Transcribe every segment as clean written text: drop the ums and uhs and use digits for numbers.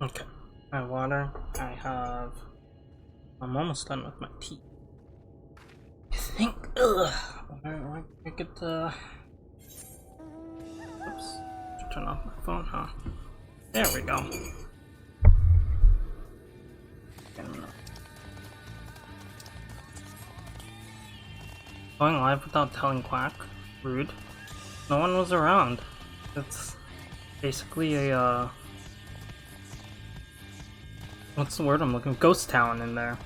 Okay. I have water. I'm almost done with my tea. I think. Where I get the. Oops. Turn off my phone, huh? There we go. Going live without telling Quack? Rude. No one was around. It's basically a, what's the word I'm looking for? Ghost town in there.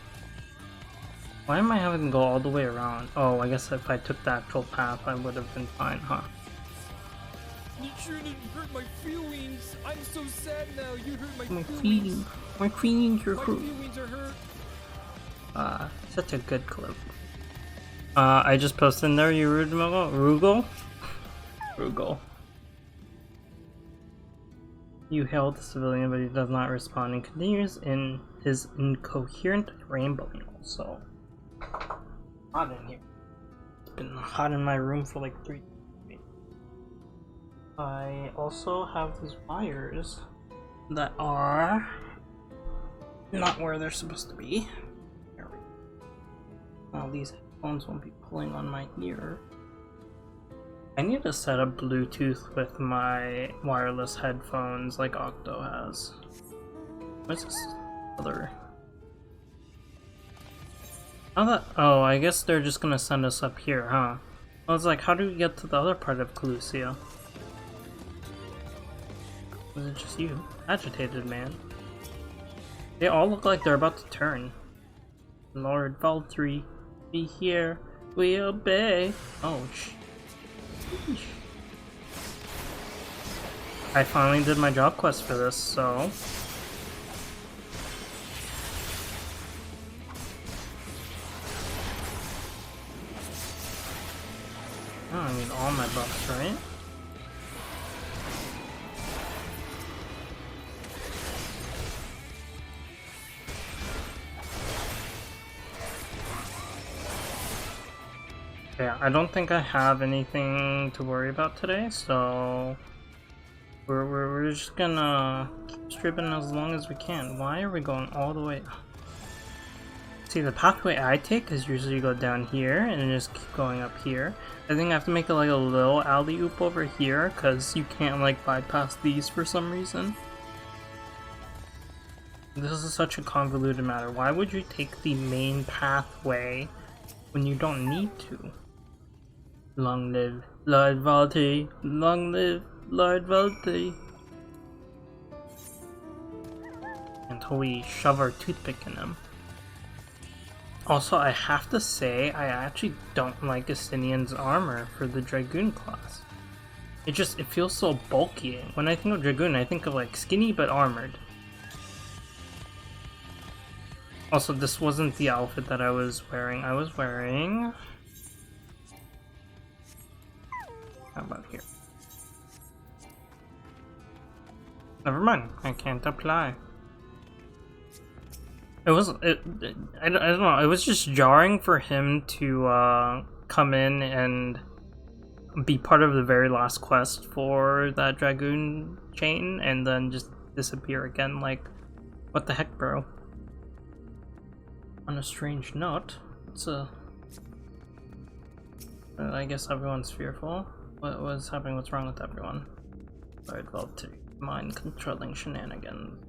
Why am I having to go all the way around? Oh, I guess if I took the actual path, I would have been fine, huh? You sure didn't hurt my feelings. I'm so sad now. You hurt my feelings. My feelings are hurt. My feelings are hurt. Such a good clip. I just posted in there, you rude Moogle? Rugal. You hail the civilian, but he does not respond and continues in his incoherent rambling. Also, hot in here. It's been hot in my room for like 3 days. I also have these wires that are not where they're supposed to be. There we go. Now these headphones won't be pulling on my ear. I need to set up Bluetooth with my wireless headphones like Octo has. What's this other? Oh, I guess they're just gonna send us up here, huh? I was like, how do we get to the other part of Calusia? Was it just you? Agitated man. They all look like they're about to turn. Lord Valtteri, be here. We obey. Oh, sheesh. I finally did my job quest for this, so... Oh, I need all my buffs, right? Yeah, I don't think I have anything to worry about today, so we're just gonna keep stripping as long as we can. Why are we going all the way? See, the pathway I take is usually go down here and then just keep going up here. I think I have to make it like a little alley-oop over here because you can't like bypass these for some reason. This is such a convoluted matter. Why would you take the main pathway when you don't need to? Long live Lord Valtteri! Long live Lord Valtteri! Until we shove our toothpick in him. Also, I have to say, I actually don't like Estinian's armor for the Dragoon class. It feels so bulky. When I think of Dragoon, I think of like skinny but armored. Also, this wasn't the outfit that I was wearing. I was wearing... How about here? Never mind, I can't apply. I don't know, it was just jarring for him to come in and be part of the very last quest for that Dragoon chain and then just disappear again. Like, what the heck, bro? On a strange note, I guess everyone's fearful. What was happening? What's wrong with everyone? Lord Valtteri, mind-controlling shenanigans.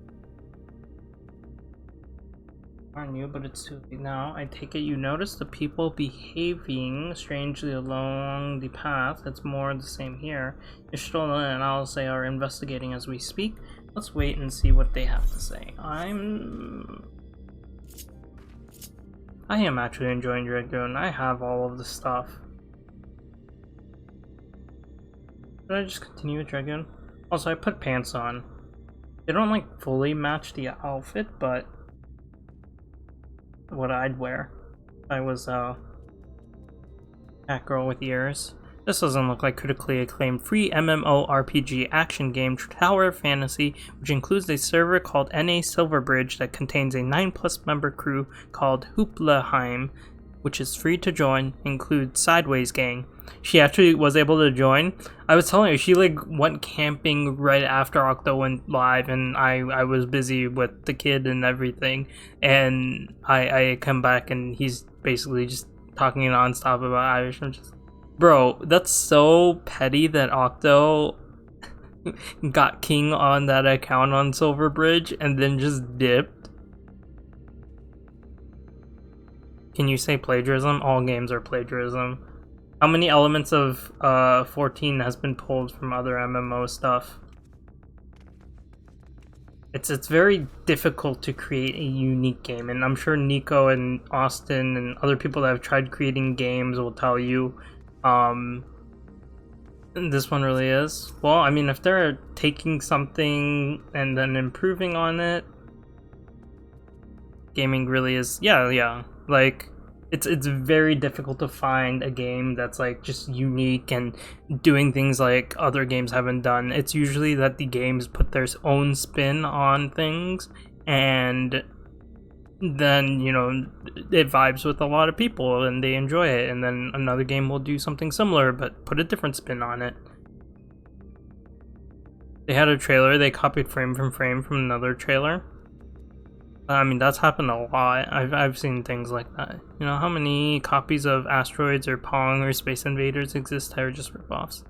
Aren't you? But it's too late now. I take it you notice the people behaving strangely along the path. It's more the same here. Ishtola and I'll say are investigating as we speak. Let's wait and see what they have to say. I am actually enjoying Dragoon. I have all of the stuff. Should I just continue with Dragoon? Also, I put pants on. They don't like fully match the outfit, but what I'd wear. I was cat girl with ears. This doesn't look like critically acclaimed free MMORPG action game Tower Fantasy, which includes a server called NA Silverbridge that contains a 9+ member crew called Hoopleheim. which is free to join, includes Sideways Gang. She actually was able to join. I was telling her, she like went camping right after Octo went live, and I was busy with the kid and everything, and I come back and he's basically just talking nonstop about Irish. I'm just, bro, that's so petty that Octo got king on that account on Silver Bridge and then just dipped. Can you say plagiarism? All games are plagiarism. How many elements of 14 has been pulled from other MMO stuff? It's very difficult to create a unique game, and I'm sure Nico and Austin and other people that have tried creating games will tell you this one really is. Well, I mean, if they're taking something and then improving on it, gaming really is, yeah. Like, it's very difficult to find a game that's like just unique and doing things like other games haven't done. It's usually that the games put their own spin on things, and then, you know, it vibes with a lot of people and they enjoy it, and then another game will do something similar but put a different spin on it. They had a trailer, they copied frame from another trailer. I mean, that's happened a lot. I've seen things like that. You know, how many copies of Asteroids or Pong or Space Invaders exist that are just ripoffs?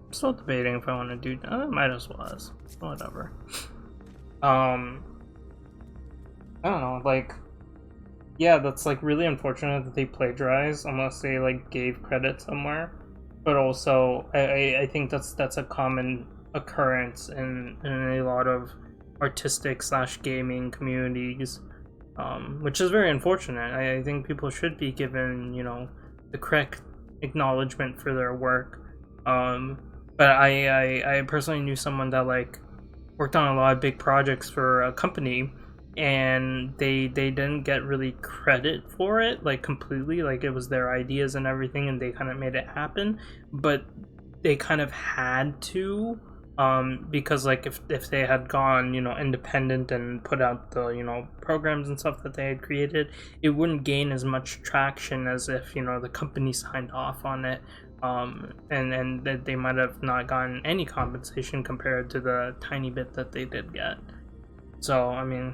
I'm still debating if I want to do that. I might as well. Whatever. I don't know, like, yeah, that's like really unfortunate that they plagiarize unless they like gave credit somewhere. But also, I think that's a common occurrence in a lot of artistic / gaming communities, which is very unfortunate. I think people should be given, you know, the correct acknowledgement for their work. But I personally knew someone that like worked on a lot of big projects for a company, and they didn't get really credit for it, like completely, like it was their ideas and everything and they kind of made it happen, but they kind of had to, because like if they had gone, you know, independent and put out the, you know, programs and stuff that they had created, it wouldn't gain as much traction as if, you know, the company signed off on it, and that they might have not gotten any compensation compared to the tiny bit that they did get. So I mean,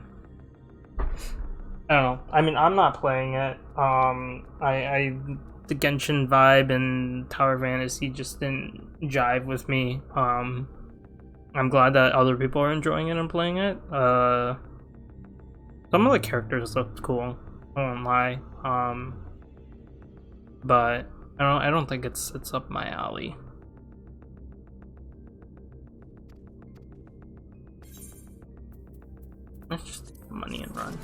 I don't know. I mean, I'm not playing it. The Genshin vibe and Tower Fantasy just didn't jive with me. I'm glad that other people are enjoying it and playing it. Some of the characters looked cool, I won't lie. But I don't think it's up my alley. Let's just take the money and run.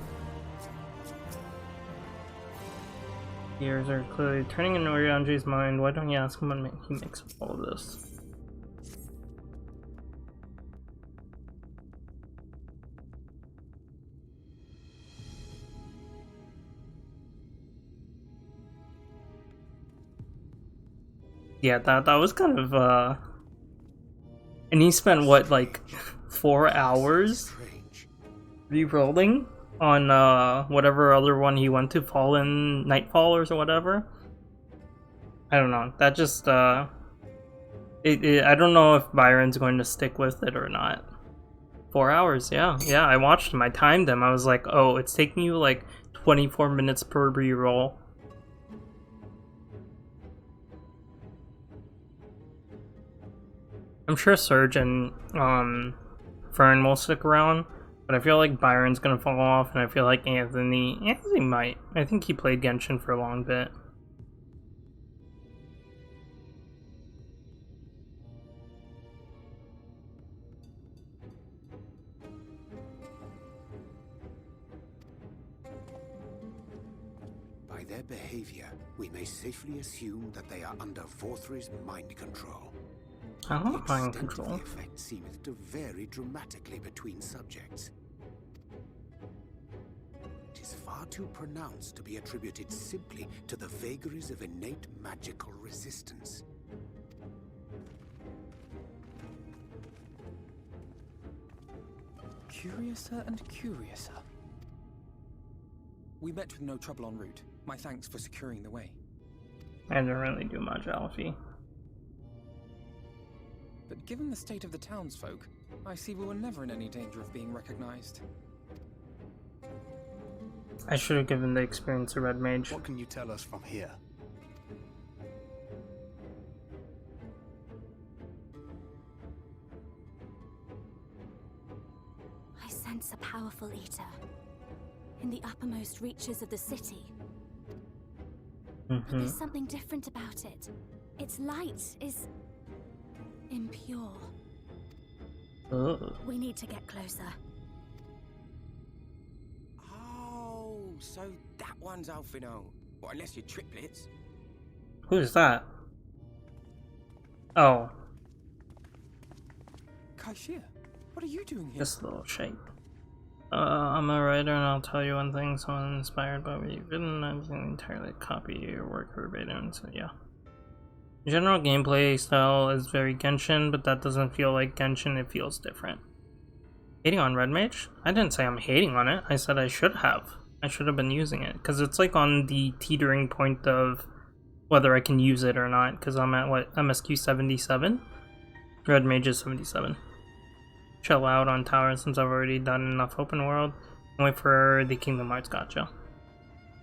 Years are clearly turning in Orianji's mind. Why don't you ask him what he makes of all of this? Yeah, that was kind of and he spent what, like 4 hours re-rolling on whatever other one he went to, Nightfall or whatever. I don't know. That just I don't know if Byron's going to stick with it or not. 4 hours, yeah. I watched him. I timed him. I was like, oh, it's taking you like 24 minutes per re-roll. I'm sure Surge and Fern will stick around, but I feel like Byron's gonna fall off, and I feel like Anthony might. I think he played Genshin for a long bit. By their behavior, we may safely assume that they are under Vorthri's mind control. I don't mind control. The effect seemeth to vary dramatically between subjects. It is far too pronounced to be attributed simply to the vagaries of innate magical resistance. curiouser and curiouser. We met with no trouble en route. My thanks for securing the way. I didn't really do much, Alfie. But given the state of the townsfolk, I see we were never in any danger of being recognized. I should have given the experience a red mage. What can you tell us from here? I sense a powerful eater in the uppermost reaches of the city. But there's something different about it. Its light is impure. We need to get closer. Oh, so that one's Alfino. Well, unless you're triplets. Who's that? Oh, Kaishir, what are you doing here? this little shape. I'm a writer and I'll tell you one thing, someone inspired by what you've written, I can entirely copy your work verbatim, so yeah. General gameplay style is very Genshin, but that doesn't feel like Genshin, it feels different. Hating on Red Mage? I didn't say I'm hating on it, I said I should have. I should have been using it, because it's like on the teetering point of whether I can use it or not, because I'm at, what, MSQ 77? Red Mage is 77. Chill out on tower since I've already done enough open world. Wait for the Kingdom Hearts gacha.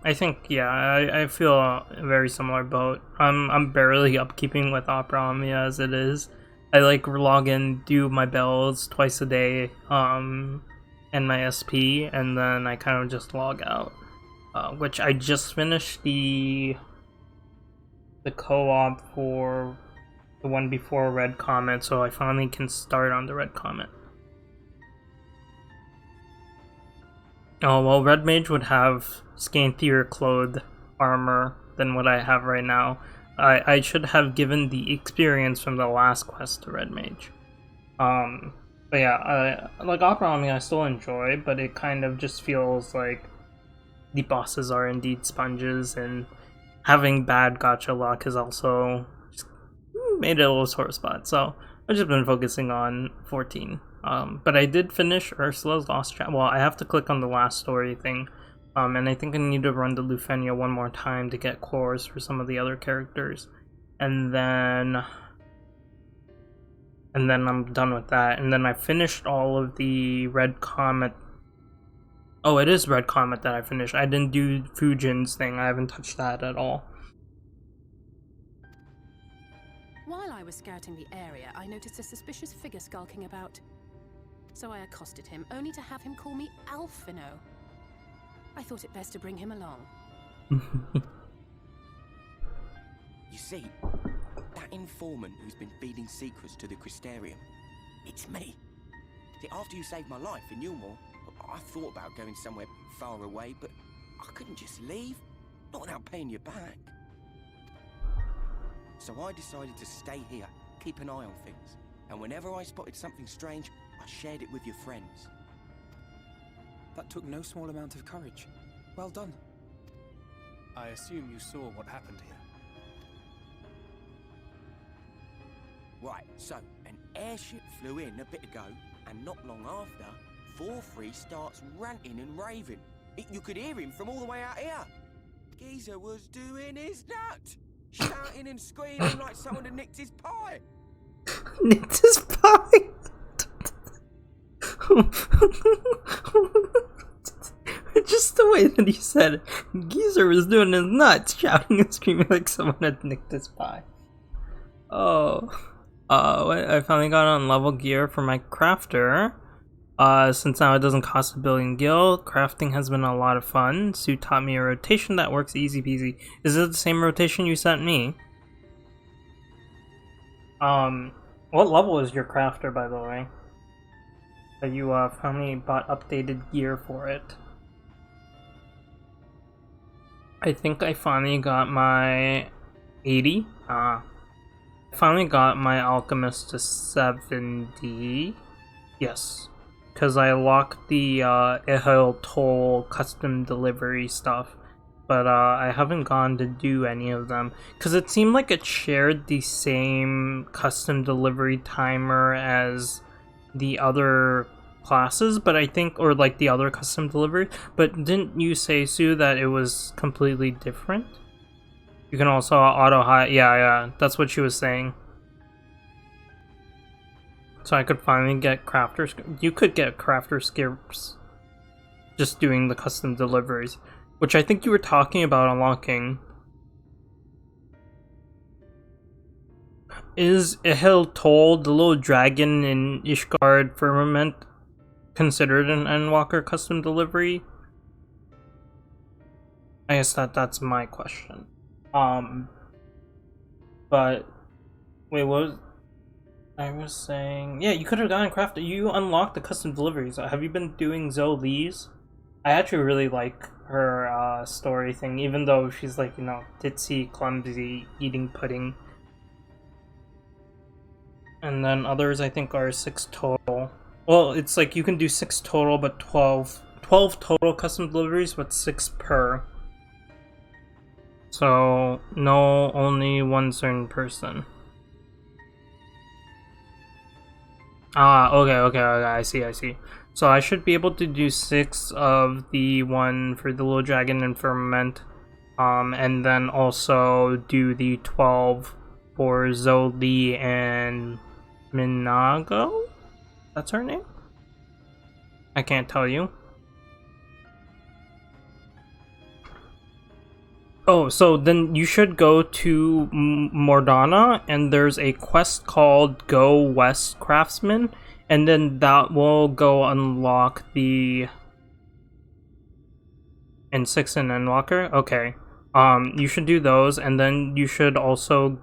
I think, yeah, I feel a very similar boat. I'm barely upkeeping with Opera Omnia as it is. I like log in, do my bells twice a day, and my SP, and then I kind of just log out. Which I just finished the co-op for the one before Red Comet, so I finally can start on the Red Comet. Oh, well, Red Mage would have scantier clothed armor than what I have right now. I should have given the experience from the last quest to Red Mage. But yeah, like Opera Omnia I still enjoy, but it kind of just feels like the bosses are indeed sponges, and having bad gacha luck has also just made it a little sore spot. So I've just been focusing on 14. But I did finish Ursula's Lost Child. Well, I have to click on the last story thing. And I think I need to run to Lufenia one more time to get cores for some of the other characters. And then I'm done with that. And then I finished all of the Red Comet. Oh, it is Red Comet that I finished. I didn't do Fujin's thing. I haven't touched that at all. While I was scouting the area, I noticed a suspicious figure skulking about. So I accosted him, only to have him call me Alfino. I thought it best to bring him along. You see, that informant who's been feeding secrets to the Crystarium, it's me. See, after you saved my life in Newmore, I thought about going somewhere far away, but I couldn't just leave, not without paying you back. So I decided to stay here, keep an eye on things, and whenever I spotted something strange, I shared it with your friends. That took no small amount of courage. Well done. I assume you saw what happened here. Right, so an airship flew in a bit ago, and not long after, 4-3 starts ranting and raving. You could hear him from all the way out here. Geezer was doing his nut, shouting and screaming like someone had nicked his pie. Nicked his pie? Just the way that he said it. Geezer was doing his nuts, shouting and screaming like someone had nicked his pie. Oh. I finally got on level gear for my crafter. Since now it doesn't cost a billion gil, crafting has been a lot of fun. Sue taught me a rotation that works easy peasy. Is it the same rotation you sent me? What level is your crafter, by the way? That you finally bought updated gear for it. I think I finally got my 80. Finally got my alchemist to 70. Yes. Because I locked the Ehel Toll custom delivery stuff. But I haven't gone to do any of them. Because it seemed like it shared the same custom delivery timer as the other classes, but I think, or like the other custom delivery, but didn't you say, Sue, that it was completely different? You can also auto hide. Yeah, that's what she was saying. So I could finally get crafter. You could get crafter skips just doing the custom deliveries, which I think you were talking about unlocking. Is Ihil Toll, the little dragon in Ishgard Firmament, considered an Endwalker custom delivery? I guess that's my question. But wait, what was I was saying? Yeah, you could have gotten crafted. You unlocked the custom deliveries. Have you been doing Zoe Lee's? I actually really like her story thing, even though she's like, you know, ditzy, clumsy, eating pudding. And then others I think are 6 total. Well, it's like you can do 6 total, but 12 total custom deliveries, but 6 per. So, no, only one certain person. Ah, okay, I see. So I should be able to do 6 of the one for the little dragon and firmament, and then also do the 12 for Zoli and Minago? That's her name? I can't tell you. Oh, so then you should go to Mordana, and there's a quest called Go West Craftsman, and then that will go unlock the... And 6 in Endwalker? Okay. You should do those, and then you should also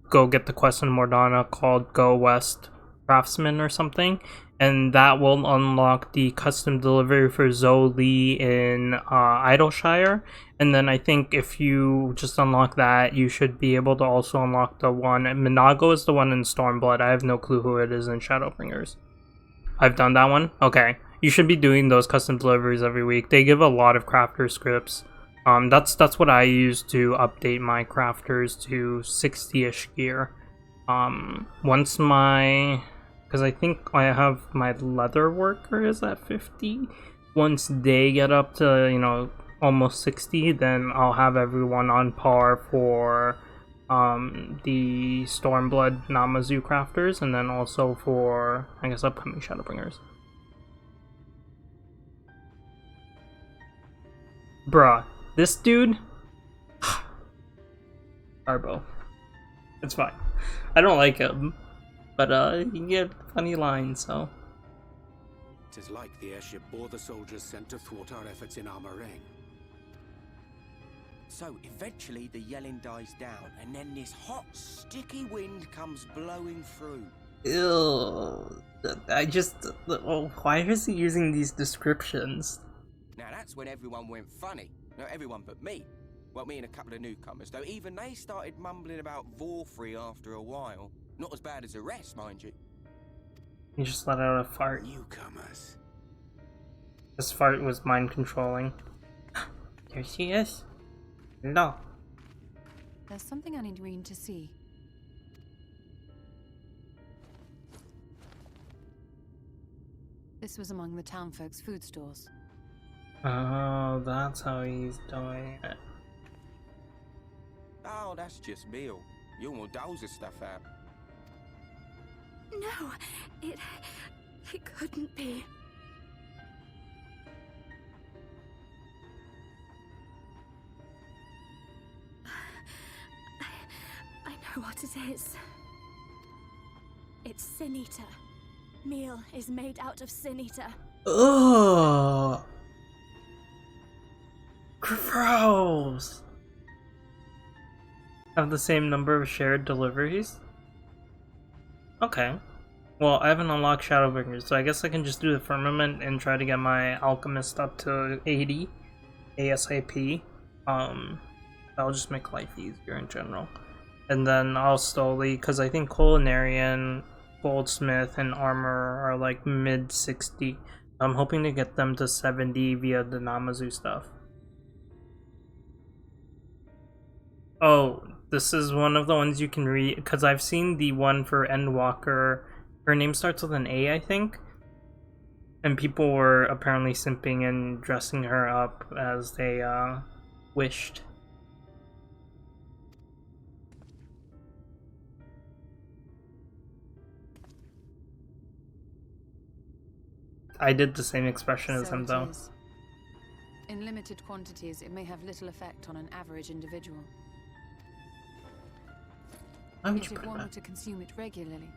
go get the quest in Mordana called Go West Craftsman or something, and that will unlock the custom delivery for Zoli in Idleshire. And then I think if you just unlock that, you should be able to also unlock the one. Minago is the one in Stormblood. I have no clue who it is in Shadowbringers. I've done that one? Okay. You should be doing those custom deliveries every week. They give a lot of crafter scripts. That's what I use to update my crafters to 60-ish gear. Once my... Because I think I have my leather worker is at 50. Once they get up to, you know, almost 60, then I'll have everyone on par for the Stormblood Namazu crafters, and then also for, I guess, upcoming Shadowbringers. Bruh, this dude... Arbo. It's fine. I don't like him. But you get funny lines, so... It is like the airship bore the soldiers sent to thwart our efforts in Armorang. So eventually the yelling dies down, and then this hot, sticky wind comes blowing through. Ew. I just... Oh, why is he using these descriptions? Now that's when everyone went funny. Not everyone but me. Well, me and a couple of newcomers, though even they started mumbling about Vorfrey after a while. Not as bad as the rest, mind you. You just let out a fart. Newcomers. This fart was mind controlling. There she is. No. There's something I need Reen to see. This was among the townfolk's food stores. Oh, that's how he's doing it. Oh, that's just meal. You will doze the stuff out. No, it couldn't be. I know what it is. It's Sin Eater. Meal is made out of Sin Eater. Ugh. Gross. Have the same number of shared deliveries? Okay. Well, I haven't unlocked Shadowbringers, so I guess I can just do the Firmament and try to get my Alchemist up to 80 ASAP. That'll just make life easier in general. And then I'll slowly, because I think Culinarian, Goldsmith, and Armor are like mid 60. I'm hoping to get them to 70 via the Namazu stuff. Oh, this is one of the ones you can read, because I've seen the one for Endwalker. Her name starts with an A, I think. And people were apparently simping and dressing her up as they wished. I did the same expression as him, though. In limited quantities, it may have little effect on an average individual. If it wanted to consume it regularly,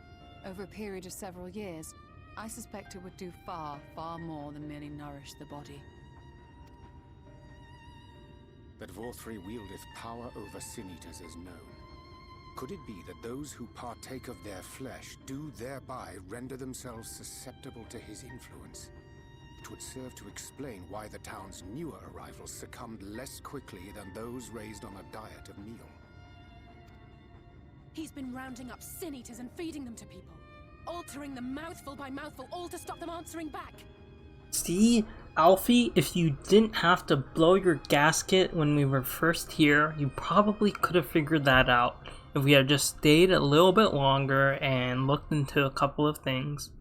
over a period of several years, I suspect it would do far, far more than merely nourish the body. That Vorthri wieldeth power over sin-eaters is known. Could it be that those who partake of their flesh do thereby render themselves susceptible to his influence? It would serve to explain why the town's newer arrivals succumbed less quickly than those raised on a diet of meal. He's been rounding up sin-eaters and feeding them to people. Altering them mouthful by mouthful, all to stop them answering back. See, Alfie, if you didn't have to blow your gasket when we were first here, you probably could have figured that out. If we had just stayed a little bit longer and looked into a couple of things.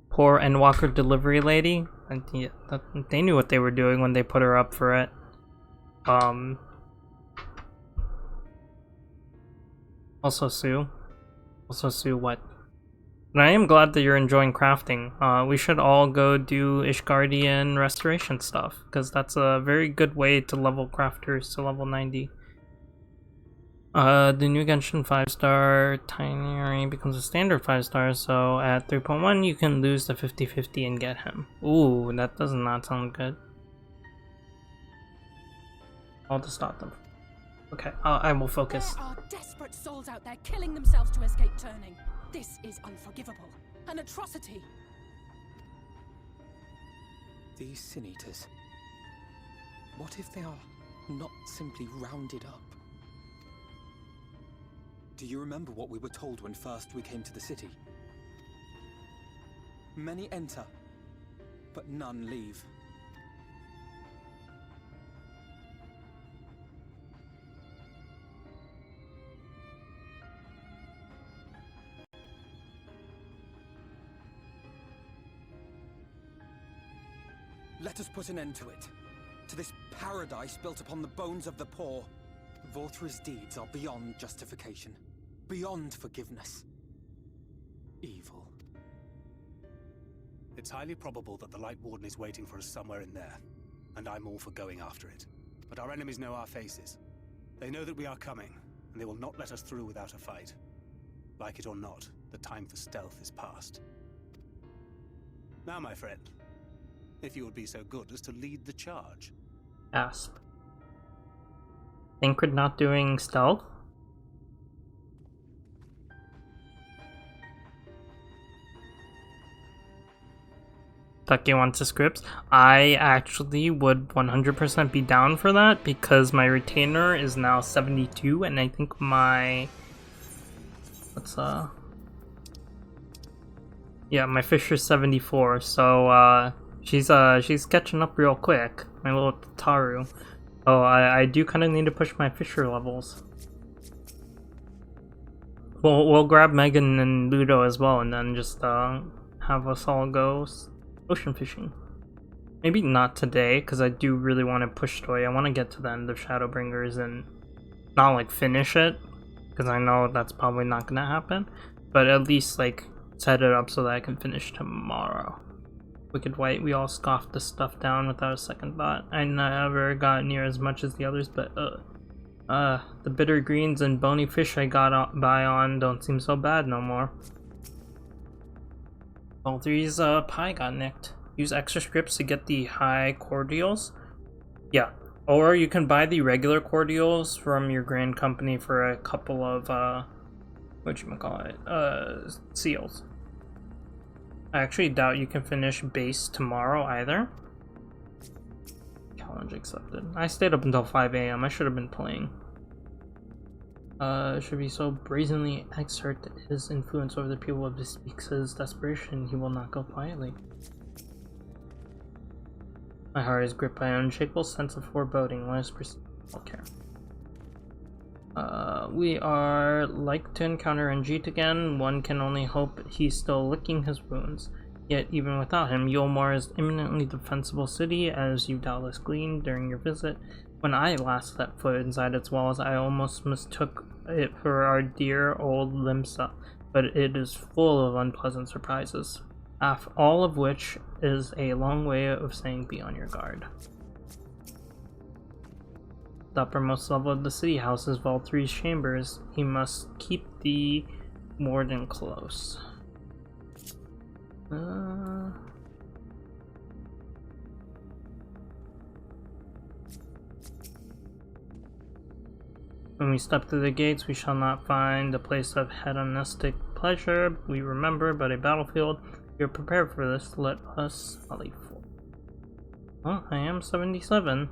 Poor Endwalker delivery lady. They knew what they were doing when they put her up for it. Also Sue what? But I am glad that you're enjoying crafting. We should all go do Ishgardian restoration stuff, because that's a very good way to level crafters to level 90. The new Genshin 5-star Tiny becomes a standard 5-star, so at 3.1 you can lose the 50-50 and get him. Ooh, that does not sound good. I'll just stop them. Okay, I will focus. There are desperate souls out there killing themselves to escape turning. This is unforgivable. An atrocity. These sin-eaters. What if they are not simply rounded up? Do you remember what we were told when first we came to the city? Many enter, but none leave. Let us put an end to it. To this paradise built upon the bones of the poor. Vorthri's deeds are beyond justification. Beyond forgiveness. Evil. It's highly probable that the Light Warden is waiting for us somewhere in there, and I'm all for going after it. But our enemies know our faces. They know that we are coming, and they will not let us through without a fight. Like it or not, the time for stealth is past. Now, my friend, if you would be so good as to lead the charge. Asp. Think we're not doing stealth? Tucky wants the scripts. I actually would 100% be down for that because my retainer is now 72 and I think my... Yeah, my Fisher's 74, so she's catching up real quick. My little Taru. Oh, I do kind of need to push my Fisher levels. We'll grab Megan and Ludo as well, and then just have us all go ocean fishing. Maybe not today, because I do really want to push Toy. I want to get to the end of Shadowbringers and not like finish it, because I know that's probably not gonna happen. But at least like set it up so that I can finish tomorrow. Wicked White, we all scoffed the stuff down without a second thought. I never got near as much as the others, but the bitter greens and bony fish I got by on don't seem so bad no more. All three's pie got nicked. Use extra scripts to get the high cordials. Yeah, or you can buy the regular cordials from your grand company for a couple of seals. I actually doubt you can finish base tomorrow either. Challenge accepted. I stayed up until 5 AM. I should have been playing. Should be so brazenly exert his influence over the people of this speaks his desperation, he will not go quietly. My heart is gripped by an unshakable sense of foreboding. Let us proceed with all care. We are like to encounter N'Jit again. One can only hope he's still licking his wounds. Yet even without him, Yolmar is eminently defensible city, as you doubtless gleaned during your visit. When I last set foot inside its walls, I almost mistook it for our dear old Limsa, but it is full of unpleasant surprises, all of which is a long way of saying be on your guard. The uppermost level of the city houses Vault 3's chambers. He must keep the warden close. When we step through the gates, we shall not find a place of hedonistic pleasure, we remember, but a battlefield. We are prepared for this. Let us volley forward. Oh, I am 77.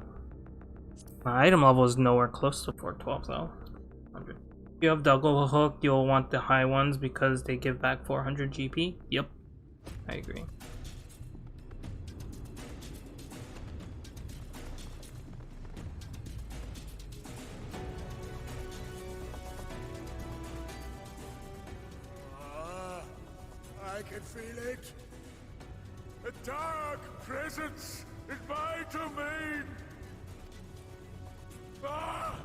My item level is nowhere close to 412 though. 100. If you have double hook, you'll want the high ones because they give back 400 GP. Yep, I agree. I can feel it. A dark presence in my domain. Ah!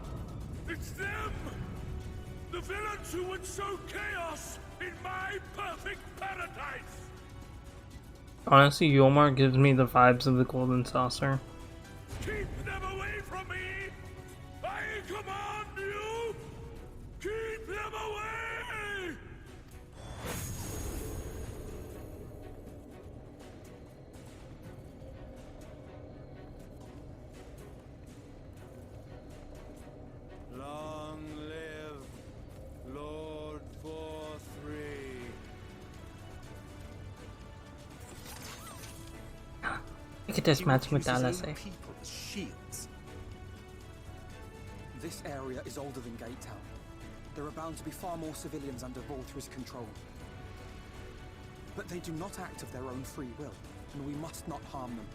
It's them! The villains who would sow chaos in my perfect paradise! Honestly, Yolmar gives me the vibes of the Golden Saucer. Keep them away from me! I command you! Keep them away! Long live Lord 4-3. Look at this match with Dallas. People as shields. This area is older than Gate Town. There are bound to be far more civilians under Volthra's control. But they do not act of their own free will, and we must not harm them.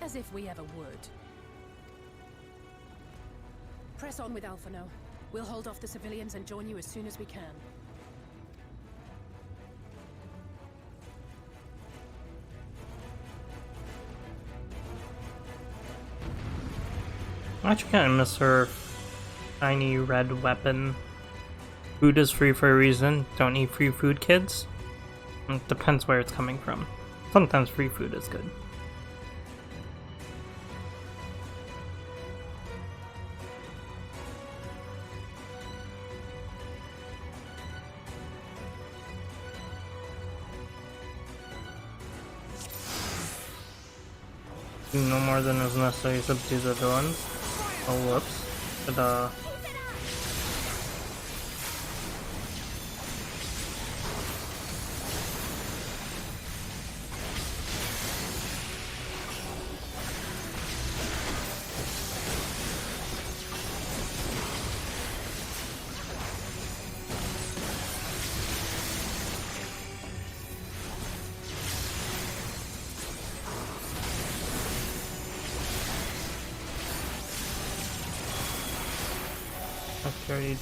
As if we ever would. Press on with Alphino. We'll hold off the civilians and join you as soon as we can. I actually kind of miss her shiny red weapon. Food is free for a reason. Don't eat free food, kids. It depends where it's coming from. Sometimes free food is good. Do no more than is necessary to subdue the villains. Oh, whoops. But,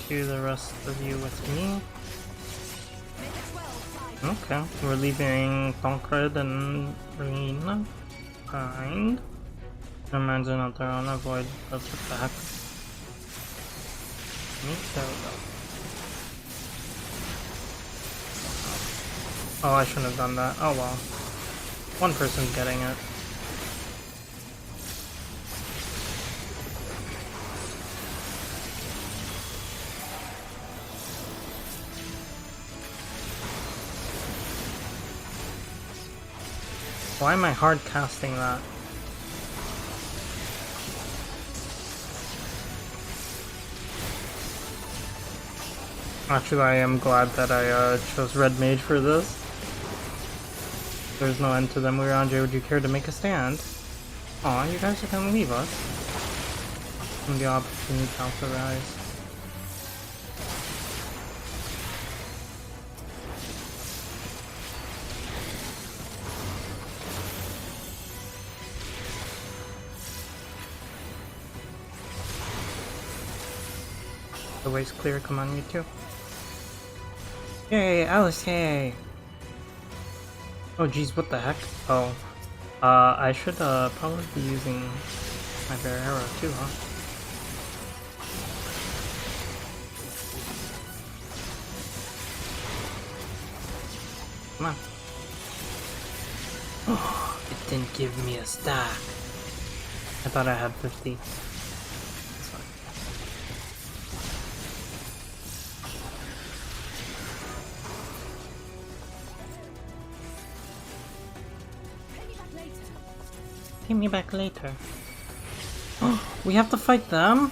to the rest of you with me. Okay, we're leaving Tancred and Rena behind. Imagine that they're on a void filter back. There we go. Oh, I shouldn't have done that. Oh well. One person's getting it. Why am I hard casting that? Actually, I am glad that I chose Red Mage for this. There's no end to them. Andre, would you care to make a stand? Aw, you guys are gonna leave us. And the opportunity counts arise. The way's clear, come on, you two. Yay, Alice, yay! Oh geez, what the heck? Oh. I should probably be using my bear arrow too, huh? Come on. Oh, it didn't give me a stack. I thought I had 50. That's fine. Pay me back later. Oh, we have to fight them?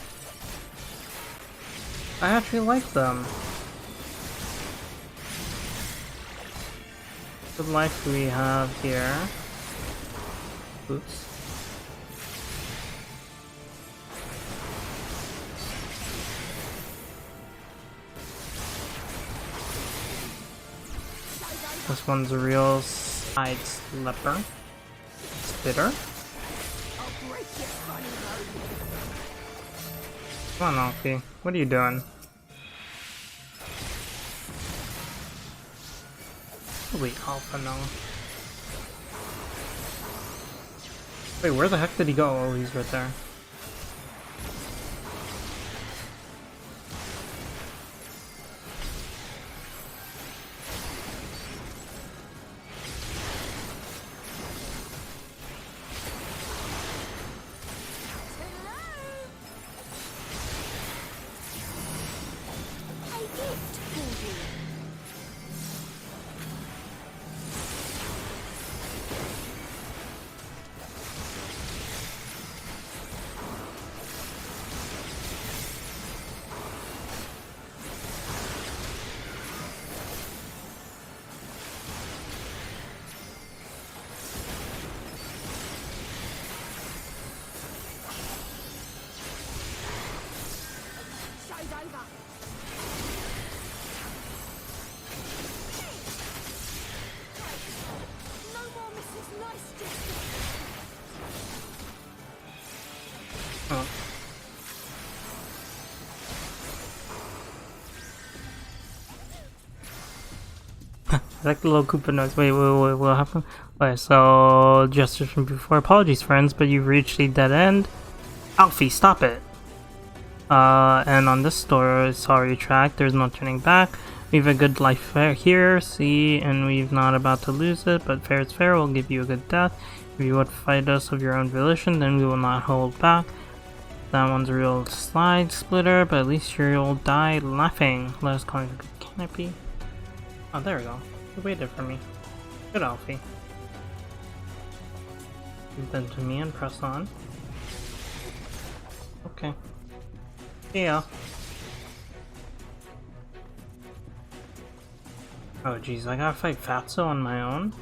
I actually like them. What life do we have here? Oops. This one's a real side slipper. Spitter. Come on, Alfie. What are you doing? Wait, Alpha, no. Wait, where the heck did he go? Oh, he's right there. Oh. I like the little Koopa noise. Wait, what happened? Okay, so just from before, apologies friends, but you've reached a dead end. Alfie, stop it! And on this sorry track, there's no turning back. We have a good life here, see, and we're not about to lose it, but fair is fair, we'll give you a good death. If you would fight us of your own volition, then we will not hold back. That one's a real slide splitter, but at least you'll die laughing. Let us call you a good canopy. Oh, there we go. You waited for me. Good, Alfie. Give them to me and press on. Okay. Yeah. Oh jeez, I gotta fight Fatso on my own?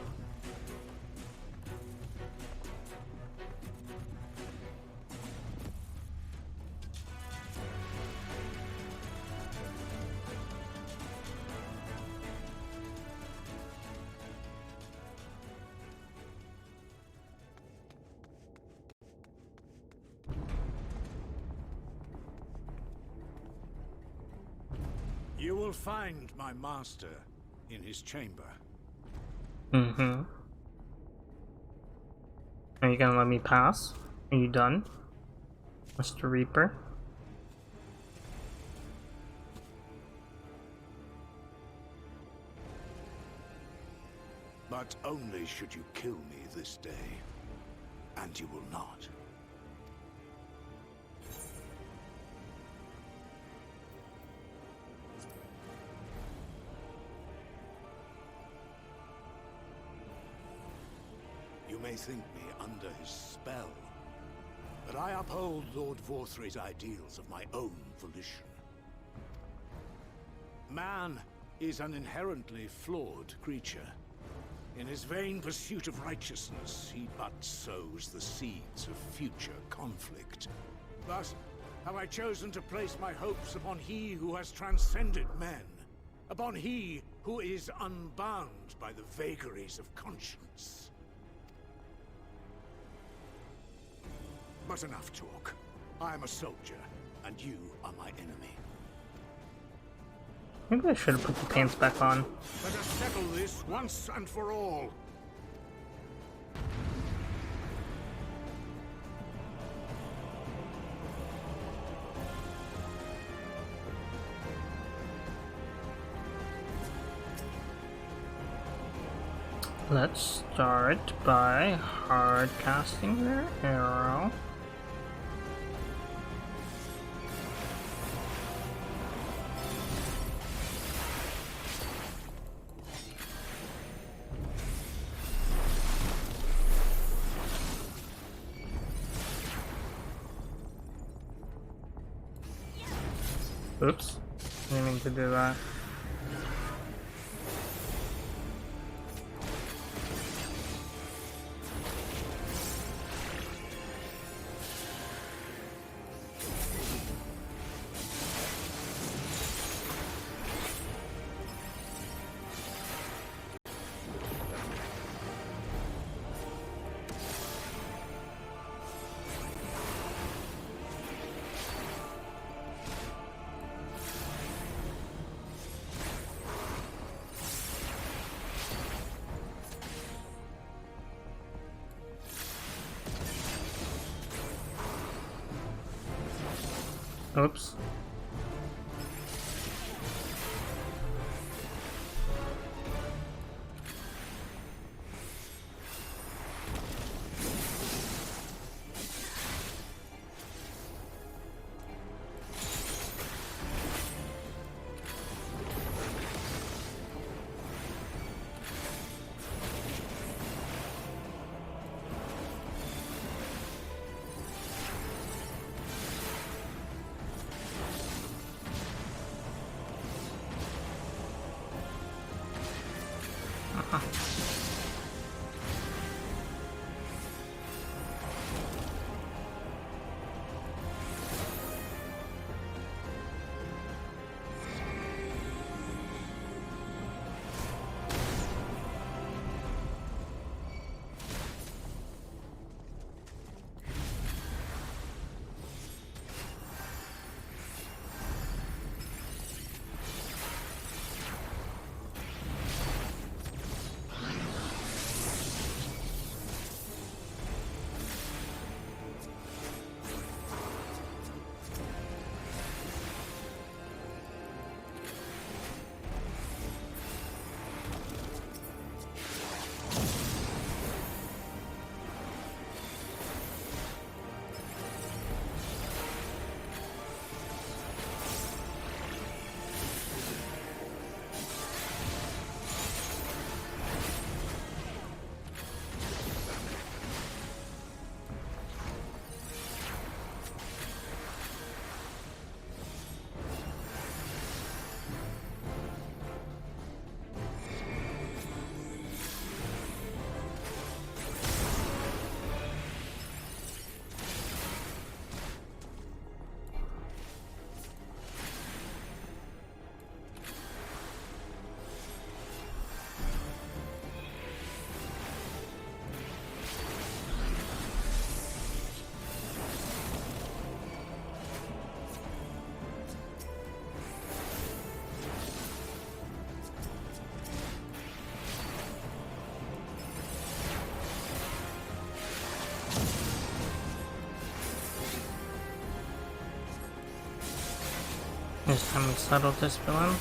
You will find my master in his chamber. Mm-hmm. Are you gonna let me pass? Are you done, Mr. Reaper? But only should you kill me this day. And you will not. You may think me under his spell, but I uphold Lord Vorthry's ideals of my own volition. Man is an inherently flawed creature. In his vain pursuit of righteousness, he but sows the seeds of future conflict. Thus, have I chosen to place my hopes upon he who has transcended men, upon he who is unbound by the vagaries of conscience. But enough talk. I am a soldier, and you are my enemy. Maybe I should have put the pants back on. Let us settle this once and for all. Let's start by hard casting their arrow. Oops, didn't mean to do that. Oops. This time we settle this villain.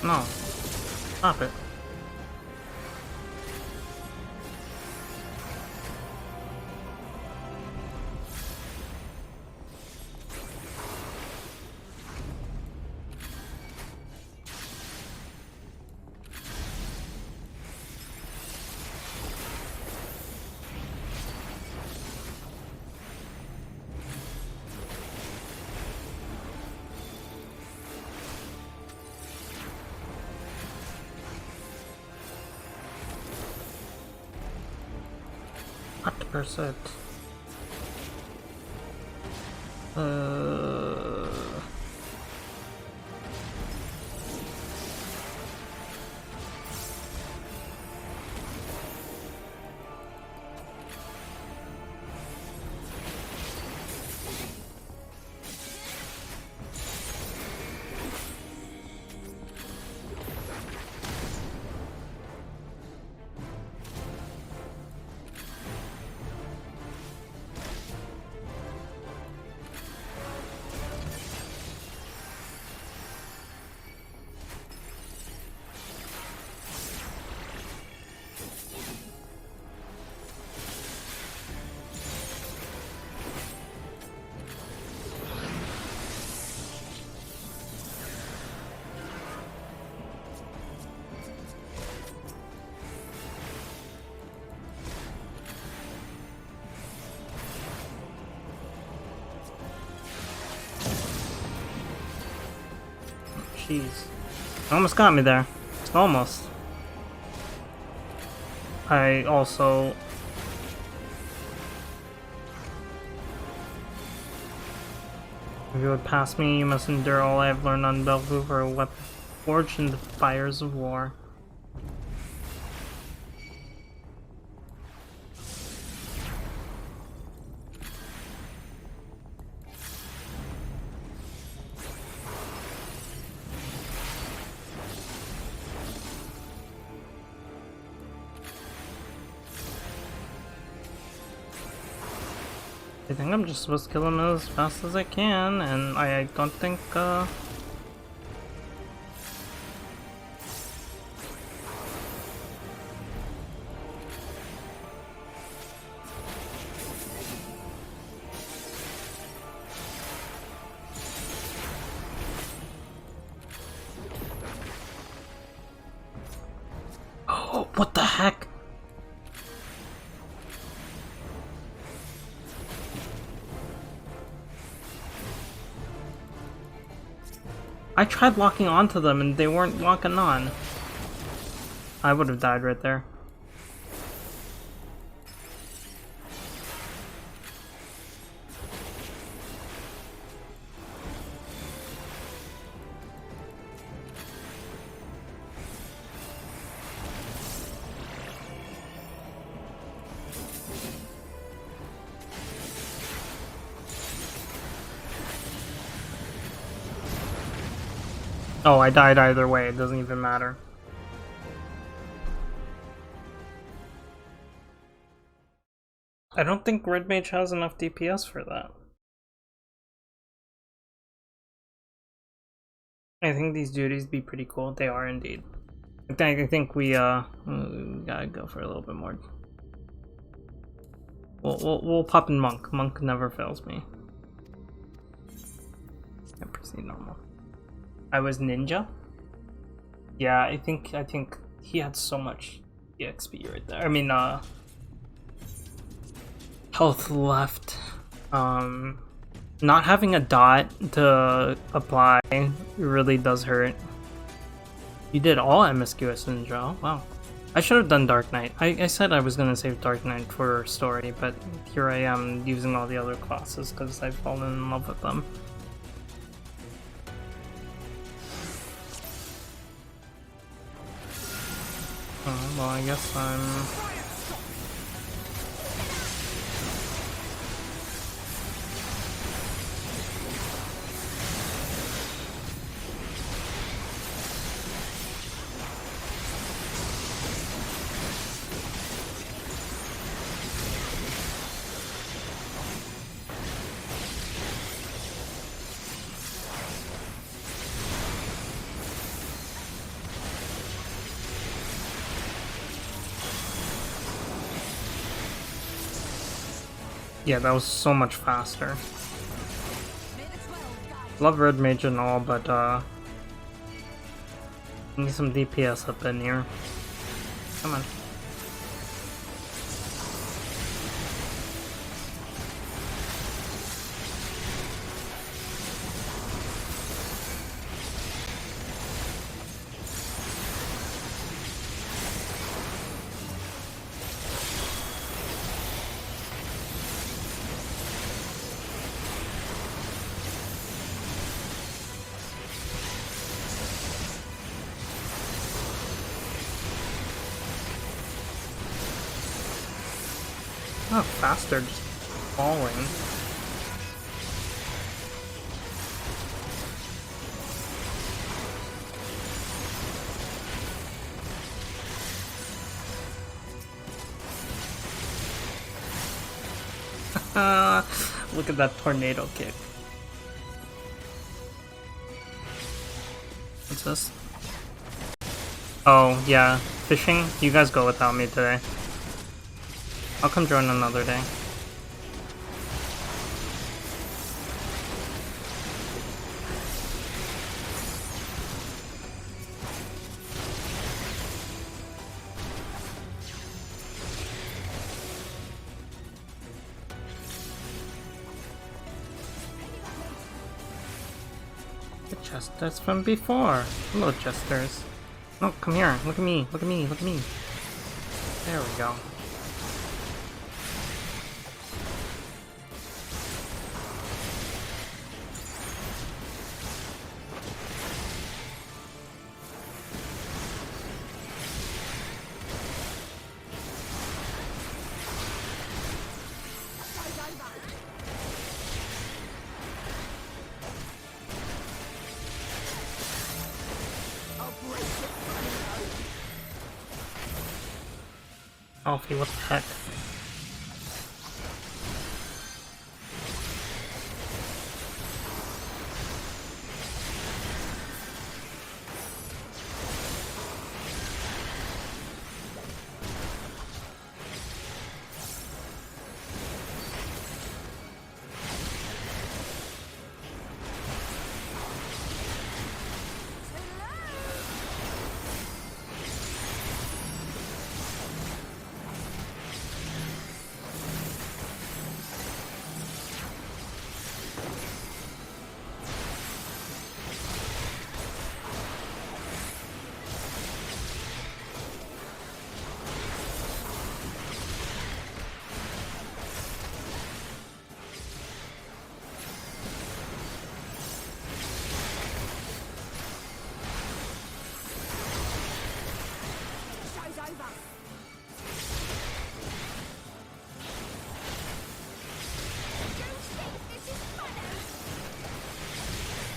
No. Stop it. What percent? Jeez. Almost got me there. Almost. I also... If you would pass me, you must endure all I have learned on Bellevue for a weapon forged in the fires of war. I think I'm just supposed to kill him as fast as I can, and I don't think, Oh, what the heck? I tried locking onto them and they weren't locking on. I would have died right there. Oh, I died either way, it doesn't even matter. I don't think Red Mage has enough DPS for that. I think these duties be pretty cool. They are indeed. I think we gotta go for a little bit more. We'll pop in Monk. Monk never fails me. And proceed normal. I was Ninja? Yeah, I think he had so much EXP right there. I mean, health left. Not having a dot to apply really does hurt. You did all MSQ as Ninja. Wow. I should have done Dark Knight. I said I was gonna save Dark Knight for story, but here I am using all the other classes because I've fallen in love with them. Well, I guess I'm... Yeah, that was so much faster. Love Red Mage and all, but need some DPS up in here. Come on. How fast they're just falling. Look at that tornado kick. What's this? Oh, yeah. Fishing? You guys go without me today. I'll come join another day. Jesters from before. Hello, Jesters. Oh, come here. Look at me. Look at me. Look at me. There we go. Alfie, what the heck?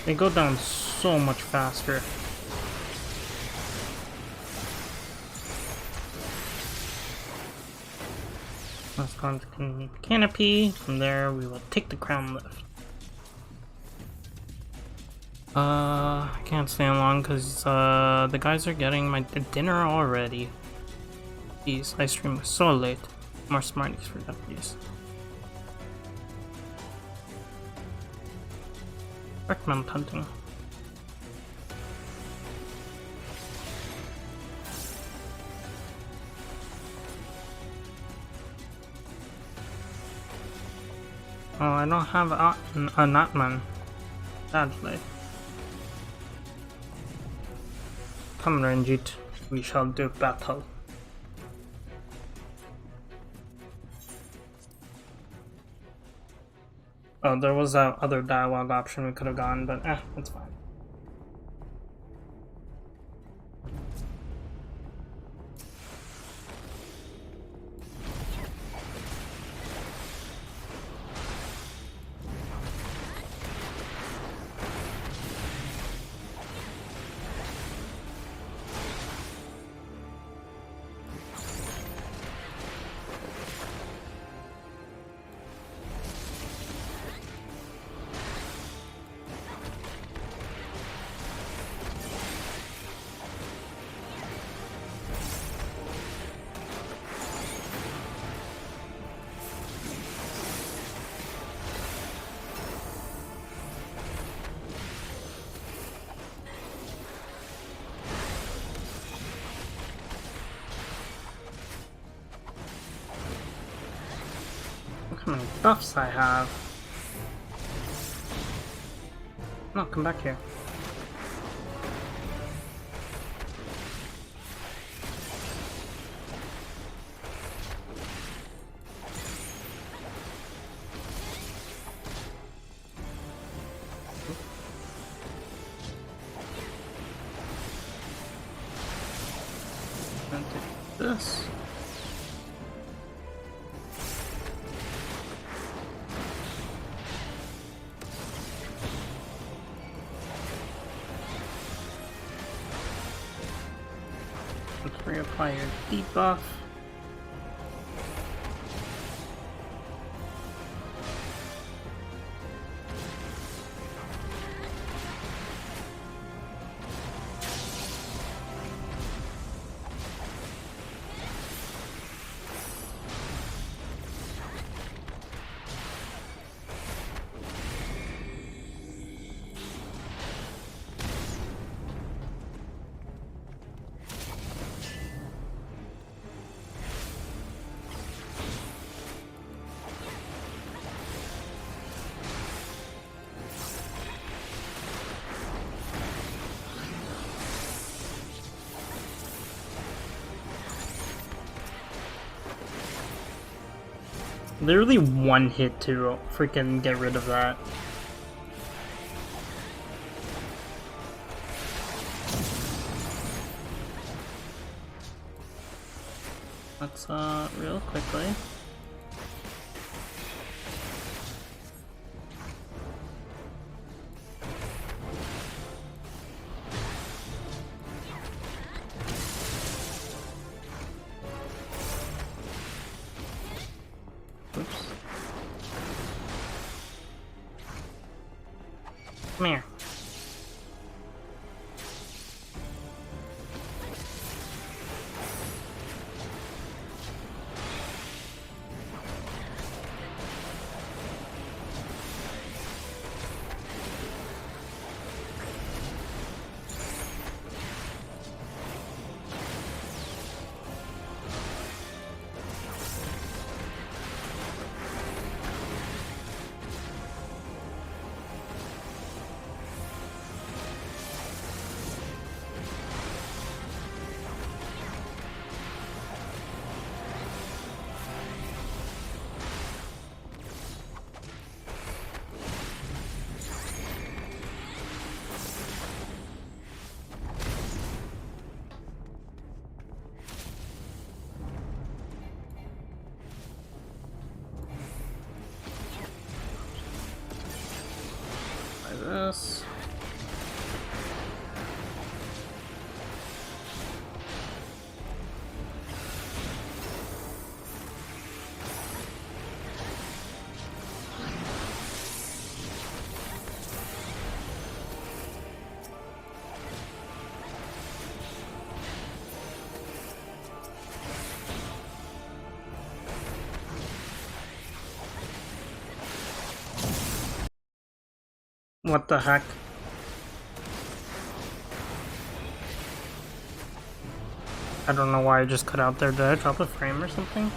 They go down so much faster. Let's go into the canopy. From there, we will take the crown lift. I can't stay on long because the guys are getting my dinner already. Jeez, I streamed so late. More Smarties for that, please. Recommend hunting. Oh, I don't have a Natman. Sadly. Come, Ranjit. We shall do battle. Oh, there was that other dialogue option we could have gone, but it's fine. Look how many buffs I have. No, come back here. And take this. Reapply your debuff. Literally one hit to freaking get rid of that. Let's real quickly. Oops. Come here. This. What the heck? I don't know why I just cut out there. Did I drop a frame or something?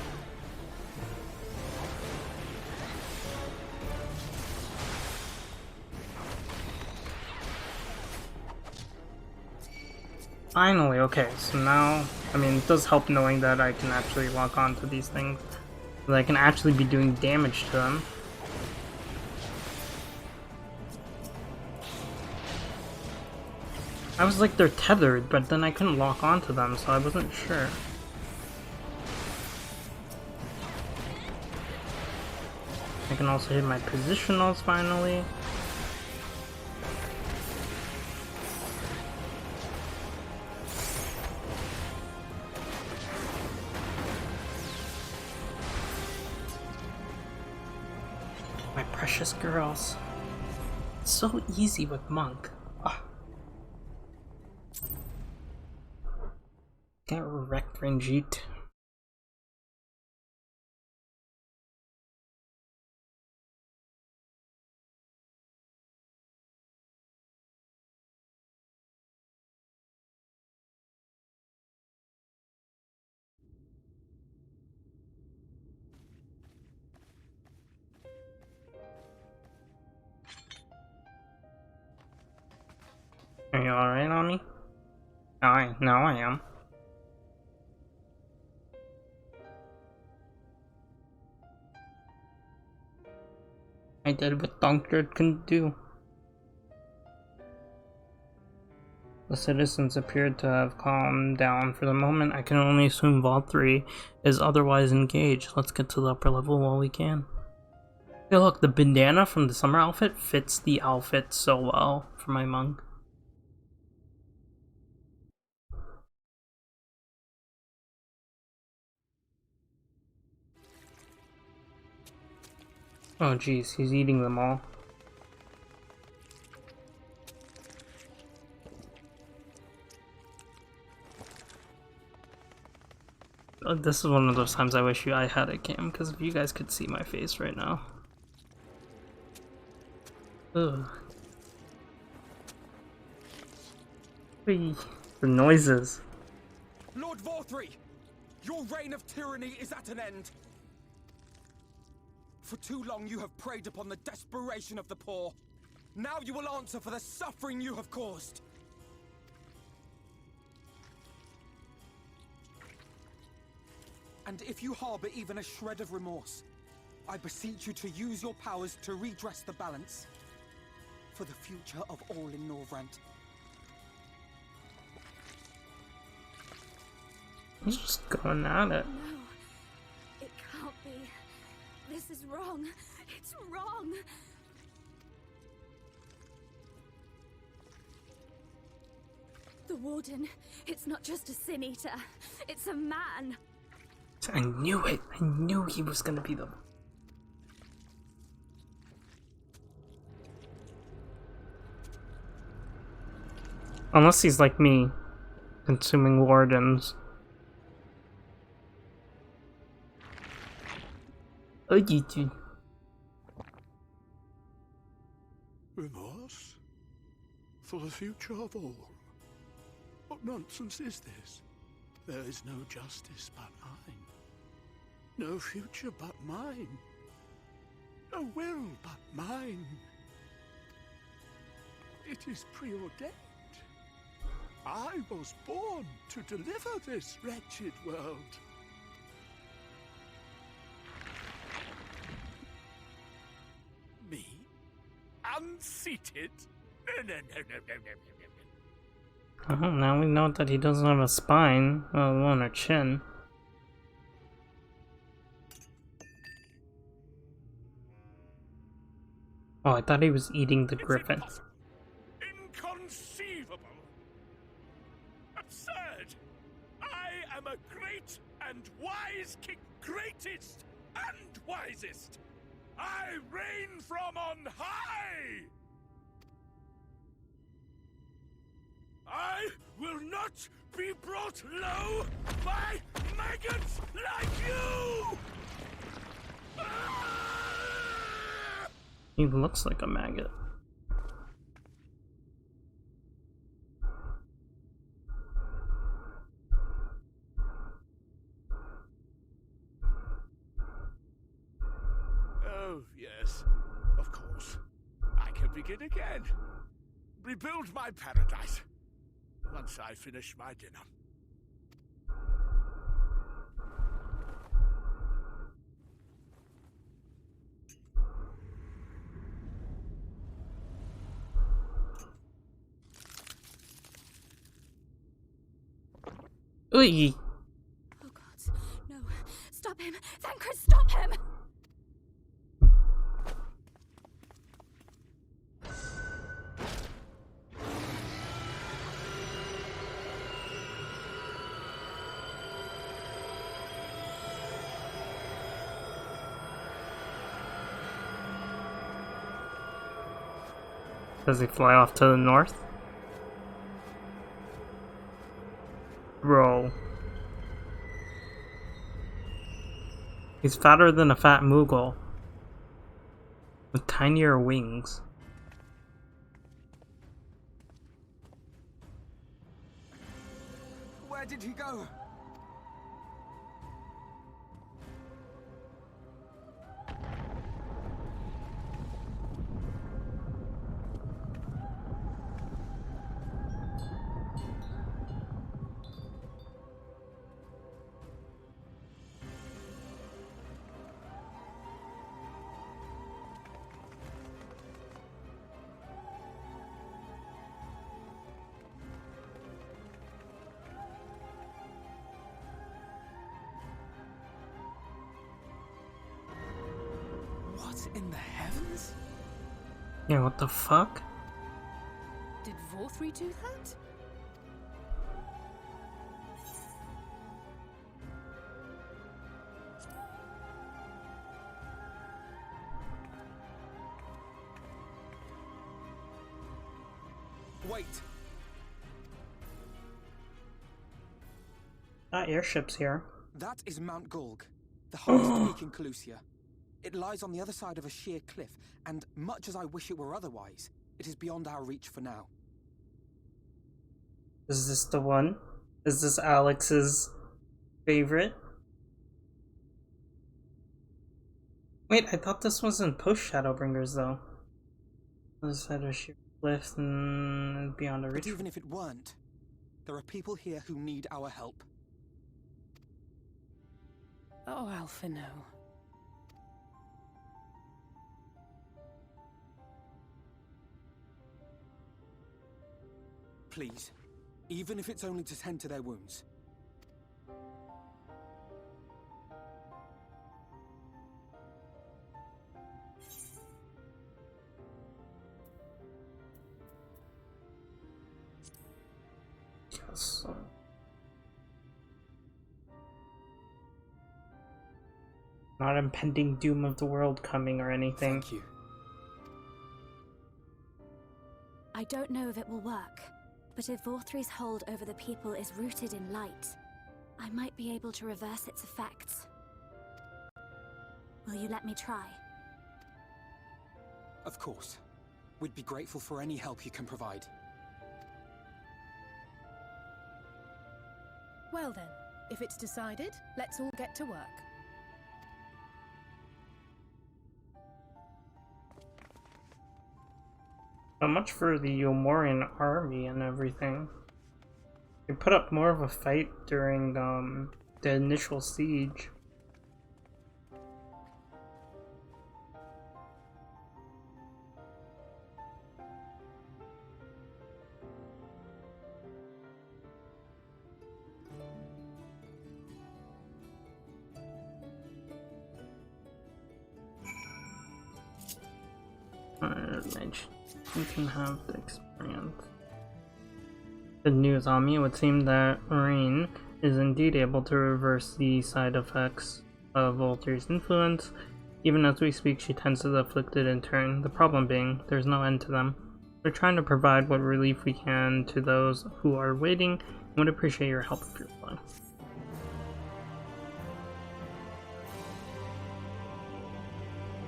Finally, okay, so now, I mean, it does help knowing that I can actually lock onto these things. That I can actually be doing damage to them. I was like, they're tethered, but then I couldn't lock onto them, so I wasn't sure. I can also hit my positionals finally. My precious girls. It's so easy with Monk. Get wrecked, Ranjit. Are you alright on me? Now I am. I did what Dunkard couldn't do. The citizens appeared to have calmed down for the moment. I can only assume Vault 3 is otherwise engaged. Let's get to the upper level while we can. Hey look, the bandana from the summer outfit fits the outfit so well for my monk. Oh geez, he's eating them all. This is one of those times I wish I had a cam, because if you guys could see my face right now. Ugh. Whee. The noises. Lord Vorthri, your reign of tyranny is at an end. For too long you have preyed upon the desperation of the poor. Now you will answer for the suffering you have caused. And if you harbor even a shred of remorse, I beseech you to use your powers to redress the balance. For the future of all in Norvrant. He's just going at it. No, it can't be. This is wrong. It's wrong. The Warden, it's not just a Sin Eater. It's a man. I knew it. I knew he was gonna be the... Unless he's like me, consuming wardens. Oh, you. Remorse? For the future of all? What nonsense is this? There is no justice but mine. No future but mine. No will but mine. It is preordained. I was born to deliver this wretched world. Me? Unseated? No. Oh, now we know that he doesn't have a spine, well, on a chin. Oh, I thought he was eating the griffin. Inconceivable! Absurd! I am a great and wise king, greatest and wisest! I reign from on high! I will not be brought low by maggots like you! He looks like a maggot. Oh, yes, of course. I can begin again. Rebuild my paradise. Once I finish my dinner. Ooh. Oh God, no. Stop him. Thancred, stop him! Does he fly off to the north? Bro. He's fatter than a fat Moogle. With tinier wings. Where did he go? What in the heavens? Yeah, what the fuck? Did Vorthri do that? Wait! That airship's here. That is Mount Golg, the highest peak in Clusia. It lies on the other side of a sheer cliff, and much as I wish it were otherwise, it is beyond our reach for now. Is this the one? Is this Alex's favorite? Wait, I thought this wasn't post Shadowbringers though. Other side of a sheer cliff and beyond our reach. But even if it weren't, there are people here who need our help. Oh, Alphino. please. Even if it's only to tend to their wounds. Yes. Not impending doom of the world coming or anything. Thank you. I don't know if it will work, but if Vorthri's hold over the people is rooted in light, I might be able to reverse its effects. Will you let me try? Of course. We'd be grateful for any help you can provide. Well then, if it's decided, let's all get to work. So much for the Yomorian army and everything. They put up more of a fight during the initial siege. You can have the experience. Good news, Ami. It would seem that Rain is indeed able to reverse the side effects of Volter's influence. Even as we speak, she tends to the afflicted in turn. The problem being, there's no end to them. We're trying to provide what relief we can to those who are waiting, and would appreciate your help if you're willing.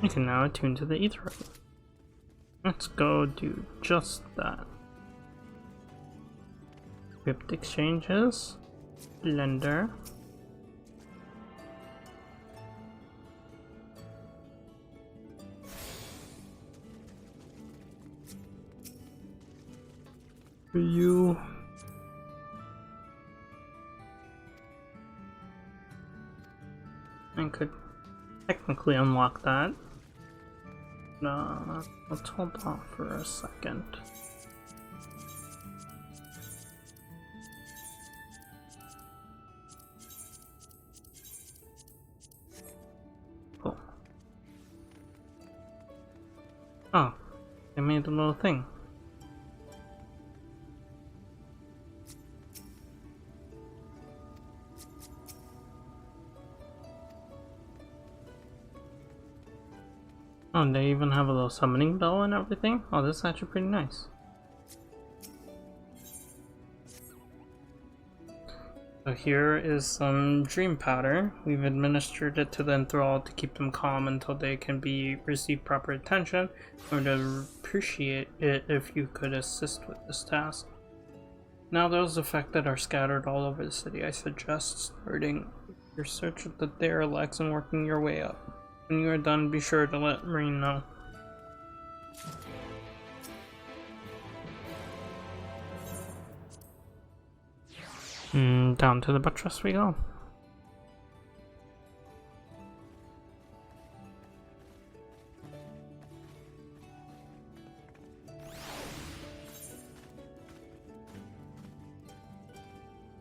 We can now attune to the Ether. Let's go do just that. Crypt exchanges, Blender. For you. I could technically unlock that. Let's hold off for a second. Cool. Oh, they made a little thing. Oh, and they even have a little summoning bell and everything? Oh, this is actually pretty nice. So here is some dream powder. We've administered it to the enthralled to keep them calm until they can receive proper attention. I would appreciate it if you could assist with this task. Now those affected are scattered all over the city. I suggest starting your search of the derelicts and working your way up. When you are done, be sure to let Marine know. Down to the buttress we go.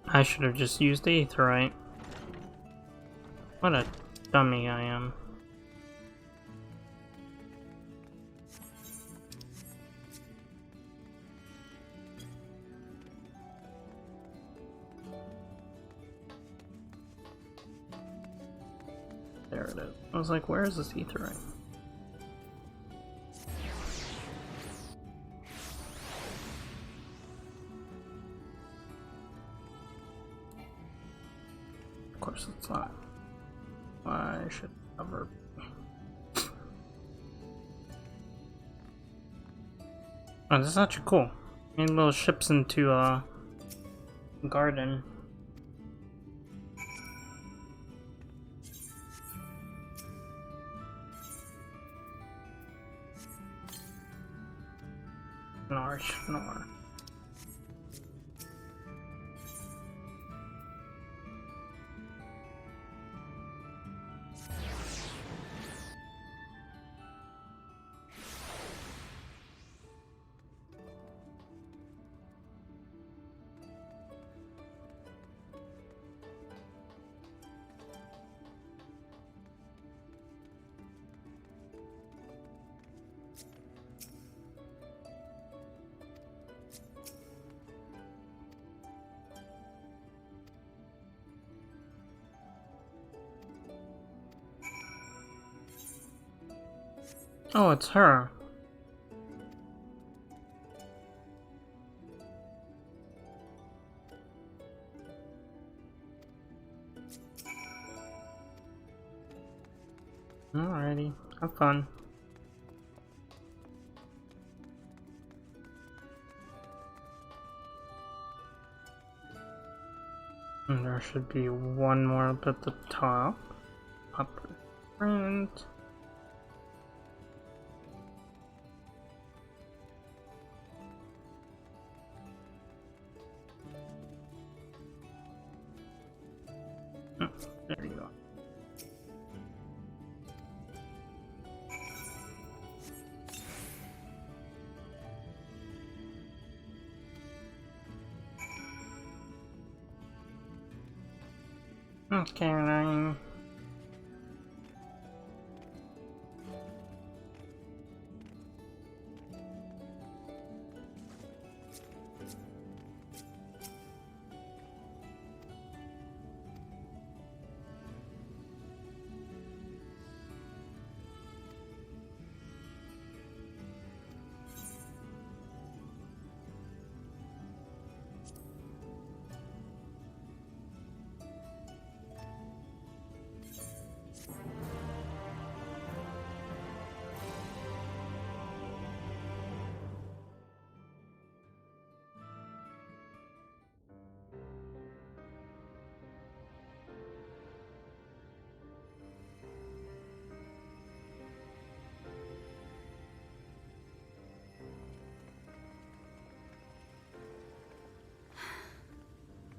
I should have just used the aetheryte. What a dummy I am. There it is. I was like, where is this aetheryte? Of course it's not. I should never. Oh, this is actually cool. Made little ships into a garden. Snore. Oh, it's her. Alrighty, have fun. And there should be one more up at the top. Upper front. There you go. Okay, Ryan.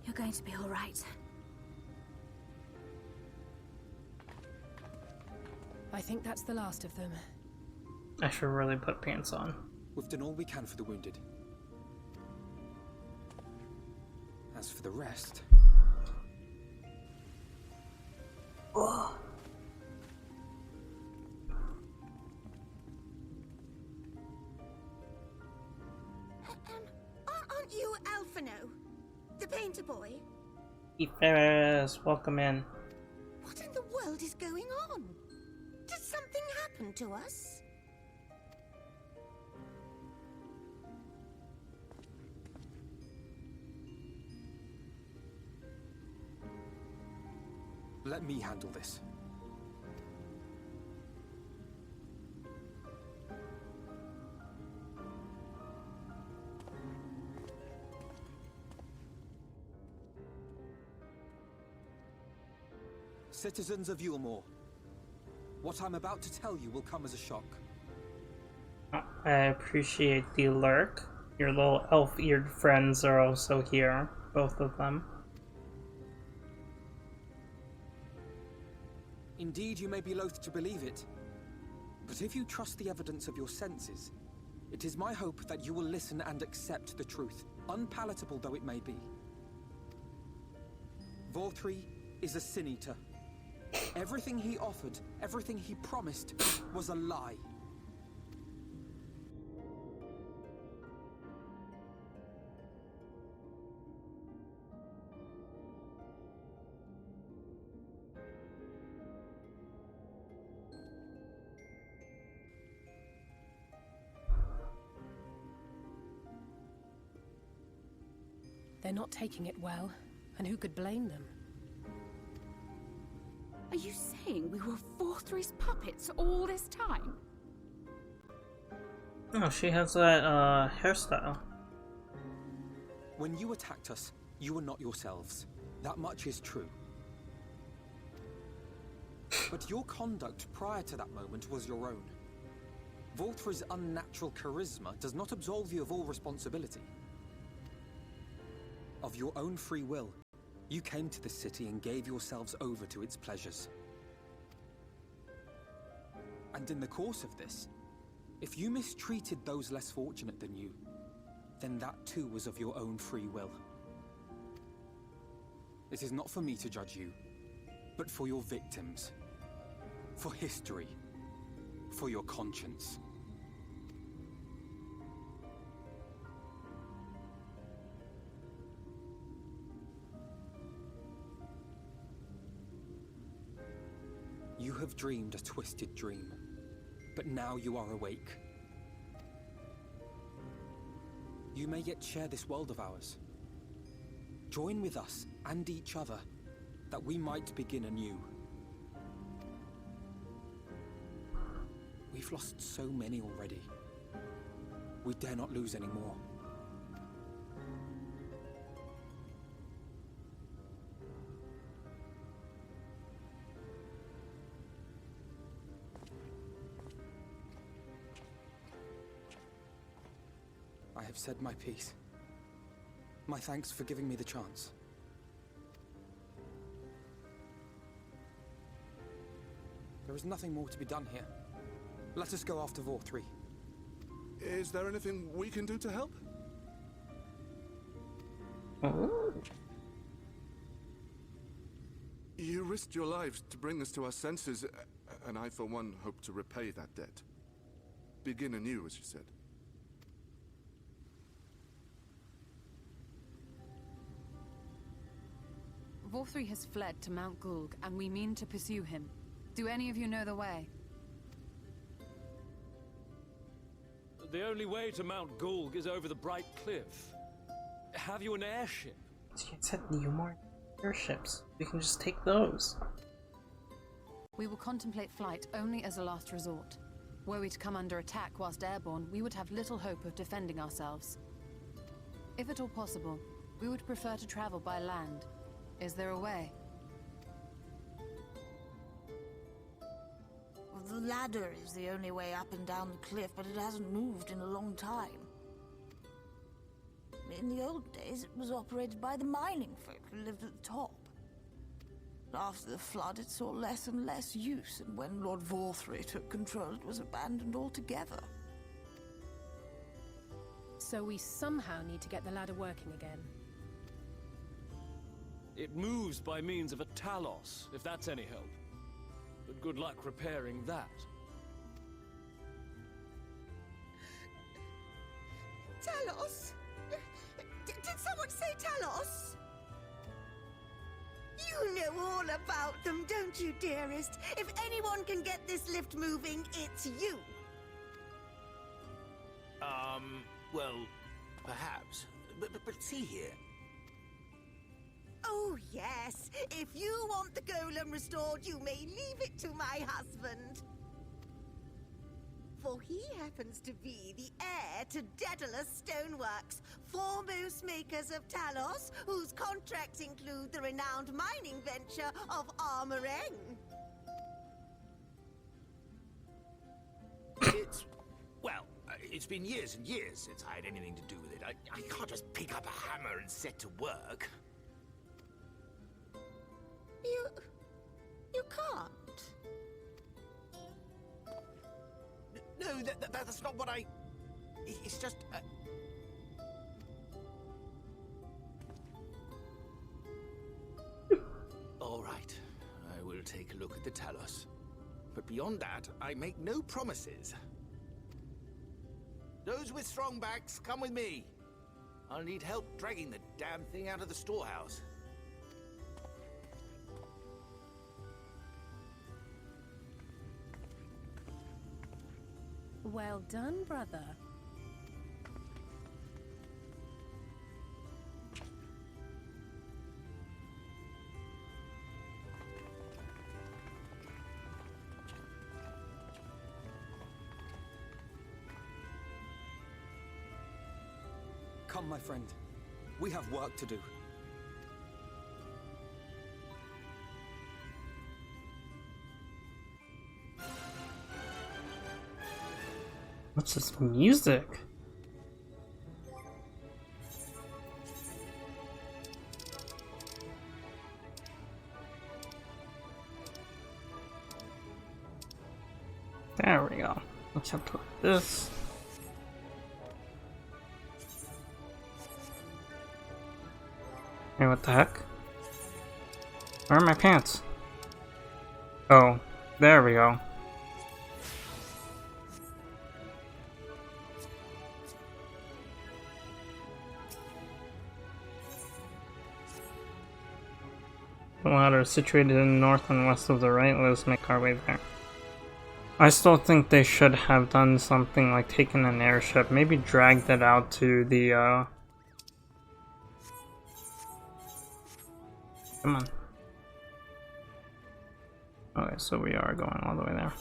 You're going to be all right. I think that's the last of them. I should really put pants on. We've done all we can for the wounded. As for the rest... Oh. Aren't you Alphino? The painter boy? Ferris, welcome in. What in the world is going on? Did something happen to us? Let me handle this. Citizens of Yulmore, what I'm about to tell you will come as a shock. I appreciate the lurk. Your little elf-eared friends are also here, both of them. Indeed, you may be loath to believe it, but if you trust the evidence of your senses, it is my hope that you will listen and accept the truth, unpalatable though it may be. Vorthri is a sin-eater. Everything he offered, everything he promised, was a lie. They're not taking it well, and who could blame them? Are you saying we were Vorthri's puppets all this time? Oh, she has that hairstyle. When you attacked us, you were not yourselves. That much is true. But your conduct prior to that moment was your own. Vorthri's unnatural charisma does not absolve you of all responsibility. Of your own free will, you came to this city and gave yourselves over to its pleasures. And in the course of this, if you mistreated those less fortunate than you, then that too was of your own free will. It is not for me to judge you, but for your victims, for history, for your conscience. You have dreamed a twisted dream. But now you are awake. You may yet share this world of ours. Join with us and each other, that we might begin anew. We've lost so many already. We dare not lose any more. I have said my piece. My thanks for giving me the chance. There is nothing more to be done here. Let us go after Vor 3. Is there anything we can do to help? You risked your lives to bring us to our senses, and I, for one, hope to repay that debt. Begin anew, as you said. Vor 3 has fled to Mount Gulg, and we mean to pursue him. Do any of you know the way? The only way to Mount Gulg is over the Bright Cliff. Have you an airship? You said you more airships. We can just take those. We will contemplate flight only as a last resort. Were we to come under attack whilst airborne, we would have little hope of defending ourselves. If at all possible, we would prefer to travel by land. Is there a way? Well, the ladder is the only way up and down the cliff, but it hasn't moved in a long time. In the old days, it was operated by the mining folk who lived at the top. But after the flood, it saw less and less use, and when Lord Vor 3 took control, it was abandoned altogether. So we somehow need to get the ladder working again. It moves by means of a Talos, if that's any help. But good luck repairing that. Talos? Did someone say Talos? You know all about them, don't you, dearest? If anyone can get this lift moving, it's you. Well, perhaps. But see here. Oh, yes. If you want the golem restored, you may leave it to my husband. For he happens to be the heir to Daedalus Stoneworks, foremost makers of Talos, whose contracts include the renowned mining venture of Armoreng. It's been years and years since I had anything to do with it. I can't just pick up a hammer and set to work. You can't. No, that's not what I... It's just... All right, I will take a look at the Talos. But beyond that, I make no promises. Those with strong backs, come with me. I'll need help dragging the damn thing out of the storehouse. Well done, brother. Come, my friend. We have work to do. What's this music? There we go. Let's have to look at this. Hey, what the heck? Where are my pants? Oh, there we go. The ladder is situated in the north and west of the right. Let us make our way there. I still think they should have done something like taken an airship, maybe dragged it out to the, come on. Okay, so we are going all the way there.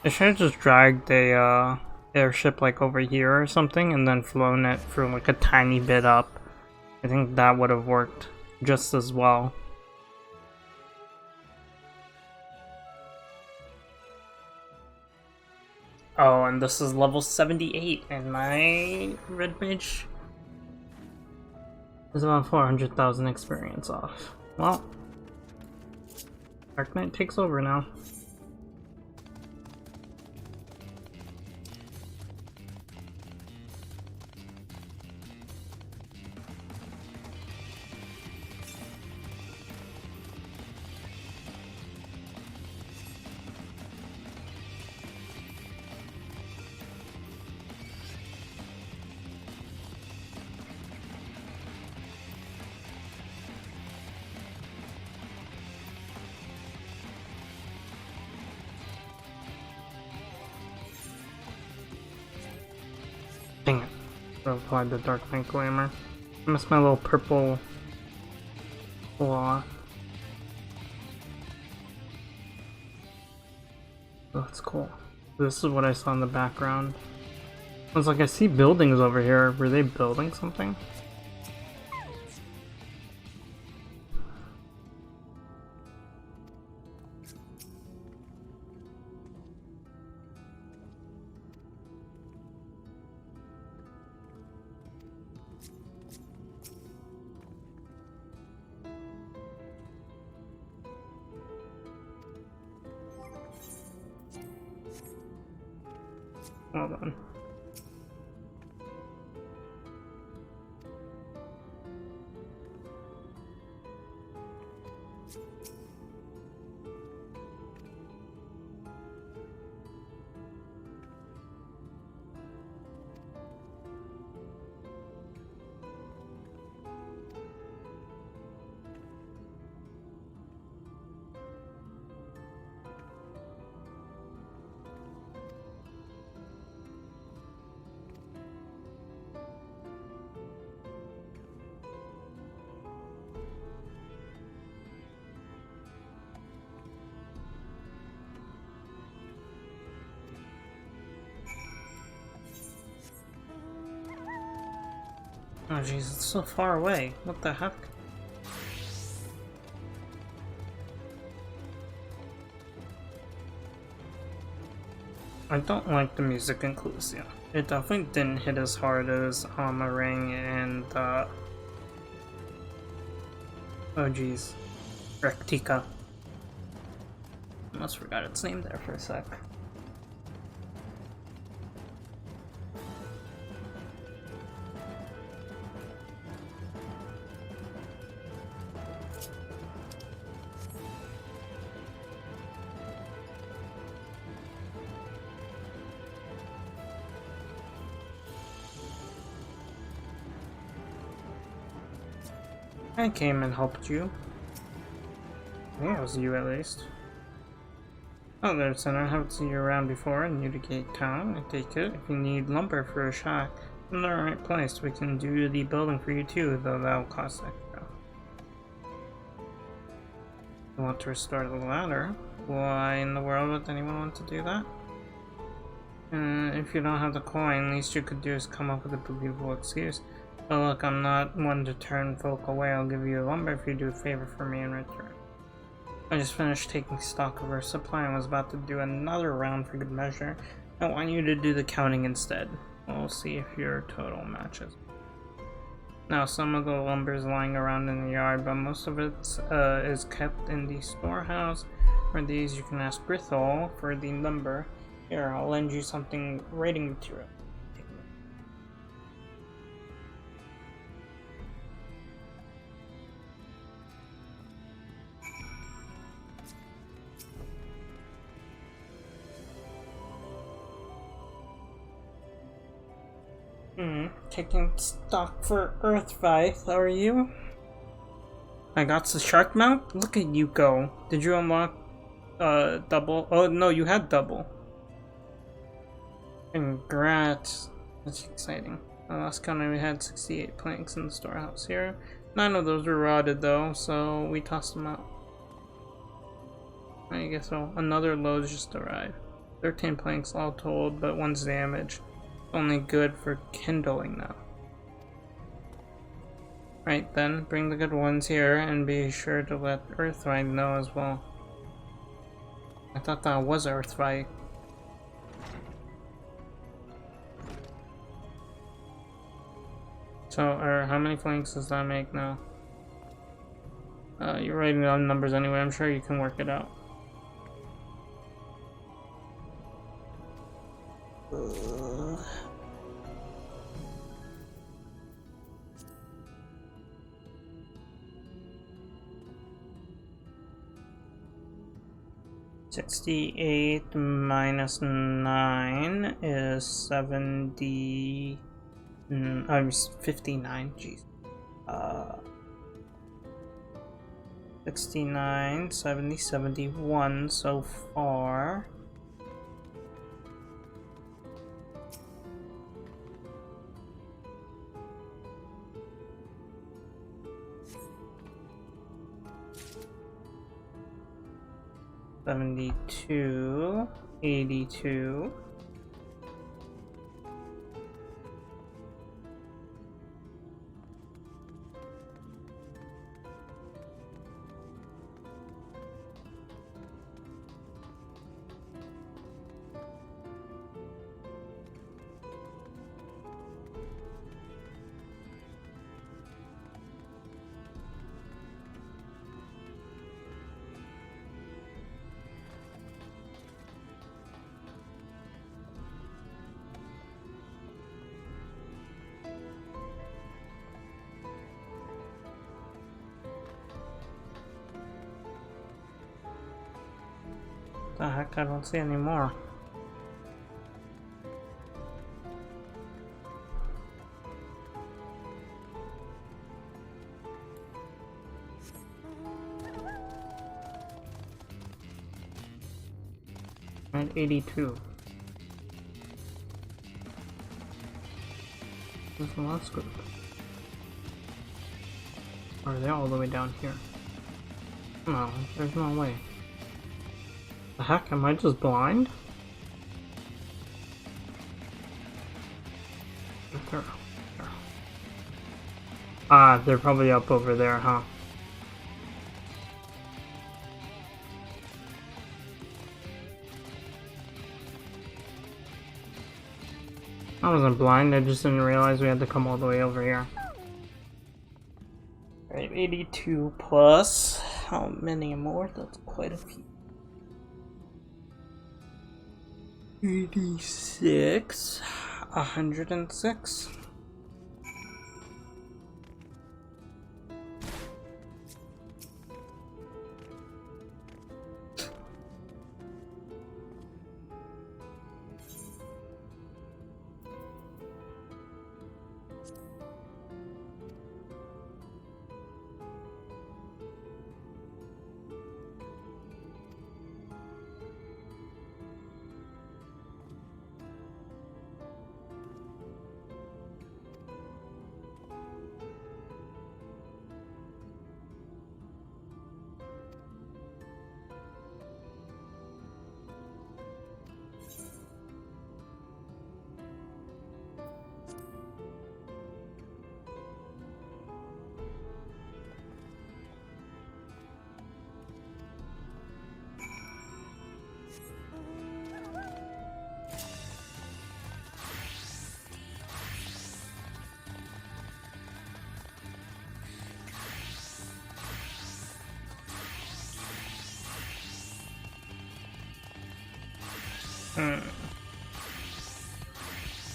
They should have just dragged a, airship like over here or something and then flown it for like a tiny bit up. I think that would have worked just as well. Oh, and this is level 78, and my red mage is about 400,000 experience off. Well, Dark Knight takes over now. Dang it. I applied the Dark Knight Glamour. I missed my little purple claw. Oh, that's cool. This is what I saw in the background. I was like, I see buildings over here. Were they building something? Hold on. Oh jeez, it's so far away. What the heck? I don't like the music in Clusia. It definitely didn't hit as hard as Ring and oh jeez, Rectica. Almost forgot its name there for a sec. I came and helped you. I think it was you at least. Oh, there, son. I haven't seen you around before. New to Gate Town. I take it. If you need lumber for a shack, I'm in the right place. We can do the building for you too, though that'll cost extra. You want to restore the ladder? Why in the world would anyone want to do that? If you don't have the coin, least you could do is come up with a believable excuse. But look, I'm not one to turn folk away. I'll give you lumber if you do a favor for me in return. I just finished taking stock of our supply and was about to do another round for good measure. I want you to do the counting instead. We'll see if your total matches. Now, some of the lumber is lying around in the yard, but most of it is kept in the storehouse. For these, you can ask Grithol for the lumber. Here, I'll lend you something writing material. Taking stock for Earthfight, are you? I got the shark mount? Look at you go. Did you unlock double. Oh no, you had double. Congrats. That's exciting. Last count we had 68 planks in the storehouse here. 9 of those were rotted though, so we tossed them out. I guess so. Another load just arrived. 13 planks all told, but one's damaged. Only good for kindling now. Right then, bring the good ones here and be sure to let Earthright know as well. I thought that was Earthright. So, how many flanks does that make now? You're writing down numbers anyway, I'm sure you can work it out. Uh... 68 minus 9 is 70. I was 59. Jeez. 69, 70, 71 so far. $72, 82. The heck, I don't see any more. And 82. Well, that's good. Or are they all the way down here? No, there's no way. The heck, am I just blind? Ah, they're probably up over there, huh? I wasn't blind, I just didn't realize we had to come all the way over here. Alright, 82 plus. How many more? That's quite a few. 86, 106.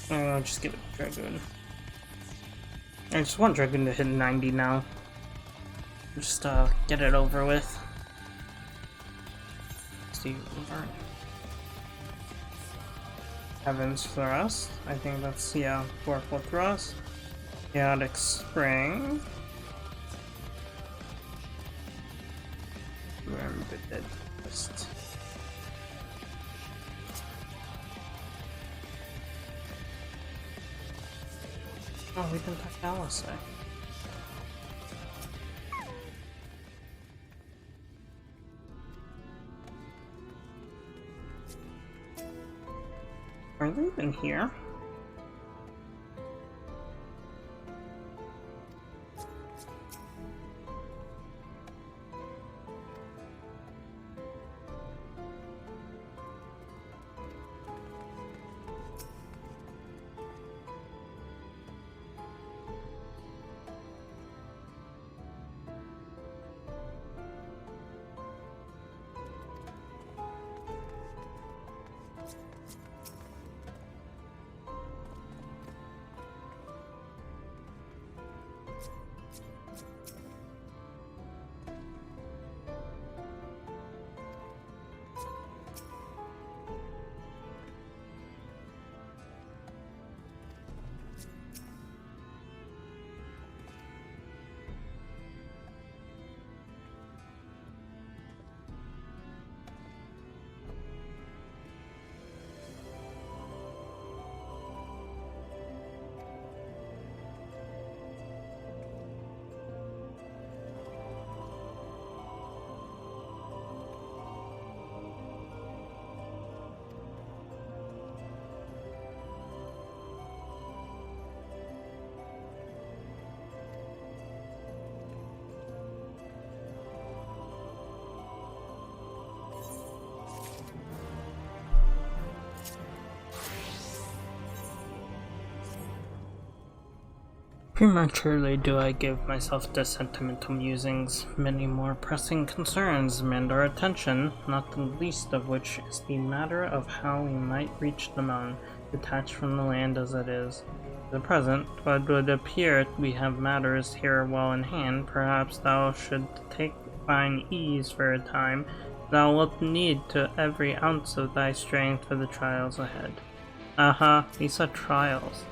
I'll just give it a Dragoon. I just want Dragoon to hit 90 now. Just get it over with. See, Heaven's Thrust. I think that's, yeah, Powerful Thrust. Chaotic Spring. distributed first. Oh, we can talk to Alice. Are they even here? Prematurely do I give myself to sentimental musings. Many more pressing concerns demand our attention, not the least of which is the matter of how we might reach the mountain, detached from the land as it is. At the present, what would appear we have matters here well in hand. Perhaps thou should take thine ease for a time. Thou wilt need to every ounce of thy strength for the trials ahead. He said trials.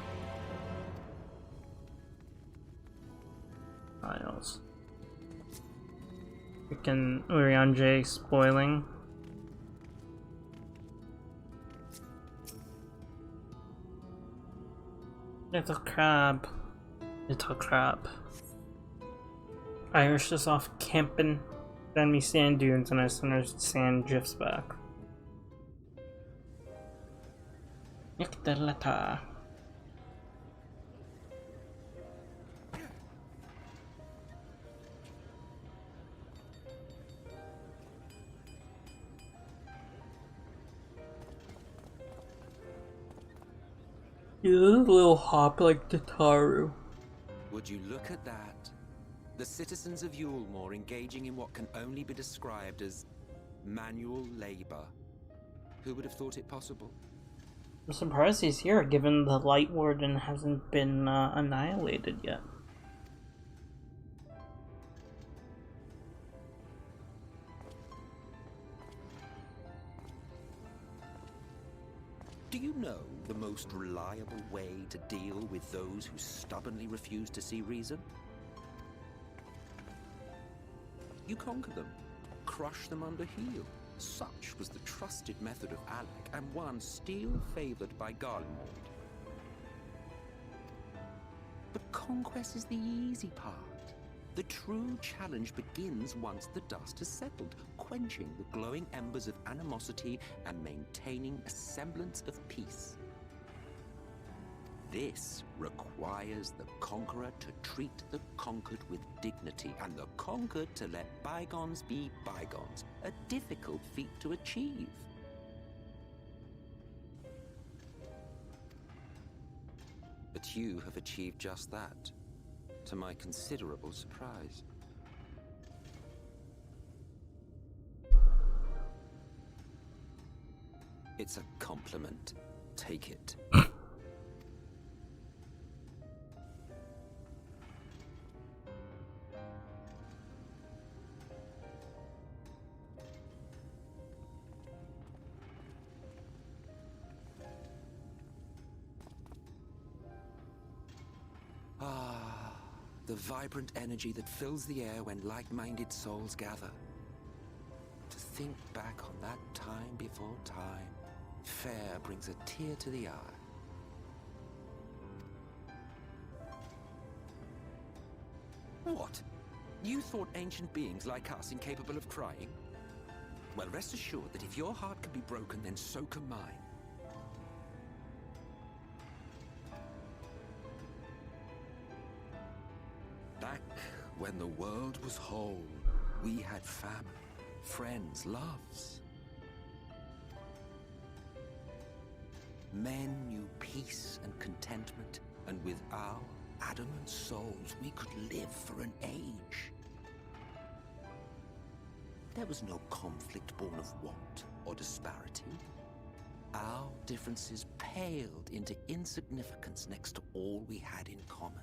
Freaking Urianger spoiling. Little crab. Little crab. Irish is off camping. Send me sand dunes and I send her sand gifs back. Nick the letter. You little hop like Tataru. Would you look at that? The citizens of Yulemore engaging in what can only be described as manual labor. Who would have thought it possible? I'm surprised he's here, given the Light Warden hasn't been annihilated yet. Do you know the most reliable way to deal with those who stubbornly refuse to see reason? You conquer them, crush them under heel. Such was the trusted method of Alec, and one still favored by Garlemald. But conquest is the easy part. The true challenge begins once the dust has settled, quenching the glowing embers of animosity and maintaining a semblance of peace. This requires the conqueror to treat the conquered with dignity, and the conquered to let bygones be bygones, a difficult feat to achieve. But you have achieved just that, to my considerable surprise. It's a compliment. Take it. The vibrant energy that fills the air when like-minded souls gather. think back on that time before time, fair brings a tear to the eye. What? You thought ancient beings like us incapable of crying? Well, rest assured that if your heart can be broken, then so can mine. Back when the world was whole, we had family, friends, loves. Men knew peace and contentment, and with our adamant souls, we could live for an age. There was no conflict born of want or disparity. Our differences paled into insignificance next to all we had in common.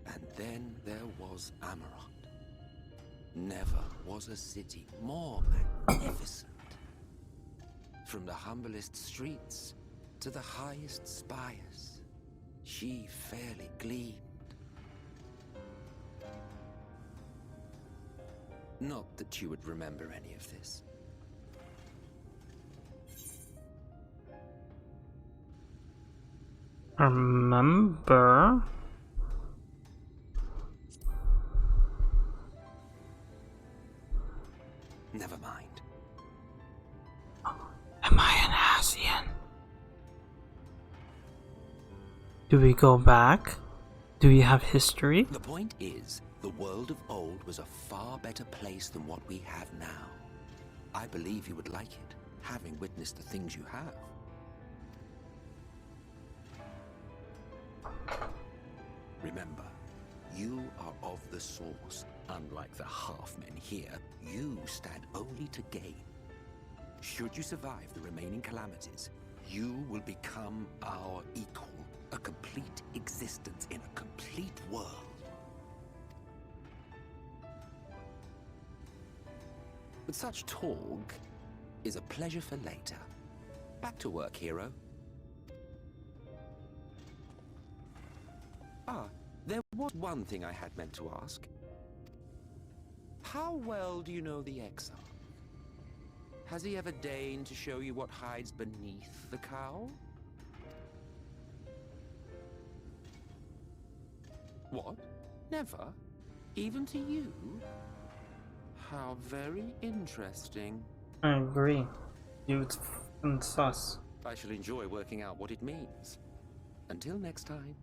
And then there was Amarant. Never was a city more magnificent. From the humblest streets to the highest spires, she fairly gleamed. Not that you would remember any of this. Remember? Never mind. Am I an Asian? Do we go back? Do we have history? The point is, the world of old was a far better place than what we have now. I believe you would like it, having witnessed the things you have. Remember, you are of the source. Unlike the half-men here, you stand only to gain. Should you survive the remaining calamities, you will become our equal. A complete existence in a complete world. But such talk is a pleasure for later. Back to work, hero. Ah, there was one thing I had meant to ask. How well do you know the XIV? Has he ever deigned to show you what hides beneath the cowl? What? Never? Even to you? How very interesting. I agree. Dude's f***ing sus. I shall enjoy working out what it means. Until next time.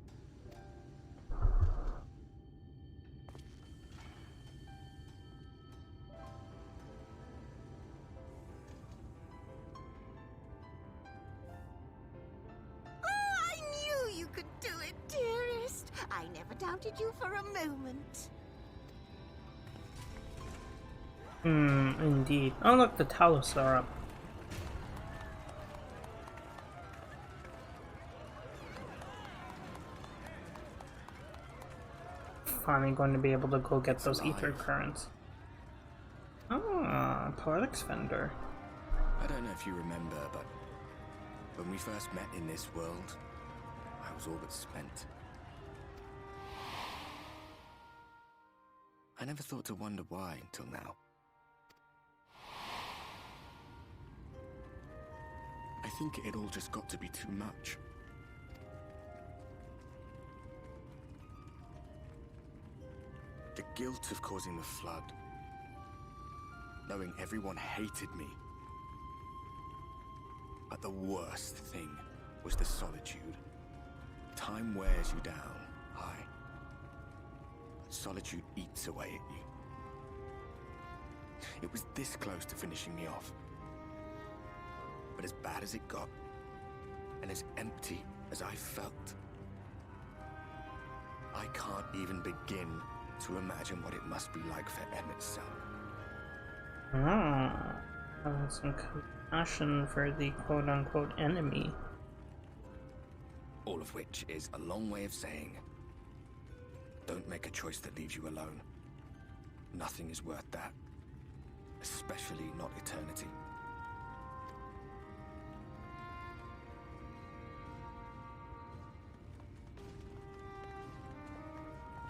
I knew you could do it, dearest. I never doubted you for a moment. Indeed. Oh look, the Talos are up. Finally going to be able to go get those ether currents. Ah, Poetics Vendor. I don't know if you remember, but when we first met in this world, I was all but spent. I never thought to wonder why until now. I think it all just got to be too much. The guilt of causing the flood. Knowing everyone hated me. But the worst thing was the solitude. Time wears you down, aye. But solitude eats away at you. It was this close to finishing me off. But as bad as it got, and as empty as I felt, I can't even begin to imagine what it must be like for Emmett's son. Ah, some compassion for the quote-unquote enemy. All of which is a long way of saying, don't make a choice that leaves you alone. Nothing is worth that. Especially not eternity.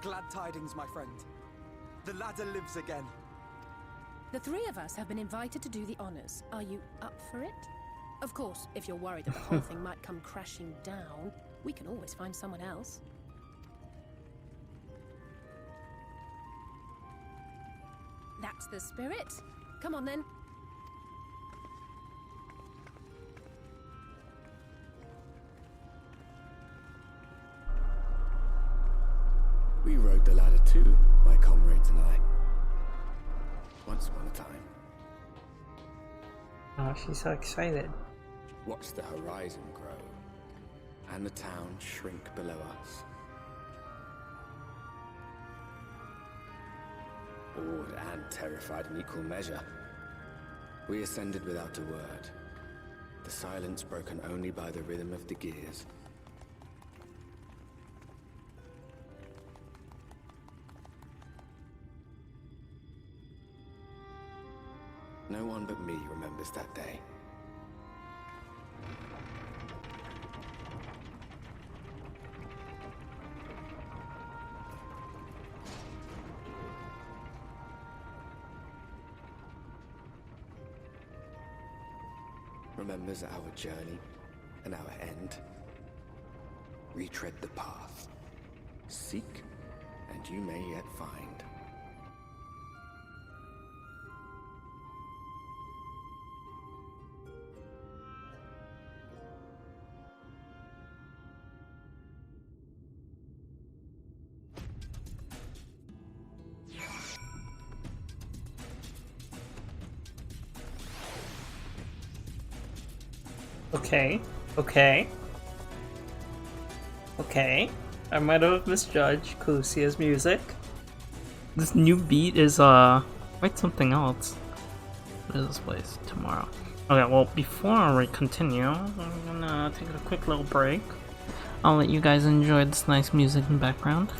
Glad tidings, my friend. The ladder lives again. The three of us have been invited to do the honors. Are you up for it? Of course, if you're worried that the whole thing might come crashing down, we can always find someone else. That's the spirit. Come on then. We rode the ladder too, my comrades and I. Once upon a time. Oh, she's so excited. Watch the horizon grow, and the town shrink below us. Awed and terrified in equal measure, we ascended without a word, the silence broken only by the rhythm of the gears. No one but me remembers that day. Remembers our journey and our end. Retread the path. Seek, and you may yet find. Okay, okay. Okay. I might have misjudged Clucia's music. This new beat is quite something else. What is this place? Tomorrow. Okay, well before we continue, I'm gonna take a quick little break. I'll let you guys enjoy this nice music in the background.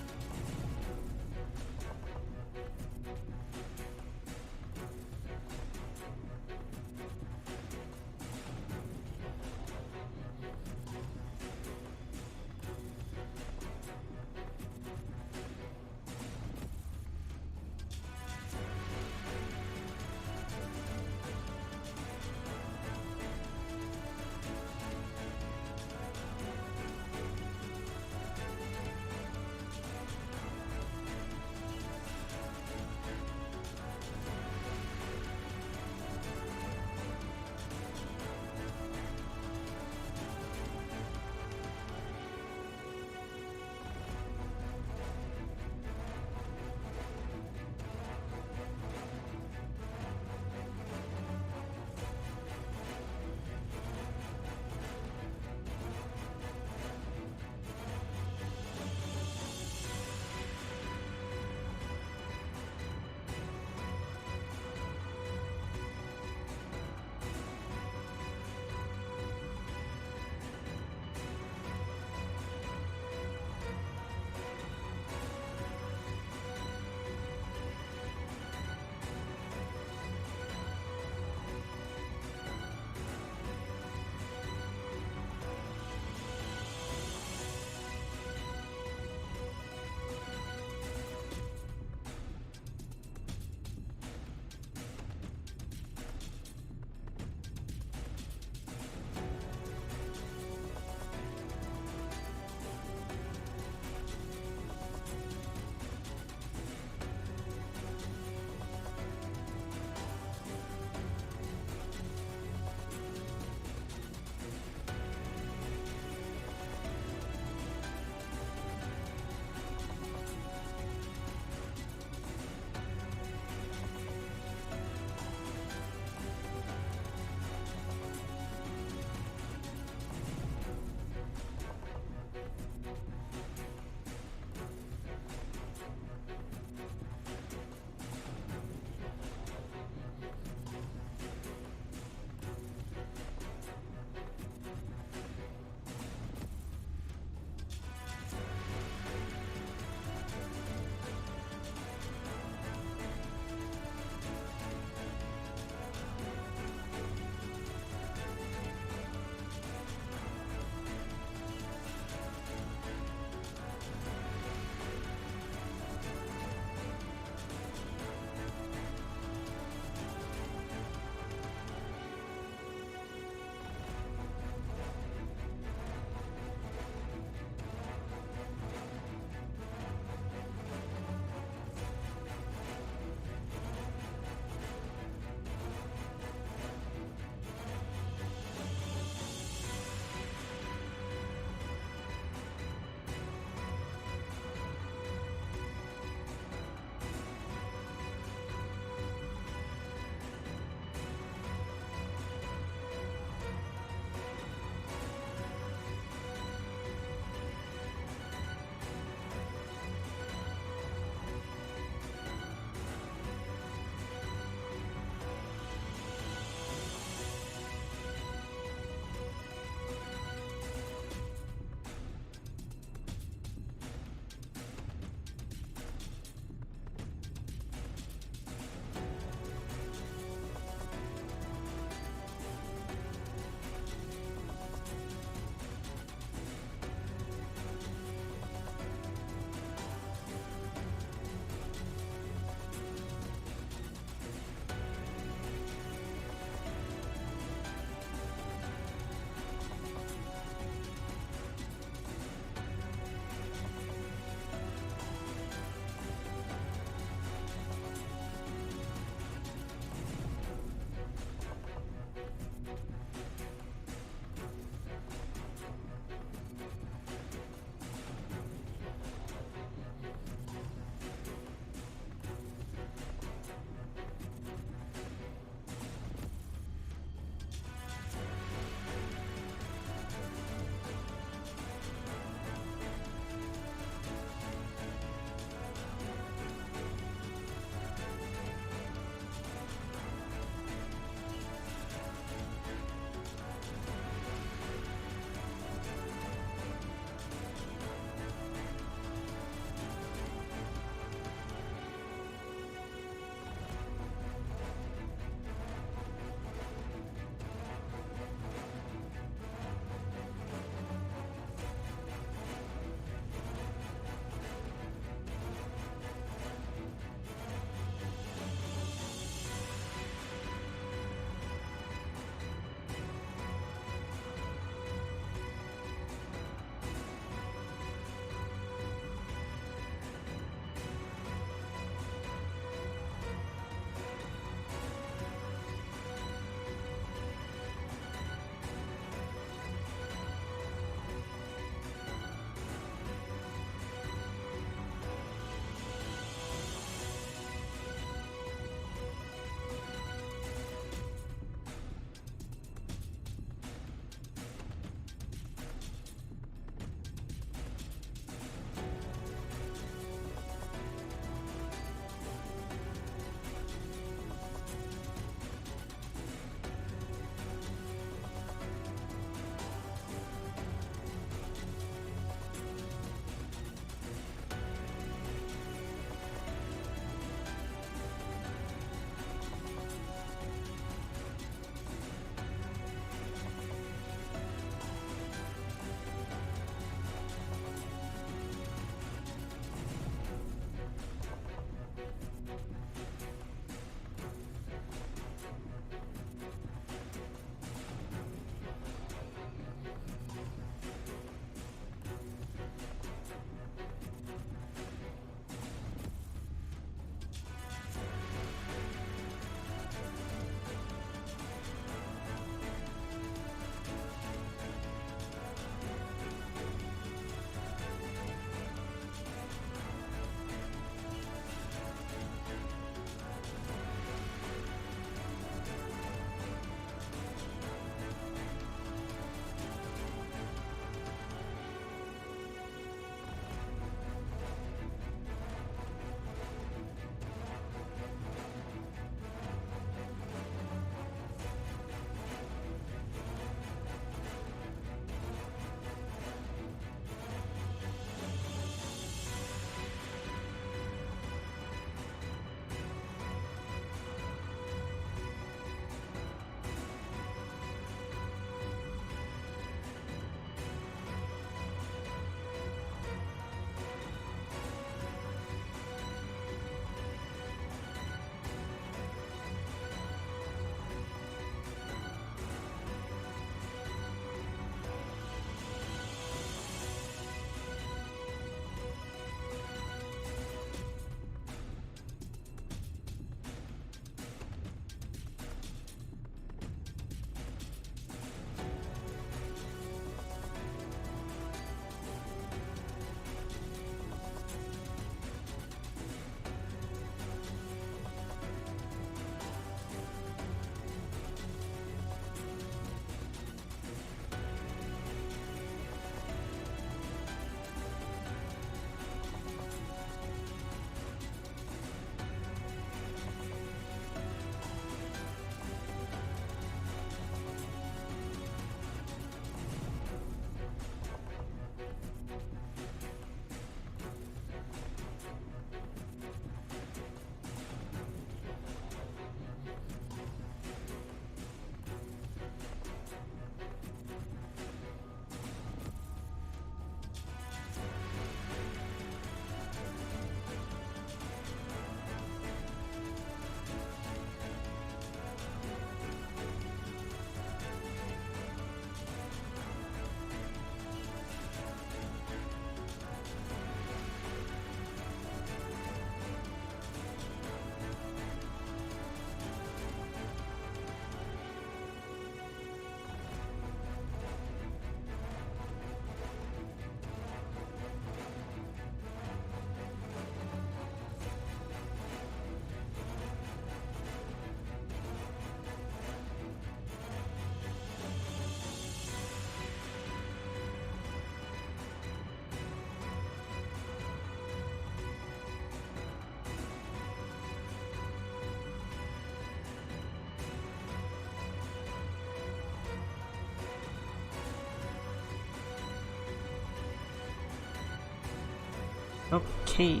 Okay.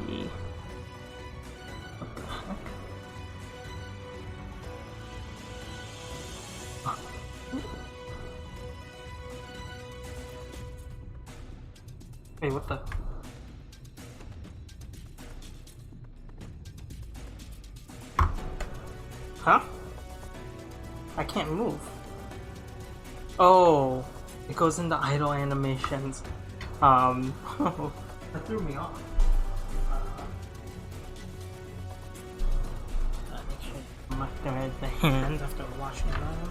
What the heck? Ah. Hey, what the? Huh? I can't move. Oh, it goes into idle animations. That threw me off. Make sure to moisturize the hands after washing them.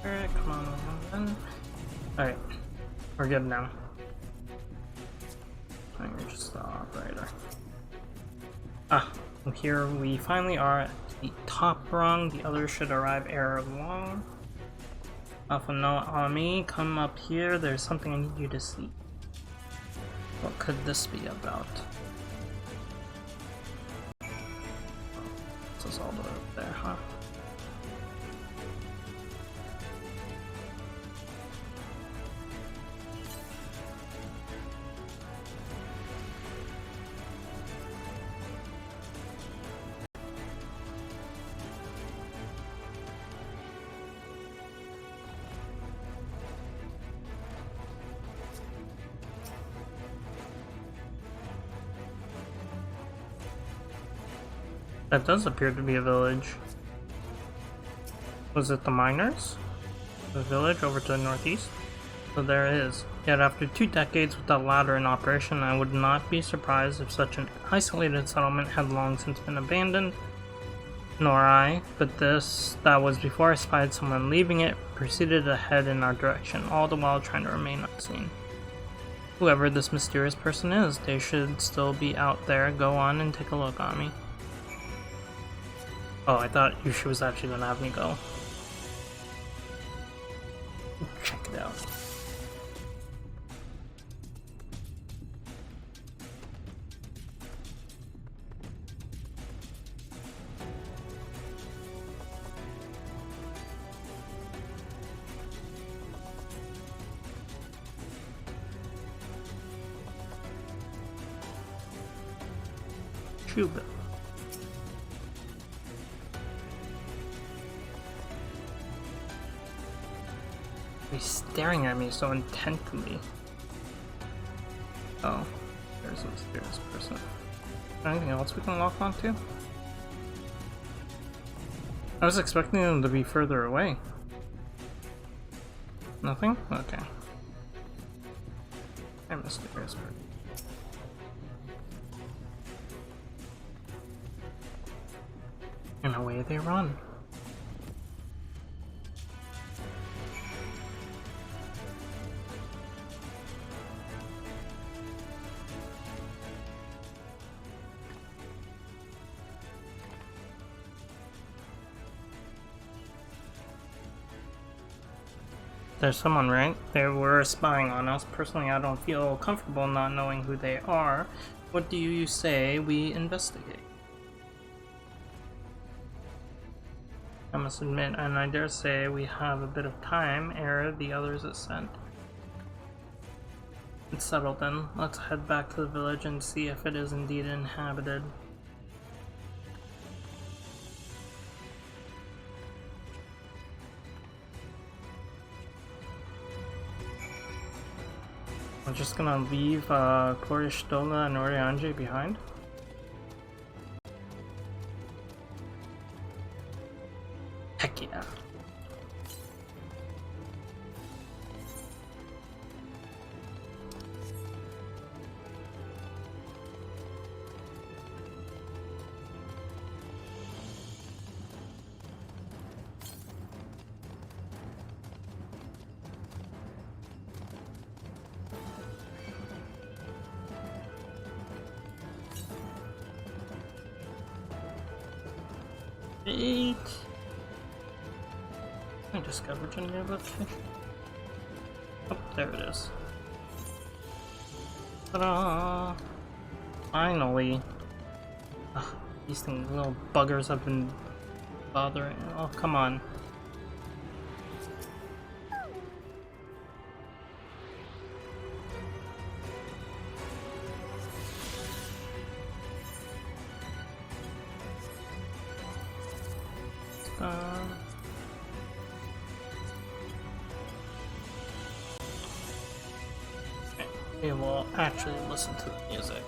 Alright, come on. Alright, we're good now. I'm just the operator. And here we finally are at the top rung. The others should arrive ere long. Alpha no Ami, come up here. There's something I need you to see. What could this be about? Oh, this is all the way up there, huh? That does appear to be a village. Was it the miners? The village over to the northeast? So there it is. Yet after 2 decades with that ladder in operation, I would not be surprised if such an isolated settlement had long since been abandoned. Nor I, but that was before I spied someone leaving it, proceeded ahead in our direction, all the while trying to remain unseen. Whoever this mysterious person is, they should still be out there. Go on and take a look on me. Oh, I thought Yusha was actually gonna have me go. Check it out. Chuba. He's staring at me so intently. Oh, there's a mysterious person. Anything else we can lock onto? I was expecting them to be further away. Nothing? Okay. I'm mysterious person. And away they run. There's someone, right? They were spying on us. Personally, I don't feel comfortable not knowing who they are. What do you say we investigate? I must admit, and I dare say we have a bit of time ere the others ascend. It's settled then. Let's head back to the village and see if it is indeed inhabited. I'm just gonna leave Korishtola and Orianji behind. Heck yeah. Eight. I discovered a new location. Oh, there it is. Ta-da! Finally. Ugh, these little buggers have been bothering. Oh, come on. We will actually listen to the music.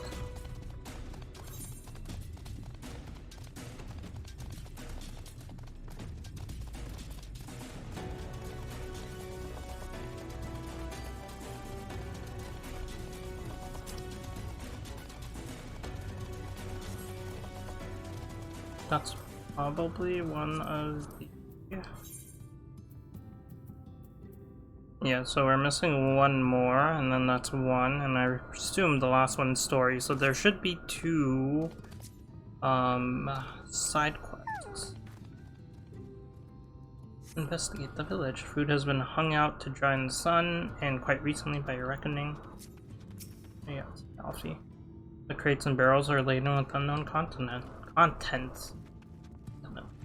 That's probably one of the... Yeah, so we're missing one more, and then that's one, and I presume the last one's story, so there should be two side quests. Investigate the village. Food has been hung out to dry in the sun, and quite recently, by your reckoning. Yeah, it's Alfie. The crates and barrels are laden with unknown contents.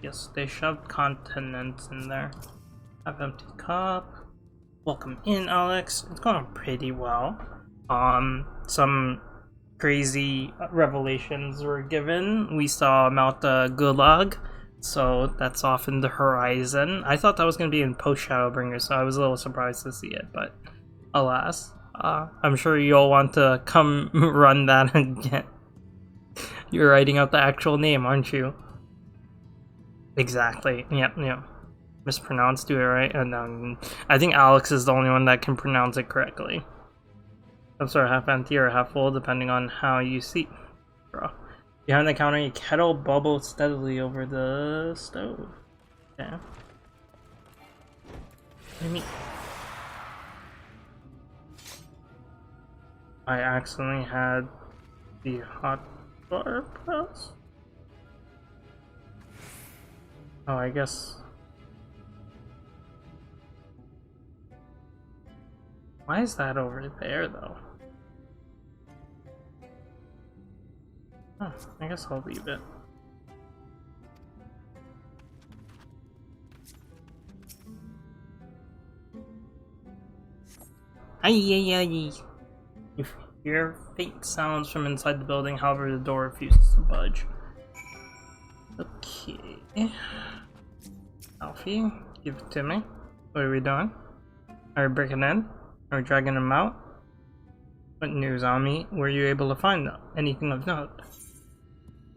Yes, they shoved continents in there. Have empty cup. Welcome in, Alex. It's going pretty well. Some crazy revelations were given. We saw Mount Gulag, so that's off in the horizon. I thought that was going to be in post Shadowbringers, so I was a little surprised to see it, but alas. I'm sure you'll want to come run that again. You're writing out the actual name, aren't you? Exactly. Yep. Mispronounced, do it right, and I think Alex is the only one that can pronounce it correctly. I'm sort of half empty or half full, depending on how you see. Bro. Behind the counter, a kettle bubbles steadily over the stove. Okay. What do you mean? I accidentally had the hot bar press? Oh, I guess. Why is that over there, though? Huh, I guess I'll leave it. Ay. You hear faint sounds from inside the building, however the door refuses to budge. Okay. Alfie, give it to me. What are we doing? Are we breaking in? Are we dragging him out? What news on me? Were you able to find anything of note?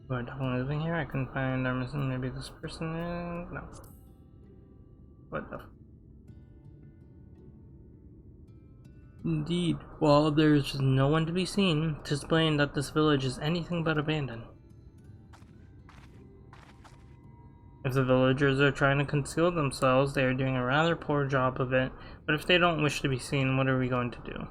Who are definitely living here? I couldn't find our missing. Maybe this person is... No. What the... Indeed. Well, there's no one to be seen. It's plain that this village is anything but abandoned. If the villagers are trying to conceal themselves, they are doing a rather poor job of it. But if they don't wish to be seen, what are we going to do?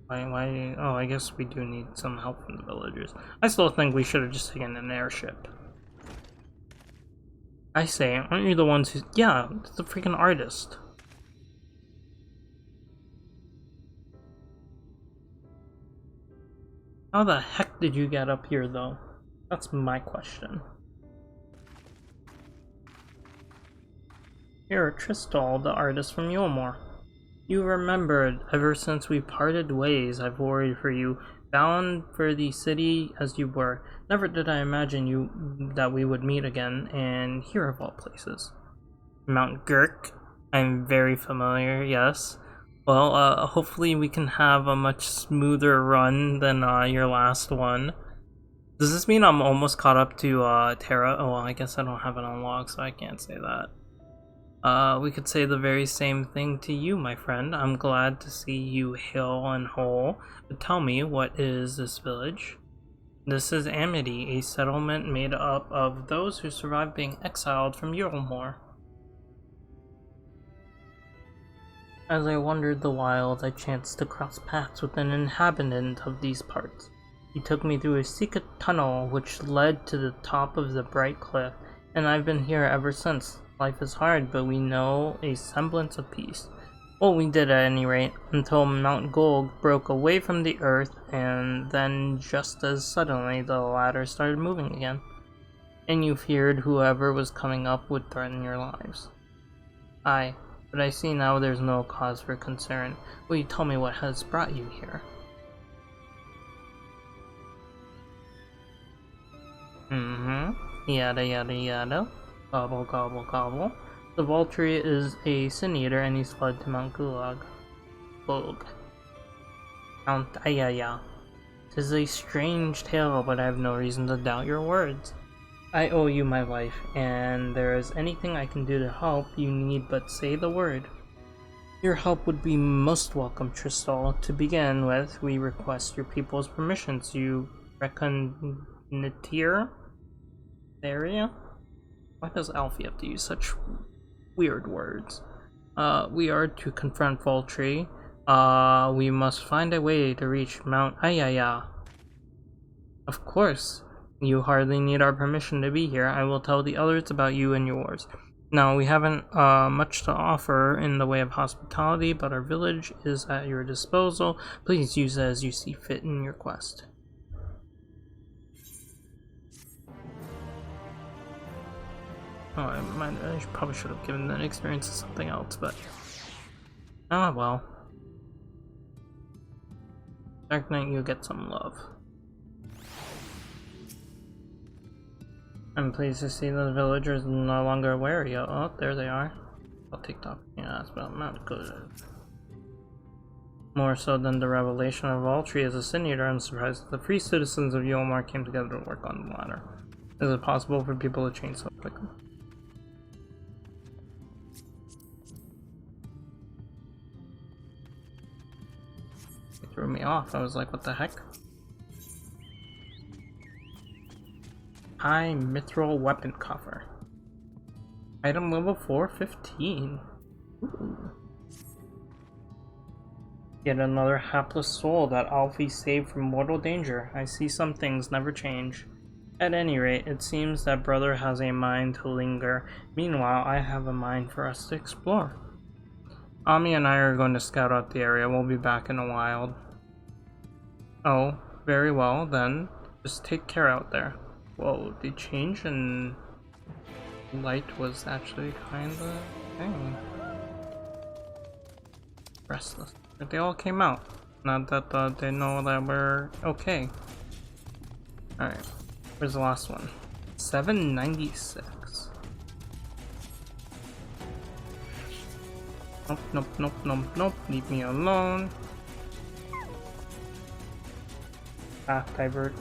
Why? Oh, I guess we do need some help from the villagers. I still think we should have just taken an airship. I say, aren't you the ones who... Yeah, it's the freaking artist. How the heck did you get up here, though? That's my question. Here, Tristal, the artist from Yulmore. You remembered, ever since we parted ways, I've worried for you, bound for the city as you were. Never did I imagine that we would meet again, and here of all places. Mount Gurk. I'm very familiar, yes. Well, hopefully we can have a much smoother run than your last one. Does this mean I'm almost caught up to Terra? Oh, well, I guess I don't have it unlocked, so I can't say that. We could say the very same thing to you, my friend. I'm glad to see you hale and whole. But tell me, what is this village? This is Amity, a settlement made up of those who survived being exiled from Yulmore. As I wandered the wilds, I chanced to cross paths with an inhabitant of these parts. He took me through a secret tunnel which led to the top of the bright cliff, and I've been here ever since. Life is hard, but we know a semblance of peace. Well, we did at any rate, until Mount Gold broke away from the earth, and then just as suddenly the latter started moving again. and you feared whoever was coming up would threaten your lives. Aye, but I see now there's no cause for concern. Will you tell me what has brought you here? Yada yada yada. Gobble gobble gobble. The Valkyrie is a sin eater and he's fled to Mount Gulag. Bog. Mount Ayaya. 'Tis a strange tale, but I have no reason to doubt your words. I owe you my life, and there is anything I can do to help, you need but say the word. Your help would be most welcome, Tristal. To begin with, we request your people's permission to reconnoiter the area. Why does Alfie have to use such weird words? We are to confront Valkyrie. We must find a way to reach Mount Ayaya. Of course. You hardly need our permission to be here. I will tell the others about you and yours. Now, we haven't much to offer in the way of hospitality, but our village is at your disposal. Please use it as you see fit in your quest. Oh, I probably should have given that experience to something else, but... ah, well. Dark Knight, you get some love. I'm pleased to see that the villagers are no longer wary. Oh, there they are. I'll take the opportunity to ask about Mount Good. More so than the revelation of Valkyrie as a sin eater, I'm surprised that the free citizens of Yolmar came together to work on the latter. Is it possible for people to change so quickly? It threw me off. I was like, what the heck? High Mithril Weapon Coffer. Item level 415. Ooh. Yet another hapless soul that Alfie saved from mortal danger. I see some things never change. At any rate, it seems that brother has a mind to linger. Meanwhile, I have a mind for us to explore. Ami and I are going to scout out the area. We'll be back in a while. Oh, very well then. Just take care out there. Whoa, the change in light was actually kinda thing. Restless. But they all came out. Not that they know that we're okay. Alright, where's the last one? 796. Nope, nope, nope, nope, nope. Leave me alone. Path divert.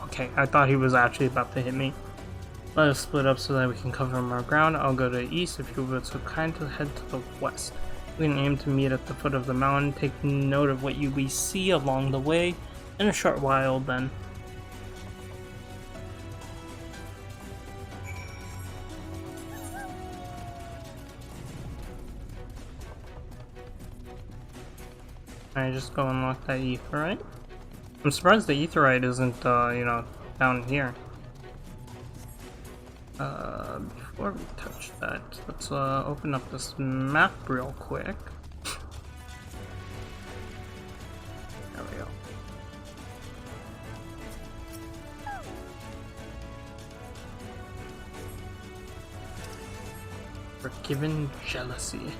Okay, I thought he was actually about to hit me. Let us split up so that we can cover more ground. I'll go to the east if you would be so kind to head to the west. We can aim to meet at the foot of the mountain. Take note of what we see along the way. In a short while then. Alright, just go unlock that etherite. I'm surprised the etherite isn't, you know, down here. Before we touch that, let's open up this map real quick. There we go. Forgiven jealousy.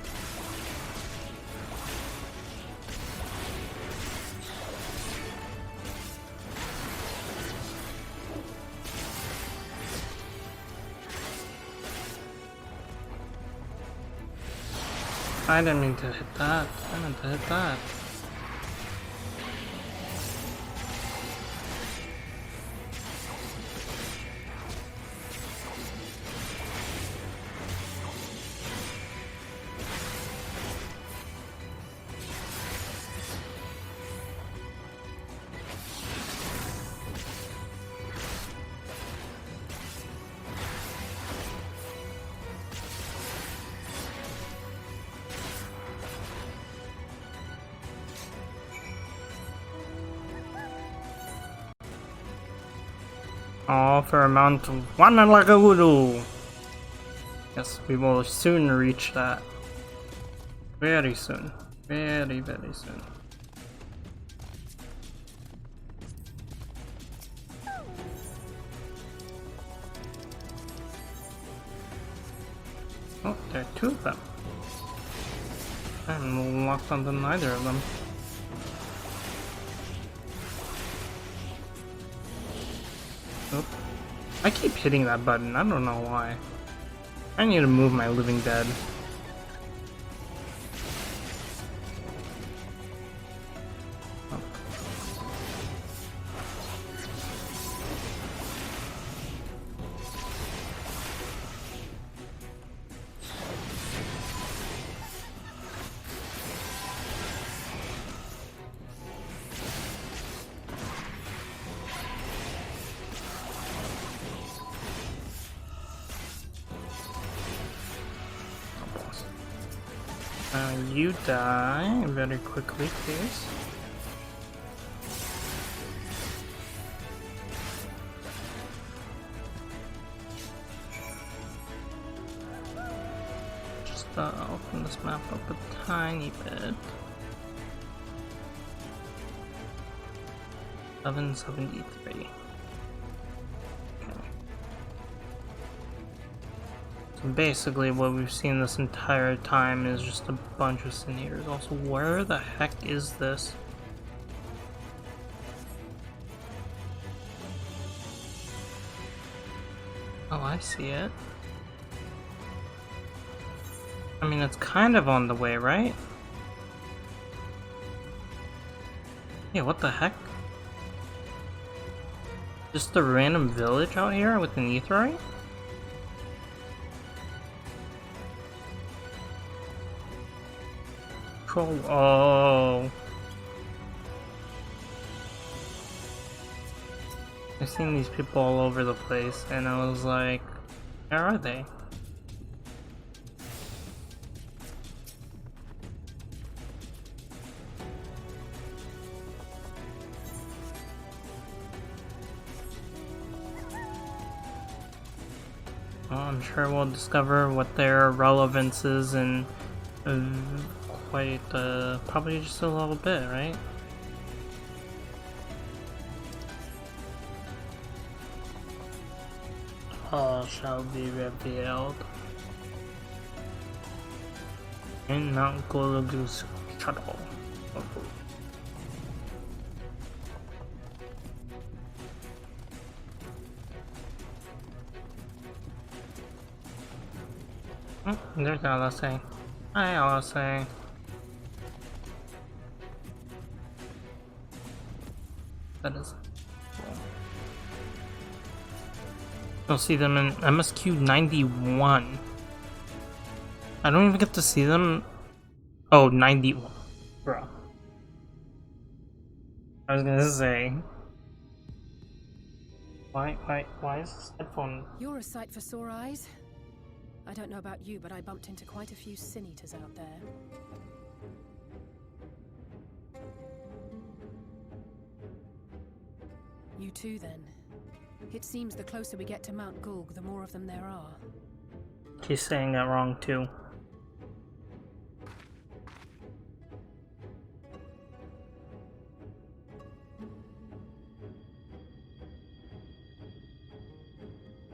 I didn't mean to hit that. I meant to hit that. All for Mount Wanalagawuru. Yes, we will soon reach that. Very soon. Very, very soon. Oh, there are two of them. I'm locked onto neither of them. Oop. I keep hitting that button, I don't know why. I need to move my living dead. You die very quickly, please. Just open this map up a tiny bit. 773. Basically what we've seen this entire time is just a bunch of sin eaters. Also, where the heck is this? Oh, I see it. I mean, it's kind of on the way, right? Yeah, what the heck? Just a random village out here with an aetheryte? Oh. I've seen these people all over the place, and I was like, where are they? Well, I'm sure we'll discover what their relevance is in quite, probably just a little bit, right? All shall be revealed in Mount Golagu's shuttle. Oh, there's LSA. Hi, LSA. That is cool. You'll see them in MSQ 91. I don't even get to see them. Oh, 91. Bro. I was gonna say. Why is this headphone? You're a sight for sore eyes. I don't know about you, but I bumped into quite a few sin eaters out there. You too, then. It seems the closer we get to Mount Gulg, the more of them there are. She's saying that wrong too.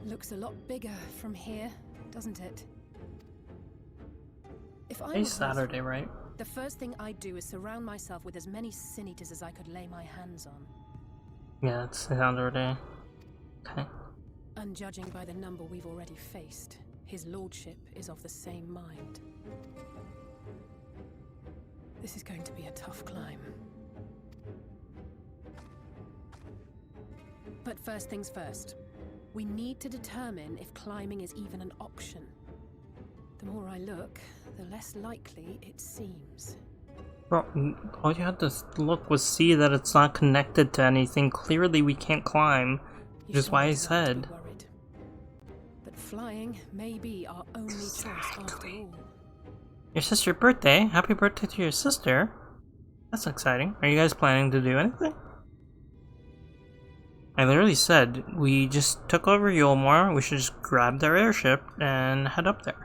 Looks a lot bigger from here, doesn't it? If I It's Saturday, right? The first thing I'd do is surround myself with as many sin eaters as I could lay my hands on. Yeah, it's Saturday. Okay. And judging by the number we've already faced, his lordship is of the same mind. This is going to be a tough climb. But first things first. We need to determine if climbing is even an option. The more I look, the less likely it seems. Well, all you had to look was see that it's not connected to anything. Clearly we can't climb, which is why I said. But flying may be our only choice after all. Your sister's birthday? Happy birthday to your sister. That's exciting. Are you guys planning to do anything? I literally said, we just took over Yulmore, we should just grab their airship and head up there.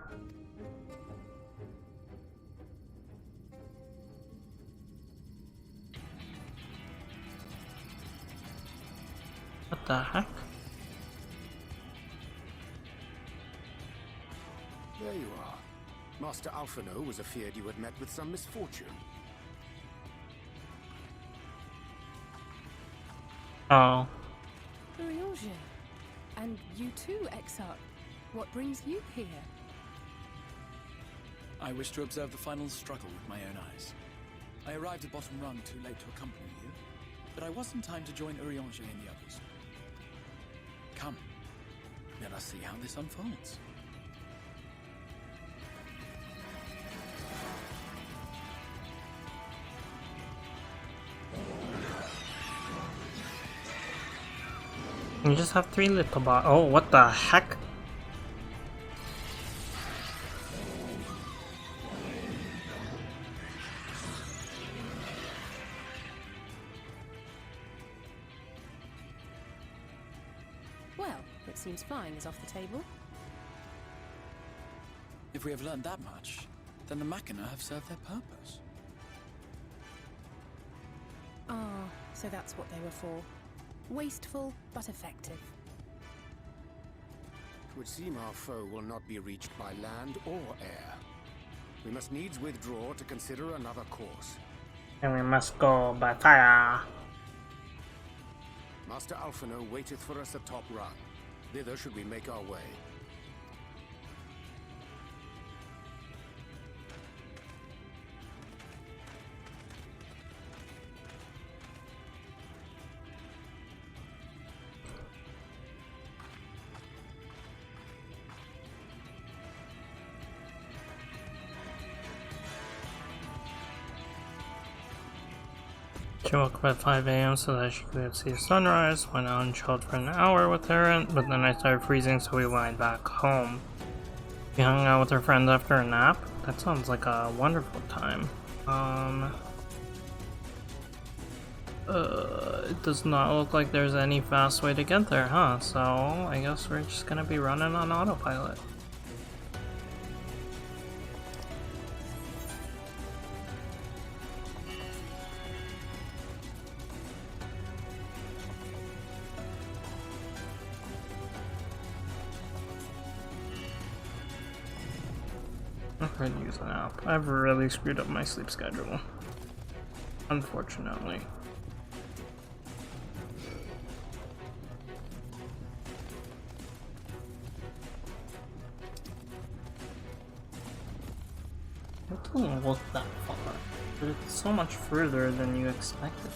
What the heck? There you are. Master Alphino was afeard you had met with some misfortune. Oh. Urianger. And you too, XR. What brings you here? I wish to observe the final struggle with my own eyes. I arrived at Bottom Rung too late to accompany you, but I was in time to join Urianger and the others. Come, let us see how this unfolds. You just have 3 little bots. Oh, what the heck? Well, it seems flying is off the table. If we have learned that much, then the Machina have served their purpose. Ah, so that's what they were for. Wasteful, but effective. It would seem our foe will not be reached by land or air. We must needs withdraw to consider another course. And we must go by fire. Master Alphino waiteth for us atop Rung. Thither should we make our way. She woke up at 5 a.m. so that she could see sunrise. Went out and chilled for an hour with her, but then I started freezing, so we went back home. She hung out with her friends after a nap. That sounds like a wonderful time. It does not look like there's any fast way to get there, huh? So I guess we're just gonna be running on autopilot. I'm going to use an app. I've really screwed up my sleep schedule. Unfortunately. It doesn't look that far, but it's so much further than you expected.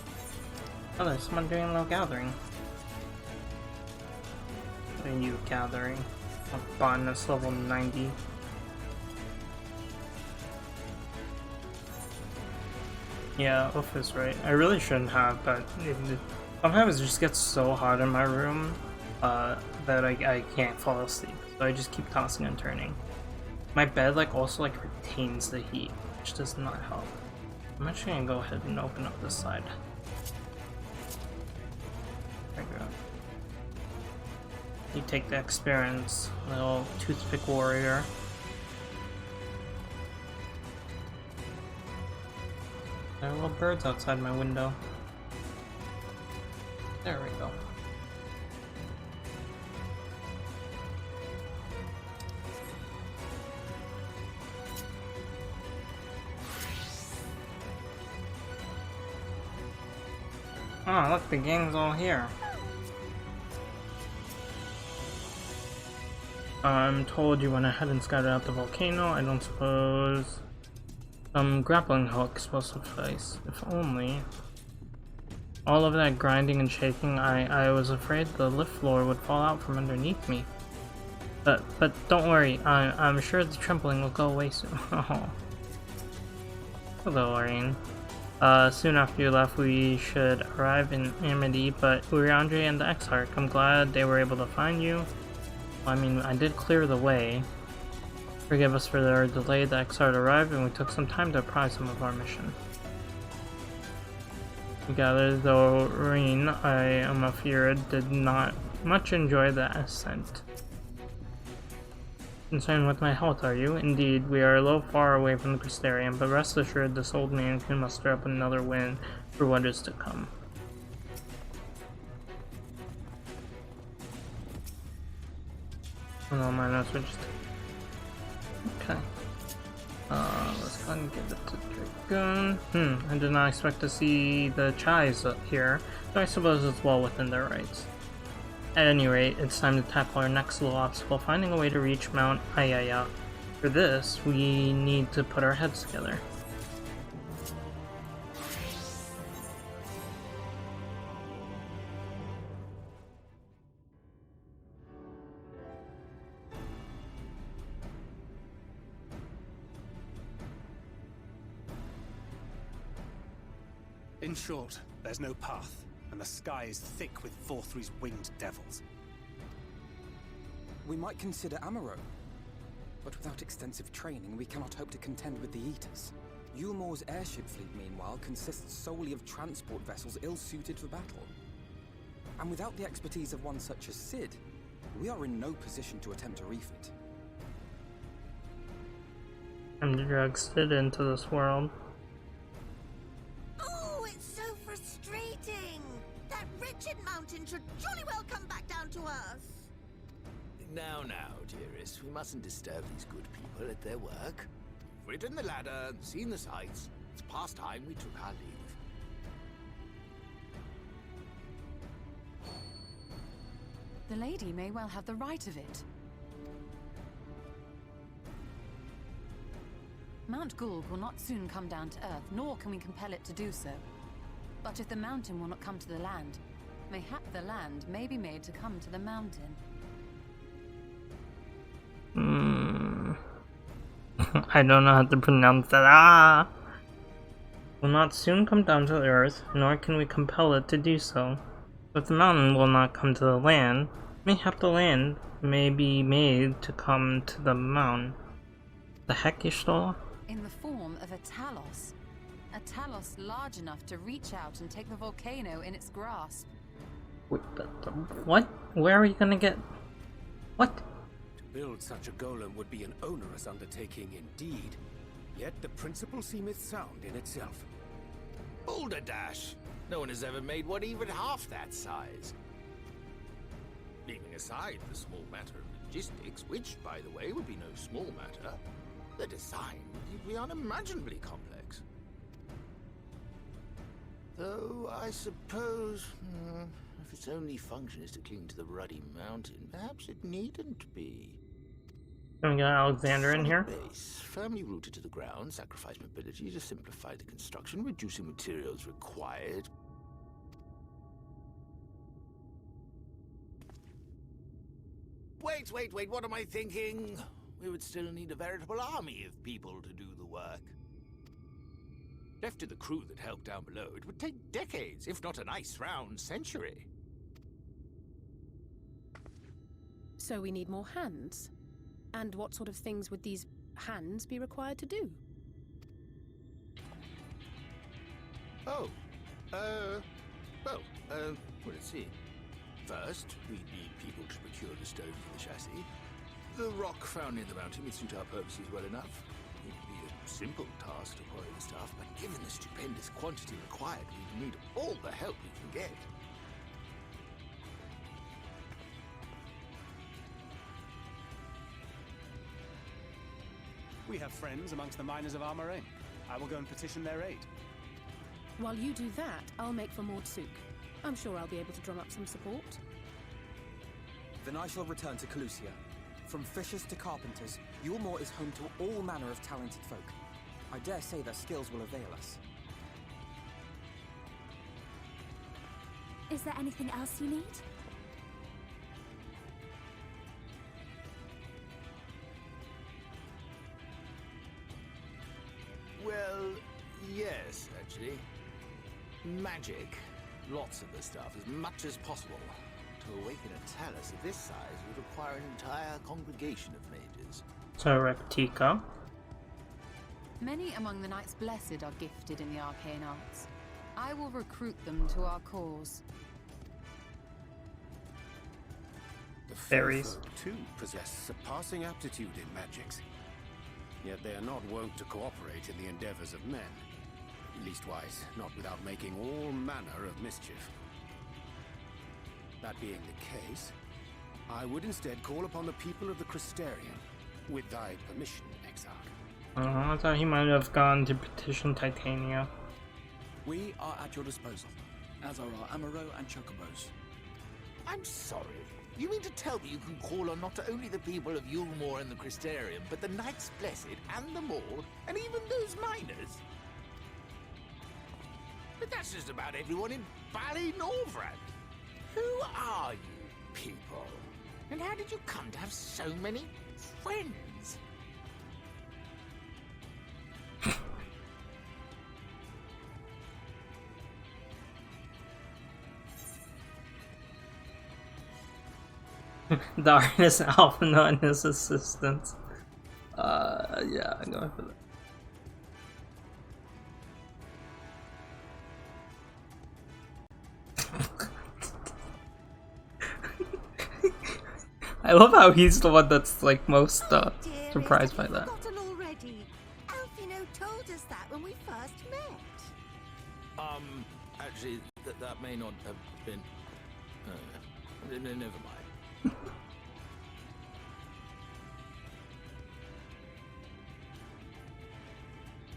Oh, there's someone doing a little gathering. A youth gathering. A botanist level 90. Yeah, Oof is right. I really shouldn't have, but sometimes it just gets so hot in my room that I can't fall asleep. So I just keep tossing and turning. My bed also retains the heat, which does not help. I'm actually gonna go ahead and open up this side. There we go. You take the experience, little toothpick warrior. There are little birds outside my window. There we go. Oh, look, the gang's all here. I'm told you went ahead and scouted out the volcano. I don't suppose some grappling hooks will suffice. If only. All of that grinding and shaking, I was afraid the lift floor would fall out from underneath me. But don't worry, I'm sure the trembling will go away soon. Oh. Hello, Lorraine. Soon after you left, we should arrive in Amity, but Urianger and the Exarch, I'm glad they were able to find you. I mean, I did clear the way. Forgive us for our delay. The Exarch arrived, and we took some time to apprise them of our mission. Together, though Reen, I am afeard, did not much enjoy the ascent. Concerned with my health, are you? Indeed, we are a little far away from the Crystarium, but rest assured this old man can muster up another win for what is to come. Oh no, my notes were just... Okay. Let's go and give it to Dragoon. I did not expect to see the Chais up here, but I suppose it's well within their rights. At any rate, it's time to tackle our next little obstacle, finding a way to reach Mount Ayaya. For this, we need to put our heads together. In short, there's no path, and the sky is thick with Vorthri's winged devils. We might consider Amaro, but without extensive training, we cannot hope to contend with the Eaters. Yulmor's airship fleet, meanwhile, consists solely of transport vessels ill-suited for battle. And without the expertise of one such as Cid, we are in no position to attempt a refit. I'm to drag Cid into this world. Mountain should jolly well come back down to earth. Now, dearest, we mustn't disturb these good people at their work. We've ridden the ladder and seen the sights. It's past time we took our leave. The lady may well have the right of it. Mount Gulg will not soon come down to earth, nor can we compel it to do so. But if the mountain will not come to the land, mayhap the land may be made to come to the mountain. I don't know how to pronounce that. Will not soon come down to the earth, nor can we compel it to do so. If the mountain will not come to the land, mayhap the land may be made to come to the mountain. The heck, Ishtola? In the form of a Talos. A Talos large enough to reach out and take the volcano in its grasp. Wait, what? Where are you gonna get... What? To build such a golem would be an onerous undertaking indeed. Yet the principle seemeth sound in itself. Boulder Dash! No one has ever made one even half that size. Leaving aside the small matter of logistics, which, by the way, would be no small matter, the design would be unimaginably complex. Though, I suppose, if its only function is to cling to the ruddy mountain, perhaps it needn't be. Can we get Alexander in here? Base, firmly rooted to the ground, sacrifice mobility to simplify the construction, reducing materials required. Wait, what am I thinking? We would still need a veritable army of people to do the work. Left to the crew that helped down below, it would take decades, if not a nice round century. So we need more hands. And what sort of things would these hands be required to do? Well, let's see. First, we'd need people to procure the stone for the chassis. The rock found in the mountain would suit our purposes well enough. It would be a simple task to quarry the stuff, but given the stupendous quantity required, we'd need all the help we can get. We have friends amongst the miners of Armorain. I will go and petition their aid. While you do that, I'll make for Mordsuk. I'm sure I'll be able to drum up some support. Then I shall return to Calusia. From fishers to carpenters, Yulmor is home to all manner of talented folk. I dare say their skills will avail us. Is there anything else you need? Well, yes, actually. Magic. Lots of the stuff, as much as possible. To awaken a talus of this size would require an entire congregation of mages. So, Reptica. Many among the Knights Blessed are gifted in the arcane arts. I will recruit them to our cause. The Fairies, folk, too, possess surpassing aptitude in magics. Yet they are not wont to cooperate in the endeavors of men. Leastwise, not without making all manner of mischief. That being the case, I would instead call upon the people of the Crystarium, with thy permission, Exarch? I thought he might have gone to petition Titania. We are at your disposal, as are our Amaro and Chocobos. I'm sorry. You mean to tell me you can call on not only the people of Yulmore and the Crystarium, but the Knights Blessed and the Maul, and even those miners? But that's just about everyone in Ballynorvrand. Who are you people? And how did you come to have so many friends? The artist Alphino and his assistants. Yeah, I'm going for that. I love how he's the one that's like most surprised by that. Already. Alphino told us that when we first met. Actually, that may not have been. Never mind.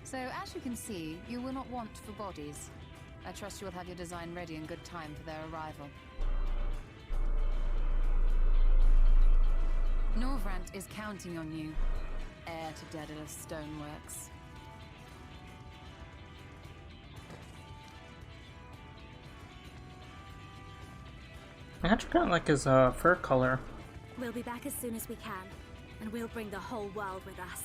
So, as you can see, you will not want for bodies. I trust you will have your design ready in good time for their arrival. Norvrant is counting on you, heir to Daedalus Stoneworks. I actually kind of like his fur color. We'll be back as soon as we can, and we'll bring the whole world with us.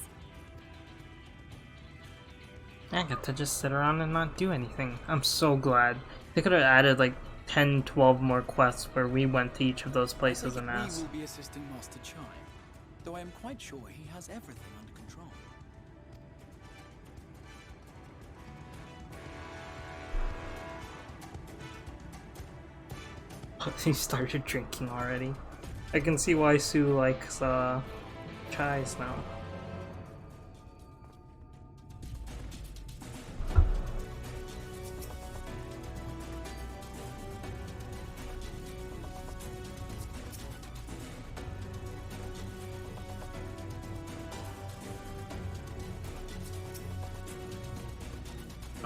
I get to just sit around and not do anything. I'm so glad. They could have added like 10, 12 more quests where we went to each of those places and asked. We will be assisting Master Chime, though I am quite sure he has everything under control. He started drinking already. I can see why Sue likes chais now.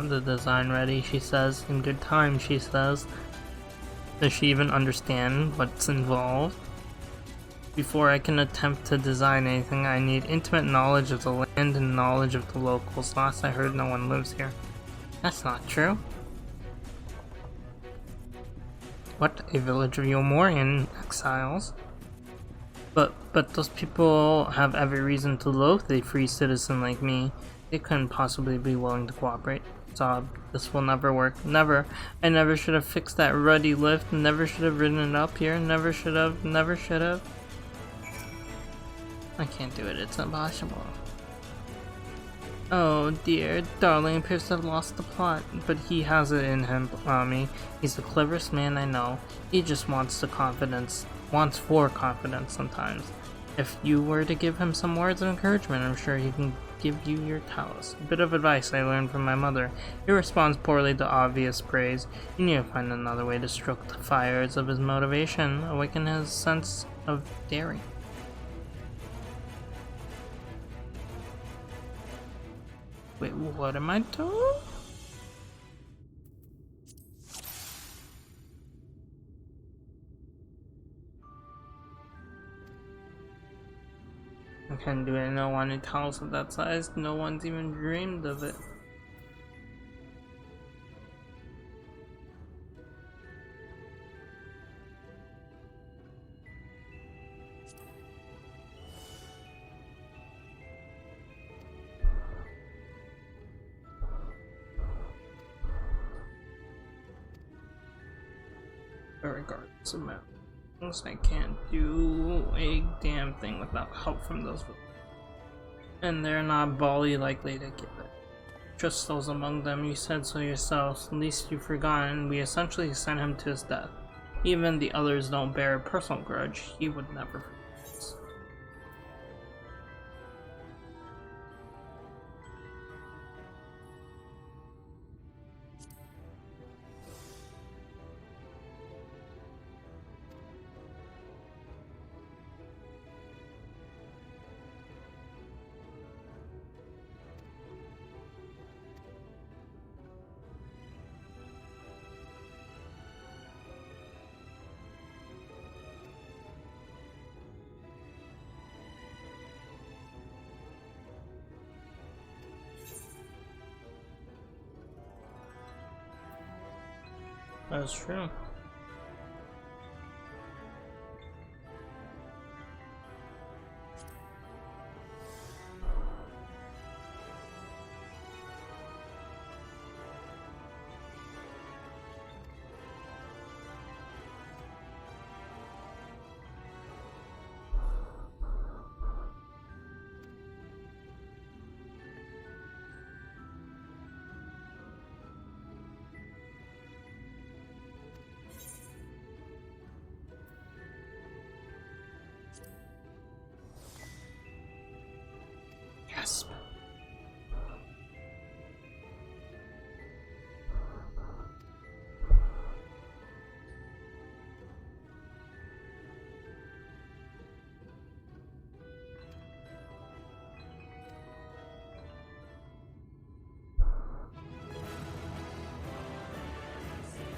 The design ready, she says. In good time, she says. Does she even understand what's involved? Before I can attempt to design anything, I need intimate knowledge of the land and knowledge of the locals. Last I heard, no one lives here. That's not true. What? A village of Yulmorian exiles? But those people have every reason to loathe a free citizen like me. They couldn't possibly be willing to cooperate. Sob, this will never work. Never. I never should have fixed that ruddy lift. Never should have ridden it up here. Never should have. Never should have. I can't do it. It's impossible. Oh dear, darling appears to have lost the plot, but he has it in him, Mommy. He's the cleverest man I know. He just wants the confidence. Wants for confidence sometimes. If you were to give him some words of encouragement, I'm sure he can give you your talents. A bit of advice I learned from my mother. He responds poorly to obvious praise. You need to find another way to stroke the fires of his motivation, awaken his sense of daring. Wait, what am I told? I can't do it. No one in house of that size. No one's even dreamed of it. Regardless of mountains, I can't do a damn thing without help from those. And they're not Bali likely to give it. Trust those among them, you said so yourselves. Least you've forgotten, we essentially sent him to his death. Even the others don't bear a personal grudge, he would never forget us. That's true. Yes.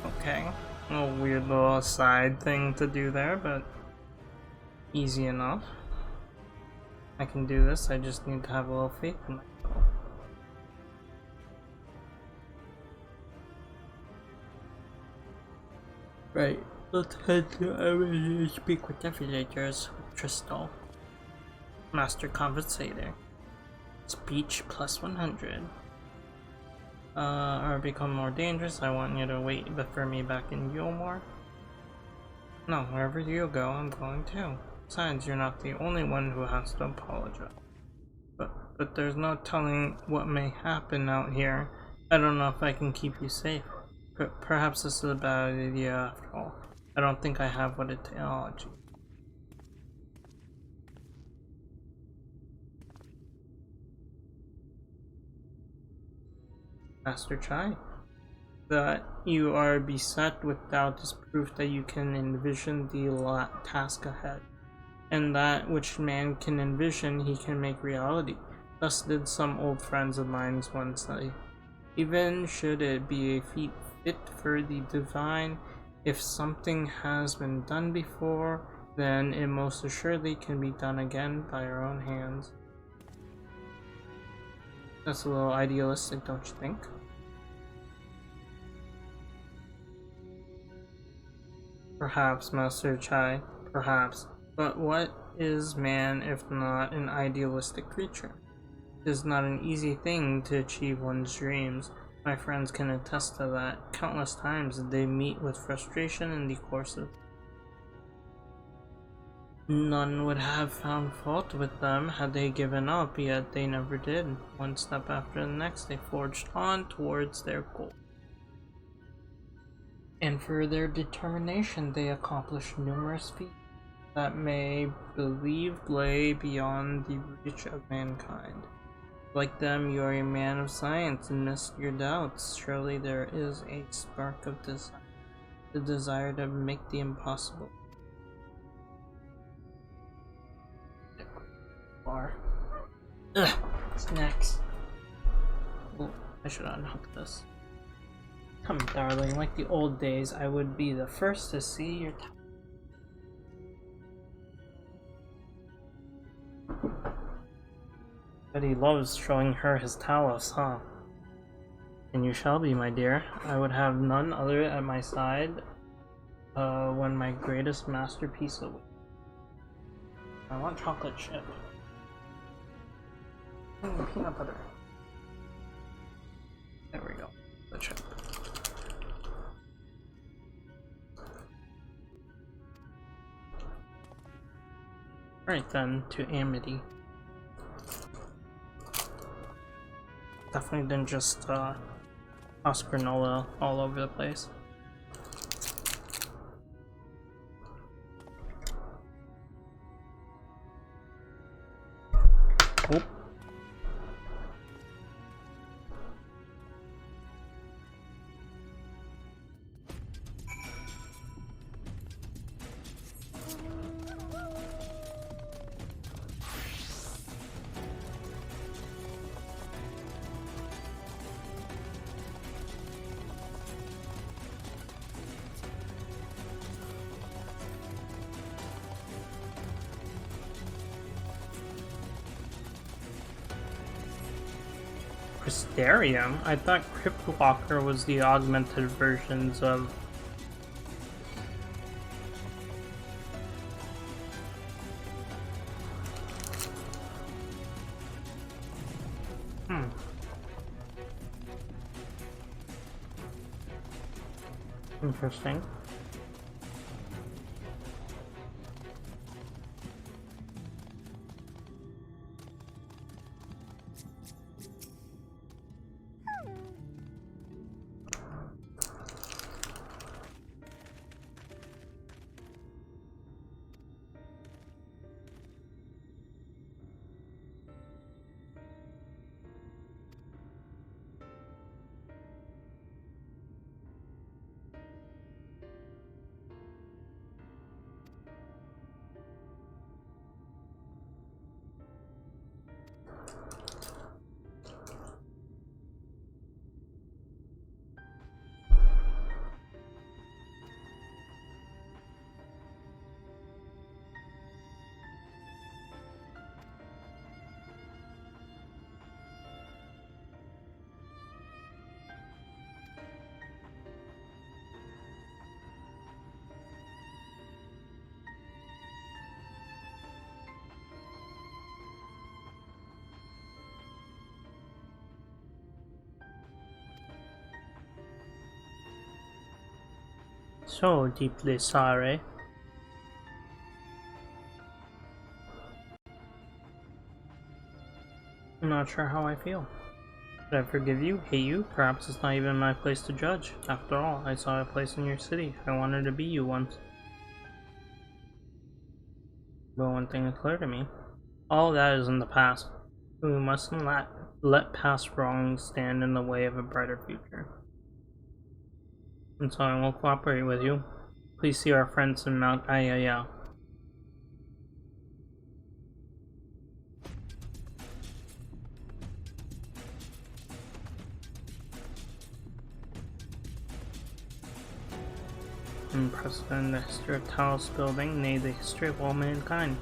Okay, a weird little side thing to do there, but easy enough. I can do this, I just need to have a little faith in myself. Right, let's head to speak with the villagers with Tristal. Master Conversator. Speech plus 100. Or become more dangerous, I want you to wait for me back in Yulmore. No, wherever you go, I'm going too. Besides, you're not the only one who has to apologize. But there's no telling what may happen out here. I don't know if I can keep you safe. Perhaps this is a bad idea after all. I don't think I have what it takes. Master Chai, that you are beset with doubt is proof that you can envision the task ahead, and that which man can envision he can make reality. Thus did some old friends of mine once say. Even should it be a feat fit for the divine, if something has been done before, then it most assuredly can be done again by our own hands. That's a little idealistic, don't you think? Perhaps, Master Chai, perhaps. But what is man if not an idealistic creature? It is not an easy thing to achieve one's dreams. My friends can attest to that. Countless times did they meet with frustration in the course of. None would have found fault with them had they given up, yet they never did. One step after the next, they forged on towards their goal. And for their determination, they accomplished numerous feats that may believed lay beyond the reach of mankind. Like them, you are a man of science, and amidst your doubts, surely there is a spark of desire, the desire to make the impossible. Bar. Ugh, snacks. Oh, I should unhook this. Come, darling, like the old days, I would be the first to see your But he loves showing her his talus, huh? And you shall be, my dear. I would have none other at my side when my greatest masterpiece awaits. I want chocolate chip. Peanut butter. There we go. The chip. Alright then, to Amity. Definitely didn't just toss granola all over the place. Oh. Crystarium? I thought Cryptwalker was the augmented versions of Interesting. So deeply sorry. I'm not sure how I feel. Should I forgive you, hate you? Perhaps it's not even my place to judge. After all, I saw a place in your city. I wanted to be you once. But one thing is clear to me. All that is in the past. We mustn't let past wrongs stand in the way of a brighter future. And so I will cooperate with you. Please see our friends in Mount Ayaya. Unprecedented in the history of Talos building, nay, the history of all mankind.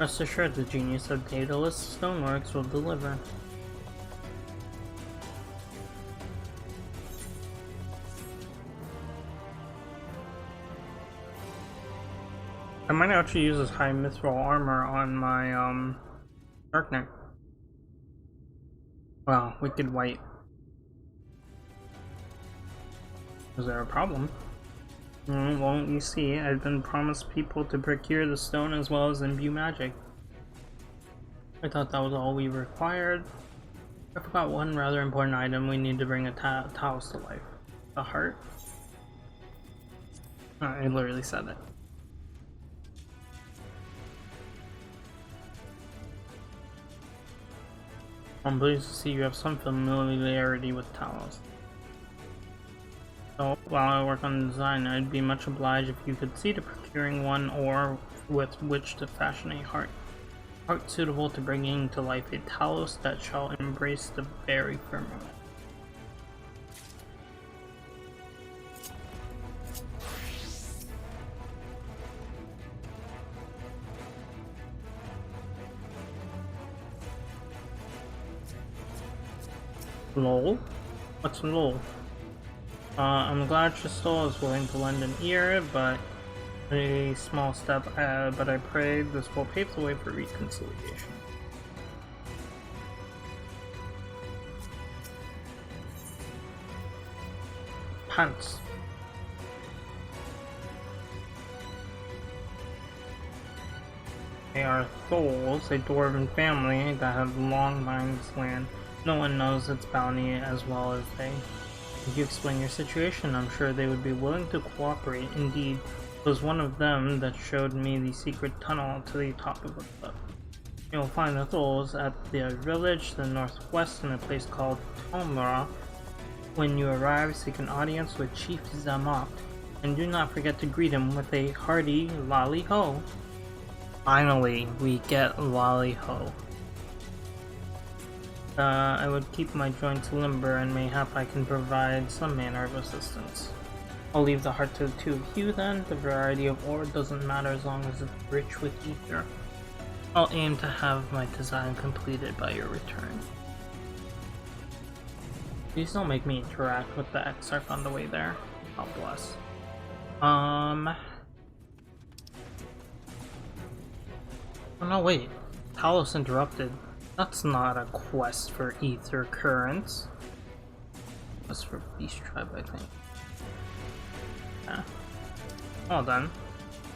Rest assured, the genius of Daedalus Stoneworks will deliver. I might actually use this high mithril armor on my Dark Knight. Wow, wicked white. Is there a problem? Won't you see? I've been promised people to procure the stone as well as imbue magic. I thought that was all we required. I forgot one rather important item. We need to bring a Talos to life. The heart? I literally said it. I'm pleased to see you have some familiarity with Talos. So, while I work on the design, I'd be much obliged if you could see to procuring one or with which to fashion a heart suitable to bringing to life a Talos that shall embrace the very firmament. Lol? What's lol? I'm glad Tristal is willing to lend an ear, but a small step, but I pray this will pave the way for reconciliation. Pants. They are Tholes, a dwarven family that have long mined this land. No one knows its bounty as well as they. If you explain your situation, I'm sure they would be willing to cooperate. Indeed, it was one of them that showed me the secret tunnel to the top of the cliff. You will find the Tholes at their village to the northwest in a place called Tomra. When you arrive, seek an audience with Chief Zamoth, and do not forget to greet him with a hearty lolly-ho. Finally, we get lolly-ho. I would keep my joints limber, and mayhap I can provide some manner of assistance. I'll leave the heart to the two of you then. The variety of ore doesn't matter as long as it's rich with ether. I'll aim to have my design completed by your return. Please don't make me interact with the Exarch on the way there. God bless. Oh no, wait. Talos interrupted. That's not a quest for ether currents. Quest for Beast Tribe, I think. Okay. Well then,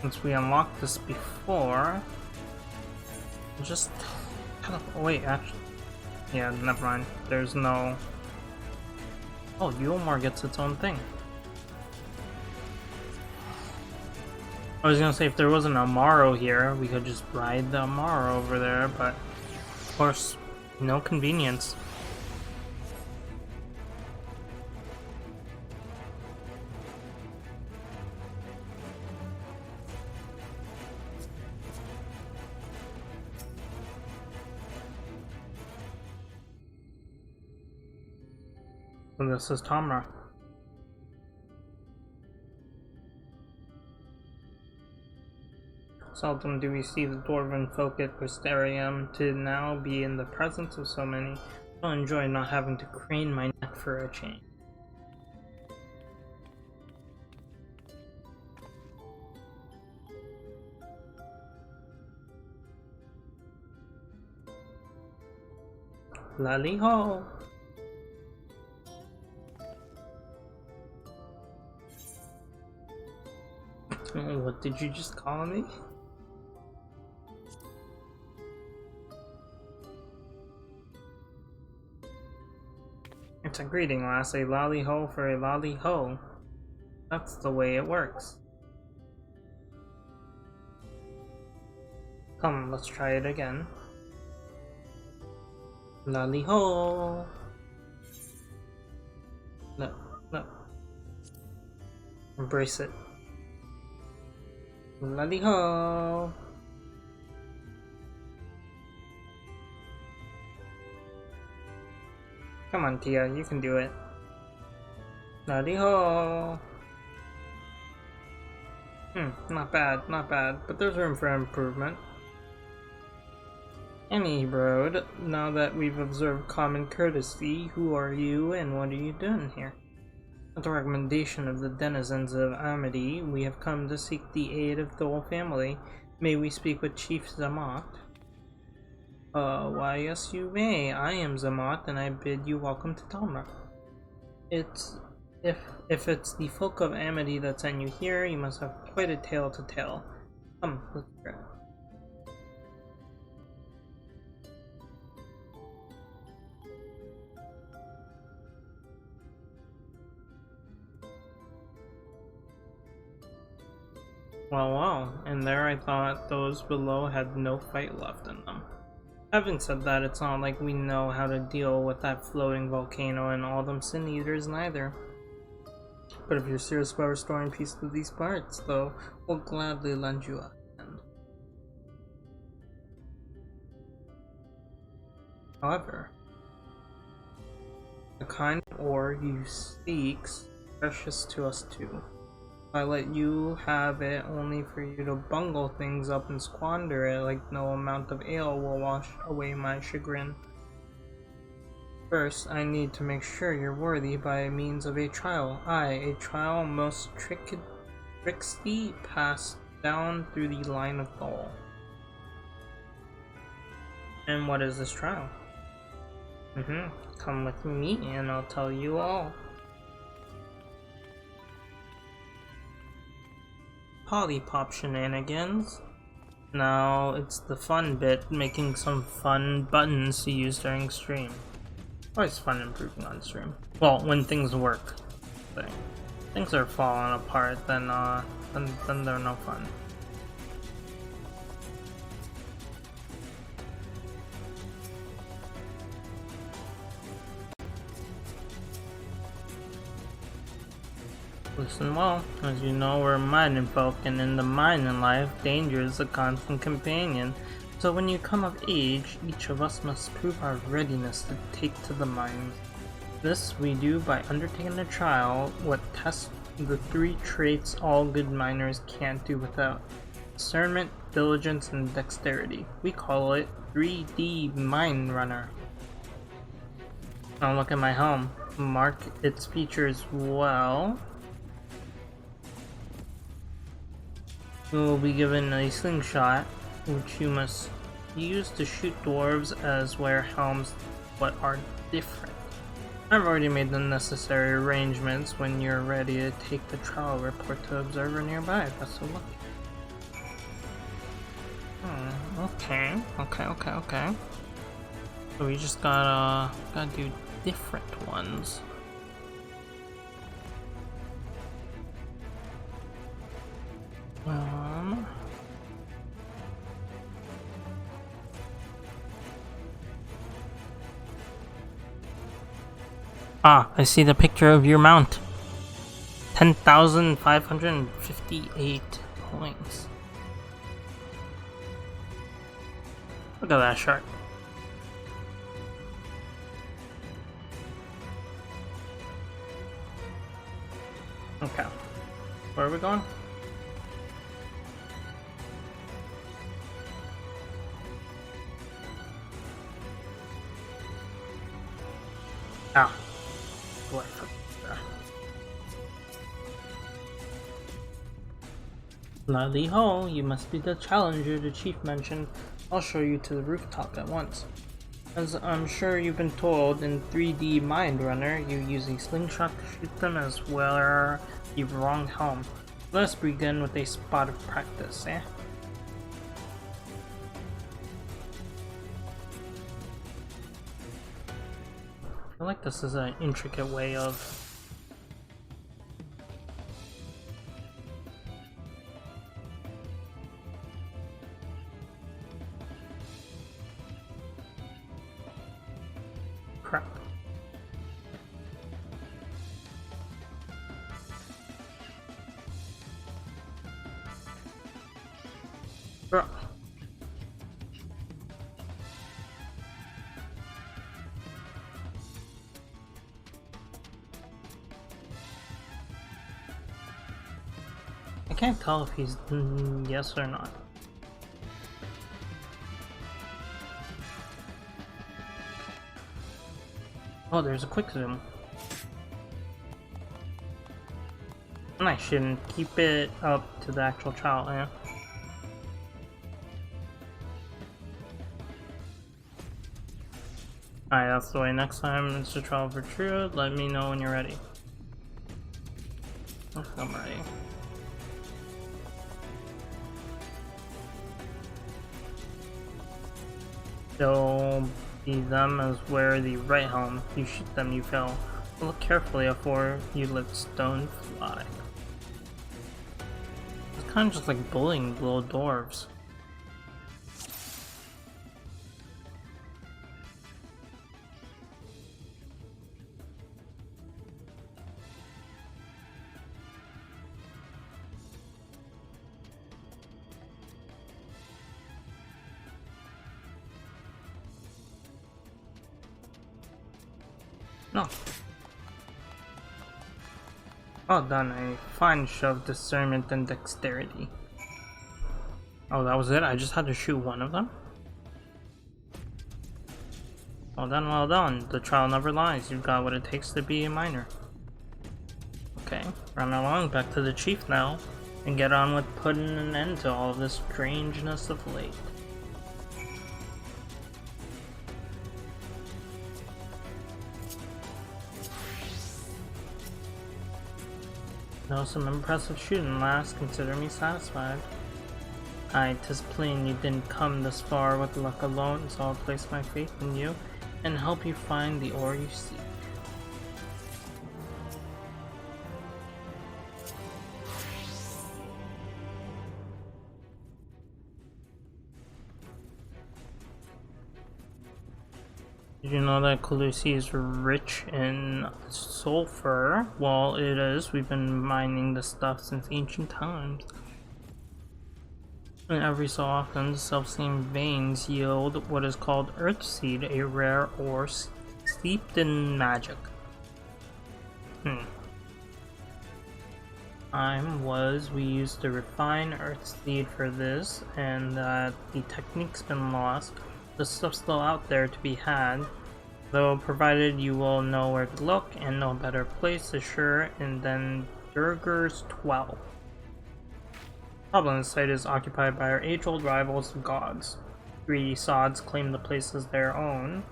since we unlocked this before, just kind of wait. Actually, yeah, never mind. There's no. Oh, Yulmore gets its own thing. I was gonna say if there wasn't a Amaro here, we could just ride the Amaro over there, but of course, no convenience. And this is Tamra. Seldom do we see the dwarven folk at Crystarium. To now be in the presence of so many, I'll enjoy not having to crane my neck for a change. Lally ho! What did you just call me? It's a greeting, lass. A lolly ho for a lolly ho. That's the way it works. Come, let's try it again. Lolly ho. No, no. Embrace it. Lolly ho. Come on, Tia, you can do it. Lolly ho. Not bad, not bad, but there's room for improvement. Any road, now that we've observed common courtesy, who are you and what are you doing here? At the recommendation of the denizens of Amity, we have come to seek the aid of the whole family. May we speak with Chief Zamoth? Why yes you may. I am Zamoth and I bid you welcome to Tamra. If it's the folk of Amity that sent you here, you must have quite a tale to tell. Come, let's hear it. Well, and there I thought those below had no fight left in them. Having said that, it's not like we know how to deal with that floating volcano and all them sin eaters neither. But if you're serious about restoring peace to these parts, though, we'll gladly lend you a hand. However, the kind of ore you seek's precious to us too. I let you have it only for you to bungle things up and squander it like no amount of ale will wash away my chagrin. First, I need to make sure you're worthy by means of a trial. Aye, a trial most tricksy passed down through the line of Thol. And what is this trial? Come with me and I'll tell you all. Polypop shenanigans. Now it's the fun bit, making some fun buttons to use during stream. Always fun improving on stream. Well, when things work. But things are falling apart, then they're no fun. Listen well, as you know, we're mining folk, and in the mining life, danger is a constant companion. So when you come of age, each of us must prove our readiness to take to the mines. This we do by undertaking a trial, what tests the 3 traits all good miners can't do without: discernment, diligence, and dexterity. We call it 3D Mine Runner. Now look at my helm. Mark its features well. You will be given a slingshot, which you must use to shoot dwarves as wear helms what are different. I've already made the necessary arrangements. When you're ready to take the trial, report to observer nearby. Best of luck. Okay. So we just gotta do different ones. I see the picture of your mount. 10,558 points. Look at that shark. Okay. Where are we going? Ah. Lively ho, you must be the challenger the chief mentioned. I'll show you to the rooftop at once. As I'm sure you've been told, in 3D Mind Runner, you use a slingshot to shoot them as well as the wrong helm. Let's begin with a spot of practice, eh? I feel like this is an intricate way of... crap. Bro. I can't tell if he's yes or not. Oh, there's a quick zoom. And I shouldn't keep it up to the actual trial, yeah. Alright, that's the way. Next time it's a trial for true. Let me know when you're ready. I'm ready. They'll see them as where the right helm. You shoot them, you fail. Look carefully before you let stone fly. It's kind of just like bullying little dwarves. No. Well done, a fine show of discernment and dexterity. Oh, that was it? I just had to shoot one of them? Well done, well done. The trial never lies. You've got what it takes to be a miner. Okay, run along back to the chief now, and get on with putting an end to all of this strangeness of late. No, some impressive shooting, lass. Consider me satisfied. Aye, 'tis plain you didn't come this far with luck alone, so I'll place my faith in you and help you find the ore you seek. Did you know that Calusi is rich in sulfur? Well, it is. We've been mining this stuff since ancient times. And every so often, the self-same veins yield what is called Earthseed, a rare ore steeped in magic. We used to refine Earthseed for this, and that the technique's been lost. The stuff's still out there to be had, though provided you will know where to look and no better place is sure than Durger's 12. Problem, the site is occupied by our age-old rivals, the gods. Greedy sods claim the place as their own,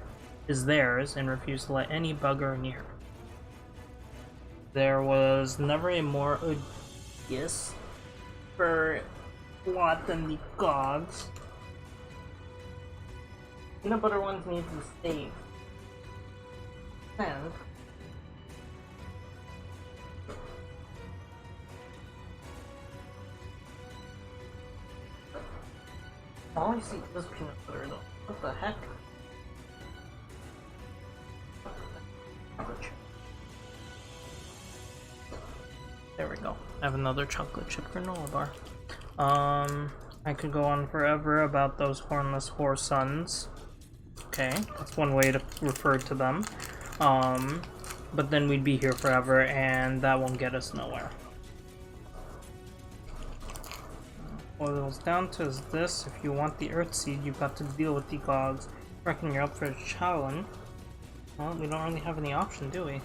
is theirs, and refuse to let any bugger near. There was never a more odious for plot than the gods. Peanut butter ones need to stay. And all I see is peanut butter though. What the heck? There we go. I have another chocolate chip granola bar. I could go on forever about those hornless whore sons. Okay, that's one way to refer to them. But then we'd be here forever, and that won't get us nowhere. What it boils down to is this: if you want the Earth Seed, you've got to deal with the gods. Reckon you're up for a challenge. Well, we don't really have any option, do we?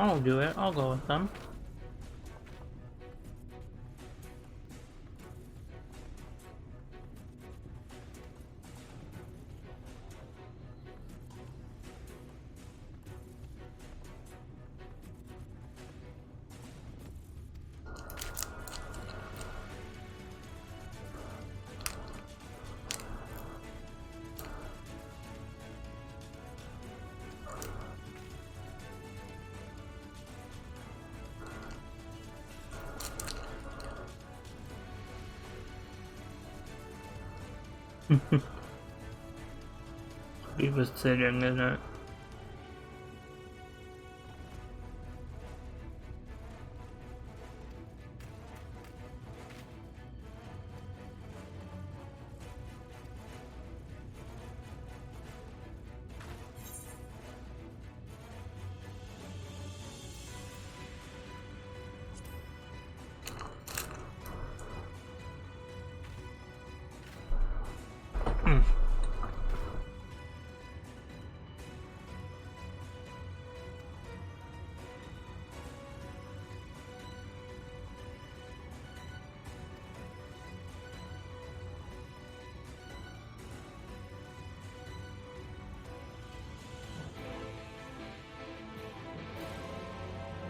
I'll do it. I'll go with them. He was sitting in it.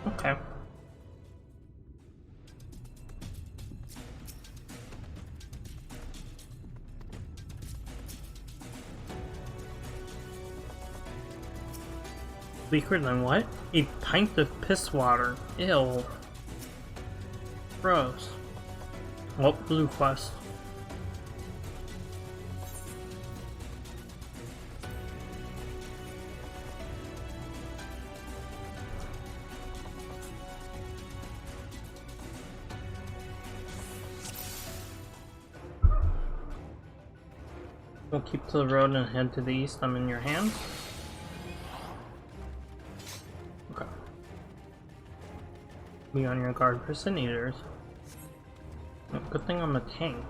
Okay. Weaker than what? A pint of piss water. Ew. Gross. Oh, blue quest. We'll keep to the road and head to the east. I'm in your hands. Okay. Be on your guard for sin eaters. Oh, good thing I'm a tank.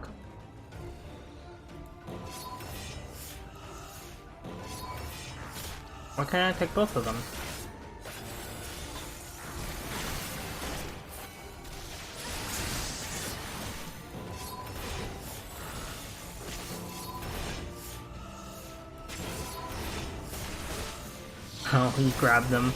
Why can't I take both of them? Oh, he grabbed them.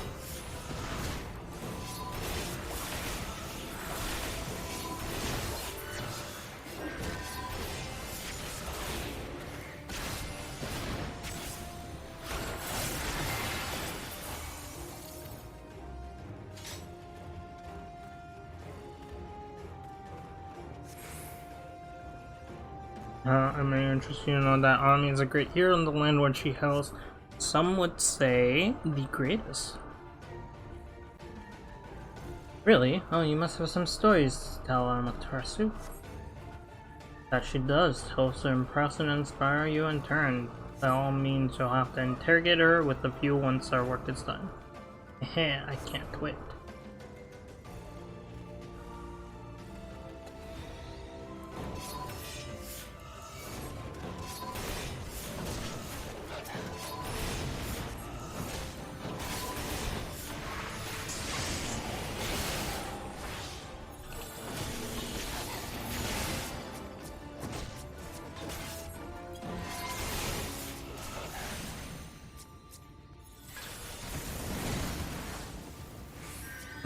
I'm interested to know that Ami is a great hero in the land where she hails. Some would say the greatest. Really? Oh, you must have some stories to tell Amaterasu. That she does. Hopes to impress and inspire you in turn. By all means, you'll have to interrogate her with a few once our work is done. Heh, I can't wait.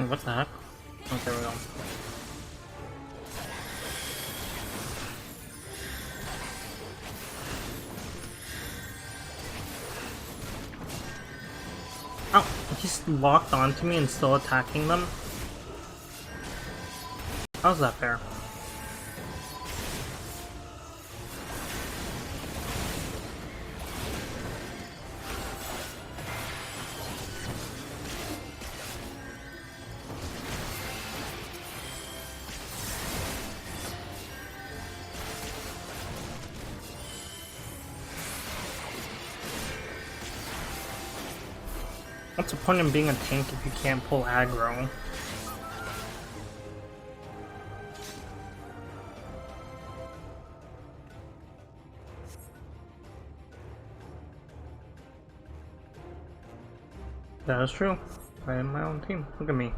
What the heck? Oh, there we go. Oh, he's locked onto me and still attacking them? How's that fair? What's the point in being a tank if you can't pull aggro? That is true. I am my own team. Look at me.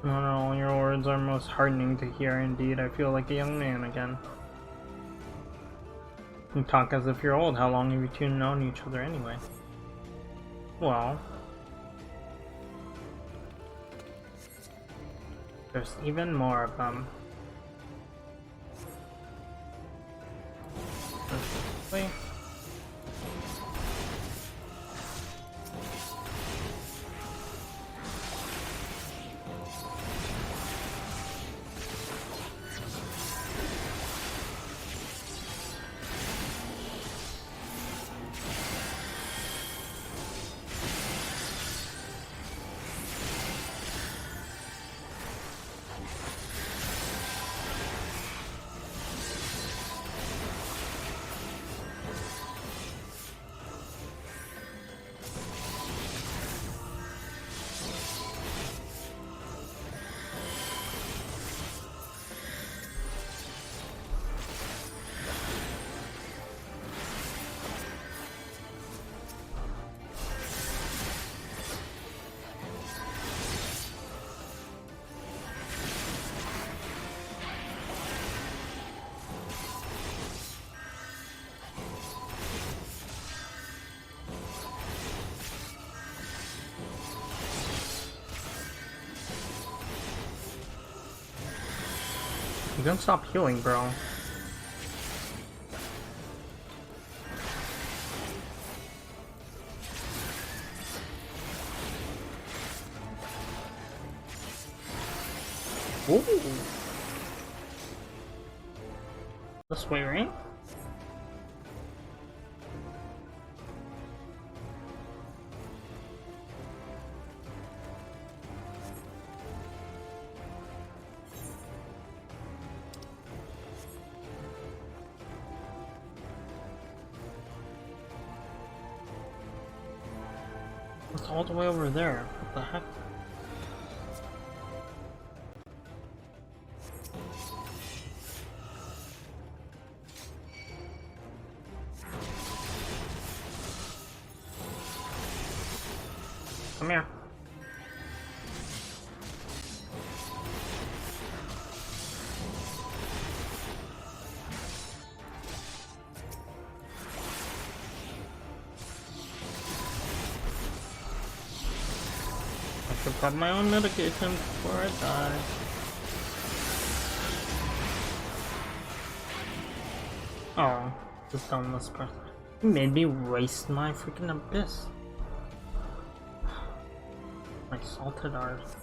No, your words are most heartening to hear indeed. I feel like a young man again. You talk as if you're old. How long have you two known each other anyway? Well, there's even more of them. Wait. You don't stop healing, bro. Ooh. This way, right? It's all the way over there. What the heck? Come here. I should grab my own medication before I die. Oh, this dumbass person. He made me waste my freaking abyss. My salted earth.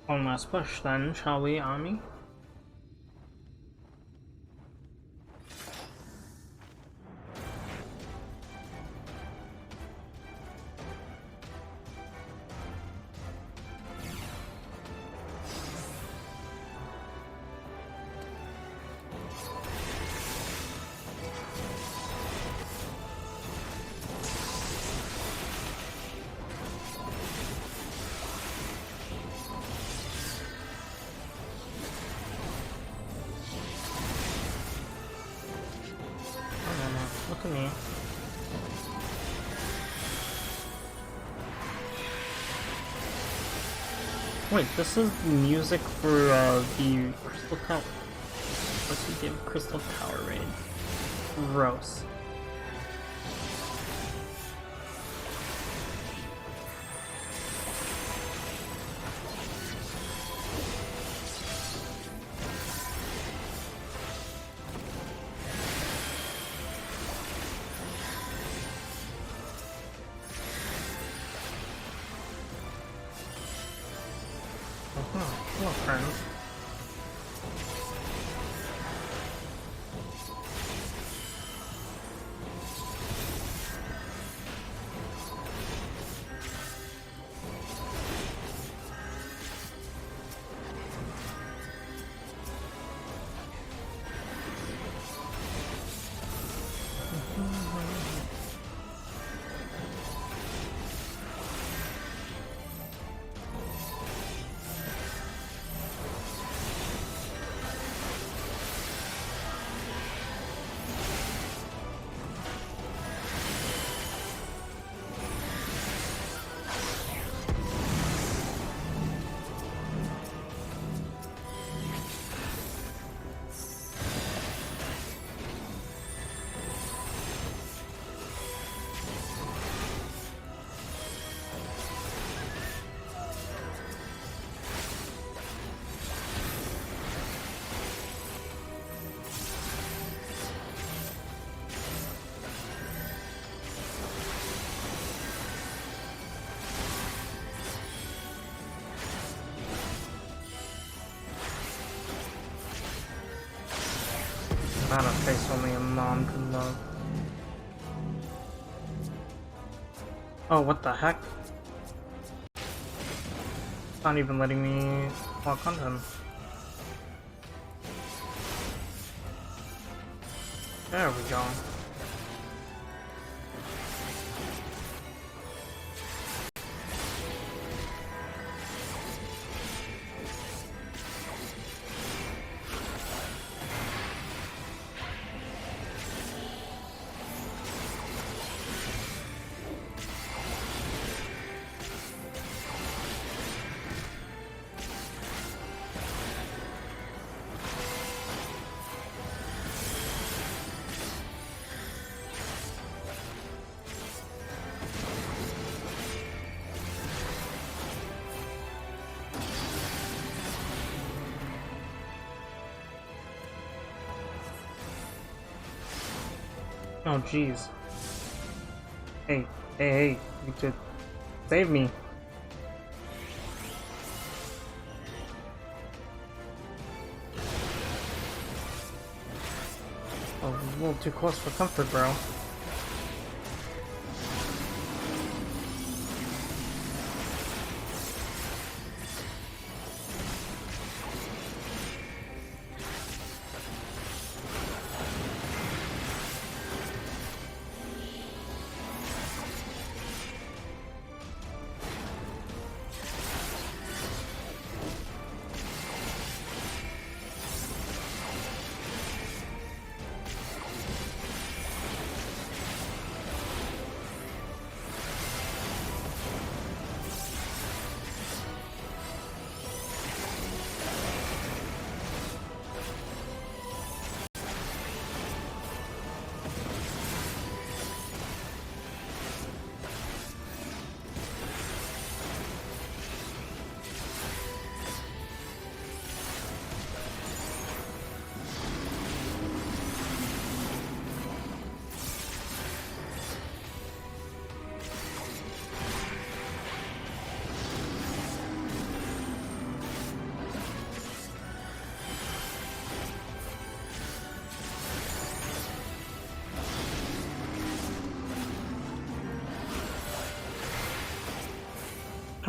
One last push then, shall we, Ami? Look at me. Wait, this is music for the Crystal Tower. What's the game? Crystal Tower raid. Gross. Hello, friends. Not a face only a mom could love. Oh, what the heck? It's not even letting me walk onto him. There we go. Oh jeez. Hey, you could save me. Oh, a little too close for comfort, bro.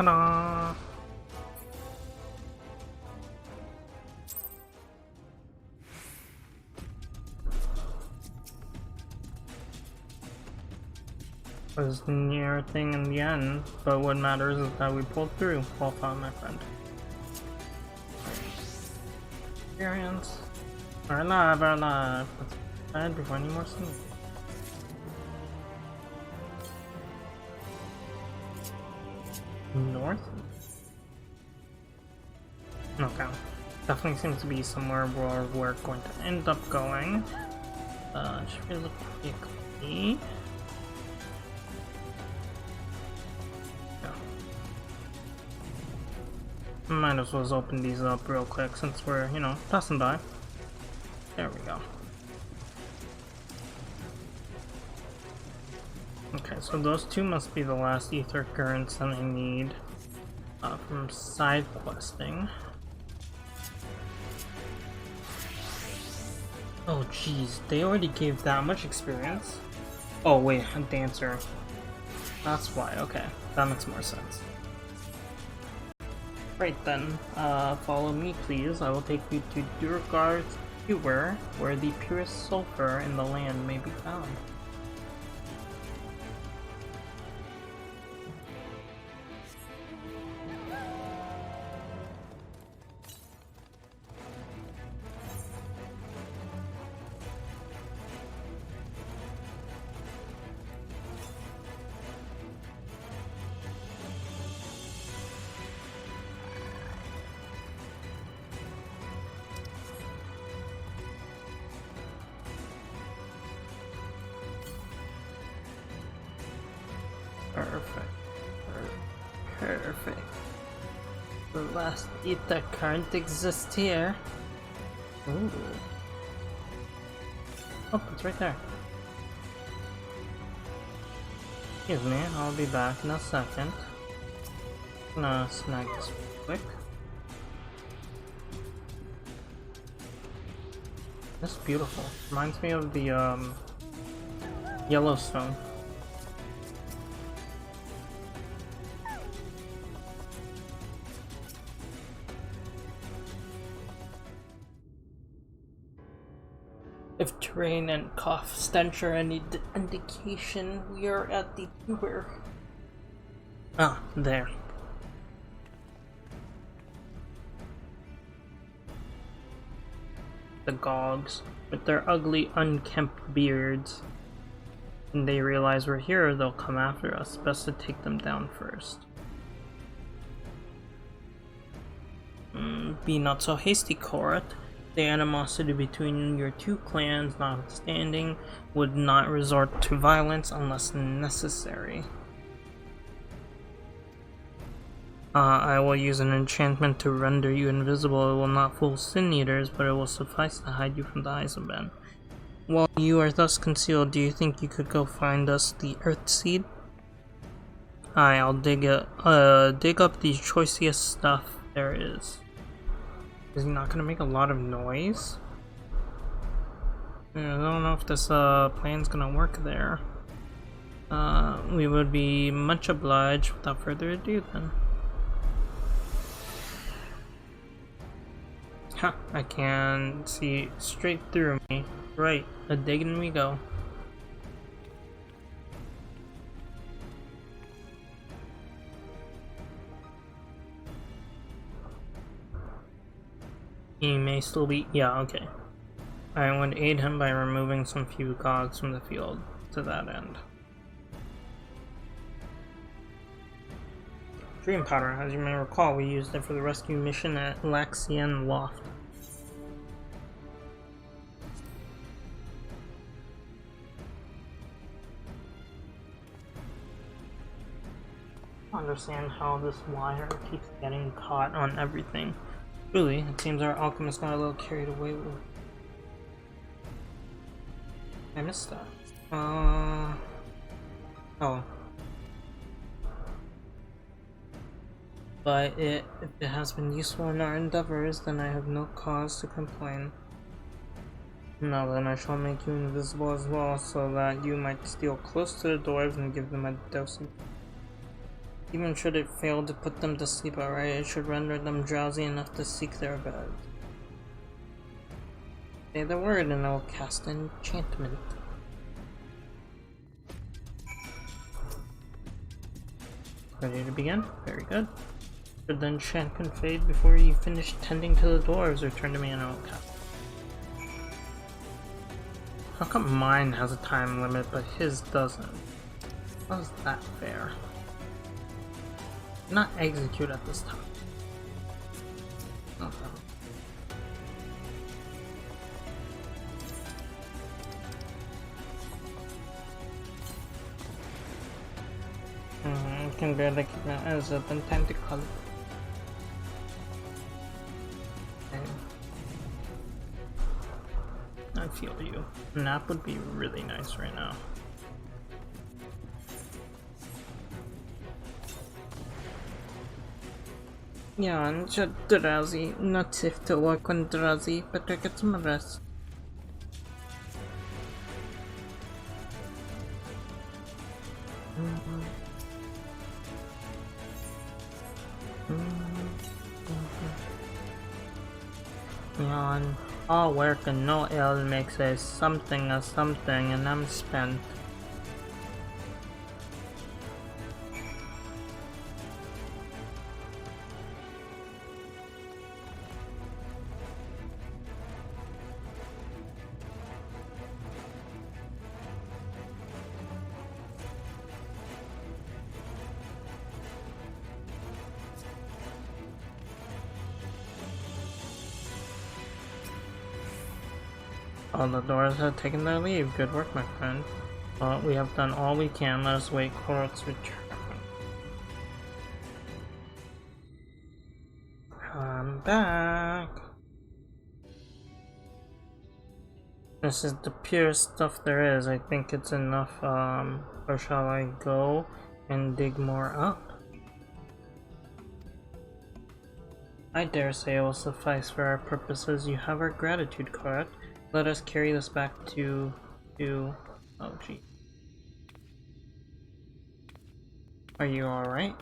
Ta-da! Was the near thing in the end, but what matters is that we pulled through. Well done, my friend. Experience. We're alive, we're alive. Let's head before any more sneak. North? Okay. Definitely seems to be somewhere where we're going to end up going. Should we look quickly? Might as well open these up real quick since we're, you know, passing by. There we go. Okay, so those two must be the last ether currents that I need from side questing. Oh jeez, they already gave that much experience? Oh wait, a dancer. That's why, okay. That makes more sense. Right then, follow me please. I will take you to Durgar's Sewer, where the purest sulfur in the land may be found. Perfect. The last ether current exists here. Ooh. Oh, it's right there. Excuse me, I'll be back in a second. Gonna snag this real quick. That's beautiful. Reminds me of the Yellowstone. If terrain and cough stench are any indication, we are at the sewer. Ah, there. The Gogs, with their ugly, unkempt beards. When they realize we're here, they'll come after us. Best to take them down first. Be not so hasty, Korat. The animosity between your two clans notwithstanding, would not resort to violence unless necessary. I will use an enchantment to render you invisible. It will not fool sin eaters, but it will suffice to hide you from the eyes of men. While you are thus concealed, do you think you could go find us the Earth Seed? Aye, I'll dig up the choicest stuff there is. Is he not gonna make a lot of noise? I don't know if this plan's gonna work there. We would be much obliged. Without further ado then. Ha! I can see straight through me. Right, a digging we go. He may still be. Yeah, okay. I would aid him by removing some few cogs from the field to that end. Dream powder, as you may recall, we used it for the rescue mission at Laxian Loft. I don't understand how this wire keeps getting caught on everything. Truly, it seems our alchemist got a little carried away with. I missed that. Oh. But if it has been useful in our endeavors, then I have no cause to complain. Now then, I shall make you invisible as well, so that you might steal close to the dwarves and give them a dose of... Even should it fail to put them to sleep outright, it should render them drowsy enough to seek their bed. Say the word and I will cast an enchantment. Ready to begin? Very good. Should the enchantment fade before you finish tending to the dwarves, return to me and I will cast. How come mine has a time limit but his doesn't? How is that fair? Not execute at this time. Okay. I can barely keep my eyes open. Time to call it. Okay. I feel you. A nap would be really nice right now. Yeah, I'm just drowsy. Not safe to work when drowsy. Better get some rest. Yawn. All work and no ill makes a something, and I'm spent. All the doors have taken their leave. Good work, my friend. Well, we have done all we can. Let us wait Korok's return. I'm back. This is the purest stuff there is. I think it's enough. Or shall I go and dig more up? I dare say it will suffice for our purposes. You have our gratitude, Korok. Let us carry this back to oh gee. Are you alright?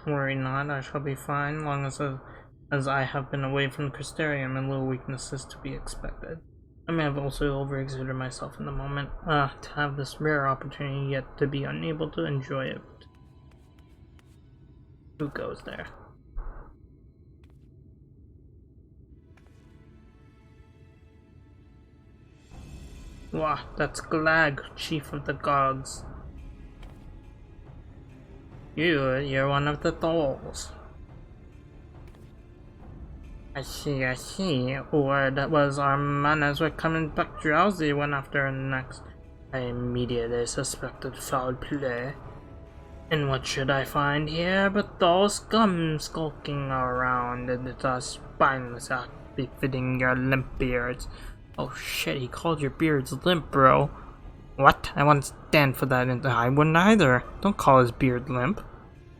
Worry not, I shall be fine, long as I have been away from Crystarium and little weaknesses to be expected. I may have also overexerted myself in the moment, to have this rare opportunity yet to be unable to enjoy it. Who goes there? Wah, that's Glag, chief of the gods. You're one of the thralls. I see. Or that was our manners were coming back drowsy one after the next. I immediately suspected foul play. And what should I find here but those scum skulking around, and it's a spineless act befitting your limp beards. Oh shit, he called your beards limp, bro. What? I wouldn't stand for that, and I wouldn't either. Don't call his beard limp.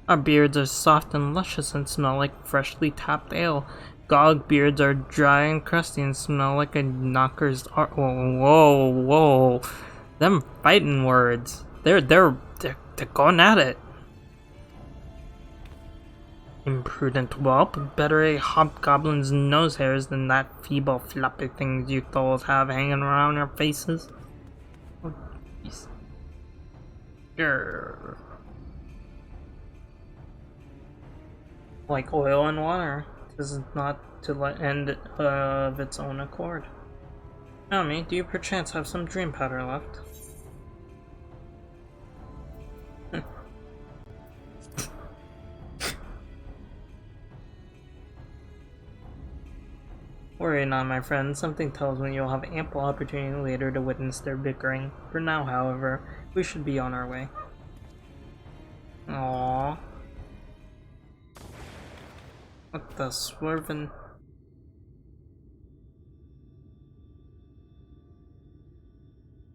Our beards are soft and luscious and smell like freshly tapped ale. Gog beards are dry and crusty and smell like a knocker's art. Whoa. Them fighting words. They're going at it. Imprudent whelp. Better a hobgoblin's nose hairs than that feeble floppy things you thralls have hanging around your faces. Oh, jeez. Grr. Like oil and water. This is not to let end of its own accord. Tell me, do you perchance have some dream powder left? Worry not, my friend. Something tells me you'll have ample opportunity later to witness their bickering. For now, however, we should be on our way. Aww. What the swervin'?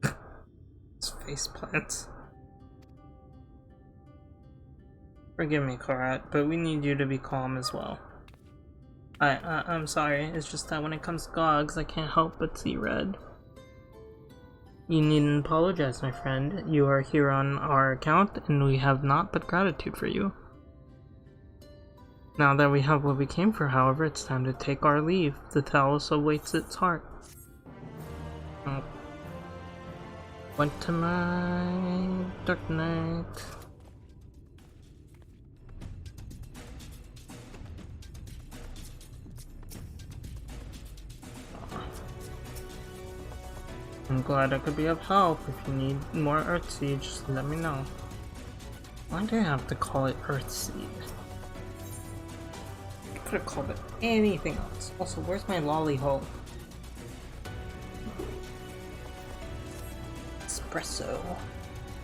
His face plants. Forgive me, Karat, but we need you to be calm as well. I'm sorry, it's just that when it comes to Gogs, I can't help but see red. You needn't apologize, my friend. You are here on our account, and we have naught but gratitude for you. Now that we have what we came for, however, it's time to take our leave. The Talos awaits its heart. Went to my dark night. I'm glad I could be of help. If you need more Earthseed, just let me know. Why do I have to call it Earthseed? I could have called it anything else. Also, where's my lolly hole? Espresso.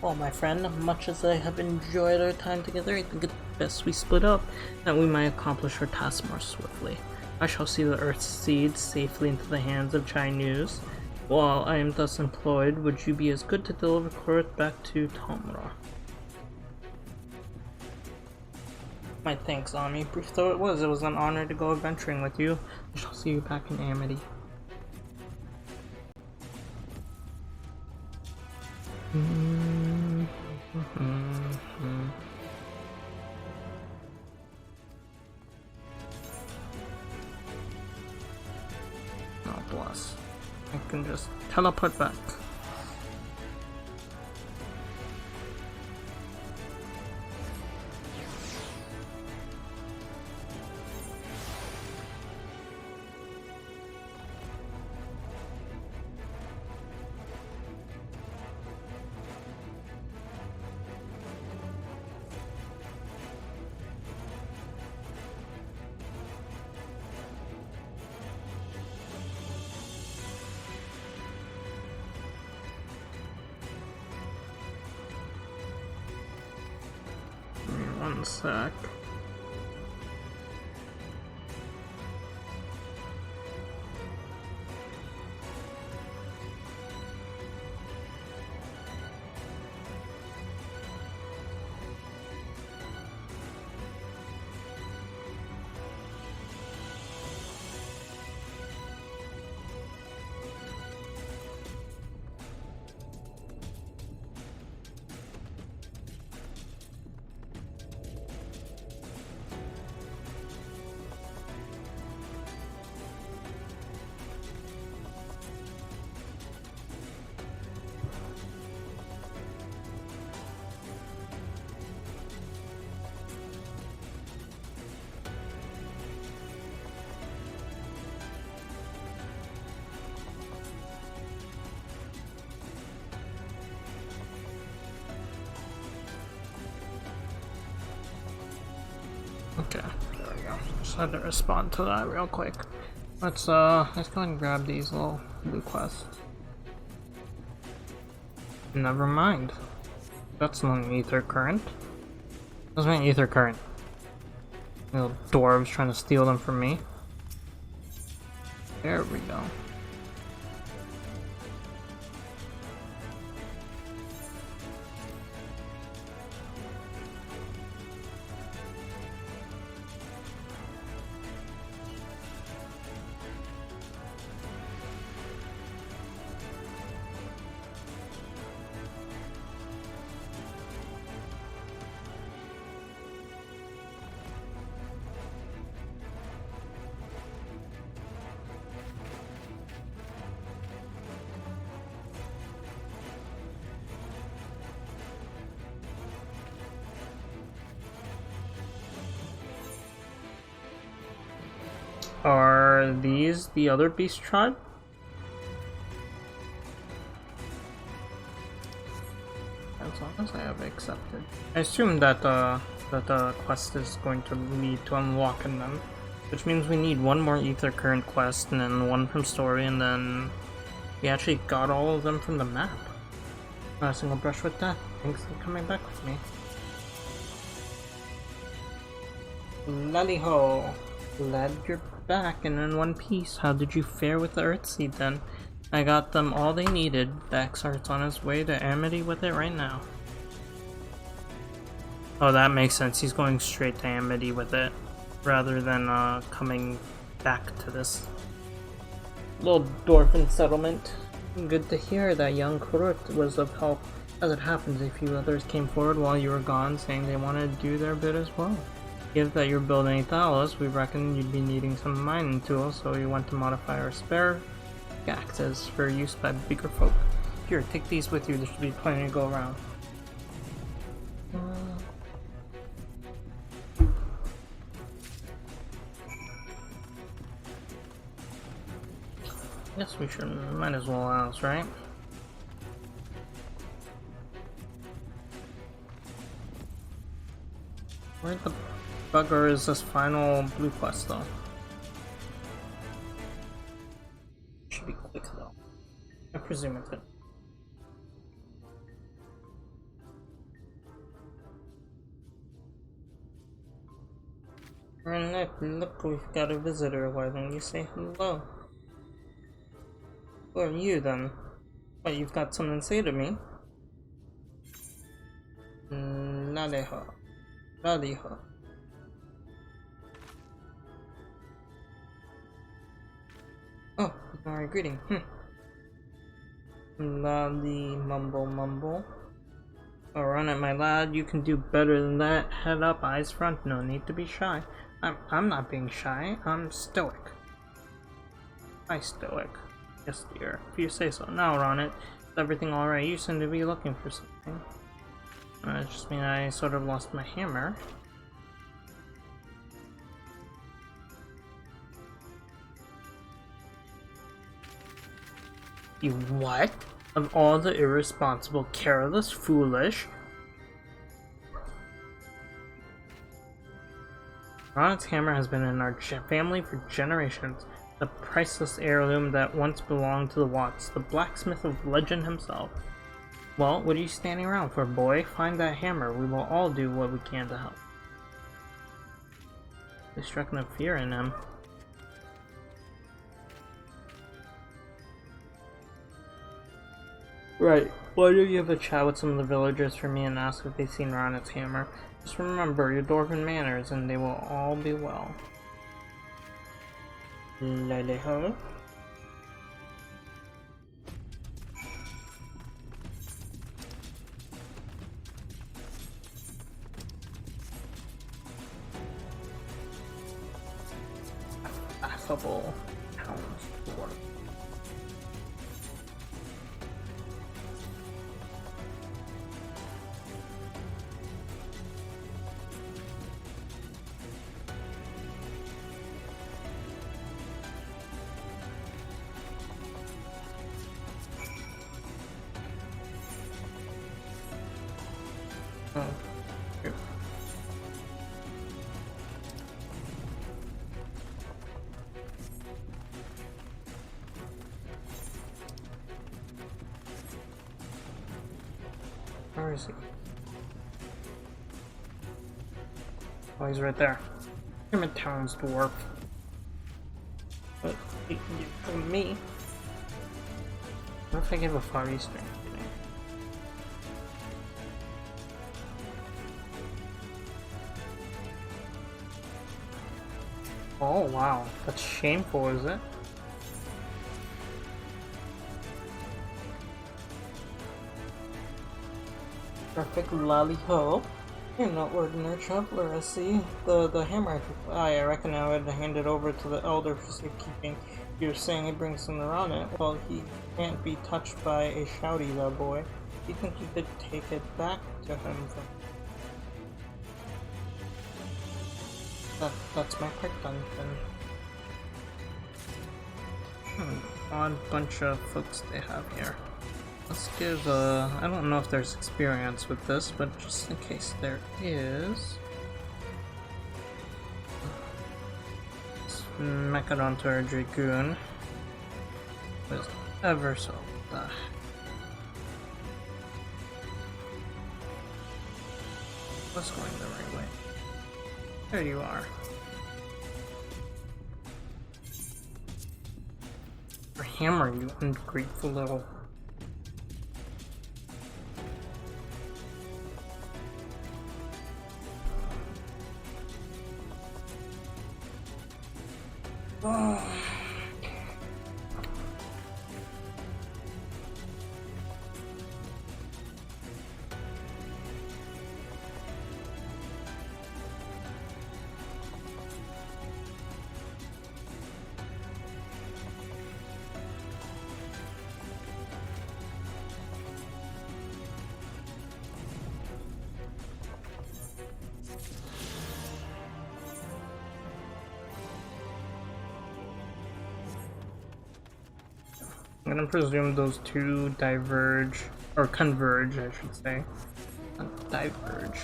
Well, my friend, much as I have enjoyed our time together, I think it's best we split up, that we might accomplish our task more swiftly. I shall see the Earthseed safely into the hands of Chinese. While I am thus employed, would you be as good to deliver Korth back to Tomra? My thanks, Ami. Brief though it was an honor to go adventuring with you. I shall see you back in Amity. Oh, bless. I can just teleport back. One sec. Okay, there we go. Just had to respond to that real quick. Let's go and grab these little blue quests. Never mind. That's not an ether current. That's my ether current. Little dwarves trying to steal them from me. There we go. Are these the other beast tribe? As long as I have accepted. I assume that the quest is going to lead to unlocking them, which means we need one more ether current quest and then one from story, and then we actually got all of them from the map. Not a single brush with that. Thanks for coming back with me. Lally-ho! Glad you're back and in one piece. How did you fare with the Earthseed then? I got them all they needed. Baxart's on his way to Amity with it right now. Oh, that makes sense. He's going straight to Amity with it, rather than coming back to this little dwarven settlement. Good to hear that young Kurut was of help. As it happens, a few others came forward while you were gone, saying they wanted to do their bit as well. Given that you're building Thalos, we reckoned you'd be needing some mining tools, so we went to modify our spare axes for use by bigger folk. Here, take these with you. There should be plenty to go around. Guess we should, might as well ask, right? Where the bugger is this final blue quest, though? Should be quick, though. I presume it's it. Nick, look, we've got a visitor. Why don't you say hello? Who are you, then? What, you've got something to say to me? Laleho. Laleho. Oh, alright, greeting. Lali mumble mumble. Oh, run it, my lad. You can do better than that. Head up, eyes front. No need to be shy. I'm not being shy. I'm stoic. Stoic. Yes, dear. If you say so. Now, Ronit, is everything alright? You seem to be looking for something. It just means I sort of lost my hammer. You what? Of all the irresponsible, careless, foolish. Ronit's hammer has been in our family for generations. The priceless heirloom that once belonged to the Watts, the blacksmith of legend himself. Well, what are you standing around for, boy? Find that hammer. We will all do what we can to help. They struck no fear in him. Right. Why don't you have a chat with some of the villagers for me and ask if they've seen Ronit's hammer? Just remember your dwarven manners and they will all be well. Laleho. Affable townsfolk. Oh, here. Where is he? Oh, he's right there. I'm a town's dwarf. But he can get from me. What if I give a Far Eastern? Oh wow, that's shameful, is it? Perfect lally ho. You're no ordinary traveler, I see. The hammer I reckon I would hand it over to the elder for safekeeping. You're saying he brings something on it. Well, he can't be touched by a shouty, the boy. You think you could take it back to him from... That's my quick done then. Odd bunch of folks they have here. Let's give I don't know if there's experience with this, but just in case there is. Let's mech it onto our Dragoon. With ever so what's going the right way? There you are. Your hammer, you ungrateful little... I'm gonna presume those two diverge, or converge, I should say. Not diverge.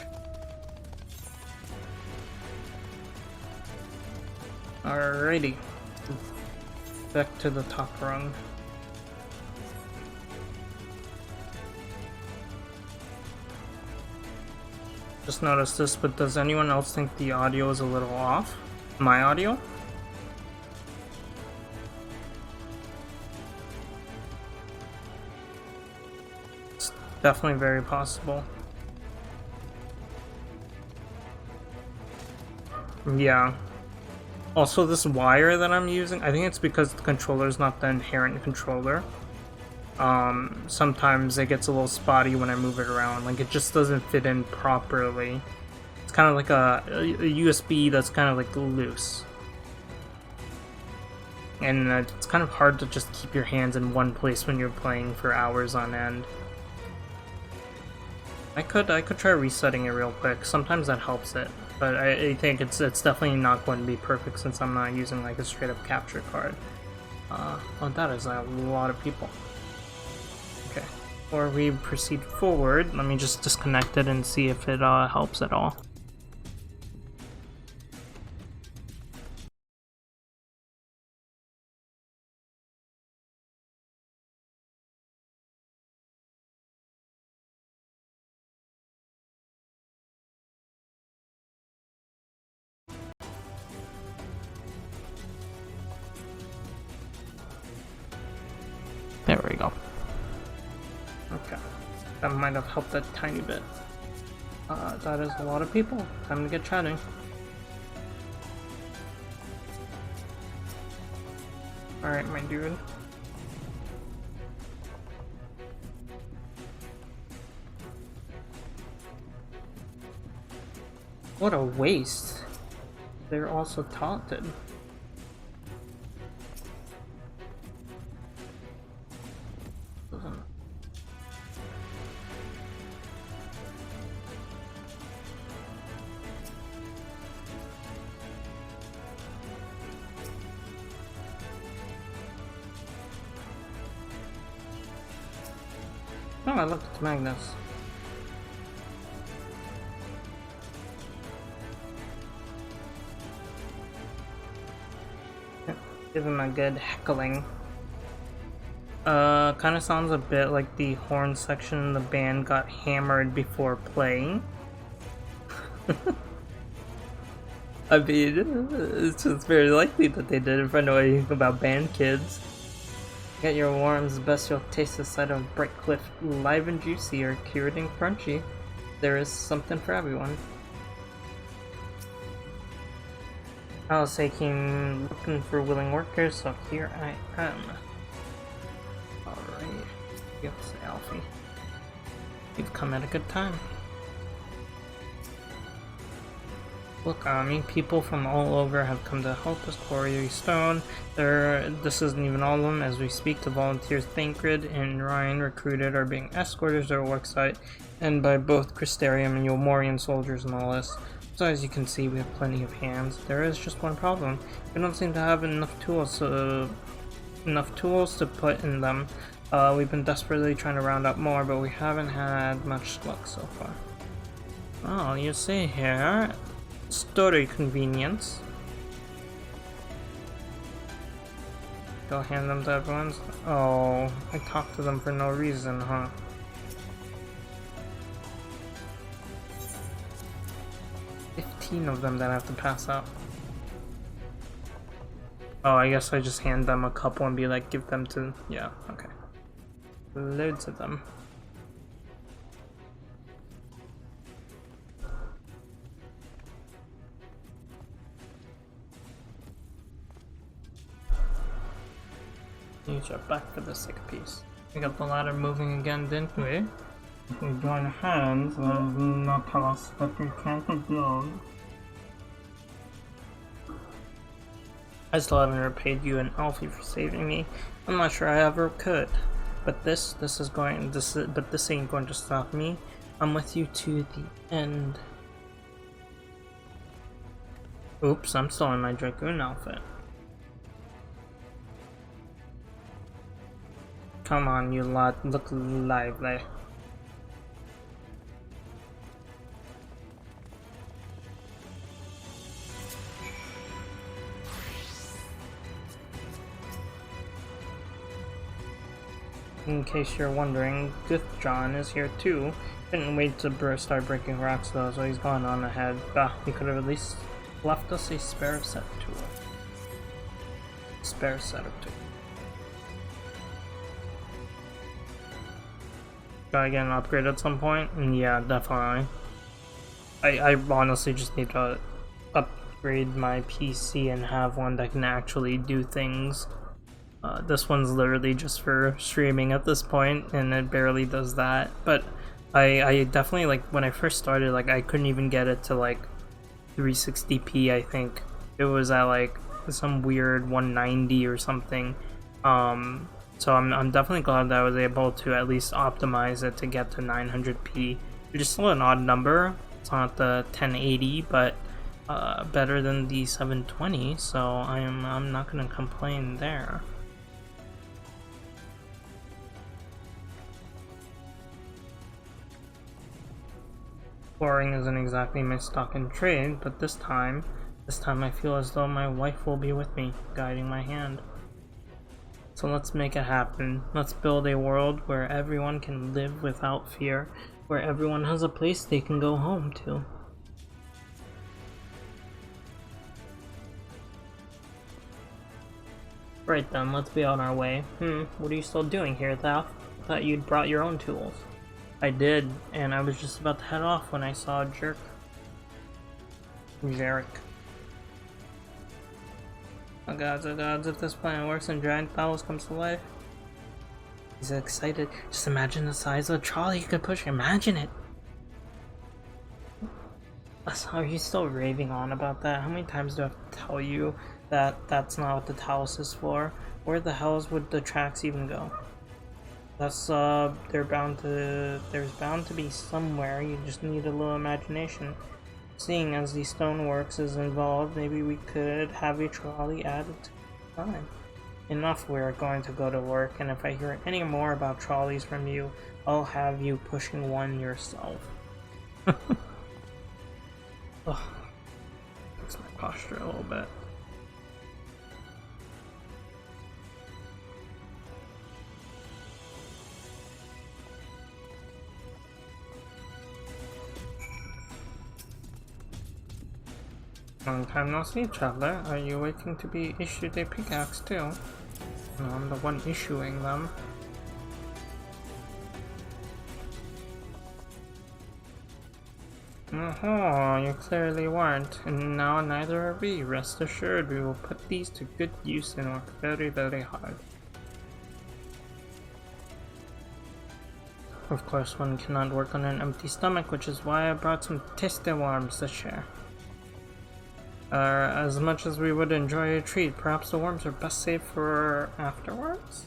Alrighty. Back to the top rung. Just noticed this, but does anyone else think the audio is a little off? My audio? It's definitely very possible. Yeah. Also, this wire that I'm using, I think it's because the controller is not the inherent controller. Sometimes it gets a little spotty when I move it around. Like, it just doesn't fit in properly. It's kind of like a USB that's kind of like loose. And it's kind of hard to just keep your hands in one place when you're playing for hours on end. I could try resetting it real quick. Sometimes that helps it. But I think it's definitely not going to be perfect since I'm not using like a straight up capture card. Oh, that is a lot of people. Okay, before we proceed forward, let me just disconnect it and see if it helps at all. There we go. Okay, that might have helped a tiny bit. That is a lot of people. Time to get chatting. Alright, my dude. What a waste. They're also taunted. Oh, I looked at Magnus. Give him a good heckling. Kind of sounds a bit like the horn section in the band got hammered before playing. I mean, it's just very likely that they did if I know anything about band kids. Get your worms, the best you'll taste the sight of Bright Cliff, live and juicy or cured and crunchy. There is something for everyone. I was looking for willing workers, so here I am. Alright, yes, Alfie. You've come at a good time. Look, people from all over have come to help us quarry stone. This isn't even all of them. As we speak, the volunteers Thancred and Ryan recruited are being escorted to their worksite, and by both Crystarium and Yomorian soldiers in the list. So as you can see, we have plenty of hands. There is just one problem. We don't seem to have enough tools to put in them. We've been desperately trying to round up more, but we haven't had much luck so far. Oh, you see here. Story convenience. Go hand them to everyone. Oh, I talked to them for no reason, huh? Of them that I have to pass out. Oh, I guess I just hand them a couple and be like, give them to... Yeah, okay. Loads of them. Use your back for the sick piece. We got the ladder moving again, didn't we? If we join hands, that does not tell us that we can't build. I still haven't repaid you and Alfie for saving me. I'm not sure I ever could. But this ain't going to stop me. I'm with you to the end. Oops, I'm still in my Dragoon outfit. Come on, you lot, look lively. In case you're wondering, John is here too. Didn't wait to start breaking rocks though, so he's gone on ahead. He could have at least left us a spare set tool. Spare set of tools. Gotta get an upgrade at some point? Yeah, definitely. I honestly just need to upgrade my PC and have one that can actually do things. This one's literally just for streaming at this point, and it barely does that. But I definitely, like, when I first started, like, I couldn't even get it to, like, 360p, I think. It was at, like, some weird 190 or something. So I'm definitely glad that I was able to at least optimize it to get to 900p. Which is still an odd number. It's not the 1080, but better than the 720, so I'm not gonna complain there. Exploring isn't exactly my stock in trade, but this time I feel as though my wife will be with me, guiding my hand. So let's make it happen. Let's build a world where everyone can live without fear, where everyone has a place they can go home to. Right then, let's be on our way. What are you still doing here, Thaf? I thought you'd brought your own tools. I did, and I was just about to head off when I saw Jarek. Oh gods, if this plan works and Giant Bowels comes to life. He's excited. Just imagine the size of a trolley you could push. Imagine it! Are you still raving on about that? How many times do I have to tell you that that's not what the Talos is for? Where the hell would the tracks even go? That's, there's bound to be somewhere. You just need a little imagination. Seeing as the stoneworks is involved, maybe we could have a trolley added to the time. Enough, we're going to go to work, and if I hear any more about trolleys from you, I'll have you pushing one yourself. Oh, fix my posture a little bit. Long time no see, traveler. Are you waiting to be issued a pickaxe too? No, I'm the one issuing them. Oh, you clearly weren't, and now neither are we. Rest assured, we will put these to good use and work very, very hard. Of course, one cannot work on an empty stomach, which is why I brought some tasty worms to share. As much as we would enjoy a treat, perhaps the worms are best saved for afterwards?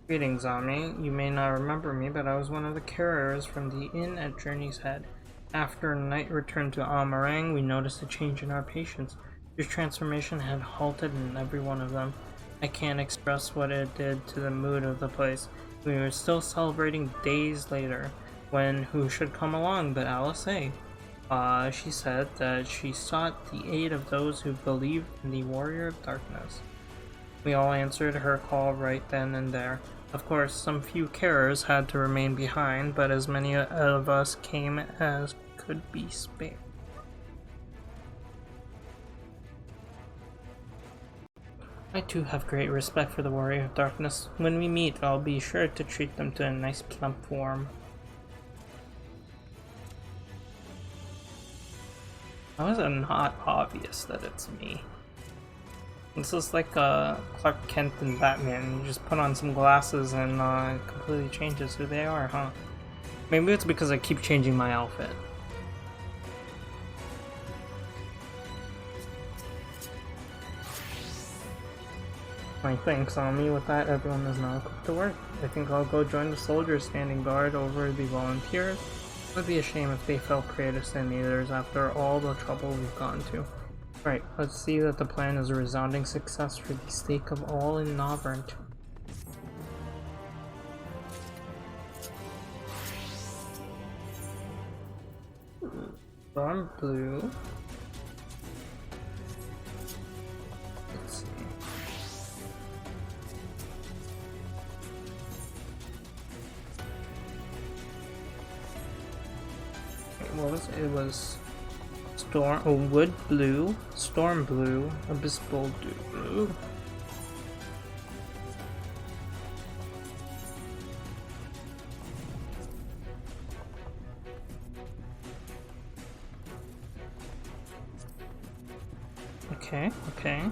Greetings, Ami. You may not remember me, but I was one of the carriers from the inn at Journey's Head. After night returned to Almarang, we noticed a change in our patients. Your transformation had halted in every one of them. I can't express what it did to the mood of the place. We were still celebrating days later, when who should come along but Alice A. She said that she sought the aid of those who believed in the Warrior of Darkness. We all answered her call right then and there. Of course, some few carers had to remain behind, but as many of us came as could be spared. I too have great respect for the Warrior of Darkness. When we meet, I'll be sure to treat them to a nice plump form. How is it not obvious that it's me? This is like Clark Kent and Batman. You just put on some glasses and it completely changes who they are, huh? Maybe it's because I keep changing my outfit. Thanks, Ami. With that, everyone is now equipped to work. I think I'll go join the soldiers standing guard over the volunteers. It would be a shame if they fell prey to sin eaters after all the trouble we've gone to. Right, let's see that the plan is a resounding success for the sake of all in Novrent. Storm blue. Let's see. Wait, what was it? It was wood blue, storm blue, abyssal blue. Okay, okay.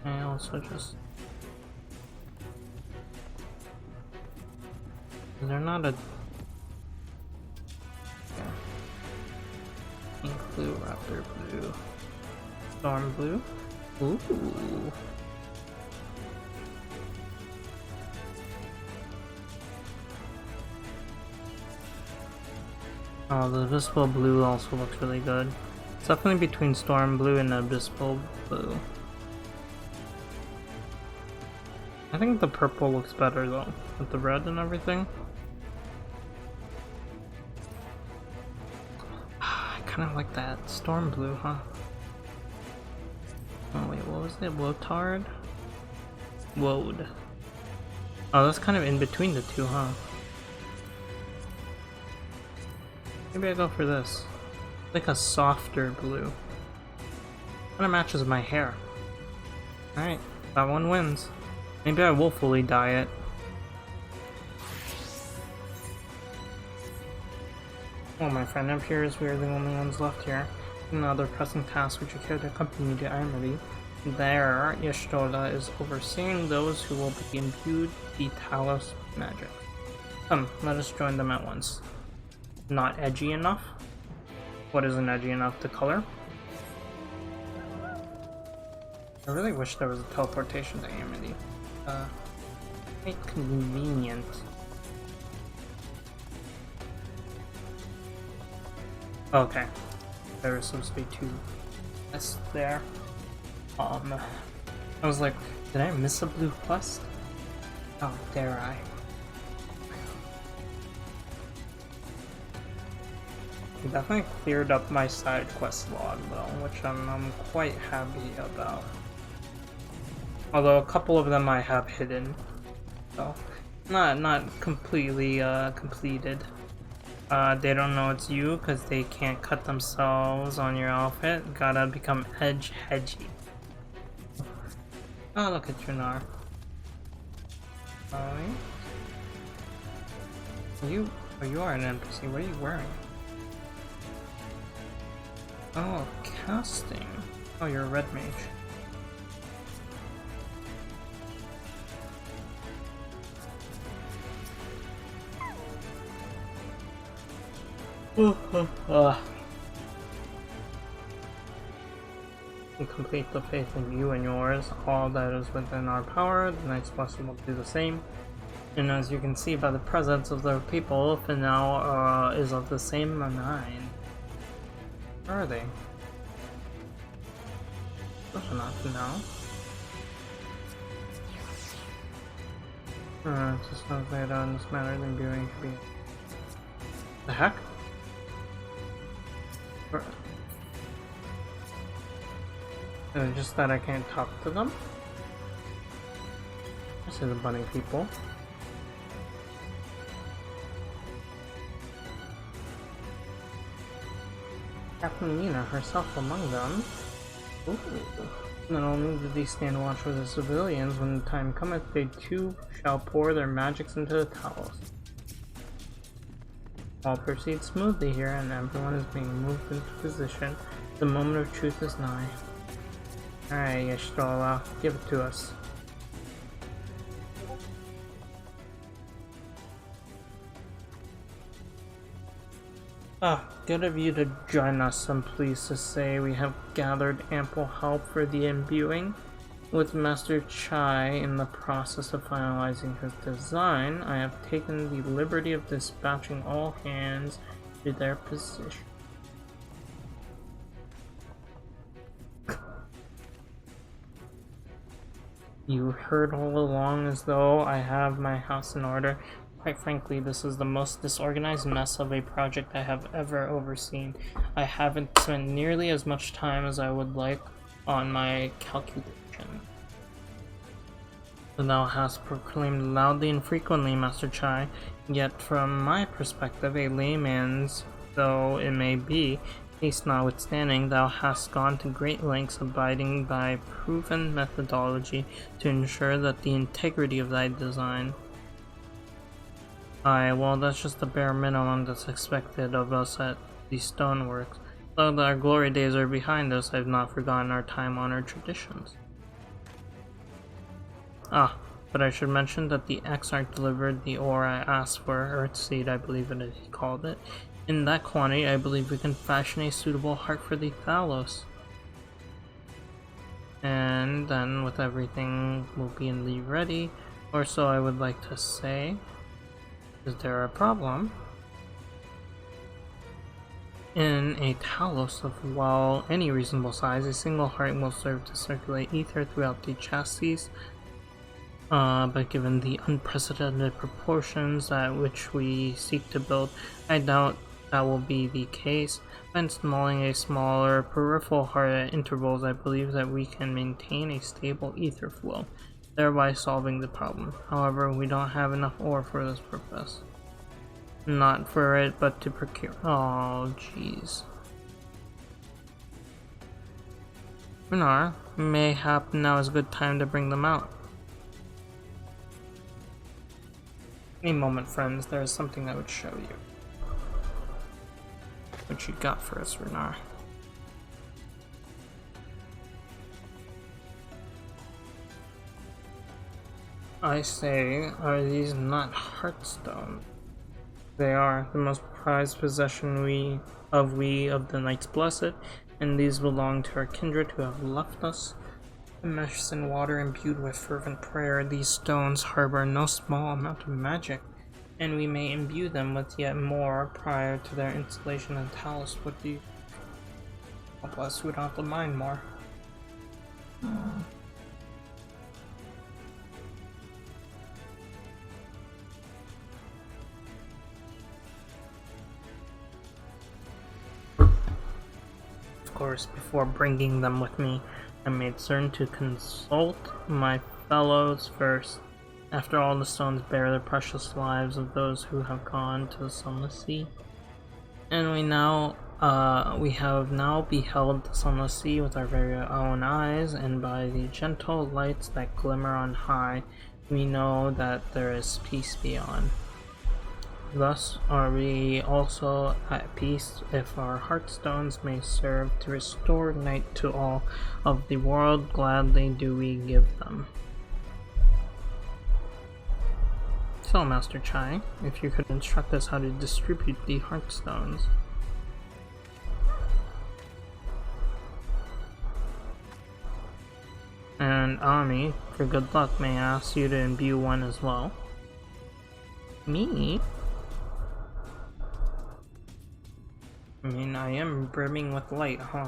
I also just... They're not a... Pink blue, raptor blue, storm blue. Ooh. Oh, the abyssal blue also looks really good. It's definitely between storm blue and abyssal blue. I think the purple looks better though, with the red and everything. Kind of like that storm blue, huh? Oh wait, what was it? Wotard? Woad. Oh, that's kind of in between the two, huh? Maybe I go for this. Like a softer blue. Kind of matches my hair. Alright, that one wins. Maybe I will fully dye it. Oh, my friend appears. We are the only ones left here. No other pressing tasks which you care to accompany me to Armory. There, Y'shtola is overseeing those who will be imbued the Talos magic. Come, let us join them at once. Not edgy enough? What isn't edgy enough? The color? I really wish there was a teleportation to Amity. Quite convenient. Okay. There was supposed to be two quests there. I was like, did I miss a blue quest? Oh, dare I? It definitely cleared up my side quest log though, which I'm quite happy about. Although a couple of them I have hidden, so not completely completed. They don't know it's you because they can't cut themselves on your outfit. Gotta become hedgy. Oh, look at Junar. You are an NPC. What are you wearing? Oh, casting. Oh, you're a red mage. We complete the faith in you and yours. All that is within our power. The Knight's Blessing will do the same. And as you can see by the presence of the people, Finau is of the same mind. Where are they? Those are not Finau. It's just not laid out in this manner, then viewing should be. The heck? Just that I can't talk to them? I see the bunny people. Captain Nina herself among them. Ooh. Not only do they stand watch for the civilians, when the time cometh, they too shall pour their magics into the Talos. All proceeds smoothly here, and everyone is being moved into position. The moment of truth is nigh. Alright, Y'shtola, give it to us. Good of you to join us. I'm pleased to say we have gathered ample help for the imbuing. With Master Chai in the process of finalizing his design, I have taken the liberty of dispatching all hands to their position. You heard all along as though I have my house in order. Quite frankly, this is the most disorganized mess of a project I have ever overseen. I haven't spent nearly as much time as I would like on my calculation. Thou hast proclaimed loudly and frequently, Master Chai, yet from my perspective, a layman's though it may be, case notwithstanding, thou hast gone to great lengths abiding by proven methodology to ensure that the integrity of thy design. Aye, well, that's just the bare minimum that's expected of us at the stoneworks. Though our glory days are behind us, I've not forgotten our time-honored traditions. Ah, but I should mention that the Exarch delivered the ore I asked for, Earthseed I believe it is he called it. In that quantity, I believe we can fashion a suitable heart for the Thalos. And then, with everything will be in the ready, or so I would like to say. Is there a problem? In a Talos of, well, any reasonable size, a single heart will serve to circulate ether throughout the chassis. But given the unprecedented proportions at which we seek to build, I doubt that will be the case. By installing a smaller peripheral heart at intervals, I believe that we can maintain a stable ether flow, thereby solving the problem. However, we don't have enough ore for this purpose. Not for it, but to procure. Oh, jeez. Runar, mayhap now is a good time to bring them out. A moment, friends. There is something I would show you. What you got for us, Runar? I say, are these not heartstones? They are the most prized possession of the Knights Blessed, and these belong to our kindred who have left us. Enmeshed in water imbued with fervent prayer, these stones harbor no small amount of magic, and we may imbue them with yet more prior to their installation in Talos. What do you... Oh, bless, we don't have to mine more. Of course, before bringing them with me, I made certain to consult my fellows first. After all, the stones bear the precious lives of those who have gone to the Sunless Sea. And we have now beheld the Sunless Sea with our very own eyes, and by the gentle lights that glimmer on high, we know that there is peace beyond. Thus are we also at peace if our heartstones may serve to restore night to all of the world. Gladly do we give them. So, Master Chai, if you could instruct us how to distribute the heartstones. And Ami, for good luck, may I ask you to imbue one as well. Me? I mean, I am brimming with light, huh?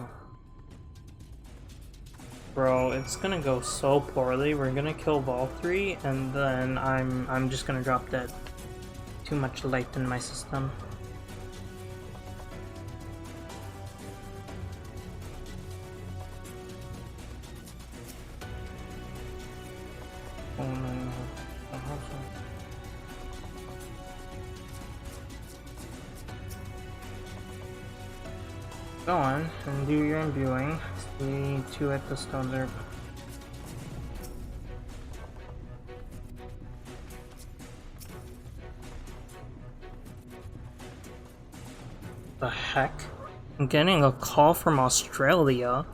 Bro, it's gonna go so poorly. We're gonna kill Valkyrie, and then I'm just gonna drop dead. Too much light in my system. Oh no. Go on and do your imbuing. See to it the stones are. The heck? I'm getting a call from Australia.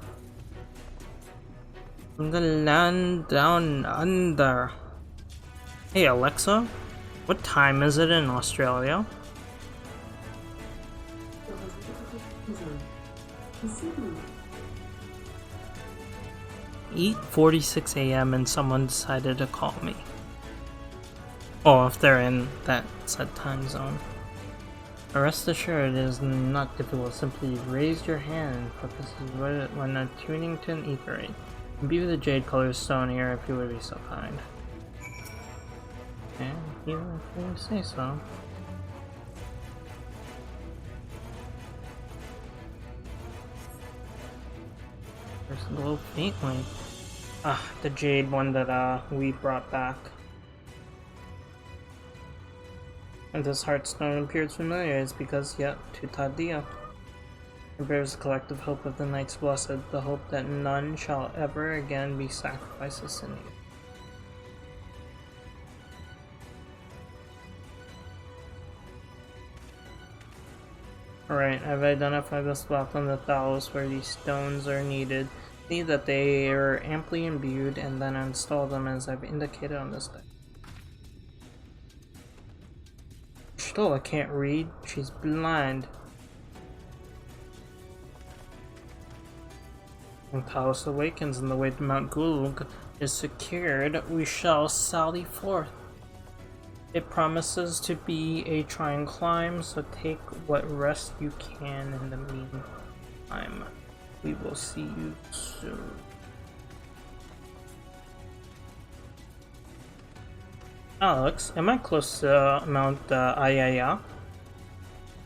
From the land down under. Hey Alexa, what time is it in Australia? 8:46 a.m. and someone decided to call me. Oh, if they're in that said time zone. But rest assured, it is not difficult. Simply raise your hand and put this is when tuning to an ether rate. Imbue the jade colored stone here if you would be so kind. And here if you say so. There's a glow faintly. Ah, the jade one that we brought back. And this heartstone appears familiar, it's because, yep, Tutadia. It bears the collective hope of the Knights Blessed, the hope that none shall ever again be sacrificed as sin. Alright, I've identified the spot on the Thalos where these stones are needed. See that they are amply imbued and then install them as I've indicated on this deck. Still, I can't read. She's blind. When Talos awakens and the way to Mount Gulug is secured, we shall sally forth. It promises to be a trying climb, so take what rest you can in the meantime. We will see you soon. Alex, am I close to Mount Ayaya?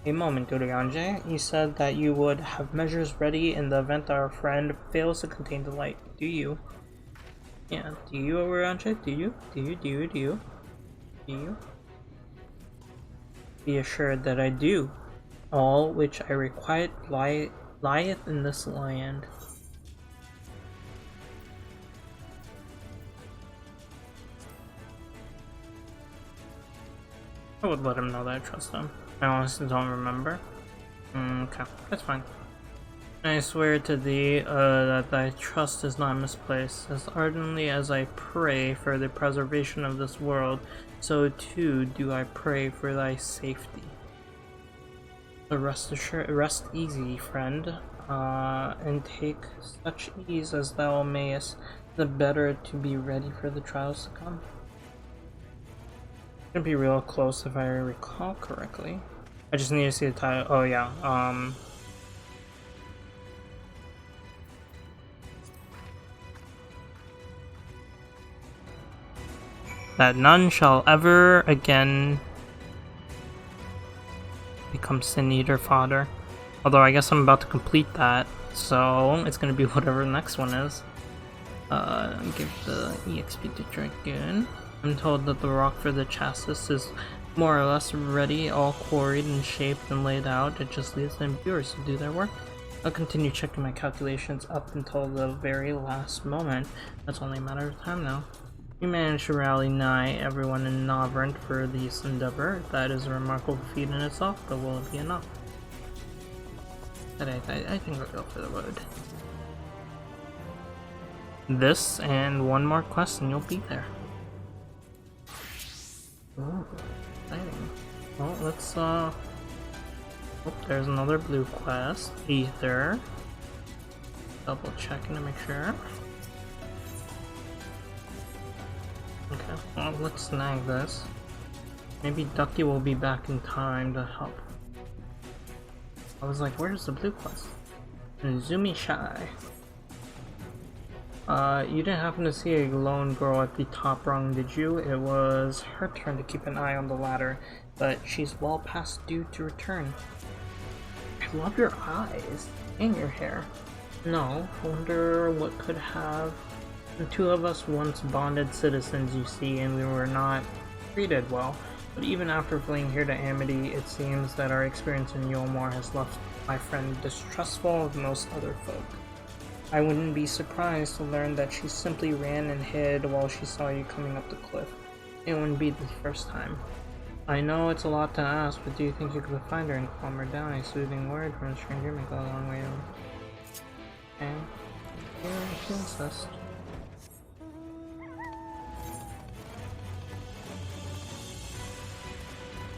A moment, Urianger. You said that you would have measures ready in the event our friend fails to contain the light. Do you? Yeah, do you, Urianger? Do you? Do you? Do you? Do you? Do you? Be assured that I do. All which I require lieth in this land. I would let him know that I trust him. I honestly don't remember. Okay, that's fine. I swear to thee that thy trust is not misplaced. As ardently as I pray for the preservation of this world, so too do I pray for thy safety. So rest easy, friend, and take such ease as thou mayest, the better to be ready for the trials to come. It's gonna be real close if I recall correctly. I just need to see the title. Oh yeah, that none shall ever again become Sin Eater fodder. Although I guess I'm about to complete that, so it's gonna be whatever the next one is. Give the EXP to Dragoon. I'm told that the rock for the chassis is more or less ready, all quarried and shaped and laid out. It just leaves the imbuers to do their work. I'll continue checking my calculations up until the very last moment. That's only a matter of time now. You managed to rally nigh everyone in Novrent for this endeavor. That is a remarkable feat in itself, but will it be enough? But I think we'll go for the road. This and one more quest and you'll be there. Oh, exciting. Well, let's, oh, there's another blue quest. Ether. Double checking to make sure. Okay, well, let's snag this. Maybe Ducky will be back in time to help. I was like, where's the blue quest? Zumi Shy. You didn't happen to see a lone girl at the top rung, did you? It was her turn to keep an eye on the ladder, but she's well past due to return. I love your eyes and your hair. No, I wonder what could have. The two of us once bonded citizens, you see, and we were not treated well. But even after fleeing here to Amity, it seems that our experience in Yolmor has left my friend distrustful of most other folk. I wouldn't be surprised to learn that she simply ran and hid while she saw you coming up the cliff. It wouldn't be the first time. I know it's a lot to ask, but do you think you could find her and calm her down? A soothing word from a stranger may go a long way. Okay. Here she insists.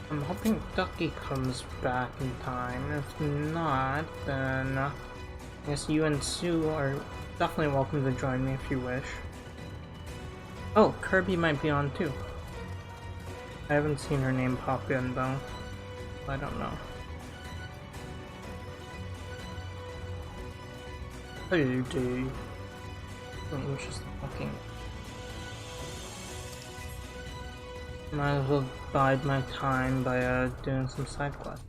I'm hoping Ducky comes back in time. If not, then I guess you and Sue are definitely welcome to join me if you wish. Oh, Kirby might be on too. I haven't seen her name pop in though. I don't know. Hey, dude. Just fucking. Might as well bide my time by doing some side quests.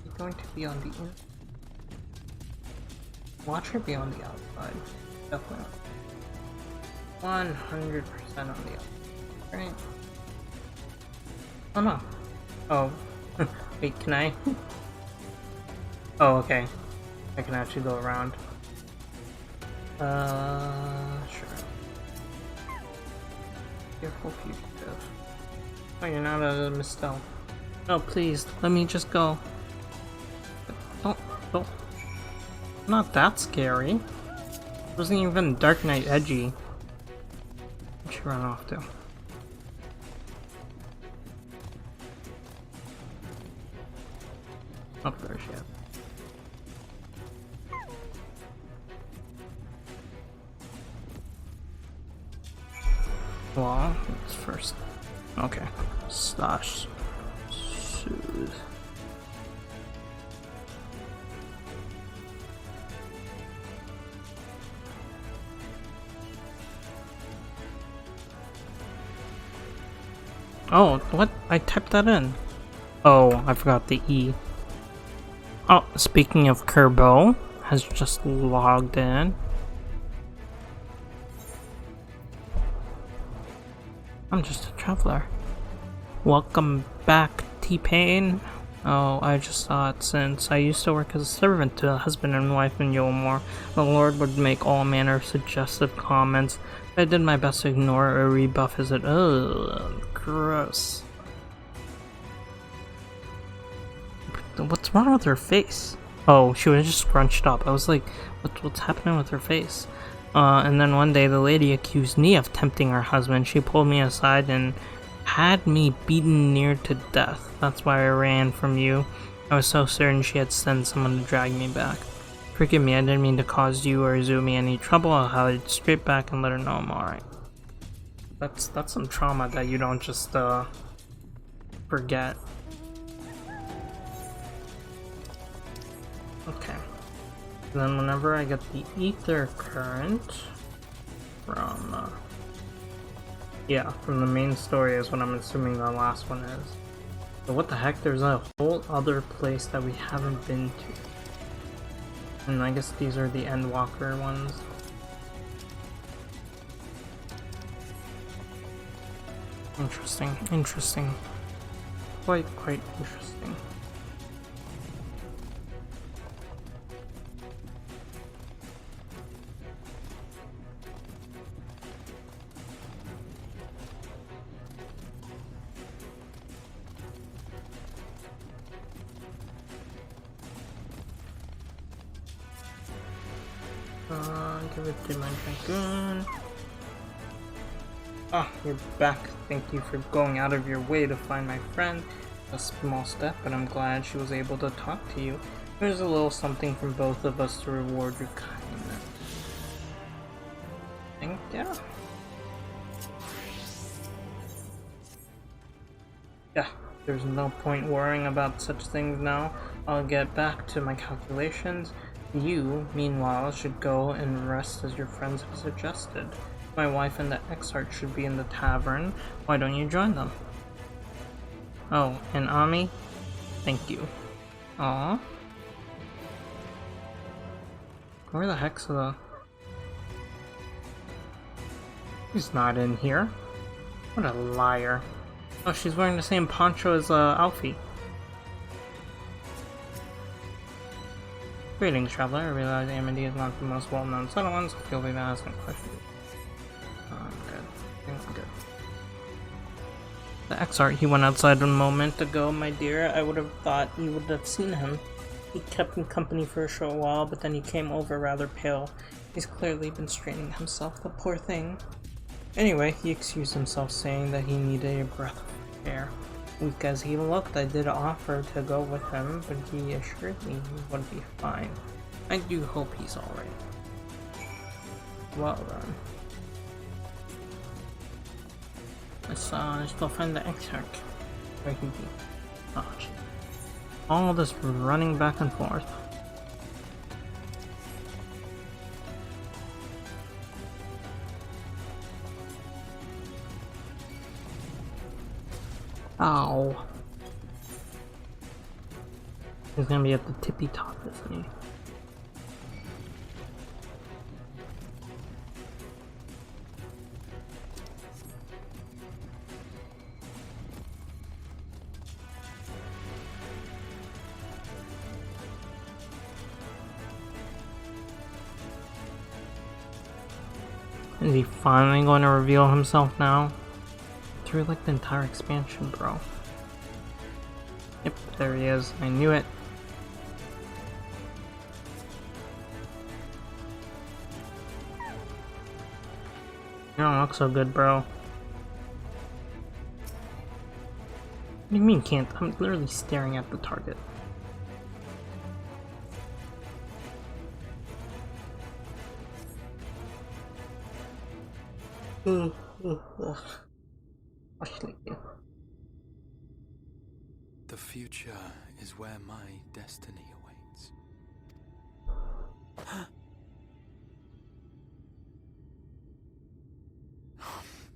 You're going to be on the in. Watch her be on the outside. Definitely. 100% on the outside. Right? Oh no. Oh. Wait, can I? Oh, okay. I can actually go around. Sure. Careful fugitive. Oh, you're not a misspell. No, please, let me just go. Don't. Not that scary. It wasn't even Dark Knight edgy. Where'd she run off to? Oh, there she is. Well, it's first. Okay. Slash. Soothe. Oh, what? I typed that in. Oh, I forgot the E. Oh, speaking of Kerbo, has just logged in. I'm just a traveler. Welcome back, T-Pain. Oh, I just saw it since I used to work as a servant to a husband and wife in Yolmore. The Lord would make all manner of suggestive comments. I did my best to ignore or rebuff his. Ugh, gross. What's wrong with her face? Oh, she was just scrunched up. I was like, what's happening with her face? And then one day the lady accused me of tempting her husband. She pulled me aside and had me beaten near to death. That's why I ran from you. I was so certain she had sent someone to drag me back. Forgive me, I didn't mean to cause you or Izumi any trouble. I'll head straight back and let her know I'm alright. That's some trauma that you don't just forget. Okay. And then whenever I get the ether current from from the main story is what I'm assuming the last one is. But what the heck, there's a whole other place that we haven't been to. And I guess these are the Endwalker ones. Interesting. Quite interesting. Give it to my dragoon. Ah, you're back. Thank you for going out of your way to find my friend. A small step, but I'm glad she was able to talk to you. There's a little something from both of us to reward your kindness. Thank you. Yeah, there's no point worrying about such things now. I'll get back to my calculations. You, meanwhile, should go and rest as your friends have suggested. My wife and the XIV should be in the tavern. Why don't you join them? Oh, and Ami? Thank you. Aww. Where the heck's the... He's not in here. What a liar. Oh, she's wearing the same poncho as Alfie. Greetings, traveler. I realize Amity is not the most well-known settlement, so feel free to ask any questions. I'm good. I think I'm good. The XIV, he went outside a moment ago, my dear. I would have thought you would have seen him. He kept me company for a short while, but then he came over rather pale. He's clearly been straining himself, the poor thing. Anyway, he excused himself, saying that he needed a breath of air. Weak as he looked, I did offer to go with him, but he assured me he would be fine. I do hope he's alright. Well then. Let's go find the XIV. Where he be? Oh, gee. All this running back and forth. Ow. He's gonna be at the tippy top, isn't he? Is he finally going to reveal himself now? Through like the entire expansion, bro. Yep, there he is. I knew it. You don't look so good, bro. What do you mean can't? I'm literally staring at the target. The future is where my destiny awaits.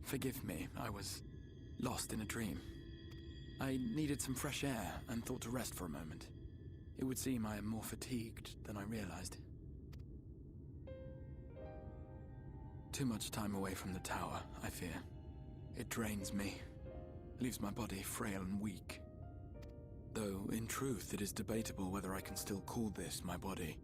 Forgive me, I was lost in a dream. I needed some fresh air and thought to rest for a moment. It would seem I am more fatigued than I realized. Too much time away from the tower, I fear. It drains me, leaves my body frail and weak. Though, in truth, it is debatable whether I can still call this my body.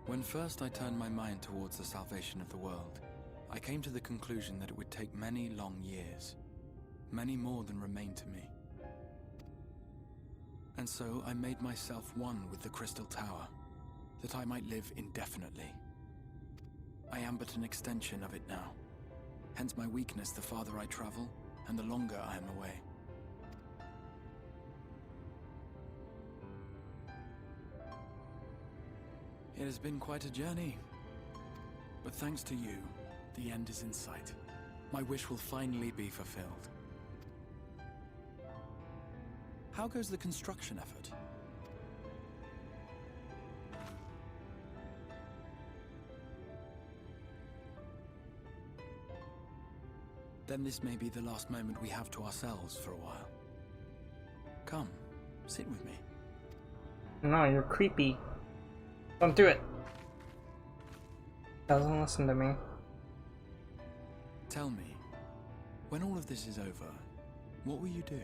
When first I turned my mind towards the salvation of the world, I came to the conclusion that it would take many long years, many more than remain to me. And so I made myself one with the Crystal Tower, that I might live indefinitely. I am but an extension of it now, hence my weakness the farther I travel, and the longer I am away. It has been quite a journey, but thanks to you, the end is in sight. My wish will finally be fulfilled. How goes the construction effort? Then this may be the last moment we have to ourselves for a while. Come, sit with me. No, you're creepy. Don't do it. Doesn't listen to me. Tell me, when all of this is over, what will you do?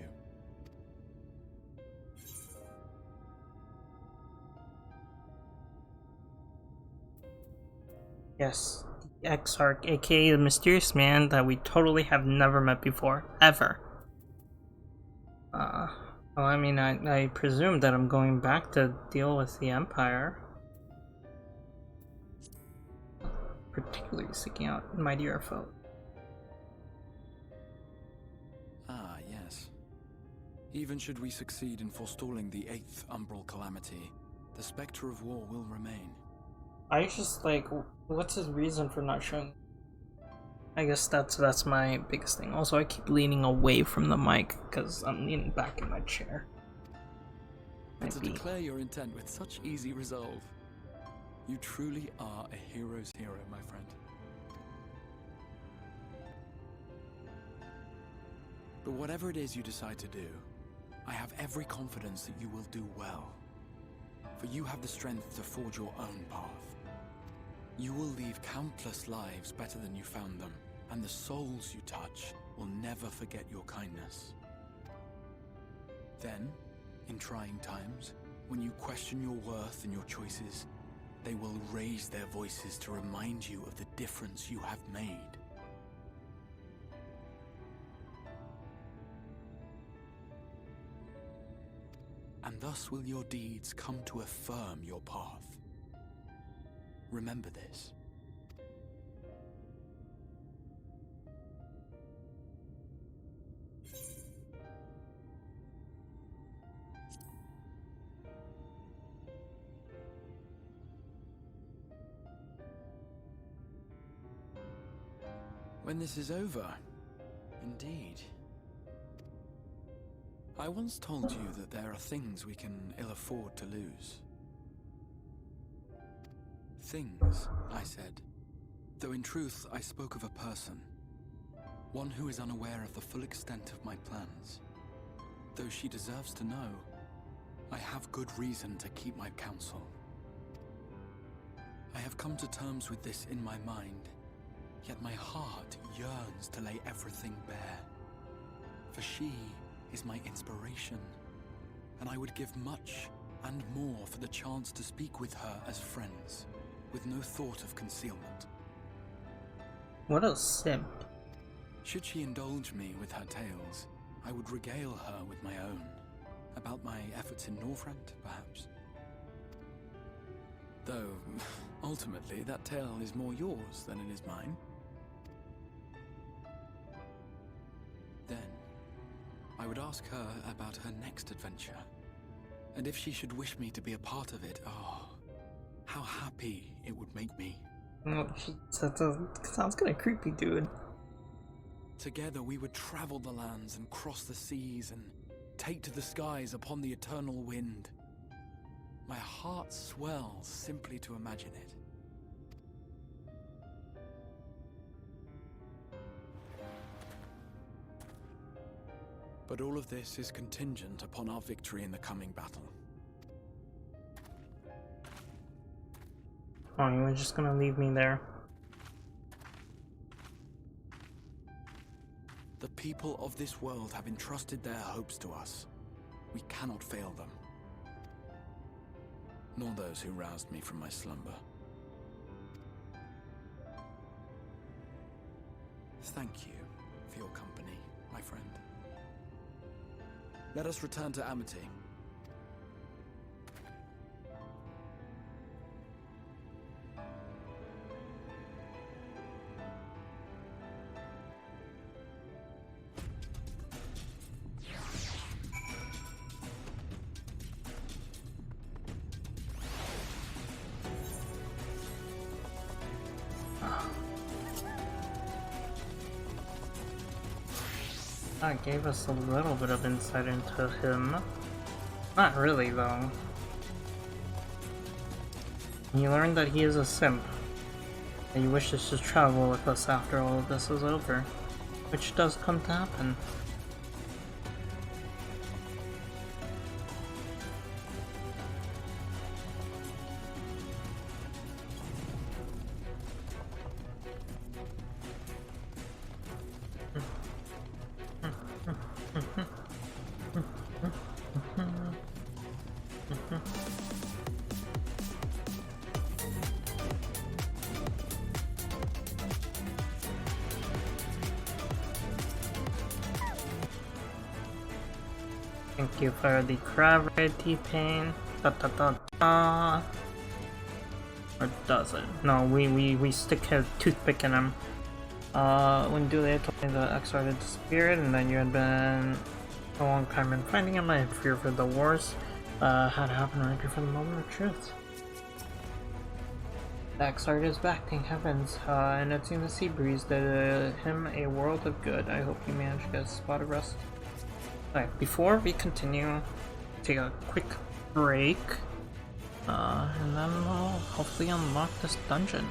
Yes, the Exarch, aka the mysterious man that we totally have never met before, ever. Well, I mean, I presume that I'm going back to deal with the Empire. Particularly seeking out mightier foe. Ah, yes. Even should we succeed in forestalling the 8th Umbral Calamity, the specter of war will remain. I just like, what's his reason for not showing? I guess that's my biggest thing. Also, I keep leaning away from the mic because I'm leaning back in my chair. And to declare your intent with such easy resolve, you truly are a hero's hero, my friend. But whatever it is you decide to do, I have every confidence that you will do well. For you have the strength to forge your own path. You will leave countless lives better than you found them, and the souls you touch will never forget your kindness. Then, in trying times, when you question your worth and your choices, they will raise their voices to remind you of the difference you have made. And thus will your deeds come to affirm your path. Remember this. When this is over, indeed. I once told you that there are things we can ill afford to lose. things, I said. Though in truth, I spoke of a person. One who is unaware of the full extent of my plans. Though she deserves to know, I have good reason to keep my counsel. I have come to terms with this in my mind, yet my heart yearns to lay everything bare. For she is my inspiration, and I would give much and more for the chance to speak with her as friends, with no thought of concealment. What a simp. Should she indulge me with her tales, I would regale her with my own. About my efforts in Northrend, perhaps. Though, ultimately, that tale is more yours than it is mine. Then, I would ask her about her next adventure. And if she should wish me to be a part of it, oh, how happy it would make me. Oh, that sounds kind of creepy, dude. Together we would travel the lands and cross the seas and take to the skies upon the eternal wind. My heart swells simply to imagine it. But all of this is contingent upon our victory in the coming battle. Oh, you were just gonna leave me there. The people of this world have entrusted their hopes to us. We cannot fail them. Nor those who roused me from my slumber. Thank you for your company, my friend. Let us return to Amity. That gave us a little bit of insight into him. Not really, though. You learned that he is a simp. And he wishes to travel with us after all of this is over. Which does come to happen. Thank you for the crab red T-Pain. Da da da da. Or does it? No, we stick a toothpick in him. When Julia told me the XIV had disappeared and that you had been a long time in finding him, I had fear for the wars had happened right before the moment of truth. The XIV is back, thank heavens, and it seems the sea breeze did him a world of good. I hope you managed to get a spot of rest. Alright, before we continue, take a quick break, and then we'll hopefully unlock this dungeon.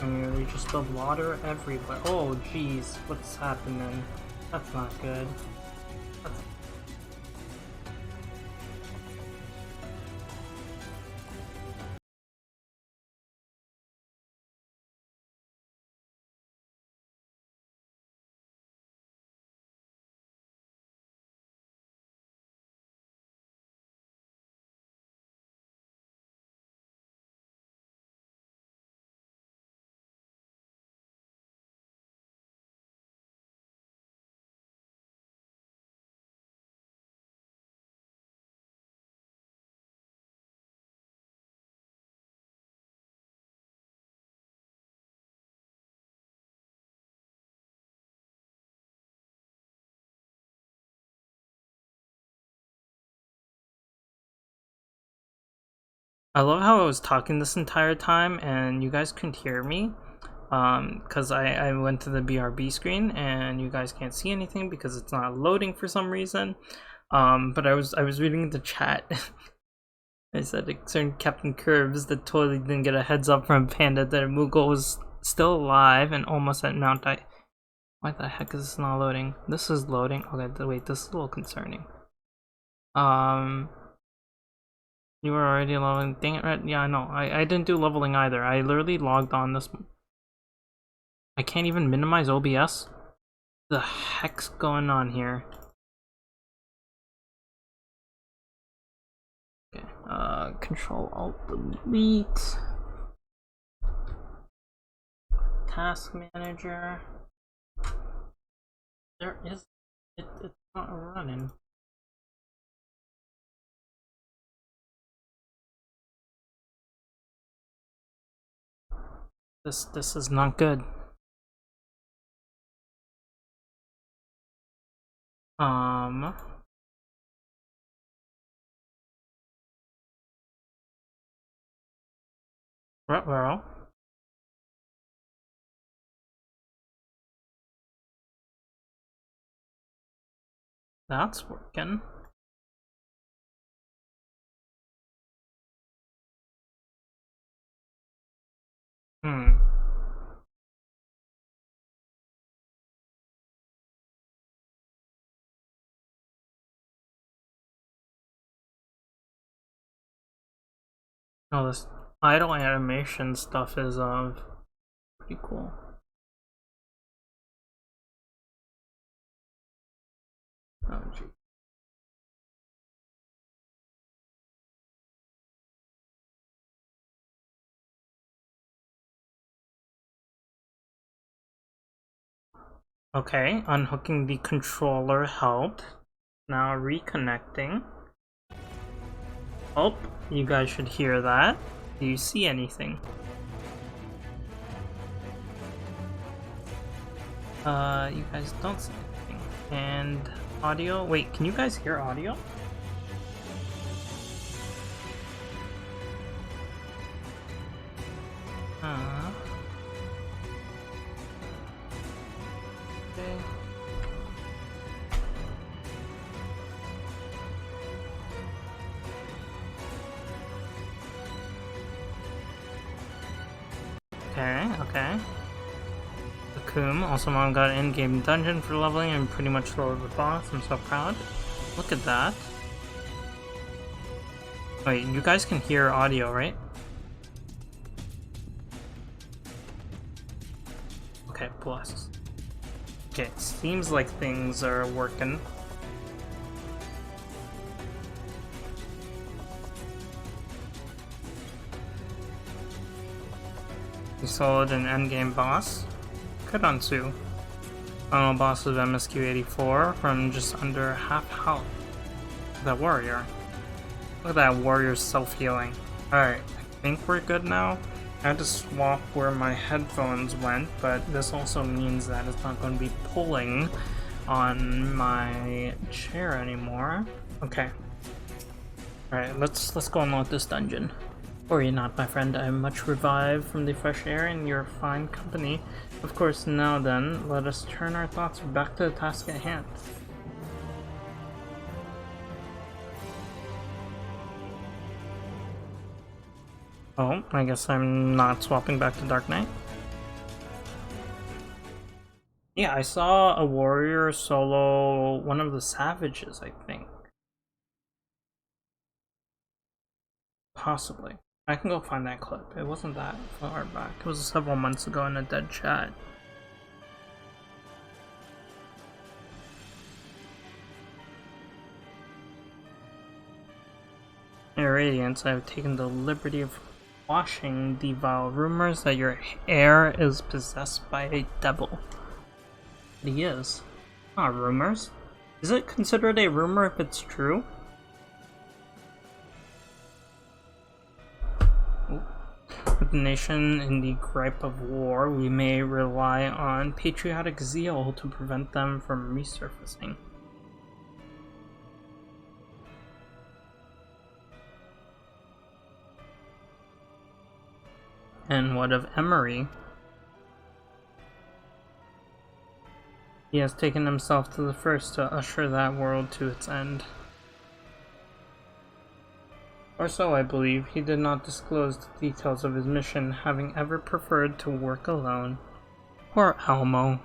watching you. You just spilled water everywhere. Oh, jeez, what's happening? That's not good. That's... I love how I was talking this entire time and you guys couldn't hear me. Because I went to the BRB screen and you guys can't see anything because it's not loading for some reason. But I was reading the chat. I said it concerned Captain Curves that totally didn't get a heads up from Panda that Moogle was still alive and almost at Mount I. Why the heck is this not loading? This is loading. Okay, wait, this is a little concerning. You were already leveling. Dang it, Red. Yeah, I know. I didn't do leveling either. I literally logged on this. I can't even minimize OBS. The heck's going on here? Okay. Control Alt Delete. Task Manager. There is. It's not running. This is not good. Well, that's working. Oh, this idle animation stuff is pretty cool. Oh gee. Okay, unhooking the controller helped. Now reconnecting. Oh, you guys should hear that. Do you see anything? You guys don't see anything. And audio? Wait, can you guys hear audio? Okay. Okay. Akum, also mom got an in-game dungeon for leveling and pretty much lowered the boss. I'm so proud. Look at that. Wait, you guys can hear audio, right? Okay, plus. Okay, it seems like things are working. We sold an endgame boss, Kudansu. Final boss of MSQ 84 from just under half health. That warrior. Look at that warrior's self-healing. Alright, I think we're good now. I had to swap where my headphones went, but this also means that it's not going to be pulling on my chair anymore. Okay. Alright, let's go unlock this dungeon. Worry not, my friend, I am much revived from the fresh air and your fine company. Of course, now then, let us turn our thoughts back to the task at hand. Oh, I guess I'm not swapping back to Dark Knight. Yeah, I saw a warrior solo one of the savages, I think. Possibly. I can go find that clip. It wasn't that far back. It was several months ago in a dead chat. In Radiance, I have taken the liberty of quashing the vile rumors that your heir is possessed by a devil. He is. Not rumors. Is it considered a rumor if it's true? With the nation in the gripe of war, we may rely on patriotic zeal to prevent them from resurfacing. And what of Emery? He has taken himself to the first to usher that world to its end. Or so I believe. He did not disclose the details of his mission, having ever preferred to work alone. Poor Elmo.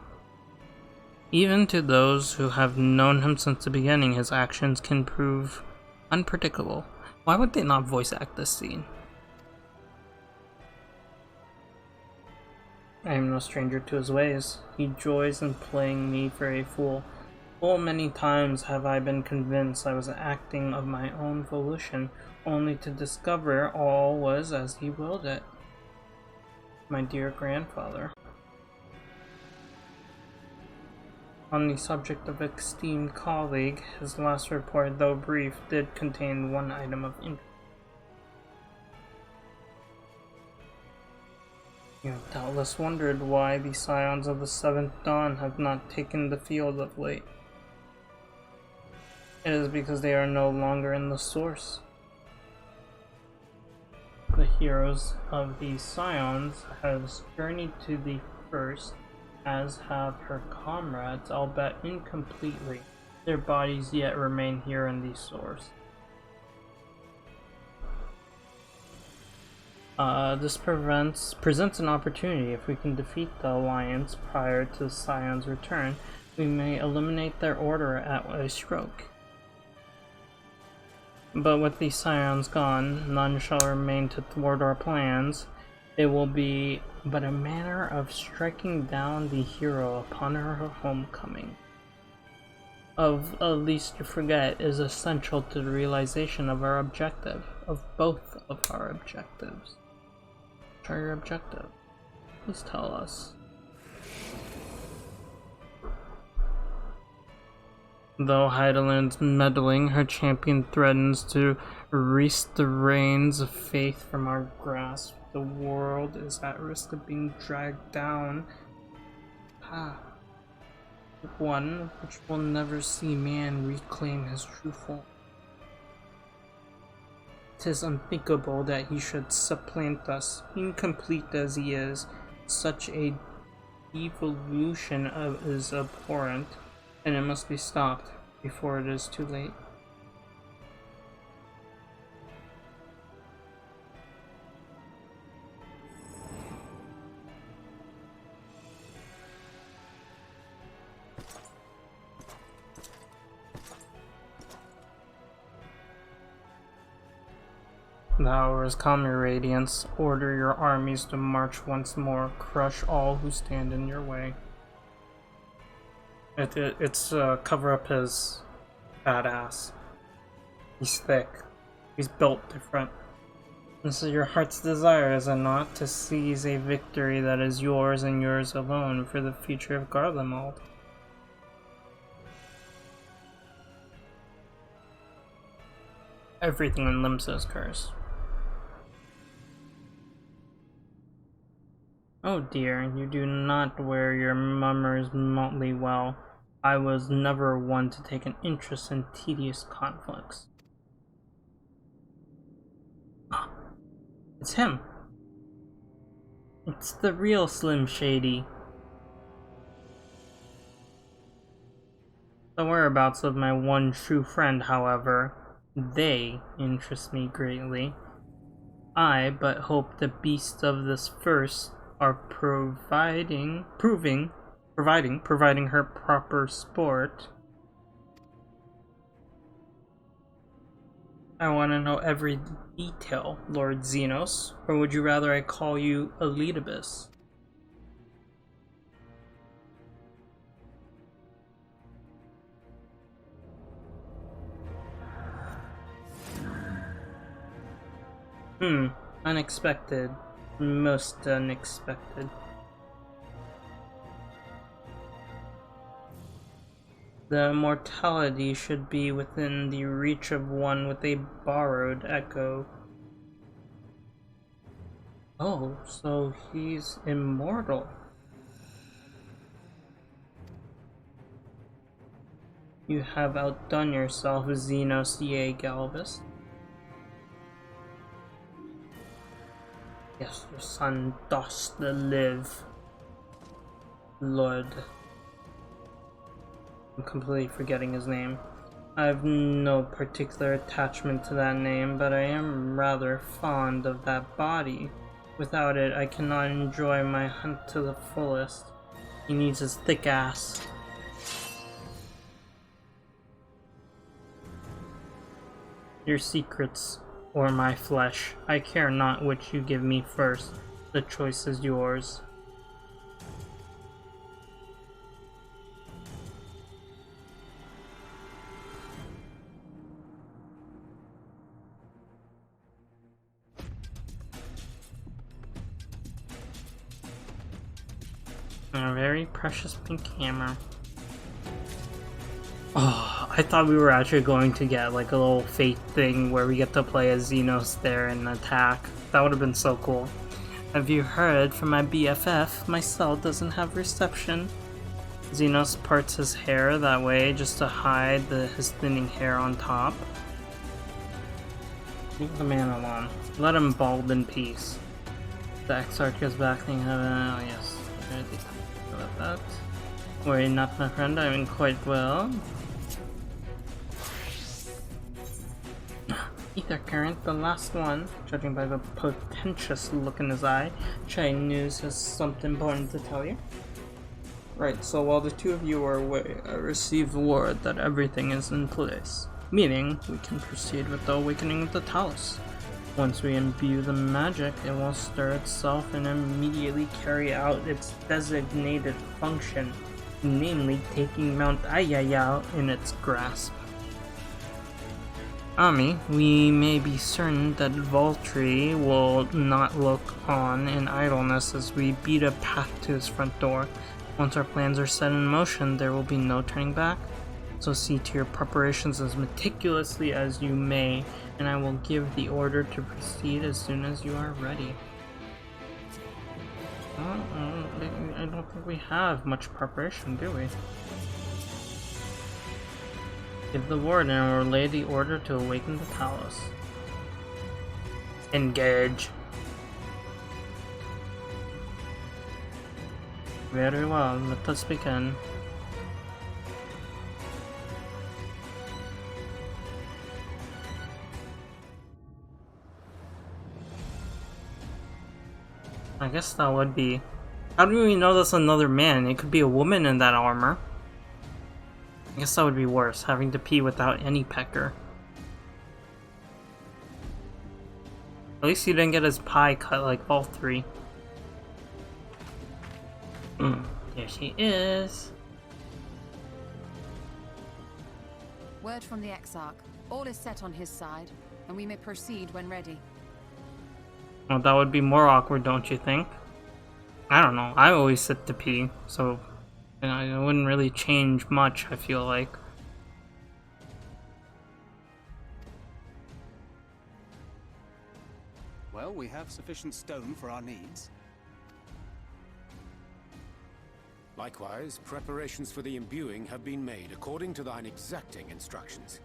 Even to those who have known him since the beginning, his actions can prove unpredictable. Why would they not voice act this scene? I am no stranger to his ways. He joys in playing me for a fool. Full many times have I been convinced I was acting of my own volition, only to discover all was as he willed it. My dear grandfather. On the subject of esteemed colleague, his last report, though brief, did contain one item of interest. You have doubtless wondered why the scions of the Seventh Dawn have not taken the field of late. It is because they are no longer in the source. The heroes of the scions have journeyed to the first, as have her comrades, albeit incompletely. Their bodies yet remain here in the source. This presents an opportunity. If we can defeat the Alliance prior to the Scion's return, we may eliminate their order at a stroke. But with the Scions gone, none shall remain to thwart our plans. It will be but a matter of striking down the hero upon her homecoming. Of least to forget is essential to the realization of our objective, of both of our objectives. What are your objectives? Please tell us. Though Heideland's meddling, her champion threatens to wrest the reins of faith from our grasp. The world is at risk of being dragged down. One which will never see man reclaim his true form. 'Tis unthinkable that he should supplant us, incomplete as he is. Such a devolution is abhorrent, and it must be stopped before it is too late. The hour has come, your radiance. Order your armies to march once more. Crush all who stand in your way. It's cover up his badass. He's thick. He's built different. This is your heart's desire, is it not? To seize a victory that is yours and yours alone for the future of Garlemald. Everything in Limsa is cursed. Oh dear, you do not wear your mummers motley well. I was never one to take an interest in tedious conflicts. It's him. It's the real Slim Shady. The whereabouts of my one true friend, however, they interest me greatly. I but hope the beasts of this first are proving providing her proper sport. I want to know every detail, Lord Xenos, or would you rather I call you Elidibus? Unexpected. Most unexpected. The immortality should be within the reach of one with a borrowed echo. Oh, so he's immortal. You have outdone yourself, Xenos Ye Galvus. Yes, your son dost live, Lord. I'm completely forgetting his name. I have no particular attachment to that name, but I am rather fond of that body. Without it, I cannot enjoy my hunt to the fullest. He needs his thick ass. Your secrets or my flesh, I care not which you give me first. The choice is yours. A very precious pink hammer. Oh, I thought we were actually going to get like a little fate thing where we get to play as Xenos there and attack. That would have been so cool. Have you heard from my BFF? My cell doesn't have reception. Xenos parts his hair that way just to hide his thinning hair on top. Leave the man alone. Let him bald in peace. The Exarch is back in heaven. Oh yes. About that. Worry not, my friend. I'm in quite well. Ether current, the last one, judging by the portentous look in his eye. Shiny News has something important to tell you. Right, so while the two of you are away, I received word that everything is in place. Meaning, we can proceed with the awakening of the Talus. Once we imbue the magic, it will stir itself and immediately carry out its designated function, namely taking Mount Ayayao in its grasp. Ami, we may be certain that Valtteri will not look on in idleness as we beat a path to his front door. Once our plans are set in motion, there will be no turning back. So see to your preparations as meticulously as you may, and I will give the order to proceed as soon as you are ready. I don't think we have much preparation, do we? Give the word and I will relay the order to awaken the Talus. Engage. Very well, let us begin. I guess that would be... How do we know that's another man? It could be a woman in that armor. I guess that would be worse, having to pee without any pecker. At least he didn't get his pie cut like all three. There she is. Word from the Exarch. All is set on his side, and we may proceed when ready. Well, that would be more awkward, don't you think? I don't know. I always sit to pee, so you know, it wouldn't really change much, I feel like. Well, we have sufficient stone for our needs. Likewise, preparations for the imbuing have been made according to thine exacting instructions.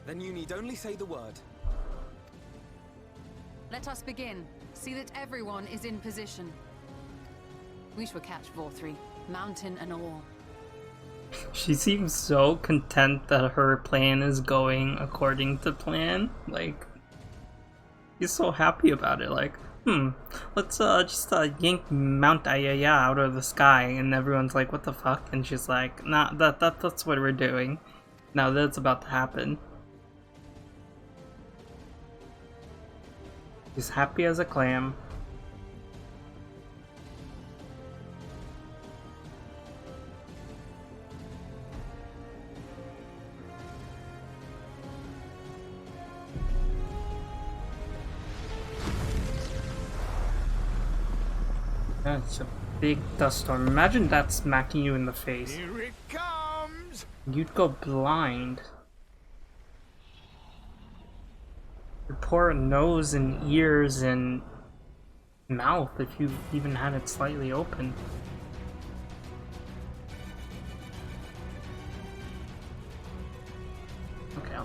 Then you need only say the word. Let us begin. See that everyone is in position. We shall catch Valtteri, mountain and all. She seems so content that her plan is going according to plan. Like, she's so happy about it. Like, let's just yank Mount Ayaya out of the sky, and everyone's like, what the fuck? And she's like, nah, that's what we're doing. Now that's about to happen. He's happy as a clam. That's a big dust storm. Imagine that smacking you in the face. Here it comes! You'd go blind. Your poor nose and ears and mouth, if you even had it slightly open. Okay.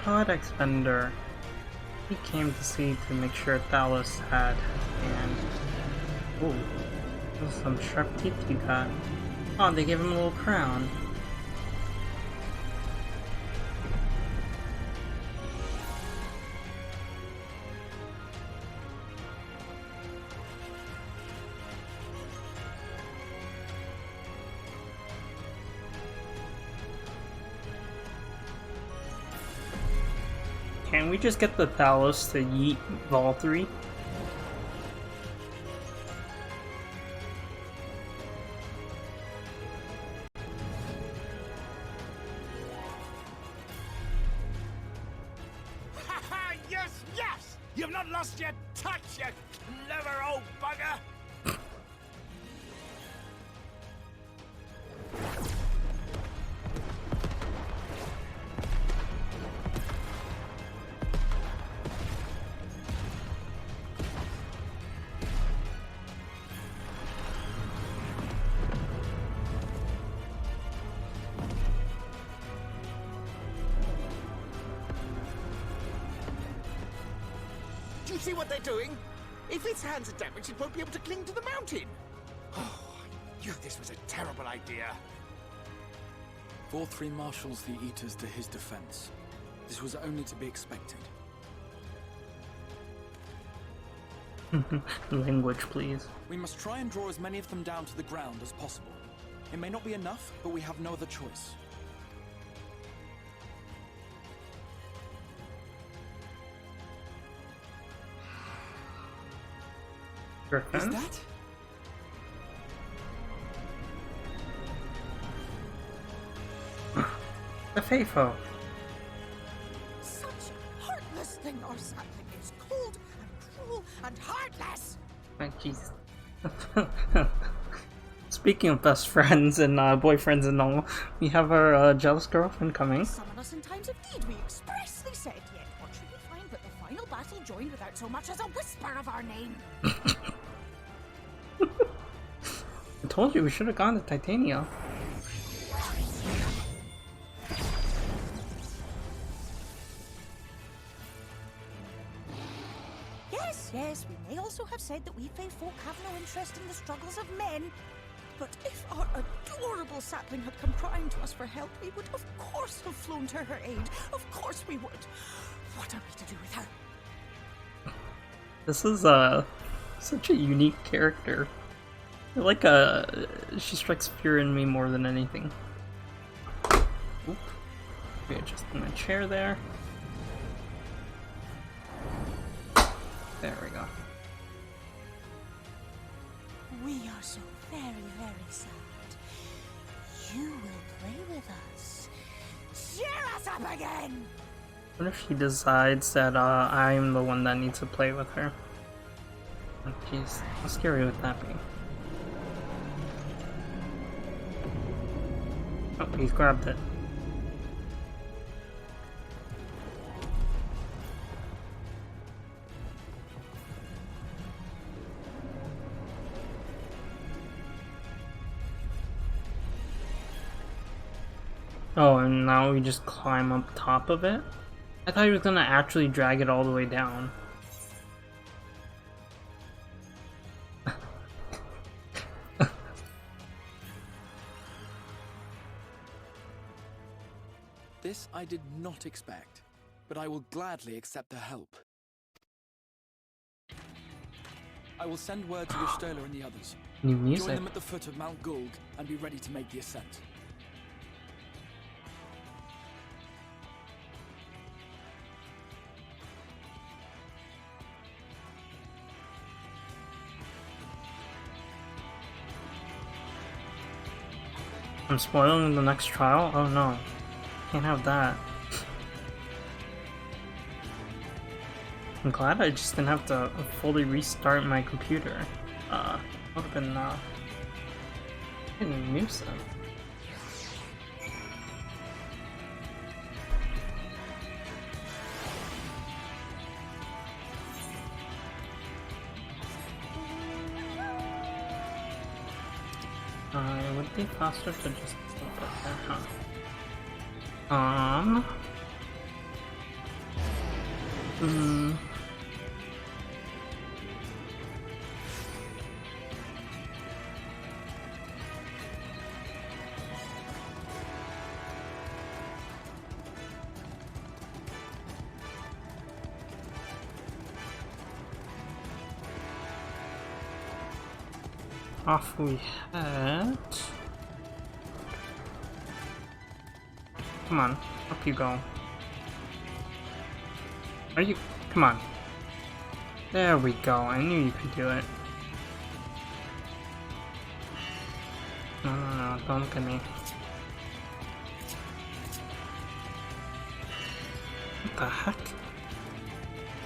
Pod Expender. He came to see to make sure Thalos had and ooh, those are some sharp teeth you got. Oh, they gave him a little crown. Can we just get the Thalos to yeet Vol 3? Yes, yes! You've not lost your touch, you clever old bugger! Do you see what they're doing? If its hands are damaged, it won't be able to cling to the mountain. Oh, I knew this was a terrible idea. Vol 3 marshals the Eaters to his defense. This was only to be expected. Language, please. We must try and draw as many of them down to the ground as possible. It may not be enough, but we have no other choice. Griffin? Is that? The Faithful. Such heartless thing our sapling is, cold and cruel and heartless. My jeez. Speaking of best friends and boyfriends and all, we have our jealous girlfriend coming. Summon us in times of need, we expressly said, yet what should we find but the final battle joined without so much as a whisper of our name? I told you we should have gone to Titania. Yes, we may also have said that we fae folk have no interest in the struggles of men. But if our adorable sapling had come crying to us for help, we would of course have flown to her aid. Of course we would. What are we to do with her? This is such a unique character. I like she strikes fear in me more than anything. Oop. Readjusting my chair there. There we go. We are so very, very sad. You will play with us. Cheer us up again! What if she decides that I'm the one that needs to play with her? Oh, jeez, how scary would that be? Oh, he's grabbed it. Oh, and now we just climb up top of it? I thought he was gonna actually drag it all the way down. This I did not expect, but I will gladly accept their help. I will send word to Stola and the others. New music. Join them at the foot of Mount Gulg and be ready to make the ascent. I'm spoiling the next trial? Oh no. Can't have that. I'm glad I just didn't have to fully restart my computer. Would have been getting nuisance. It would be faster to just put that there, huh? Off we head. Come on, up you go. Are you? Come on. There we go. I knew you could do it. No, don't look at me. What the heck?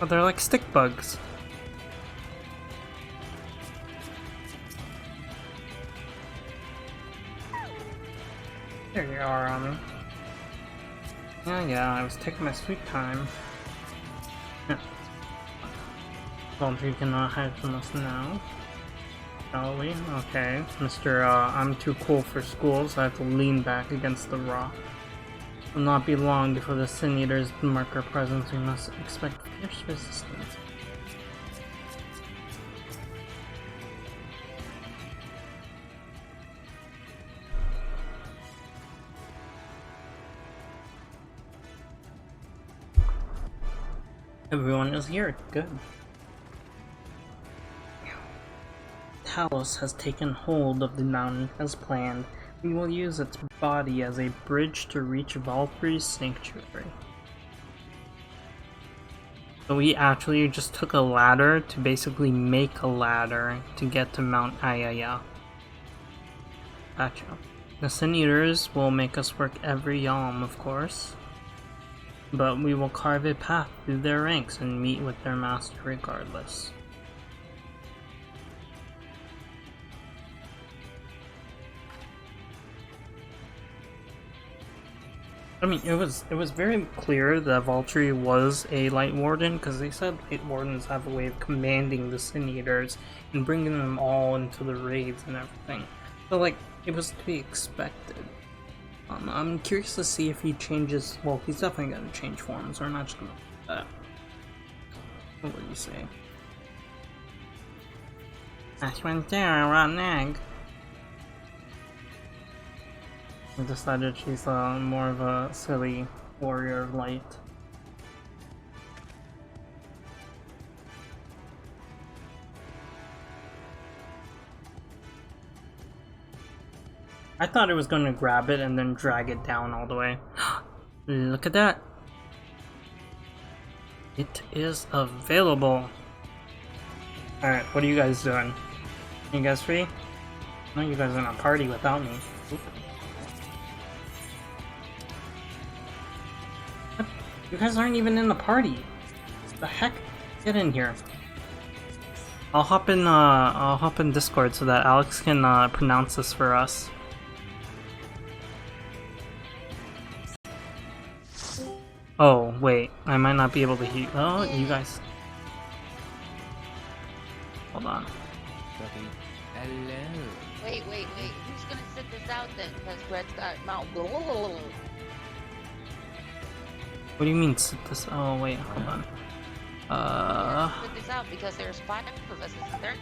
Oh, they're like stick bugs. There you are, Ami. Yeah, I was taking my sweet time. Yeah. Well, you cannot hide from us now. Shall we? Okay. Mr. I'm too cool for school, so I have to lean back against the rock. It will not be long before the Sin Eaters mark our presence. We must expect fierce resistance. Everyone is here. Good. Talos has taken hold of the mountain as planned. We will use its body as a bridge to reach Valkyrie's sanctuary. So we actually just took a ladder to basically make a ladder to get to Mount Ayaya. Gotcha. The Sin Eaters will make us work every yalm, of course. But we will carve a path through their ranks and meet with their master regardless. I mean, it was very clear that Valkyrie was a Light Warden, because they said Light Wardens have a way of commanding the Sin Eaters and bringing them all into the raids and everything. So, like, it was to be expected. I'm curious to see if he changes. Well, he's definitely going to change forms. We're not just going to do that. What would you say? That's right there, around Nag. I decided she's more of a silly warrior of light. I thought it was going to grab it and then drag it down all the way. Look at that! It is available! Alright, what are you guys doing? You guys free? No, you guys are in a party without me. Oop. What? You guys aren't even in the party! What the heck? Get in here. I'll hop in Discord so that Alex can pronounce this for us. Oh, wait. I might not be able to hear. Oh, you guys. Hold on. Hello. Wait. Who's gonna sit this out then? Because Red's got Mount. What do you mean sit this? Oh wait, hold on. Put this out because there's 5 of us, isn't there?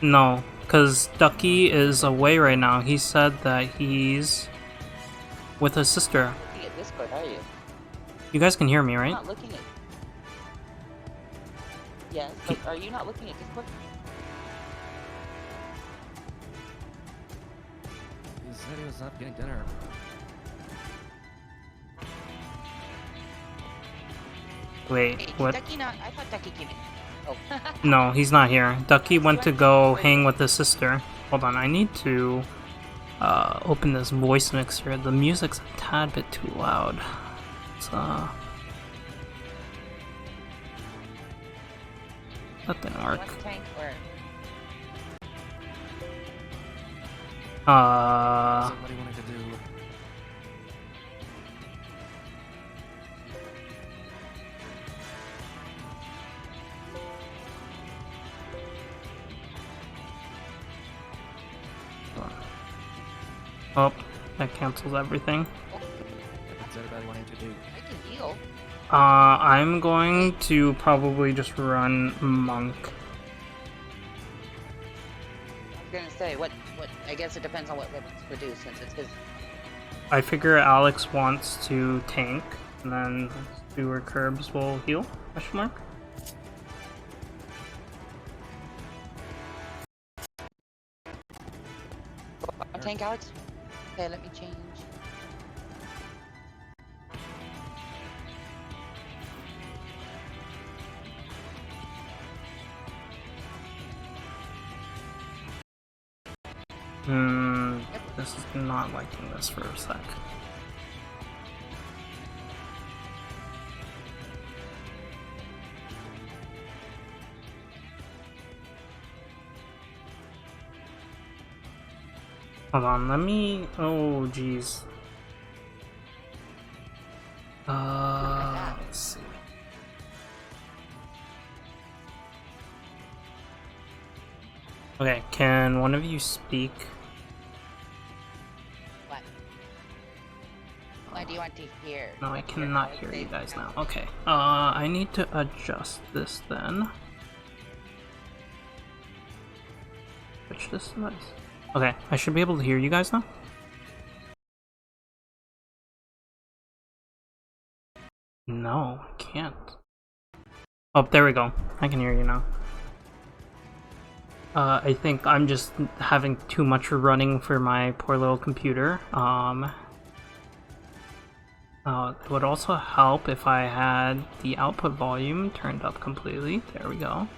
No, because Ducky is away right now. He said that he's with his sister. Looking at Discord, are you? You guys can hear me, I'm right? not looking at. Yes, but are you not looking at Discord? He said he was up getting dinner. Wait, Hey, did what? Ducky not? I thought Ducky came in. Oh. No, he's not here. Ducky went to go hang with his sister. Hold on, I need to open this voice mixer. The music's a tad bit too loud. It's, that didn't work. Tank or... Somebody wanted to do. Oh, that cancels everything. What's everybody wanting to do? I can heal. I'm going to probably just run Monk. I was gonna say, what, I guess it depends on what weapons produce, since it's his. I figure Alex wants to tank, and then fewer curbs will heal? Question mark? Tank, Alex? Okay, let me change. This is not liking this for a sec. Hold on, let me... Oh, jeez. Let's see. Okay, can one of you speak? What? What do you want to hear? No, I cannot hear you guys now. Okay, I need to adjust this then. Switch this device. Okay, I should be able to hear you guys now. No, I can't. Oh, there we go. I can hear you now. I think I'm just having too much running for my poor little computer. It would also help if I had the output volume turned up completely. There we go.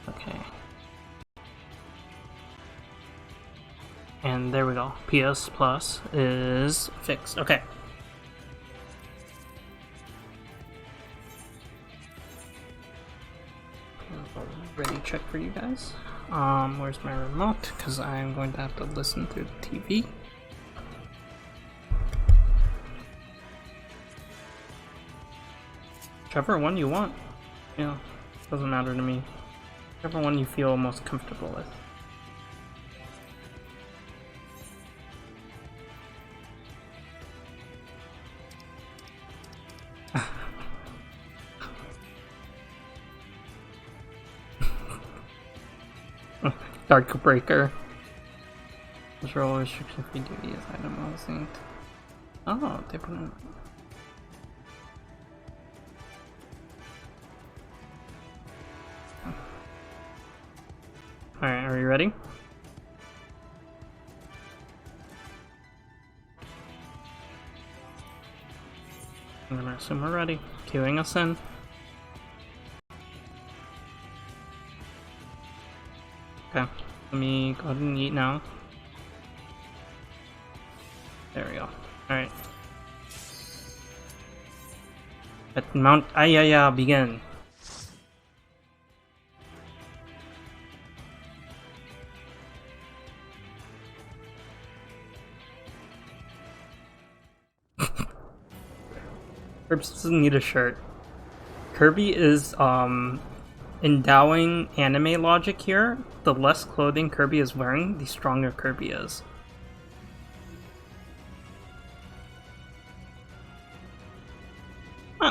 Okay. And there we go. PS Plus is fixed. Okay. Ready check for you guys. Where's my remote? Because I'm going to have to listen through the TV. Whichever one you want. Yeah, doesn't matter to me. Whichever one you feel most comfortable with. Dark Breaker. Control restriction free duty is item synced. Oh, they put in. Alright, are you ready? I'm gonna assume we're ready. Queuing us in. Okay, let me go ahead and eat now. There we go. Alright. Let Mount Ayaya begin. Kirby doesn't need a shirt. Kirby is endowing anime logic here. The less clothing Kirby is wearing, the stronger Kirby is.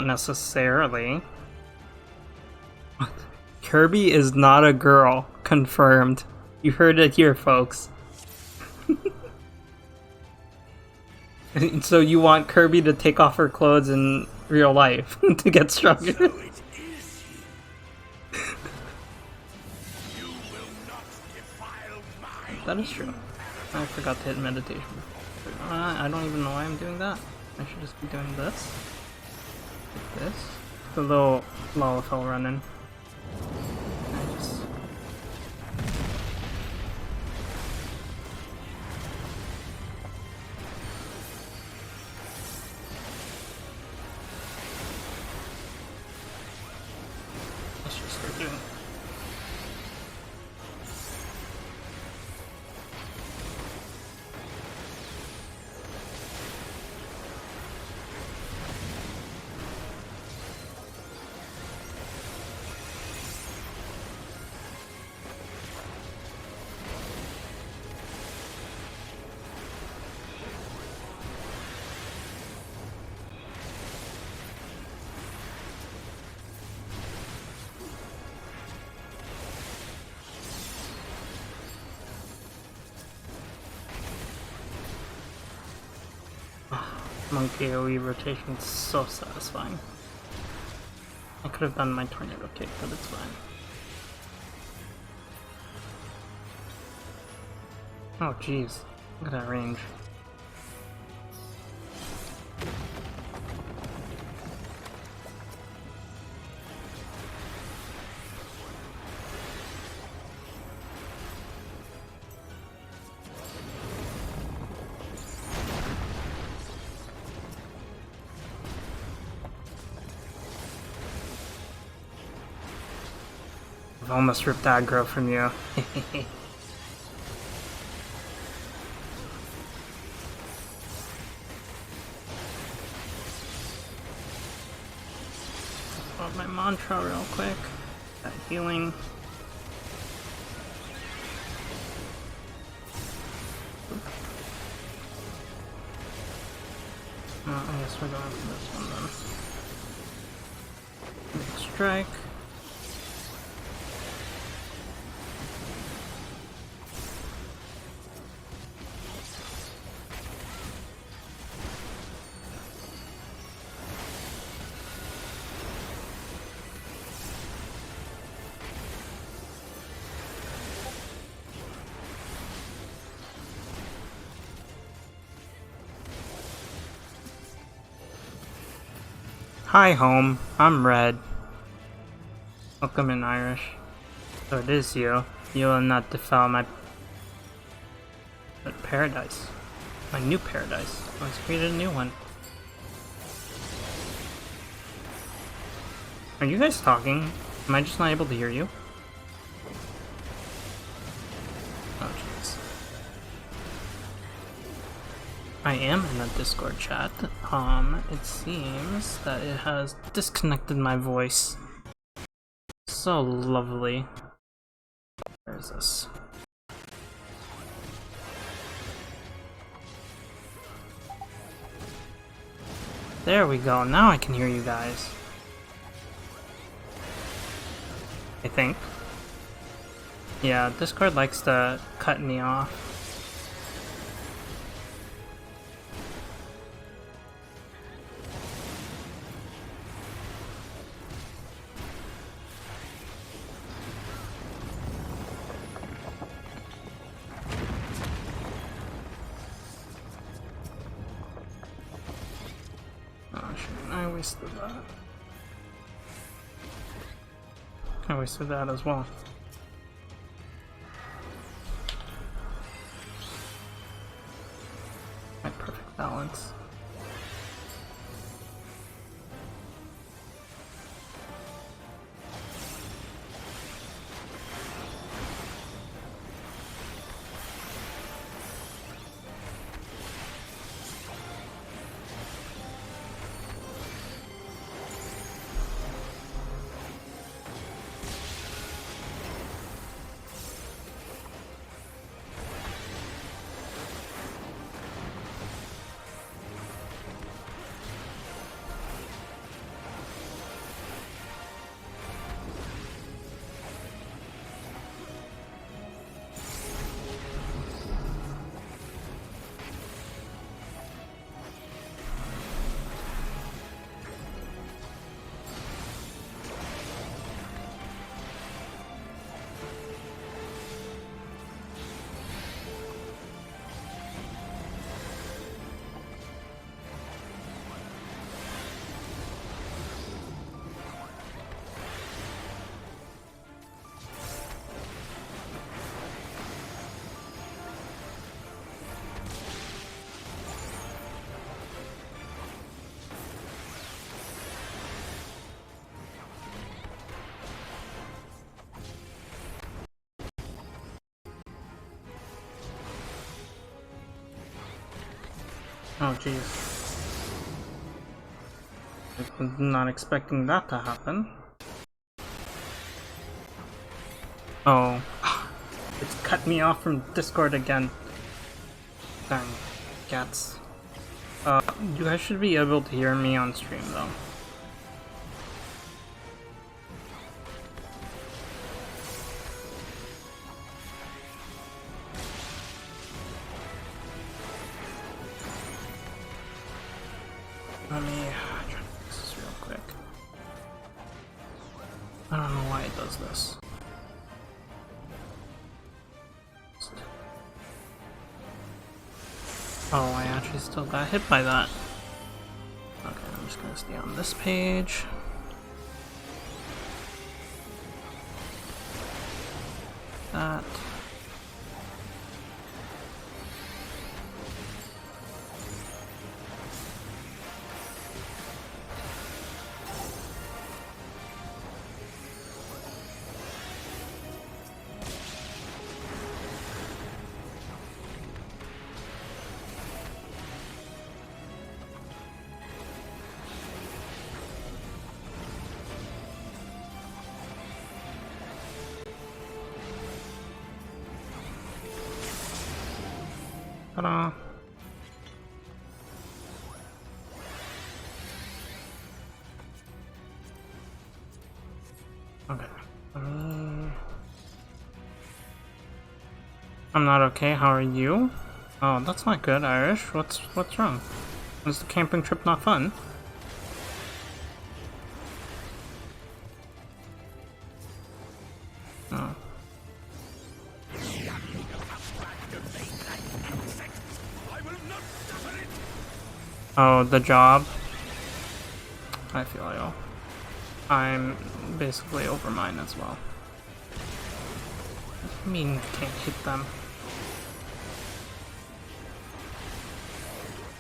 not necessarily. Kirby is not a girl. Confirmed. You heard it here, folks. So you want Kirby to take off her clothes in real life to get stronger? So it is you. You will not defile mine. That is true. I forgot to hit meditation. I don't even know why I'm doing that. I should just be doing this. Like this. The little Lalafell running. Nice. Let's just start doing it. Monkey AoE rotation is so satisfying. I could have done my tornado kick, but it's fine. Oh jeez, look at that range. I've almost ripped aggro from you. Got my mantra real quick. That healing. Oh, I guess we're going for this one then. Big strike. Hi home, I'm Red. Welcome in Irish. So it is you. You will not defile my paradise. My new paradise. Let's create a new one. Are you guys talking? Am I just not able to hear you? Oh jeez. I am in a Discord chat. It seems that it has disconnected my voice. So lovely. Where is this? There we go. Now I can hear you guys. I think. Yeah, Discord likes to cut me off. I wasted that as well. My perfect balance. Oh jeez. I was not expecting that to happen. Oh. It's cut me off from Discord again. Dang. Cats. You guys should be able to hear me on stream though. Let me try to fix this real quick. I don't know why it does this. Oh, I actually still got hit by that. Okay, I'm just gonna stay on this page. That. Ta-da. Okay. I'm not okay. How are you? Oh, that's not good, Irish. What's wrong? Is the camping trip not fun? Oh. Oh, the job. I feel you. I'm basically over mine as well. I mean, can't hit them.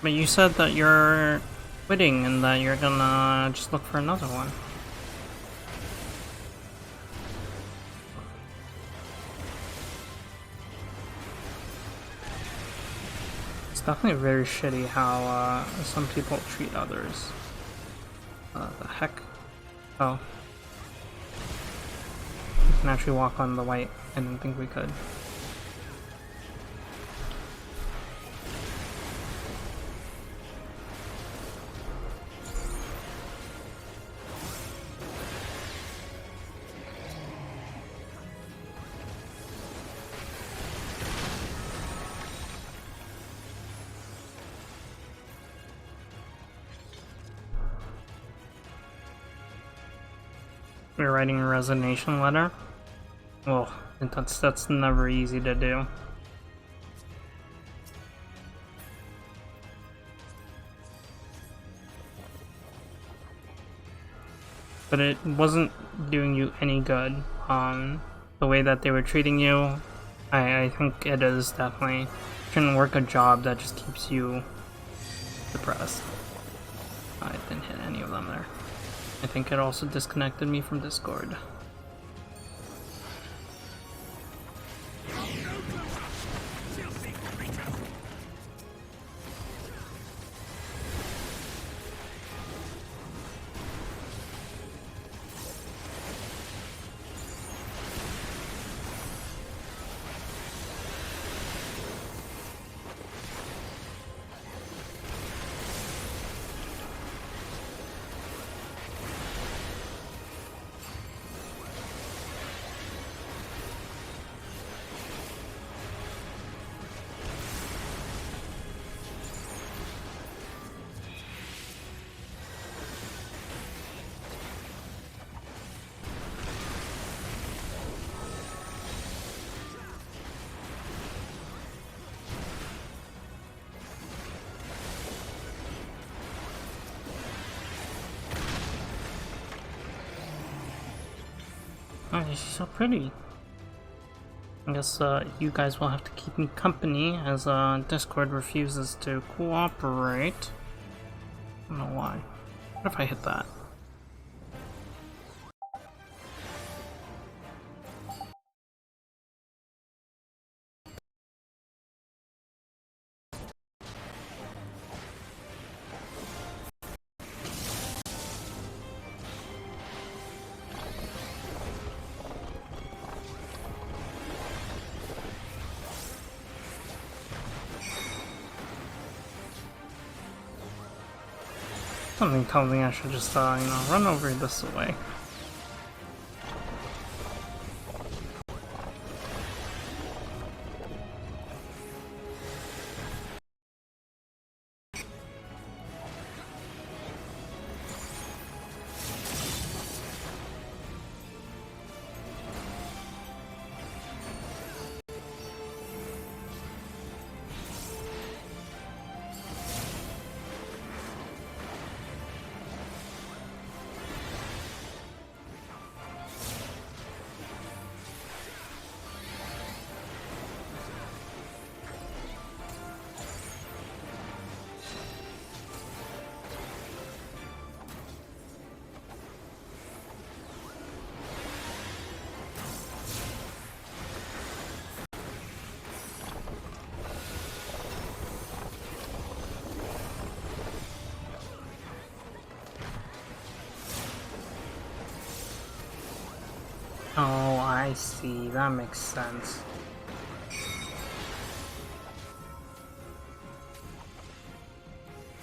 But you said that you're quitting and that you're gonna just look for another one. It's definitely very shitty how some people treat others. The heck? Oh. We can actually walk on the white. I didn't think we could. You're writing a resignation letter? Well, that's never easy to do. But it wasn't doing you any good. The way that they were treating you, I think it is definitely shouldn't work a job that just keeps you depressed. I didn't hit any of them there. I think it also disconnected me from Discord. Oh, she's so pretty. I guess you guys will have to keep me company as Discord refuses to cooperate. I don't know why. What if I hit that? Something tells me I should just, you know, run over this way. Oh, I see. That makes sense.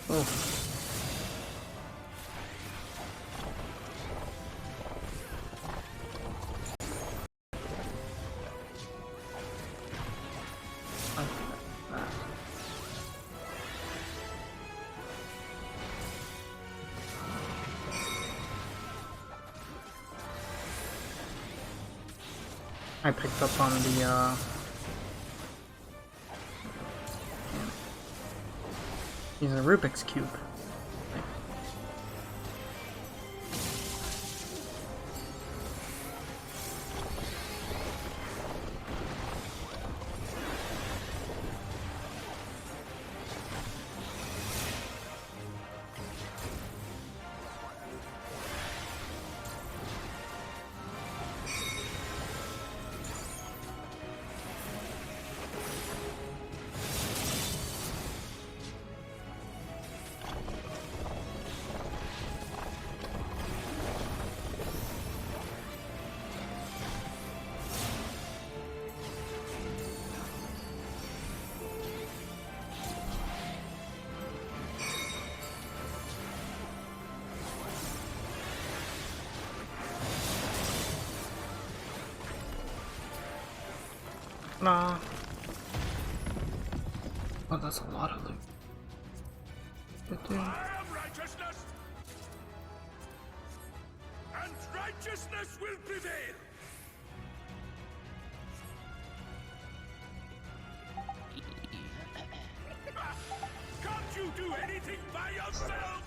Oof. I picked up on the, he's a Rubik's Cube. Nah. Oh, that's a lot of loot. I am righteousness, and righteousness will prevail. Can't you do anything by yourself?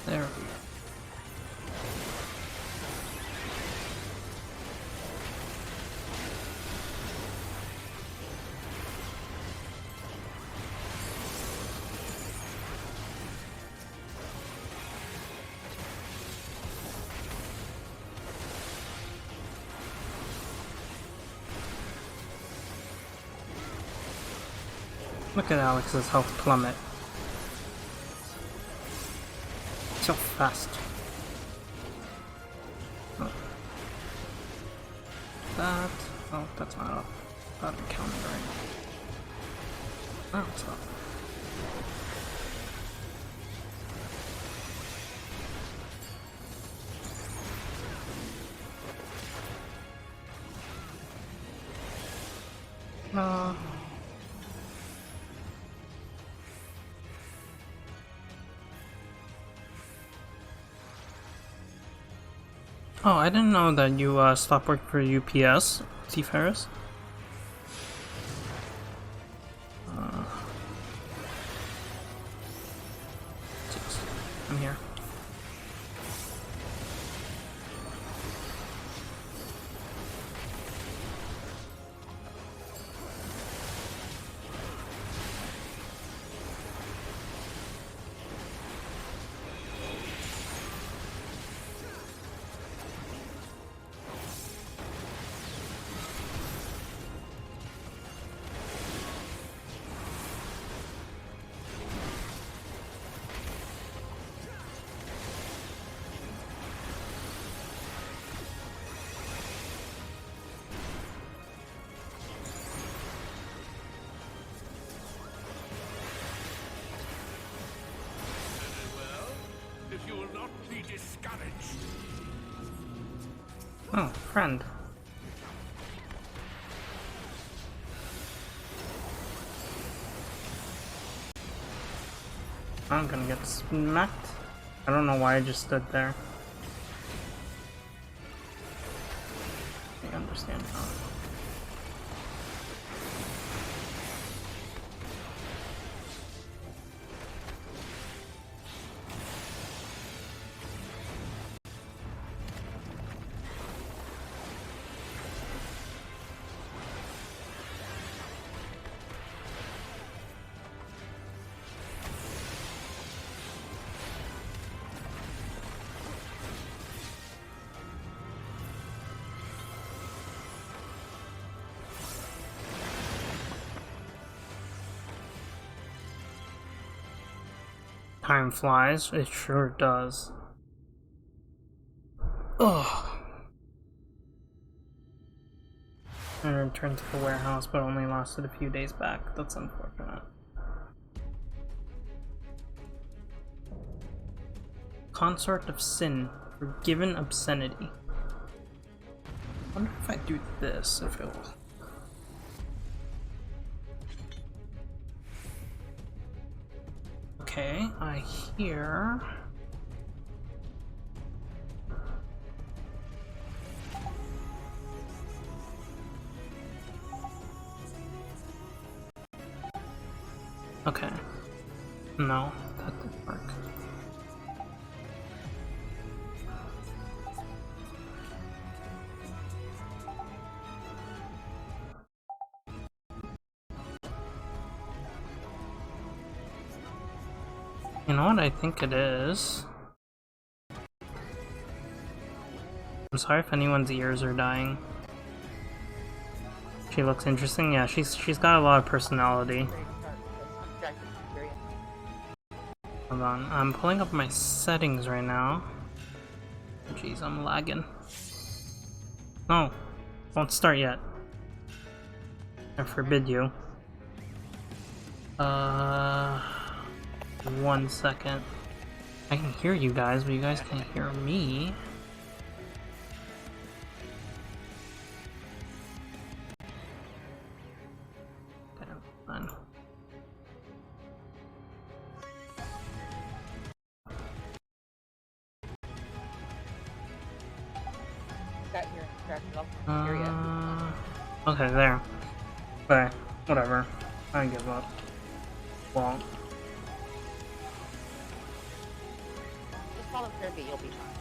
There we go. Look at Alex's health plummet. So fast. Oh. That. Oh, that's not up. That'd be counted, right? Oh, it's up. Oh, I didn't know that you stopped working for UPS, T. Ferris. I'm here. Oh, friend. I'm gonna get smacked. I don't know why I just stood there. I understand how. Time flies, it sure does. Ugh. I returned to the warehouse, but only lasted a few days back. That's unfortunate. Consort of Sin, forgiven obscenity. I wonder if I do this, if it will. Okay, I hear... Okay. No, that didn't work. You know what I think it is? I'm sorry if anyone's ears are dying. She looks interesting. Yeah, she's got a lot of personality. Hold on, I'm pulling up my settings right now. Jeez, I'm lagging. No, won't start yet. I forbid you. 1 second. I can hear you guys, but you guys can't hear me. Okay, fine. Okay, there. Okay, whatever. I give up. Well. Just follow Kirby, you'll be fine.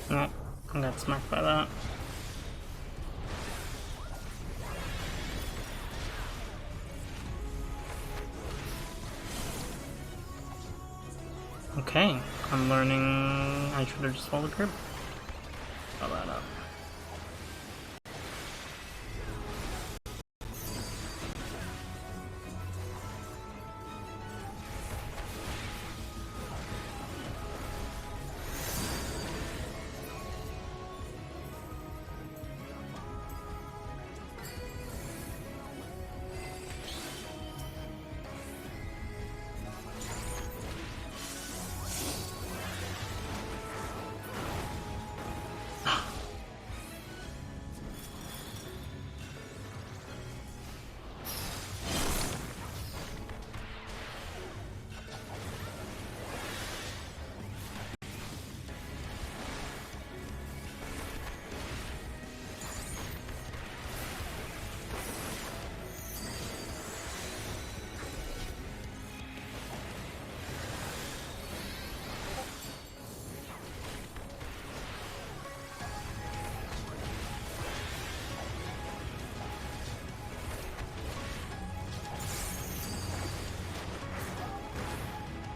Oh, I got smacked by that. Okay, I'm learning I should have just followed Kirby. Follow that up.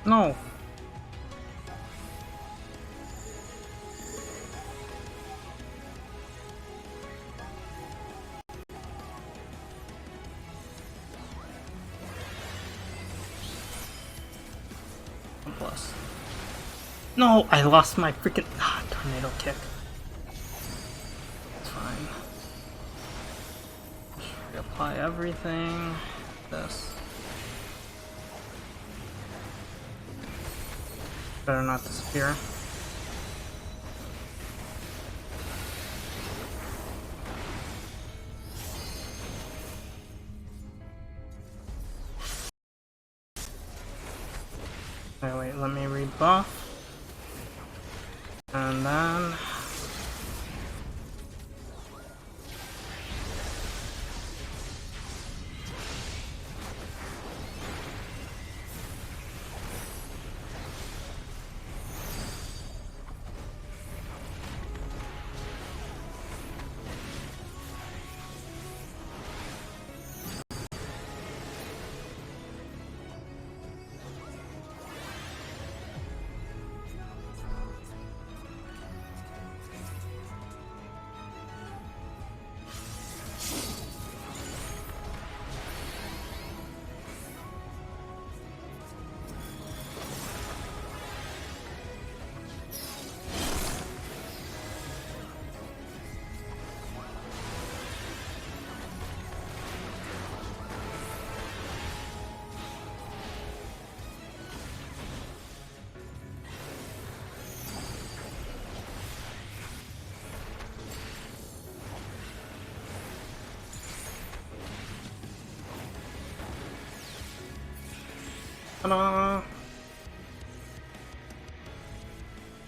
No! Plus. No! I lost my freaking tornado kick. It's fine. Reapply everything. This. Better not disappear. Wait, let me rebuff. And then...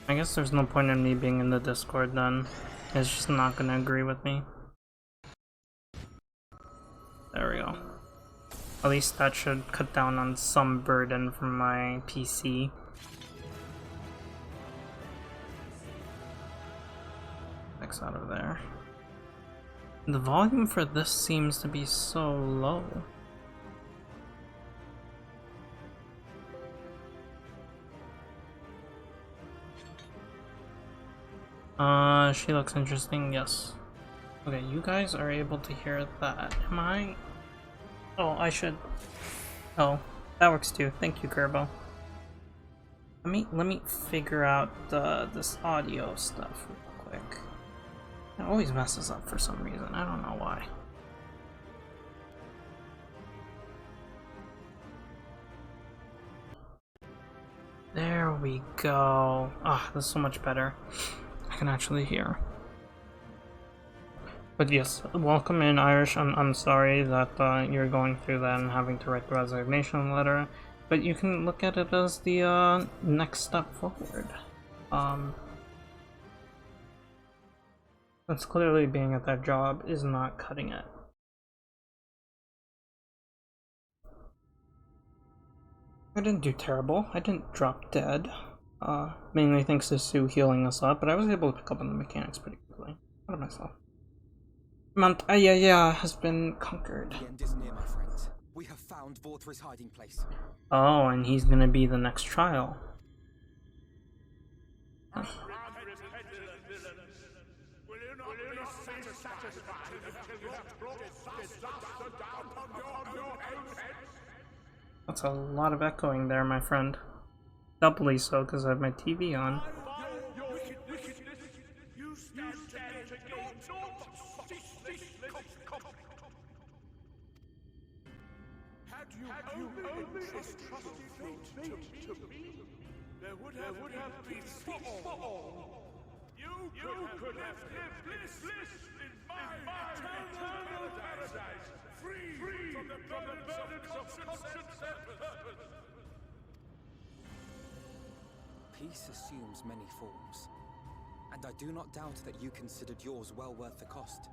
I guess there's no point in me being in the Discord then. It's just not gonna agree with me. There we go. At least that should cut down on some burden from my PC. X out of there. The volume for this seems to be so low. She looks interesting, yes. Okay, you guys are able to hear that. Am I? Oh, I should. Oh, that works too. Thank you, Kerbo. Let me figure out this audio stuff real quick. It always messes up for some reason. I don't know why. There we go. Ah, this is so much better. I can actually hear. But yes, welcome in, Irish. I'm sorry that you're going through that and having to write the resignation letter, but you can look at it as the next step forward. That's clearly being at that job is not cutting it. I didn't do terrible. I didn't drop dead. Mainly thanks to Sue healing us up, but I was able to pick up on the mechanics pretty quickly. Proud of myself. Mount Ayaya has been conquered. The end is near, my friends. We have found Vorthri's hiding place. Oh, and he's gonna be the next trial. That's a lot of echoing there, my friend. Doubly so, because I have my TV on. Had you only trusted fate to me, there would have been peace for all. You could have lived bliss in my eternal paradise, free from the burdens of conscience and purpose. Peace assumes many forms, and I do not doubt that you considered yours well worth the cost.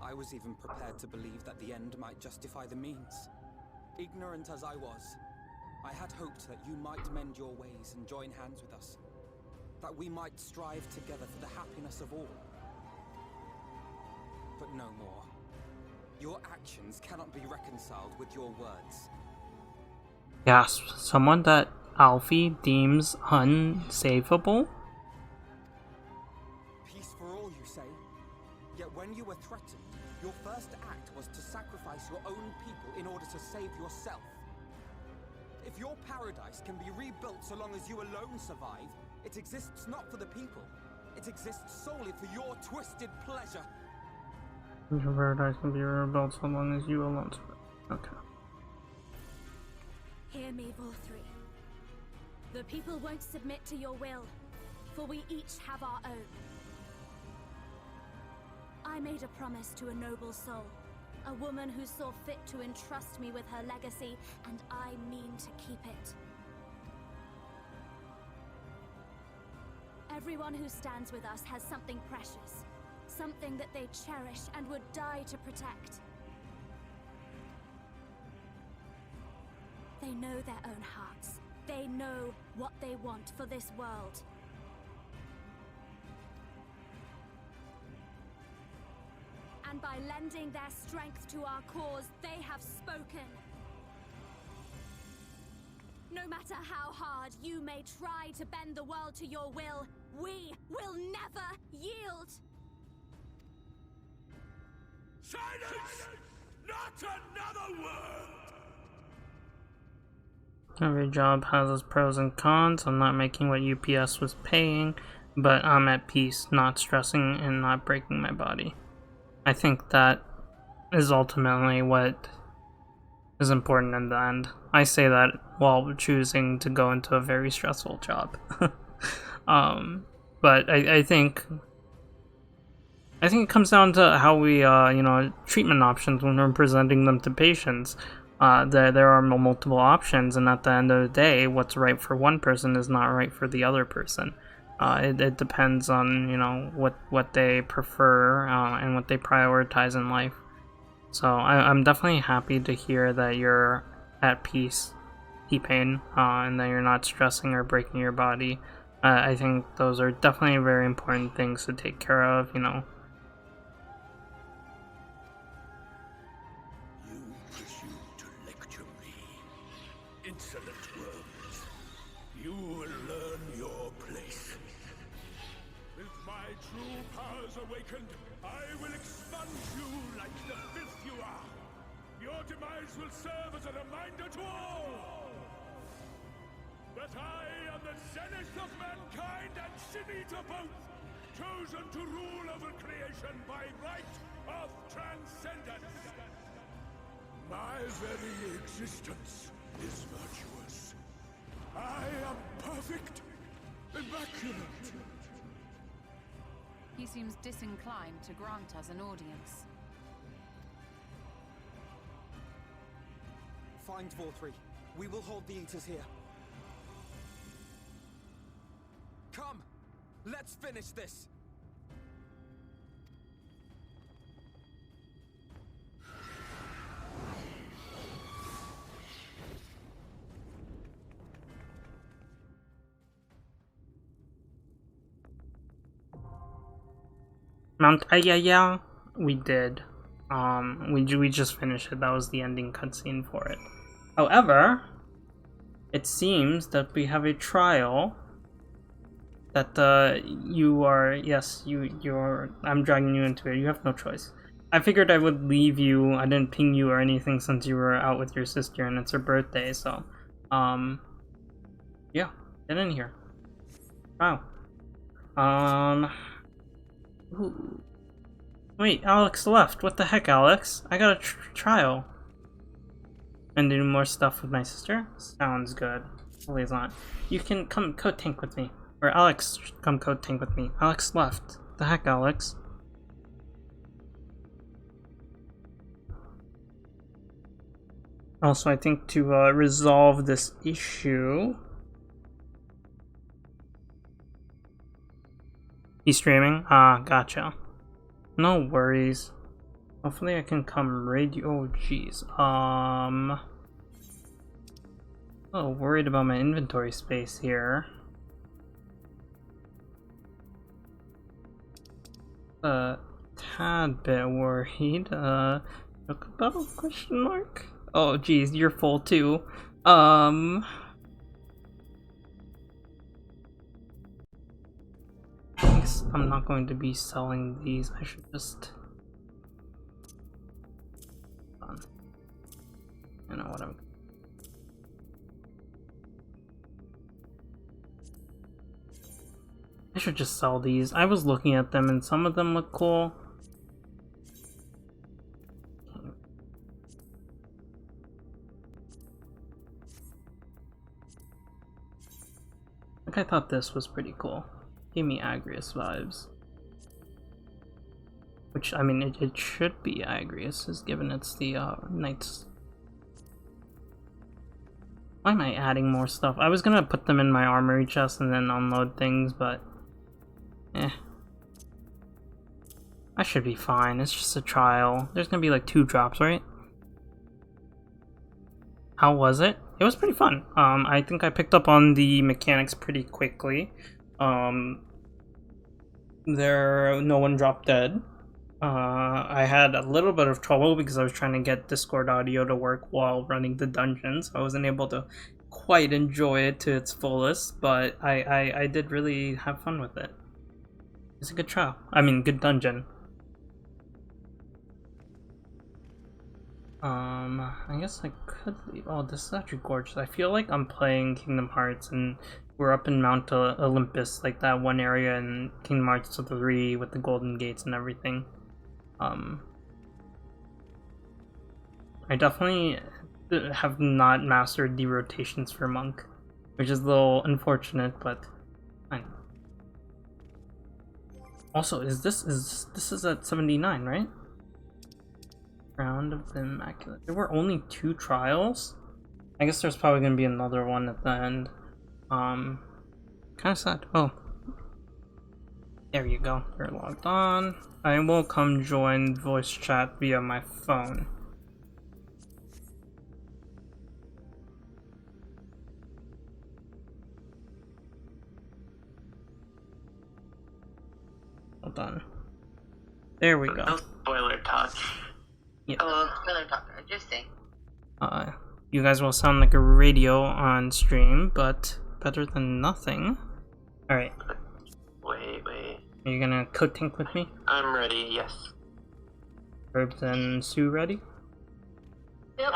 I was even prepared to believe that the end might justify the means. Ignorant as I was, I had hoped that you might mend your ways and join hands with us. That we might strive together for the happiness of all. But no more. Your actions cannot be reconciled with your words. Yes, someone that Alfie deems unsavable? Peace for all, you say? Yet when you were threatened, your first act was to sacrifice your own people in order to save yourself. If your paradise can be rebuilt so long as you alone survive, it exists not for the people. It exists solely for your twisted pleasure. Your paradise can be rebuilt so long as you alone survive. Okay. Hear me, Volthree. The people won't submit to your will, for we each have our own. I made a promise to a noble soul, a woman who saw fit to entrust me with her legacy, and I mean to keep it. Everyone who stands with us has something precious, something that they cherish and would die to protect. They know their own hearts. They know what they want for this world. And by lending their strength to our cause, they have spoken. No matter how hard you may try to bend the world to your will, we will never yield! Silence! Not another word! Every job has its pros and cons. I'm not making what UPS was paying, but I'm at peace, not stressing and not breaking my body. I think that is ultimately what is important in the end. I say that while choosing to go into a very stressful job. But I think it comes down to how we, treatment options when we're presenting them to patients. There are multiple options, and at the end of the day, what's right for one person is not right for the other person. It depends on, what they prefer and what they prioritize in life. So I'm definitely happy to hear that you're at peace, T-Pain, and that you're not stressing or breaking your body. I think those are definitely very important things to take care of, You presume to lecture me. Insolent worms. You will learn your place. With my true powers awakened, I will expunge you like the filth you are. Your demise will serve as a reminder to all that I am the zenith of mankind and Shinita both, chosen to rule over creation by right of transcendence. My very existence is virtuous. I am perfect, immaculate. He seems disinclined to grant us an audience. Find Volthree. We will hold the Eaters here. Come! Let's finish this! Mount Ayaya, we did. We just finished it. That was the ending cutscene for it. However, it seems that we have a trial that you're I'm dragging you into it. You have no choice. I figured I would leave you. I didn't ping you or anything since you were out with your sister and it's her birthday, so yeah, get in here. Wow. Ooh. Wait, Alex left. What the heck, Alex? I got a trial. And do more stuff with my sister? Sounds good. Hopefully it's not. You can come code tank with me. Or Alex, come code tank with me. Alex left. The heck, Alex? Also, I think to resolve this issue... He's streaming? Ah, gotcha. No worries. Hopefully I can come raid you. Oh, jeez. Oh, worried about my inventory space here. Tad bit worried. Chocobo? Question mark? Oh, geez, you're full too. I guess I'm not going to be selling these. I should just. You know what I'm. I should just sell these. I was looking at them and some of them look cool. Like I thought this was pretty cool. Gave me Agrius vibes. Which, I mean, it should be Agrius, is given it's the Knights. Why am I adding more stuff? I was gonna put them in my armory chest and then unload things, but I should be fine. It's just a trial. There's gonna be like 2 drops, right? How was it? It was pretty fun. I think I picked up on the mechanics pretty quickly. No one dropped dead. I had a little bit of trouble because I was trying to get Discord audio to work while running the dungeons. I wasn't able to quite enjoy it to its fullest, but I did really have fun with it. It's a good trial. I mean, good dungeon. I guess I could leave. Oh, this is actually gorgeous. I feel like I'm playing Kingdom Hearts and we're up in Mount Olympus, like that one area in Kingdom Hearts 3 with the golden gates and everything. I definitely have not mastered the rotations for Monk, which is a little unfortunate, but fine. Also, this is at 79, right? Round of the Immaculate. There were only 2 trials? I guess there's probably gonna be another one at the end. Kinda sad. Oh. There you go. You're logged on. I will come join voice chat via my phone. Hold on. There we go. No spoiler talk. Yeah. Oh, spoiler talk. Interesting. You guys will sound like a radio on stream, but better than nothing. Alright. Wait. Are you gonna co-tink with me? I'm ready, yes. Herbs and Sue ready? Yep.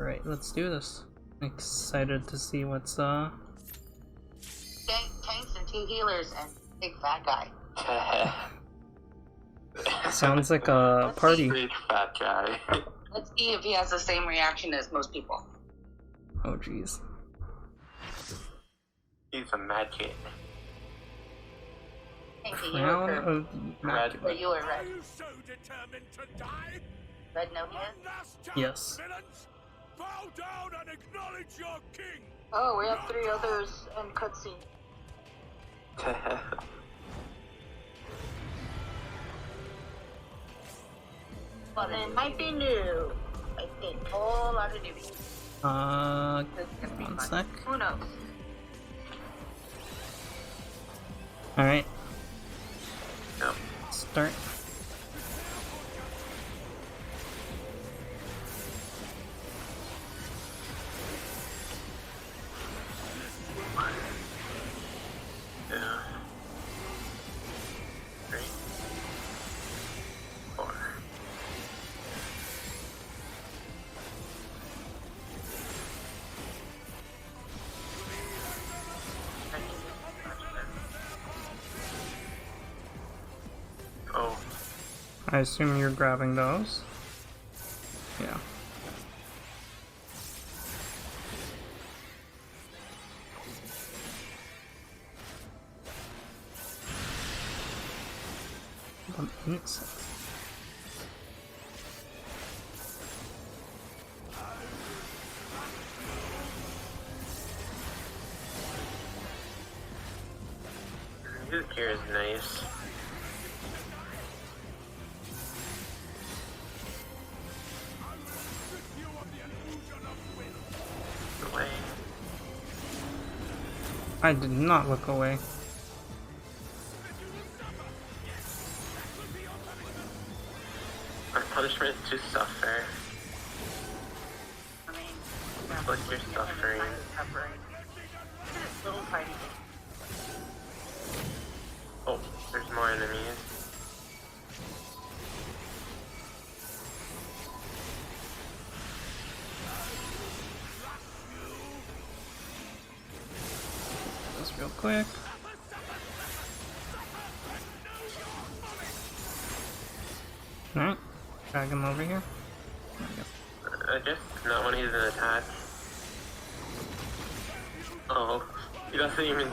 Alright, let's do this. Excited to see what's Tanks and 2 healers and big fat guy. sounds like a party. Big fat guy. Let's see if he has the same reaction as most people. Oh jeez. He's a magic. Crown of Red. You were red. Are you so determined to die? Red no hit? Yes. Bow down and acknowledge your king. Oh, we have 3 others and cutscene. Well, it might be new. I think. Whole lot of newbies. One sec. Who knows? Alright. Yep. Start. Yeah. 3, 4. Oh. I assume you're grabbing those. Yeah. This gear is nice. Away. I did not look away. Our punishment is to suffer. I mean, yeah. Like you're suffering. Little tiny thing. Oh, there's more enemies. Just real quick. Alright, drag him over here. I guess not when he's in attack. Oh, he doesn't even.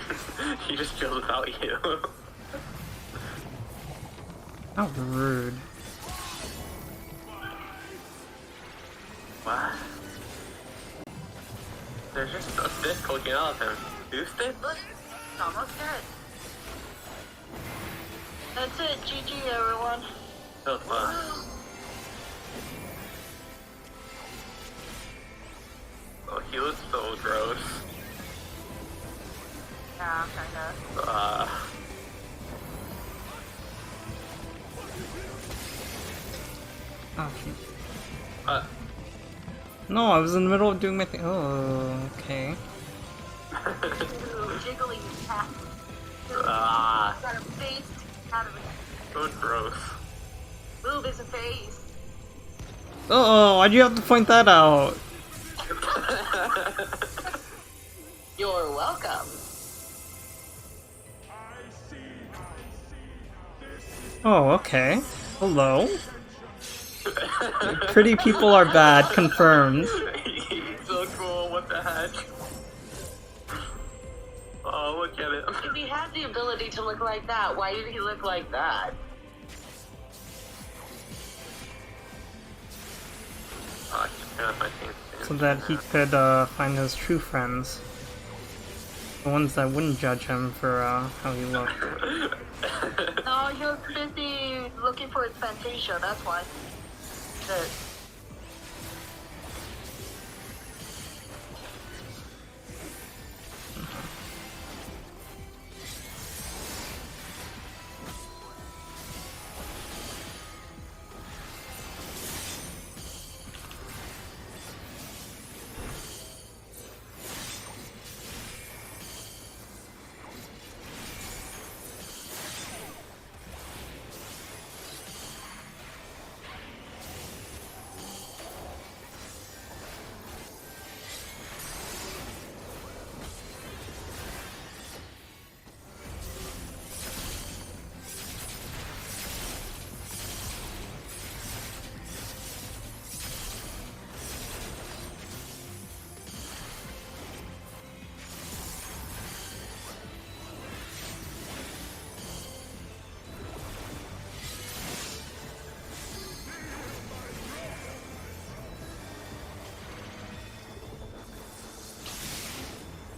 He just kills without you. How rude. What? There's just a stick poking out of him. 2 sticks? Look, it's almost dead. That's it, GG everyone. So close. Oh, he looks so gross. Yeah, kinda. Oh, shoot. No, I was in the middle of doing my thing. Oh, okay. Ooh, jiggly cat. Got a face out of it. So gross. Ooh, there's a face. Oh, why'd you have to point that out? You're welcome. Oh, okay. Hello. Pretty people are bad, confirmed. He's so cool, what the heck? Oh, look at it. If he had the ability to look like that, why did he look like that? Oh, I just got my thing. So that he could find his true friends. The ones that wouldn't judge him for how he looked. No, he was busy looking for his Fantasia, that's why. Good.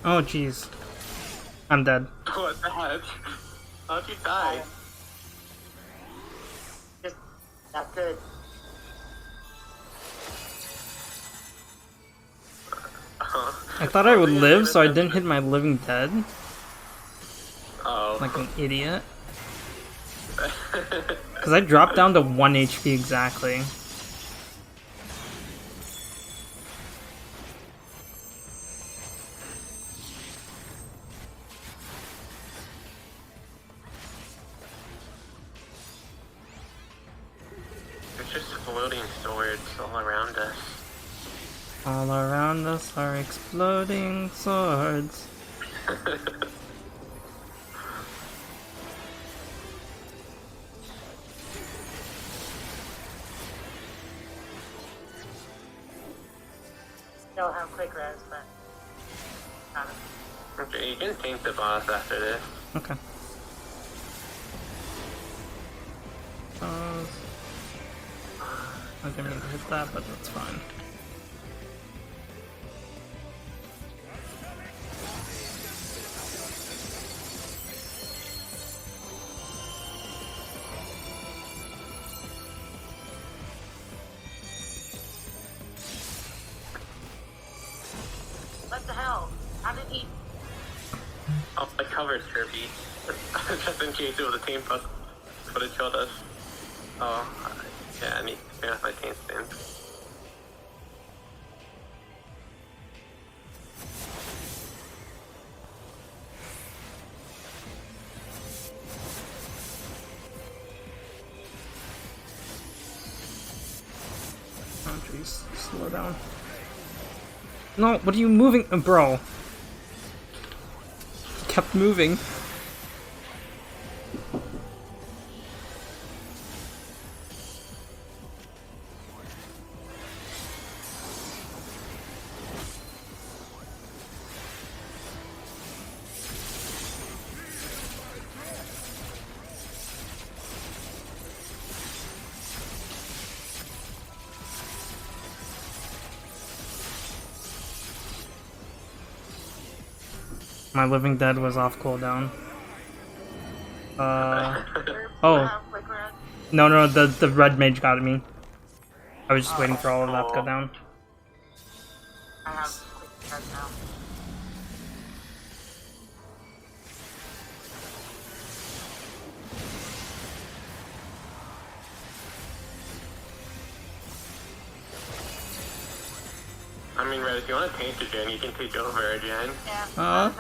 Oh jeez. I'm dead. What the heck? How'd you die? Just not good. I thought I would live, so I didn't hit my living dead. Oh. Like an idiot. Because I dropped down to 1 HP exactly. There's just floating swords all around us. All around us are exploding swords. Don't have quick res, but Okay, you can tank the boss after this. Okay. I didn't mean to hit that, but that's fine. what the hell? How did he? Oh, I covered Kirby. Just in case it was a team footage showed us. Oh, yeah, I need to turn off my taint spin. Oh jeez, slow down. No, what are you moving, bro? Kept moving. My Living Dead was off cooldown. Oh. No, the red mage got me. I was just waiting for all of that to go down. I have quick red now. I mean, Red, if you want to taint again, you can take over again. Yeah,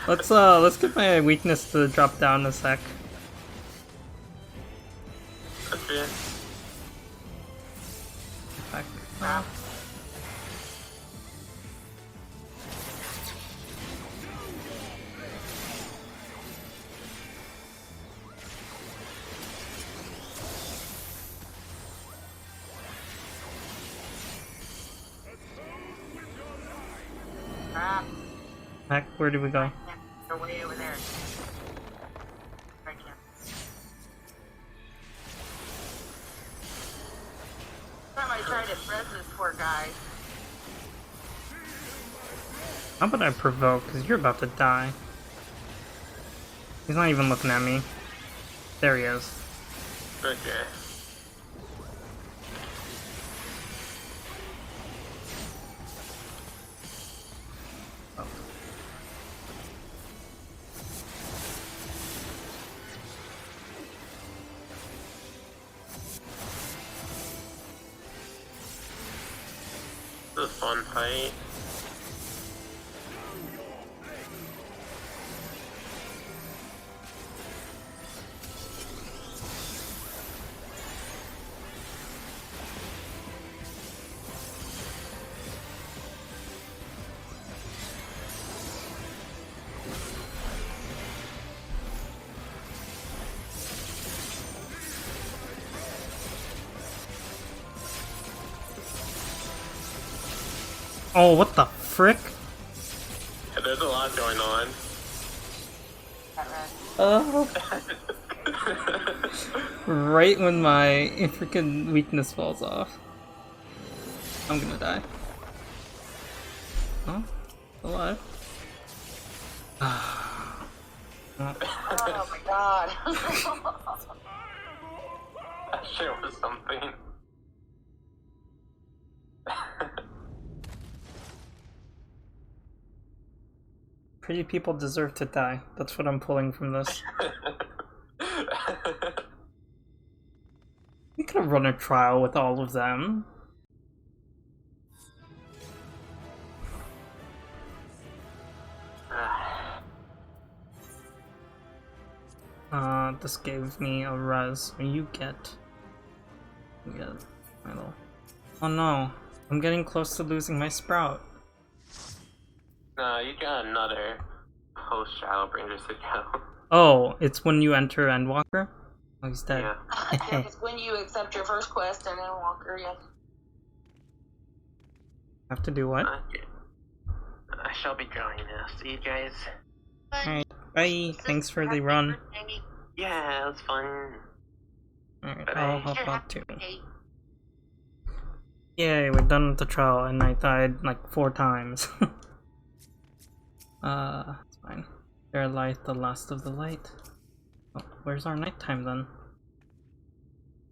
let's get my weakness to drop down a sec. Okay. Back. Heck, where did we go? They're way over there. Right here. Time I tried to press this poor guy. How about I provoke? Because you're about to die. He's not even looking at me. There he is. Okay. This is a fun fight. Oh, what the frick? Yeah, there's a lot going on. Oh. Right when my freaking weakness falls off. I'm gonna die. Oh, alive. Oh my god. That shit was something. Pretty people deserve to die. That's what I'm pulling from this. We could have run a trial with all of them. This gave me a res. You get idle. Oh no, I'm getting close to losing my sprout. No, you got another post Shadowbringers to go. Oh, it's when you enter Endwalker? Oh, he's dead. Yeah, it's when you accept your first quest and then Walker, yes. Have to do what? I shall be drawing now. See you guys. Alright, bye. Thanks for the run. Yeah, it was fun. Alright, I'll hop out too. Yay, we're done with the trial, and I died like 4 times. It's fine. Their light, the last of the light. Oh, where's our nighttime then?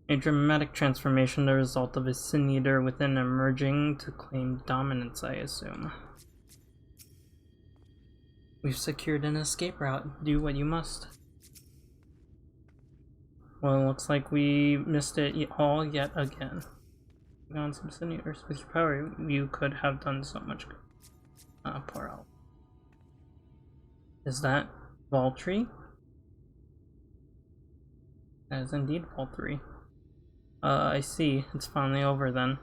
A dramatic transformation, the result of a sin eater within emerging to claim dominance, I assume. We've secured an escape route. Do what you must. Well, it looks like we missed it all yet again. On some sin eaters. With your power, you could have done so much good. Poor Elf. Is that Valtry? That is indeed Valtry. I see. It's finally over then.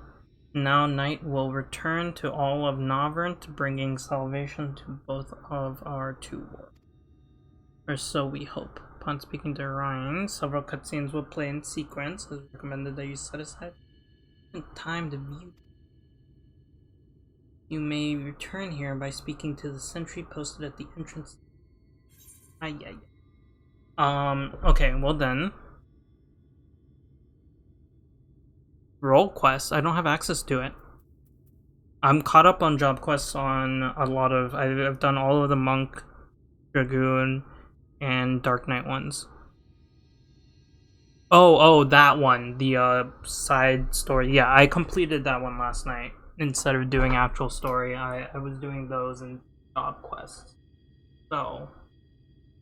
Now night will return to all of Navarrete, bringing salvation to both of our two worlds. Or so we hope. Upon speaking to Ryan, several cutscenes will play in sequence. It is recommended that you set aside time to view. You may return here by speaking to the sentry posted at the entrance. Okay, well then. Role quests, I don't have access to it. I'm caught up on job quests on a lot of, I've done all of the Monk, Dragoon, and Dark Knight ones. Oh, that one, the side story. Yeah, I completed that one last night. Instead of doing actual story, I was doing those in job quests. So,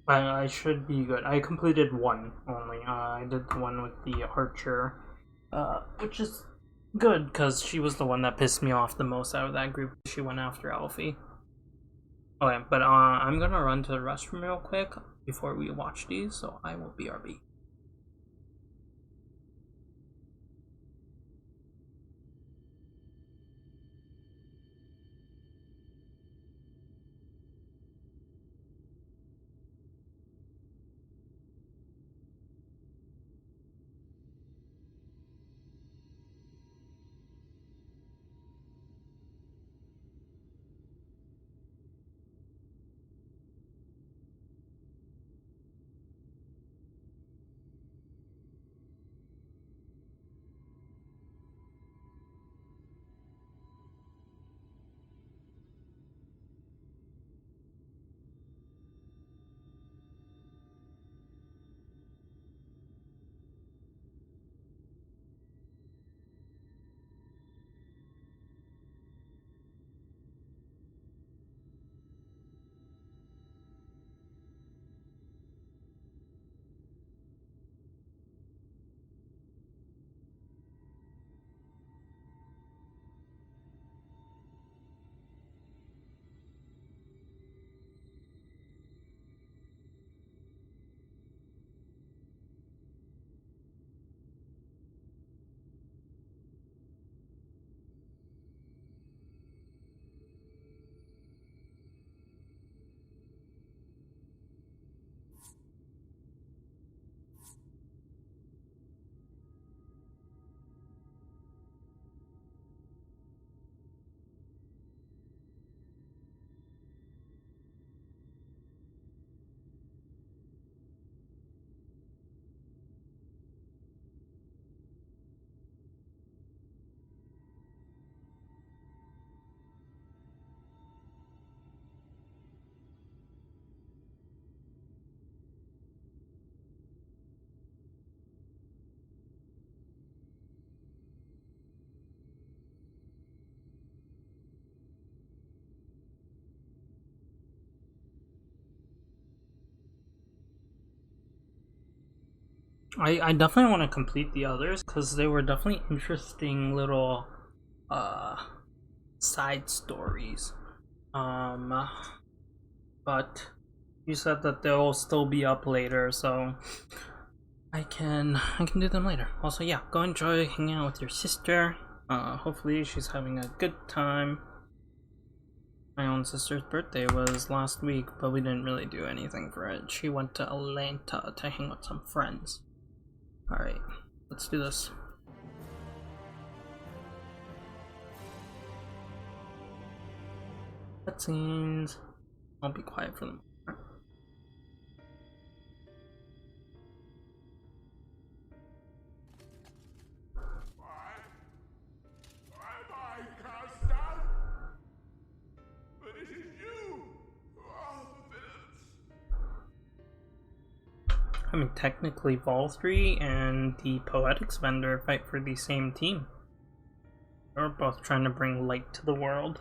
I should be good. I completed one only. I did the one with the archer, which is good, because she was the one that pissed me off the most out of that group. She went after Alfie. Okay, but I'm gonna run to the restroom real quick before we watch these, so I will BRB. I definitely want to complete the others because they were definitely interesting little side stories. But you said that they'll still be up later, so I can do them later. Also, yeah, go enjoy hanging out with your sister. Hopefully she's having a good time. My own sister's birthday was last week, but we didn't really do anything for it. She went to Atlanta to hang with some friends. Alright, let's do this. Cutscenes. I'll be quiet for them. I mean, technically Vol 3 and the Poetics vendor fight for the same team. They're both trying to bring light to the world.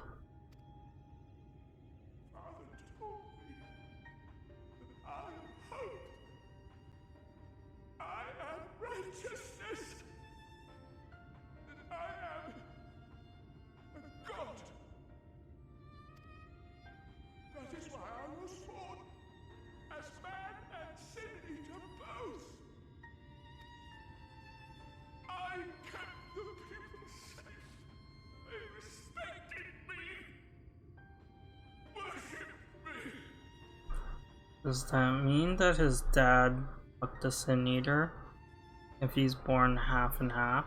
Does that mean that his dad fucked a Sin Eater if he's born half and half?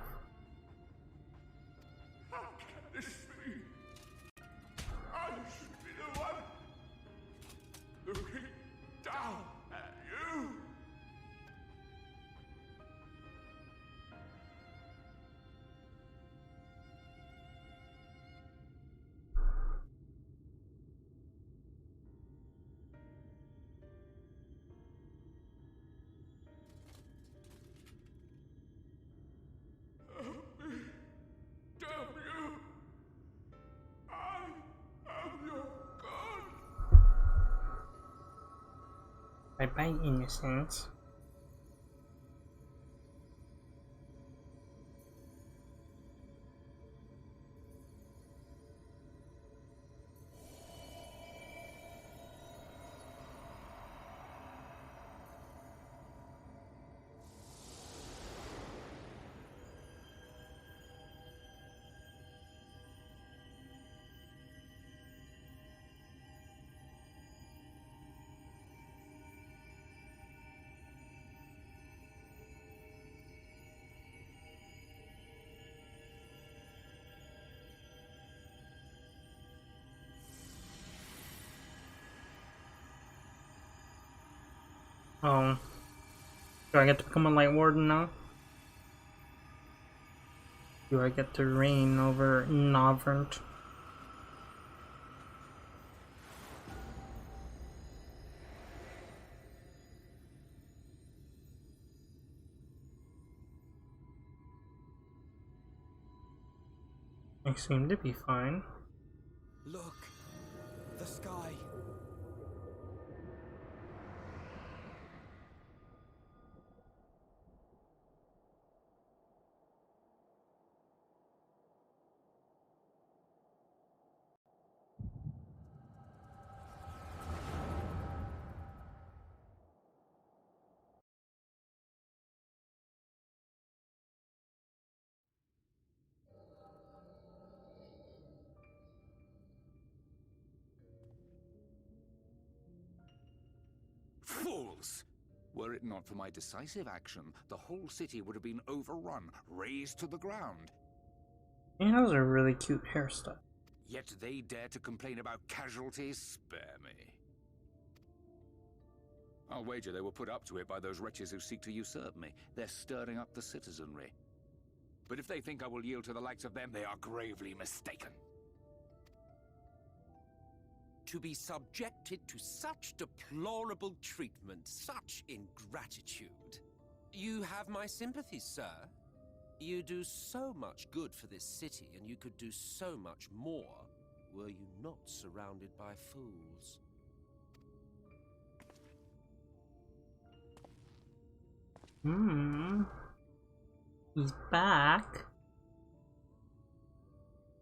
How can this be? I should be the one looking down at you. Help me. Damn you. I am your god. Bye bye, innocence. Oh. Do I get to become a Light Warden now? Do I get to reign over Novrant? I seem to be fine. Look, the sky. Fools! Were it not for my decisive action, the whole city would have been overrun, razed to the ground. He has a really cute hairstyle. Yet they dare to complain about casualties? Spare me. I'll wager they were put up to it by those wretches who seek to usurp me. They're stirring up the citizenry. But if they think I will yield to the likes of them, they are gravely mistaken. To be subjected to such deplorable treatment, such ingratitude. You have my sympathies, sir. You do so much good for this city, and you could do so much more were you not surrounded by fools. He's back.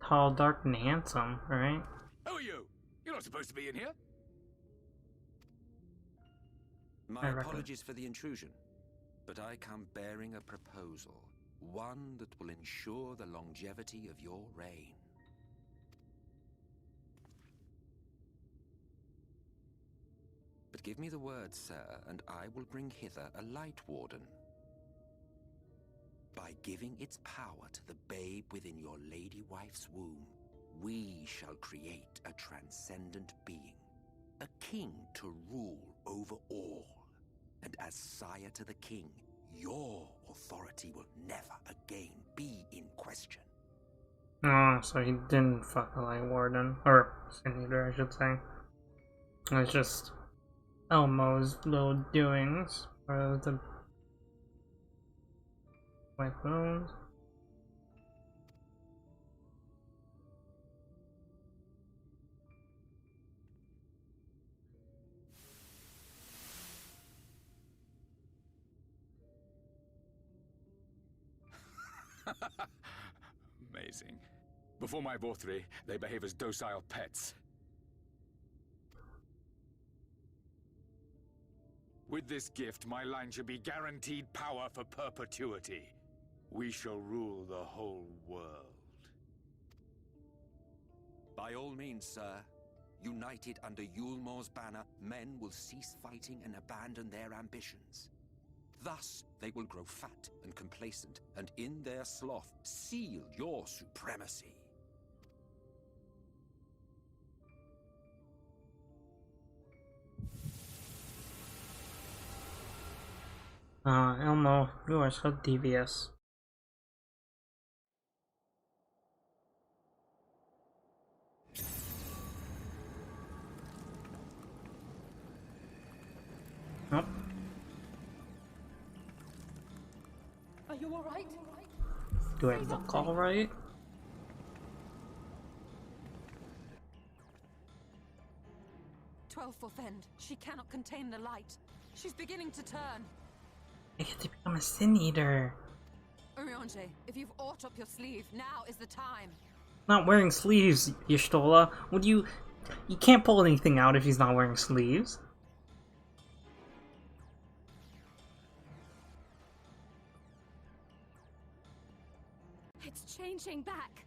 Tall, dark, and handsome, right? Who are you? You're not supposed to be in here. My apologies for the intrusion, but I come bearing a proposal. One that will ensure the longevity of your reign. But give me the word, sir, and I will bring hither a Light Warden. By giving its power to the babe within your lady wife's womb, we shall create a transcendent being, a king to rule over all. And as sire to the king, your authority will never again be in question. Oh, so he didn't fuck a Light Warden. Or Sin Eater, I should say. It's just Elmo's little doings. Or the White Bones. Amazing. Before my Vothri, they behave as docile pets. With this gift, my line shall be guaranteed power for perpetuity. We shall rule the whole world. By all means, sir. United under Yulmor's banner, men will cease fighting and abandon their ambitions. Thus, they will grow fat and complacent, and in their sloth, seal your supremacy. Elmo, you are so devious. Nope. Are you alright? Do I look alright? Twelfth end. She cannot contain the light. She's beginning to turn. I get to become a Sin Eater. Urianger, if you've aught up your sleeve, now is the time. Not wearing sleeves, Y'shtola. Would you... You can't pull anything out if he's not wearing sleeves. It's changing back.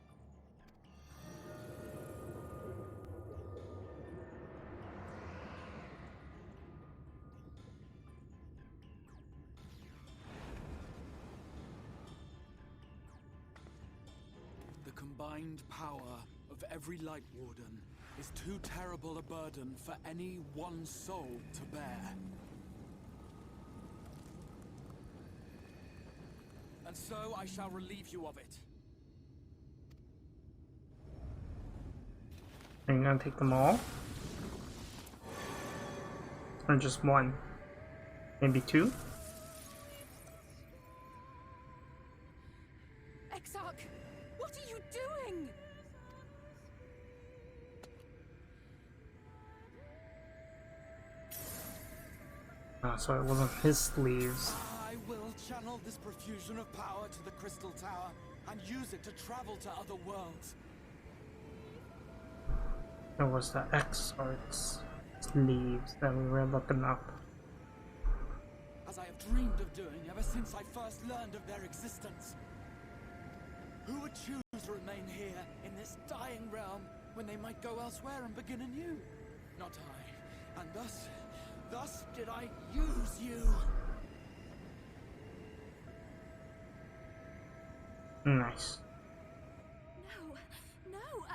The combined power of every Light Warden is too terrible a burden for any one soul to bear. And so I shall relieve you of it. Are you gonna take them all? Or just one? Maybe two? Exarch, what are you doing? Oh, so it wasn't his sleeves. I will channel this profusion of power to the Crystal Tower and use it to travel to other worlds. It was the Exarch's sleeves that we were looking up. As I have dreamed of doing ever since I first learned of their existence. Who would choose to remain here in this dying realm when they might go elsewhere and begin anew? Not I. And thus did I use you. Nice. No,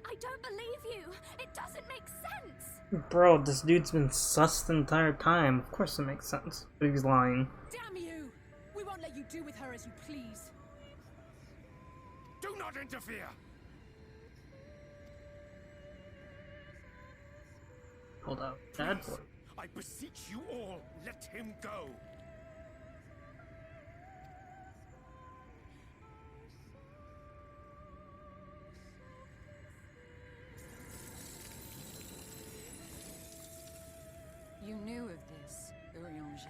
I don't believe you. It doesn't make sense. Bro, this dude's been sus the entire time. Of course it makes sense. But he's lying. Damn you! We won't let you do with her as you please. Do not interfere! Hold up. Bad boy. I beseech you all, let him go! You knew of this, Urianger.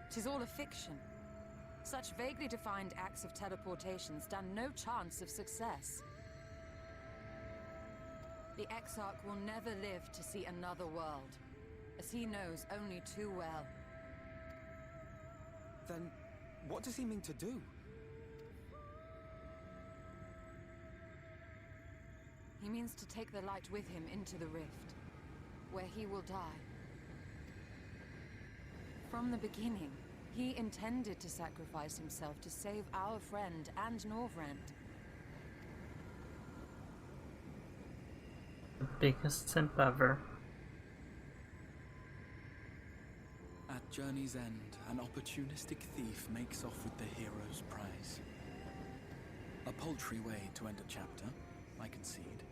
Tis all a fiction. Such vaguely defined acts of teleportation stand no chance of success. The Exarch will never live to see another world, as he knows only too well. Then, what does he mean to do? He means to take the light with him into the rift, where he will die. From the beginning, he intended to sacrifice himself to save our friend and Norvrend. The biggest simp ever. At journey's end, an opportunistic thief makes off with the hero's prize. A paltry way to end a chapter, I concede.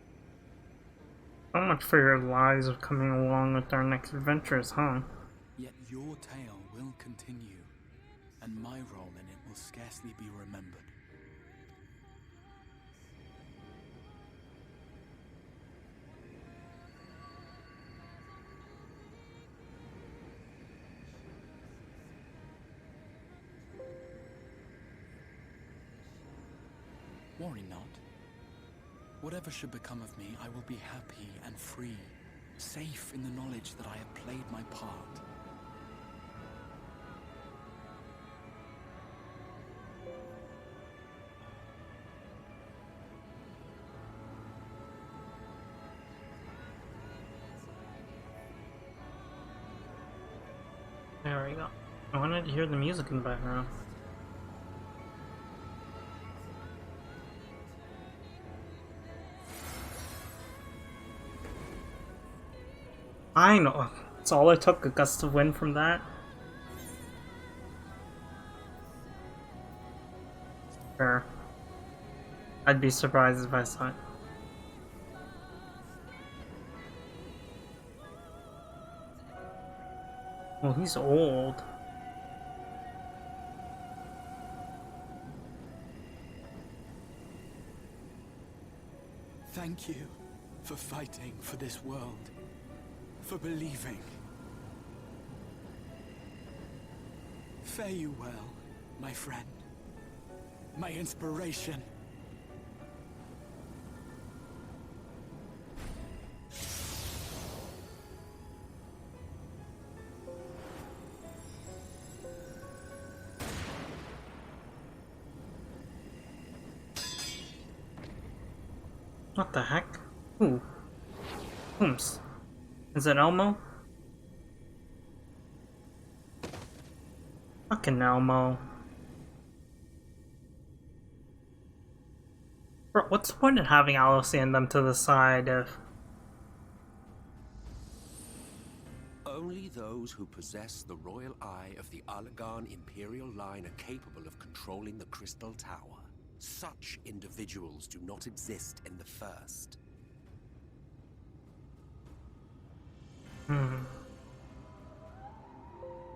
So much for your lies of coming along with our next adventures, huh? Yet your tale will continue, and my role in it will scarcely be remembered. Worry not. Whatever should become of me, I will be happy and free, safe in the knowledge that I have played my part. There we go. I wanted to hear the music in the background. I know. It's all it took, a gust of wind from that. Sure. I'd be surprised if I saw it. Well, he's old. Thank you for fighting for this world. For believing. Fare you well, my friend. My inspiration. What the heck? Ooh. Ooms. Is it Elmo? Fucking Elmo. Bro, what's the point in having Alice and them to the side if... Only those who possess the royal eye of the Allagan Imperial line are capable of controlling the Crystal Tower. Such individuals do not exist in the First.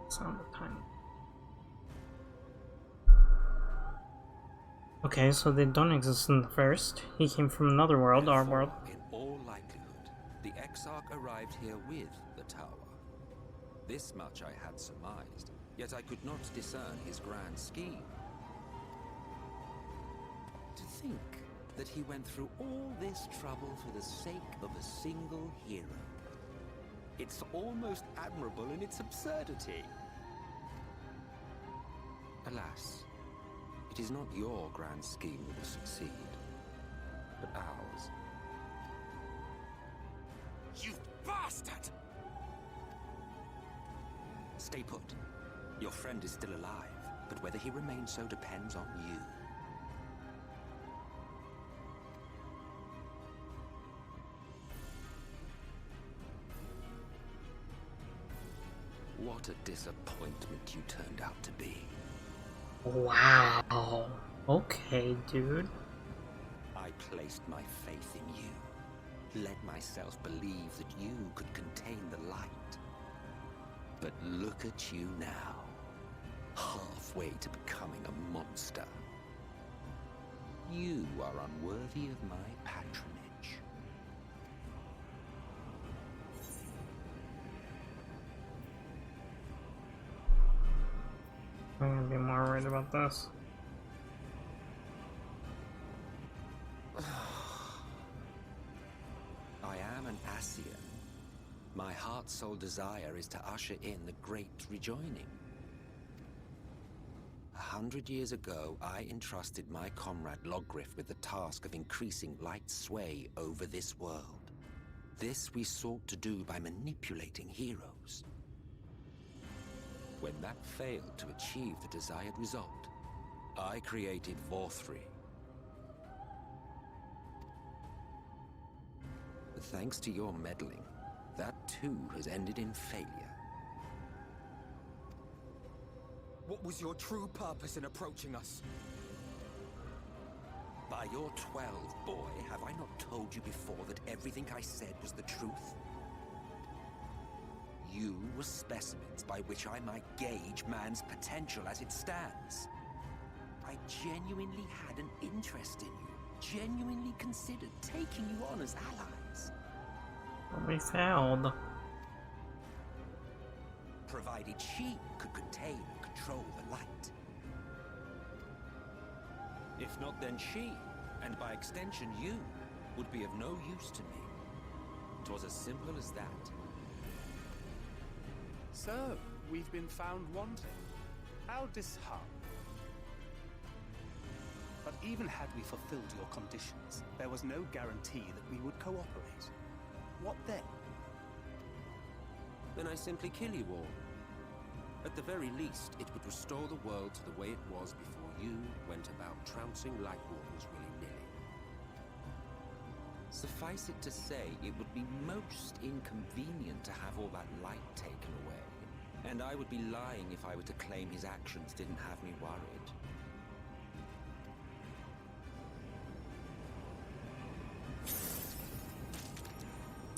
Summertime. Okay, so they don't exist in the First. He came from another world, our world. In all likelihood, the Exarch arrived here with the tower. This much I had surmised, yet I could not discern his grand scheme. To think that he went through all this trouble for the sake of a single hero. It's almost admirable in its absurdity. Alas, it is not your grand scheme that will succeed, but ours. You bastard! Stay put. Your friend is still alive, but whether he remains so depends on you. What a disappointment you turned out to be. Wow. Okay, dude. I placed my faith in you. Let myself believe that you could contain the light. But look at you now. Halfway to becoming a monster. You are unworthy of my patronage. I'm gonna be more worried about this. I am an Asian. My heart's sole desire is to usher in the great rejoining. 100 years ago, I entrusted my comrade Logriff with the task of increasing light's sway over this world. This we sought to do by manipulating heroes. When that failed to achieve the desired result, I created Vorthri. But thanks to your meddling, that too has ended in failure. What was your true purpose in approaching us? By your 12, boy, have I not told you before that everything I said was the truth? You were specimens by which I might gauge man's potential as it stands. I genuinely had an interest in you, genuinely considered taking you on as allies. We failed. Provided she could contain and control the light. If not, then she, and by extension you, would be of no use to me. It was as simple as that. So, we've been found wanting. How disheartening. But even had we fulfilled your conditions, there was no guarantee that we would cooperate. What then? Then I simply kill you all. At the very least, it would restore the world to the way it was before you went about trouncing light wardens willy-nilly. Suffice it to say, it would be most inconvenient to have all that light taken away. And I would be lying if I were to claim his actions didn't have me worried.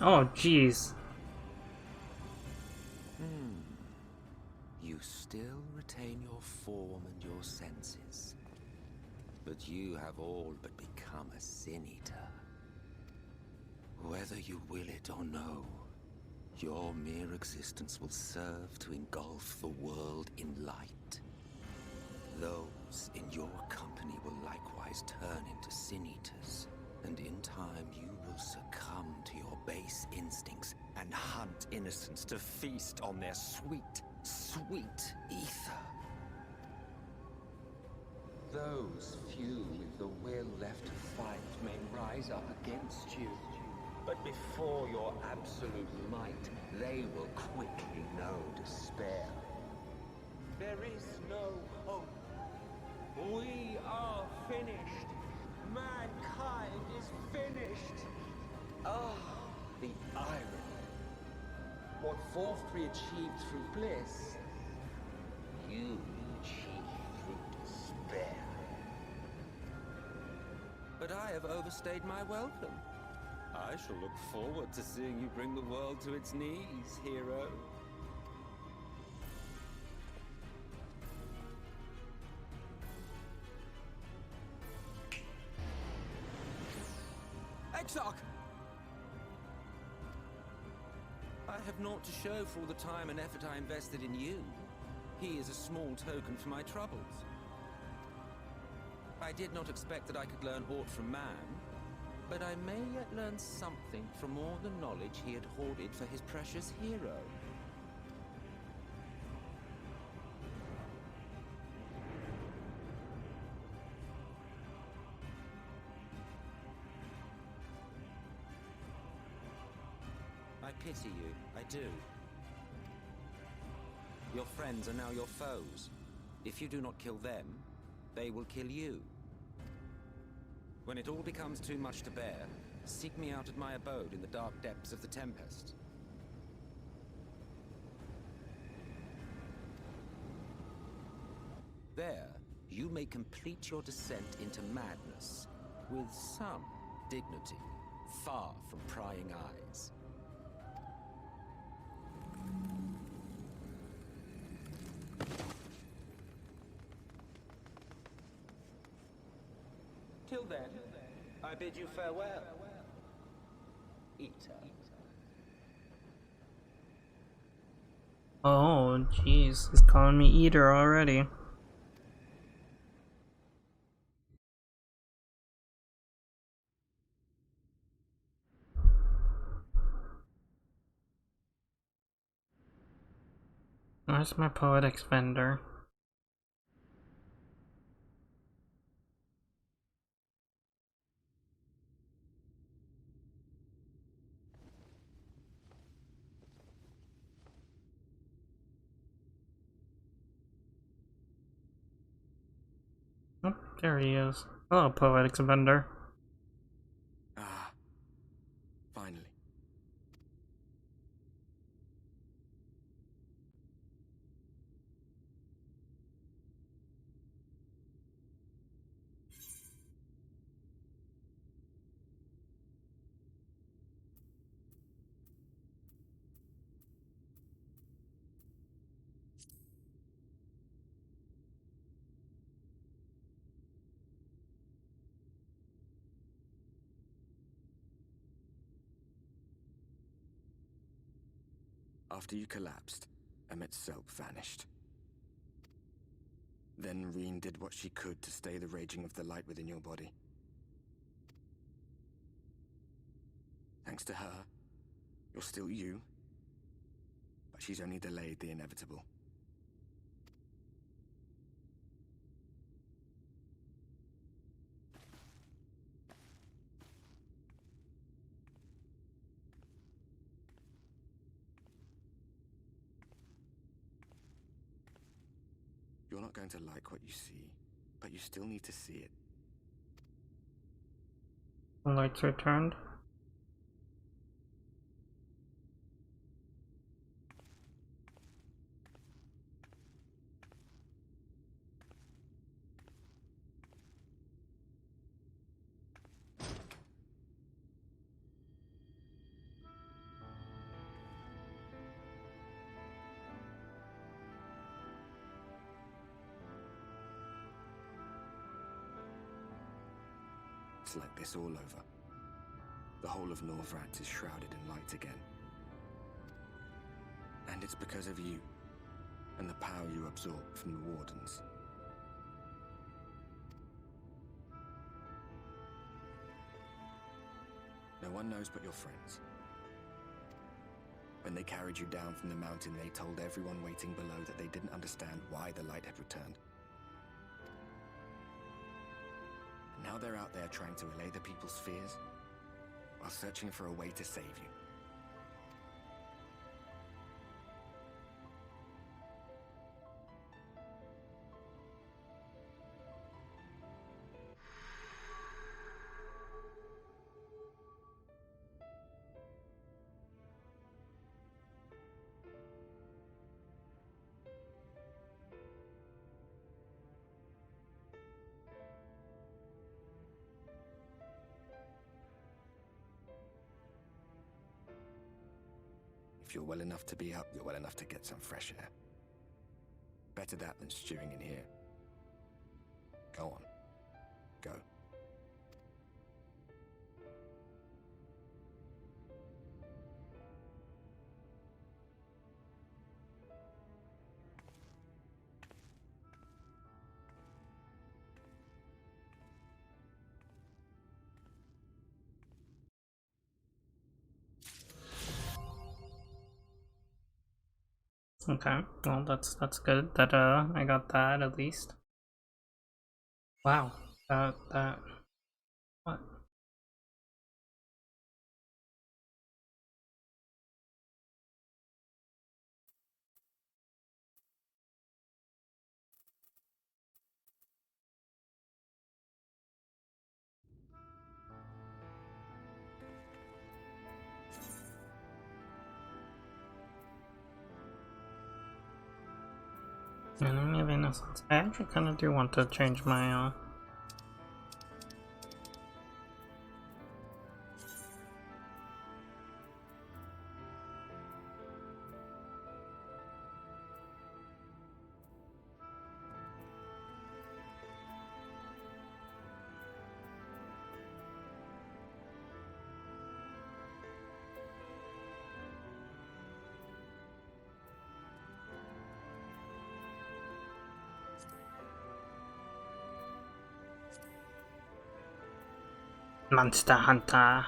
Oh, jeez. You still retain your form and your senses. But you have all but become a Sin Eater. Whether you will it or no, your mere existence will serve to engulf the world in light. Those in your company will likewise turn into Sin Eaters, and in time you will succumb to your base instincts and hunt innocents to feast on their sweet, sweet ether. Those few with the will left to fight may rise up against you, but before your absolute might, they will quickly know despair. There is no hope. We are finished. Mankind is finished. Ah, the irony. What 4-3 achieved through bliss, you achieved through despair. But I have overstayed my welcome. I shall look forward to seeing you bring the world to its knees, hero. Exarch! I have naught to show for all the time and effort I invested in you. He is a small token for my troubles. I did not expect that I could learn aught from man, but I may yet learn something from all the knowledge he had hoarded for his precious hero. I pity you, I do. Your friends are now your foes. If you do not kill them, they will kill you. When it all becomes too much to bear, seek me out at my abode in the dark depths of the Tempest. There, you may complete your descent into madness with some dignity, far from prying eyes. Till then, I bid you farewell, Eater. Oh, jeez. He's calling me Eater already. Where's my poetics vendor? Oh, there he is. Hello, poetics vendor. Ah, finally. After you collapsed, Emmet's self vanished. Then Reen did what she could to stay the raging of the light within your body. Thanks to her, you're still you, but she's only delayed the inevitable. You're not going to like what you see, but you still need to see it. The lights are turned. It's like this all over. The whole of Norvrats is shrouded in light again. And it's because of you, and the power you absorb from the Wardens. No one knows but your friends. When they carried you down from the mountain, they told everyone waiting below that they didn't understand why the light had returned. Now they're out there trying to allay the people's fears, while searching for a way to save you. If you're well enough to be up, you're well enough to get some fresh air. Better that than stewing in here. Go on. Go. Okay, well that's good that I got that at least. Wow, that what? Enemy of innocence. I actually kind of do want to change my Monster Hunter.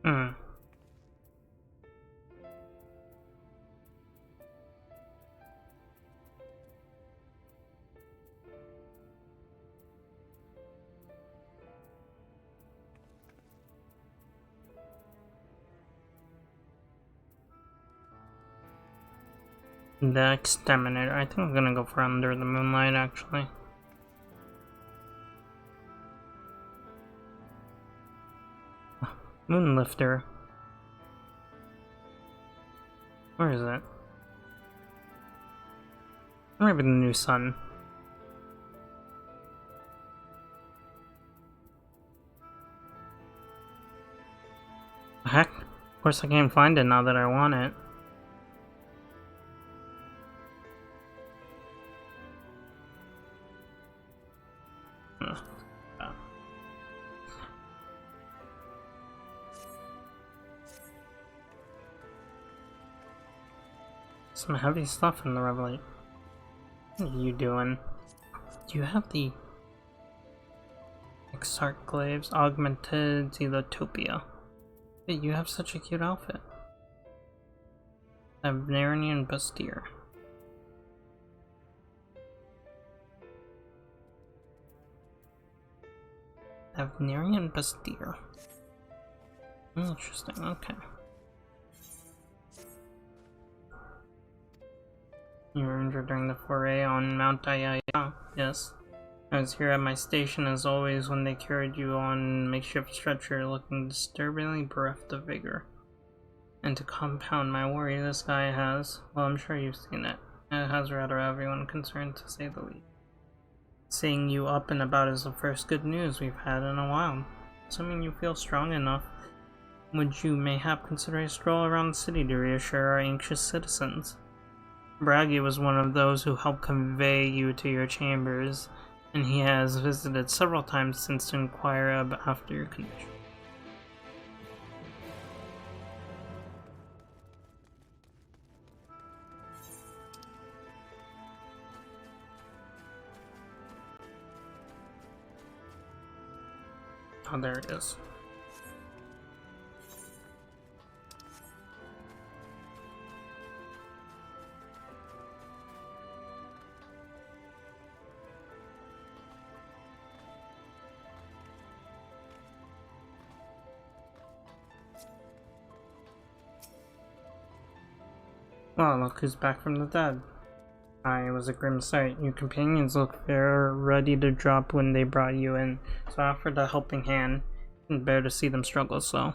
Hmm. The Exterminator. I think I'm gonna go for Under the Moonlight actually. Moonlifter. Where is it? Maybe the new sun. Heck, of course I can't find it now that I want it. Some heavy stuff in the Revelation. What are you doing? Do you have the Exarchglaves Augmented Zelotopia? Hey, you have such a cute outfit. Avenarian Bustier. Avenarian Bustier. Interesting, okay. You were injured during the foray on Mount Ayaya, yes. I was here at my station as always when they carried you on makeshift stretcher, looking disturbingly bereft of vigor. And to compound my worry, this guy has, well, I'm sure you've seen it. It has rather everyone concerned, to say the least. Seeing you up and about is the first good news we've had in a while. Assuming you feel strong enough, would you mayhap consider a stroll around the city to reassure our anxious citizens? Bragi was one of those who helped convey you to your chambers, and he has visited several times since to inquire after your condition. Oh, there it is. Well, look who's back from the dead. It was a grim sight. Your companions looked fair ready to drop when they brought you in, so I offered a helping hand. Couldn't bear to see them struggle so.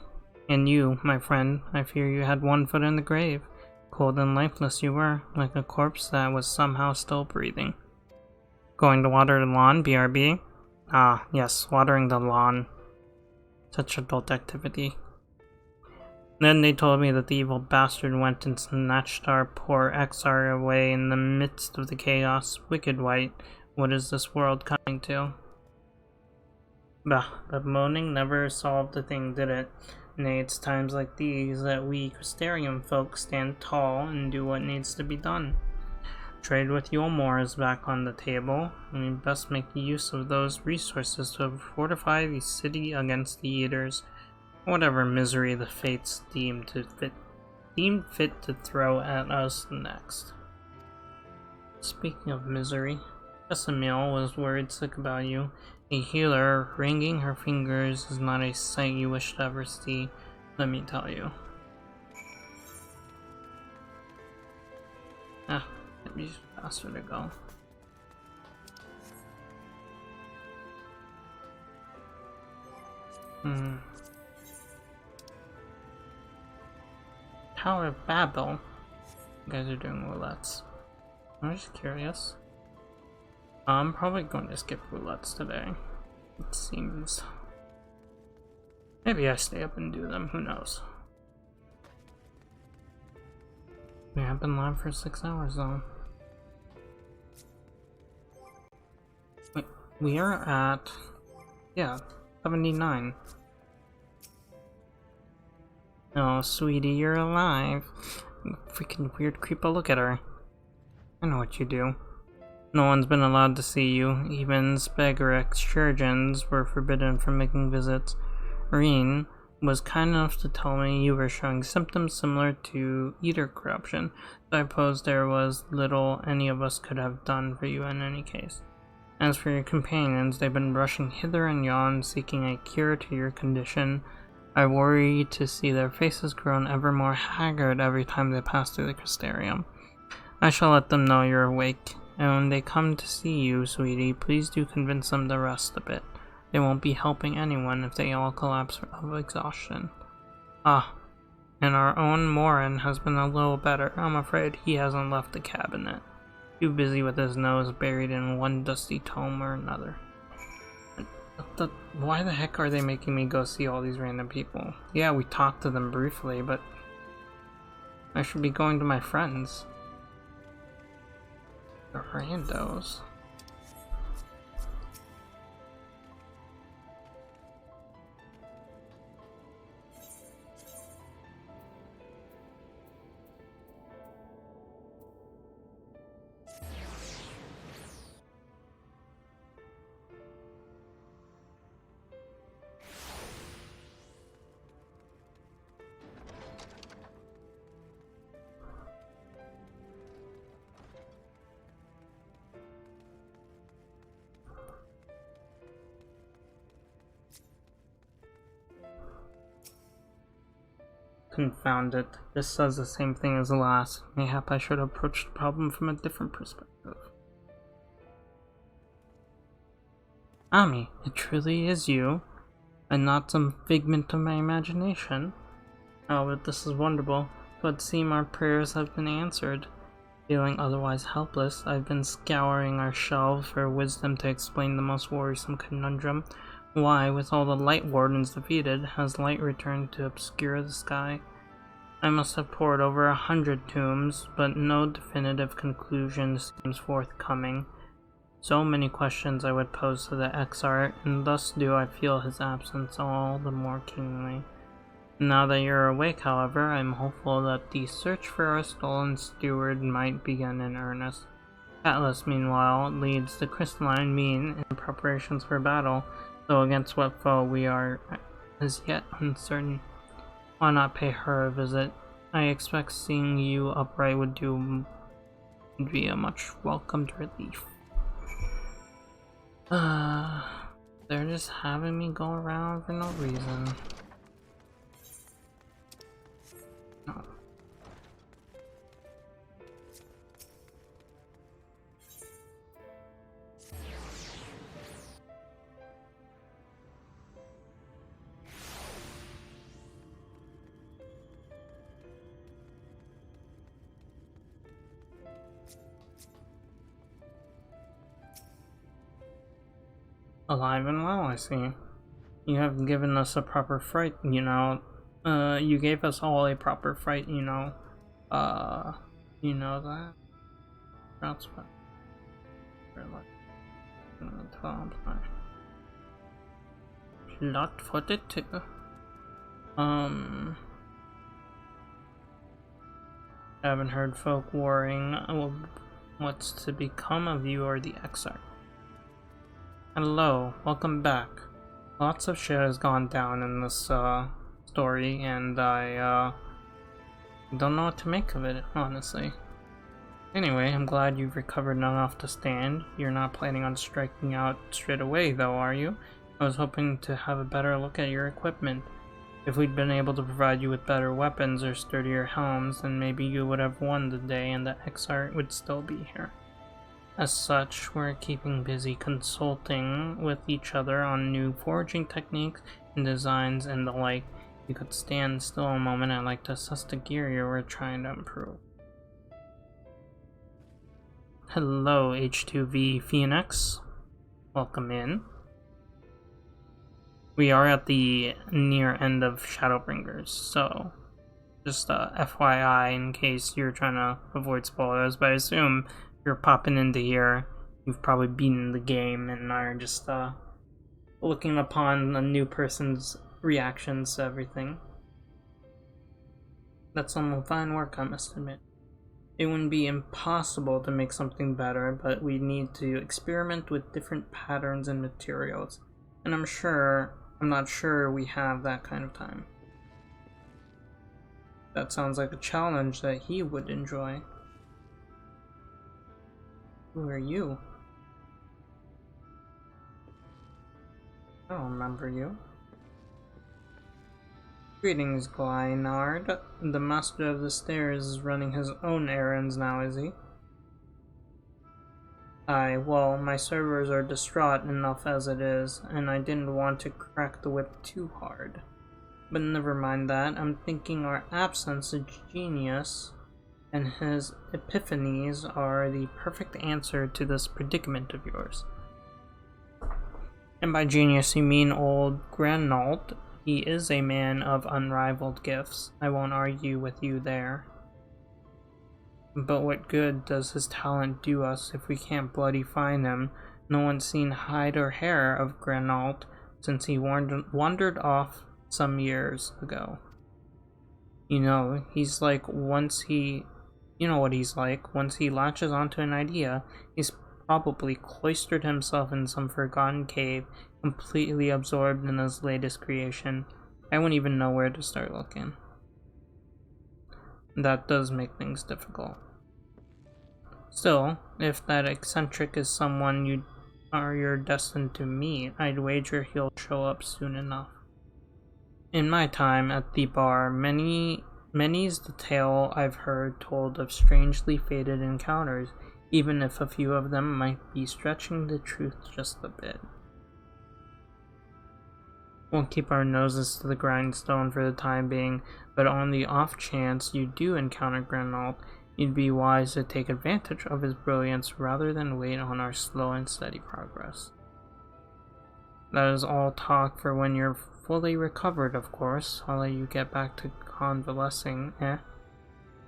And you, my friend, I fear you had one foot in the grave. Cold and lifeless you were, like a corpse that was somehow still breathing. Going to water the lawn, BRB? Ah, yes, watering the lawn. Such adult activity. Then they told me that the evil bastard went and snatched our poor XR away in the midst of the chaos. Wicked White, what is this world coming to? Bah, but moaning never solved the thing, did it? Nay, it's times like these that we Crystarium folk stand tall and do what needs to be done. Trade with Yulmore is back on the table, and we best make use of those resources to fortify the city against the Eaters. Whatever misery the fates deemed fit to throw at us next. Speaking of misery, Jessamine was worried sick about you. A healer wringing her fingers is not a sight you wish to ever see, let me tell you. Ah, maybe faster to go. Tower of Babel. You guys are doing roulettes. I'm just curious. I'm probably going to skip roulettes today. It seems. Maybe I stay up and do them, who knows. We have been live for 6 hours though. Wait, we are at, yeah, 79. Oh, sweetie, you're alive. Freaking weird creeper, look at her. I know what you do. No one's been allowed to see you. Even Spegor excursions were forbidden from making visits. Reen was kind enough to tell me you were showing symptoms similar to Eater corruption, so I suppose there was little any of us could have done for you in any case. As for your companions, they've been rushing hither and yon, seeking a cure to your condition. I worry to see their faces grown ever more haggard every time they pass through the Crystarium. I shall let them know you're awake, and when they come to see you, sweetie, please do convince them to rest a bit. They won't be helping anyone if they all collapse of exhaustion. Ah, and our own Morin has been a little better. I'm afraid he hasn't left the cabinet. Too busy with his nose buried in one dusty tome or another. Why the heck are they making me go see all these random people? Yeah, we talked to them briefly, but I should be going to my friends. The randos. Confound it. This says the same thing as the last. Mayhap I should approach the problem from a different perspective. Ami, it truly is you, and not some figment of my imagination. Oh, but this is wonderful. It would seem our prayers have been answered. Feeling otherwise helpless, I've been scouring our shelves for wisdom to explain the most worrisome conundrum. Why, with all the light wardens defeated, has light returned to obscure the sky? I must have pored over 100 tombs, but no definitive conclusion seems forthcoming. So many questions I would pose to the XR, and thus do I feel his absence all the more keenly. Now that you're awake, however, I'm hopeful that the search for our stolen steward might begin in earnest. Atlas, meanwhile, leads the crystalline mean in preparations for battle, though against what foe we are as yet uncertain. Why not pay her a visit? I expect seeing you upright would be a much welcomed relief. They're just having me go around for no reason. No. Alive and well, I see. You have given us a proper fright, you know. You gave us all a proper fright, you know. You know that? That's what. Flat-footed too. Haven't heard folk worrying what's to become of you or the XR. Hello, welcome back. Lots of shit has gone down in this story, and I don't know what to make of it, honestly. Anyway, I'm glad you've recovered enough to stand. You're not planning on striking out straight away, though, are you? I was hoping to have a better look at your equipment. If we'd been able to provide you with better weapons or sturdier helms, then maybe you would have won the day and the XR would still be here. As such, we're keeping busy consulting with each other on new forging techniques and designs and the like. If you could stand still a moment, I'd like to assess the gear you were trying to improve. Hello, H2V Phoenix. Welcome in. We are at the near end of Shadowbringers, so just FYI in case you're trying to avoid spoilers, but I assume you're popping into here, you've probably beaten the game and are just looking upon a new person's reactions to everything. That's some fine work, I must admit. It wouldn't be impossible to make something better, but we need to experiment with different patterns and materials, and I'm not sure we have that kind of time. That sounds like a challenge that he would enjoy. Who are you? I don't remember you. Greetings, Glynard. The Master of the Stairs is running his own errands now, is he? Aye, well, my servers are distraught enough as it is, and I didn't want to crack the whip too hard. But never mind that, I'm thinking our absence of genius and his epiphanies are the perfect answer to this predicament of yours. And by genius you mean old Granault. He is a man of unrivaled gifts. I won't argue with you there. But what good does his talent do us if we can't bloody find him? No one's seen hide or hair of Granault since he wandered off some years ago. You know, he's like you know what he's like. Once he latches onto an idea, he's probably cloistered himself in some forgotten cave, completely absorbed in his latest creation. I wouldn't even know where to start looking. That does make things difficult. Still, if that eccentric is someone you're destined to meet, I'd wager he'll show up soon enough. In my time at the bar, many's the tale I've heard told of strangely fated encounters, even if a few of them might be stretching the truth just a bit. We'll keep our noses to the grindstone for the time being, but on the off chance you do encounter Grenald, you'd be wise to take advantage of his brilliance rather than wait on our slow and steady progress. That is all talk for when you're fully recovered, of course. I'll let you get back to convalescing, eh?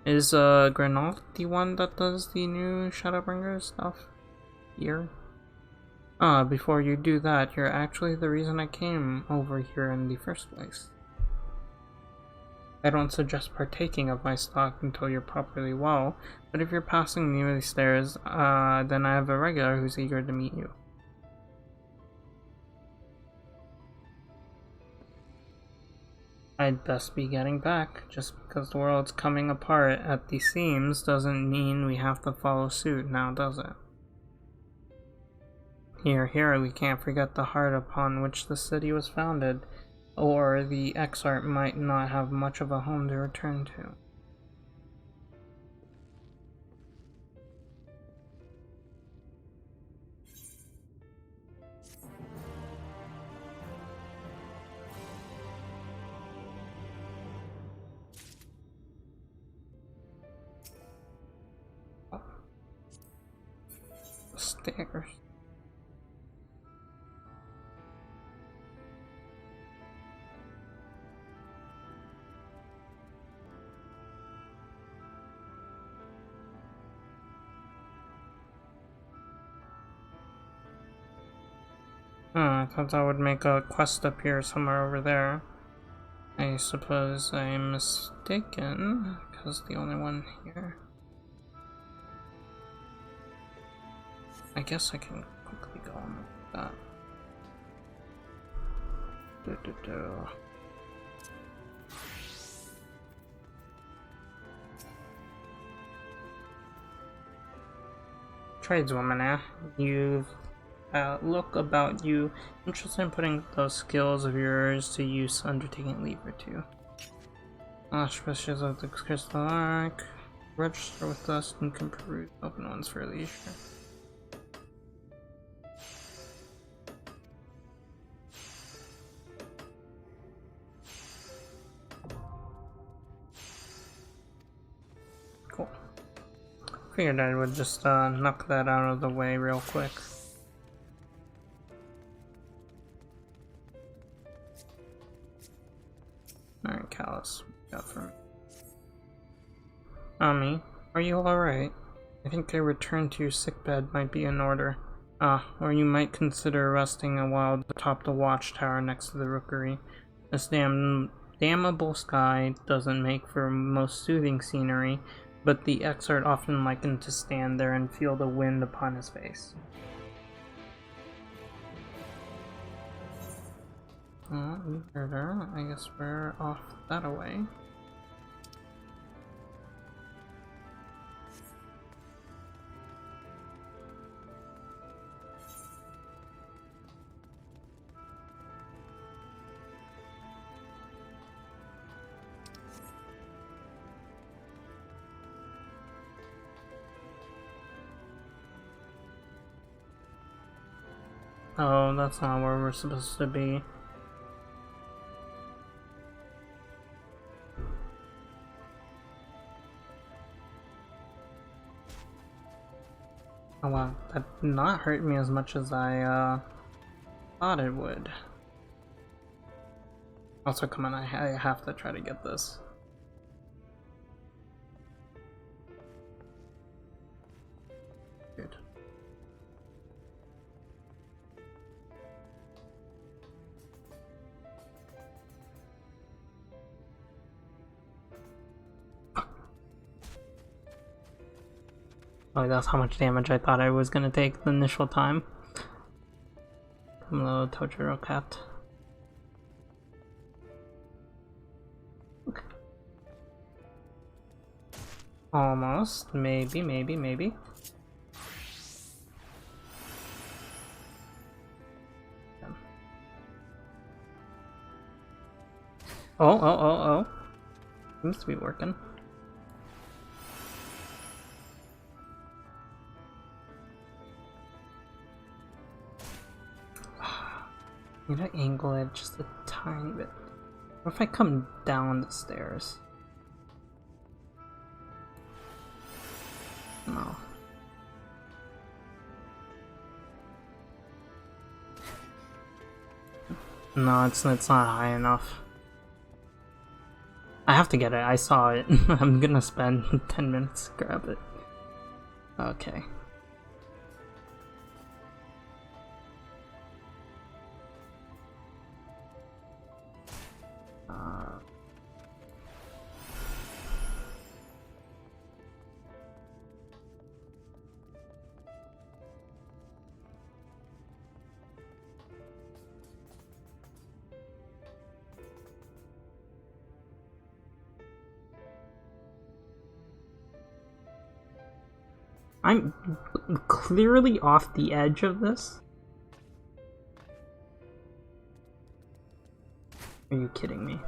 Is Grenald the one that does the new Shadowbringers stuff here? Before you do that, you're actually the reason I came over here in the first place. I don't suggest partaking of my stock until you're properly well, but if you're passing near the stairs, then I have a regular who's eager to meet you. I'd best be getting back. Just because the world's coming apart at the seams doesn't mean we have to follow suit now, does it? Here, we can't forget the heart upon which the city was founded, or the XIV might not have much of a home to return to. Stairs. I thought I would make a quest appear somewhere over there. I suppose I'm mistaken, because the only one here. I guess I can quickly go on with that. Tradeswoman, eh? You've look about you. Interested in putting those skills of yours to use, undertaking a leave or two. Auspicious of the Crystal Ark. Register with us and can peruse open ones for leisure. Cool. Figured I would just knock that out of the way real quick. Alright, Callus, what you got for me? Ami, are you alright? I think a return to your sickbed might be in order. Or you might consider resting a while atop the watchtower next to the rookery. This damnable sky doesn't make for most soothing scenery, but the XIV often likened to stand there and feel the wind upon his face. Murder. I guess we're off that away. Oh, that's not where we're supposed to be. Oh wow, that did not hurt me as much as I thought it would. Also, come on, I have to try to get this. Good. Oh, that's how much damage I thought I was gonna take the initial time. Hello, Tojiro cat. Okay. Almost. Maybe. Oh. Seems to be working. Need to angle it just a tiny bit. What if I come down the stairs? No. No, it's not high enough. I have to get it. I saw it. I'm gonna spend 10 minutes to grab it. Okay. I'm clearly off the edge of this. Are you kidding me?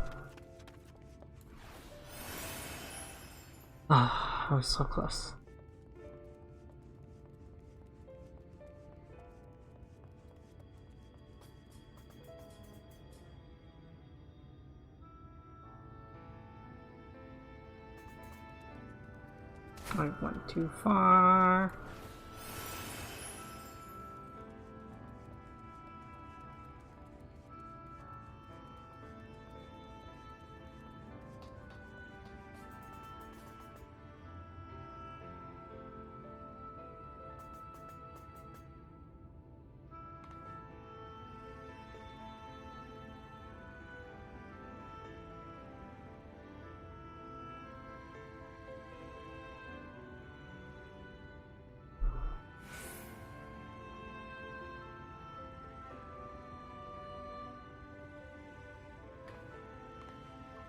Ah, I was so close. I went too far.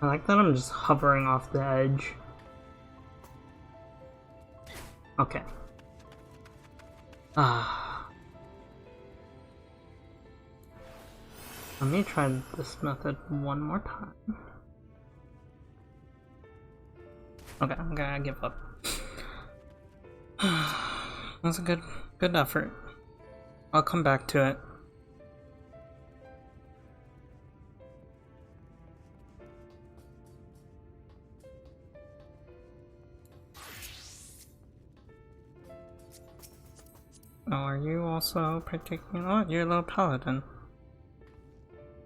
I like that I'm just hovering off the edge. Okay. Let me try this method one more time. Okay, I'm gonna give up. That's a good effort. I'll come back to it. Oh, are you also partaking? Oh, you're a little paladin.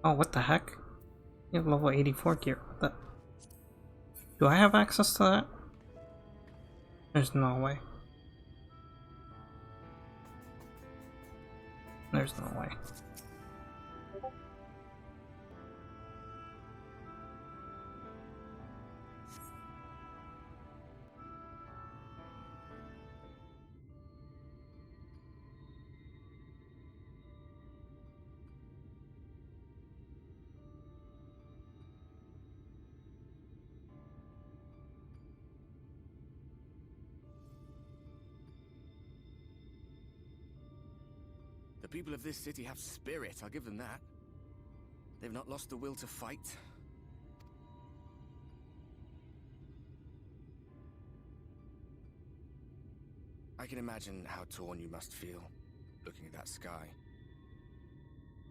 Oh, what the heck? You have level 84 gear. What the? Do I have access to that? There's no way. There's no way. The people of this city have spirit, I'll give them that. They've not lost the will to fight. I can imagine how torn you must feel, looking at that sky.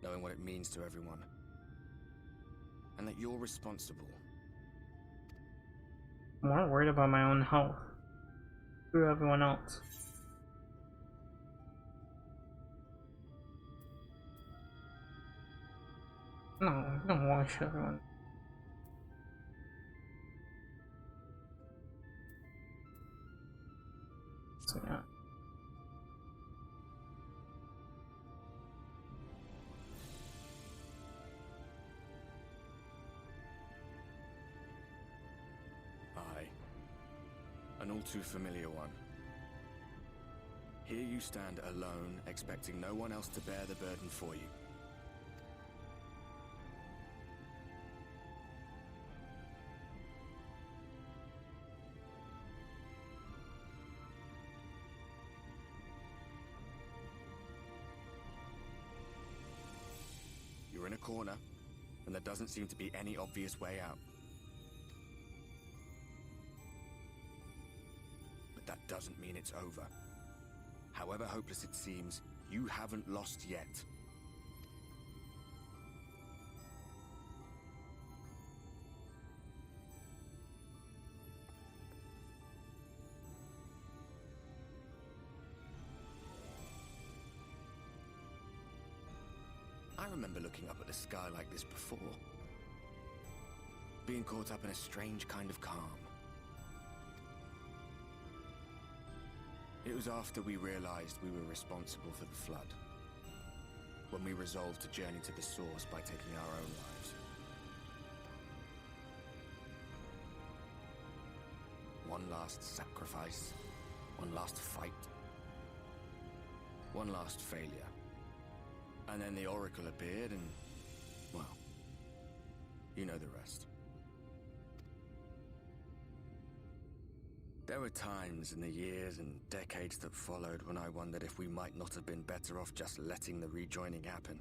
Knowing what it means to everyone. And that you're responsible. I'm more worried about my own health. Screw everyone else. No, I don't watch everyone. So yeah. Aye. An all too familiar one. Here you stand alone, expecting no one else to bear the burden for you. You're in a corner, and there doesn't seem to be any obvious way out. But that doesn't mean it's over. However hopeless it seems, you haven't lost yet. I remember looking up at the sky like this before. Being caught up in a strange kind of calm. It was after we realized we were responsible for the flood. When we resolved to journey to the source by taking our own lives. One last sacrifice. One last fight. One last failure. And then the Oracle appeared and, well, you know the rest. There were times in the years and decades that followed when I wondered if we might not have been better off just letting the rejoining happen.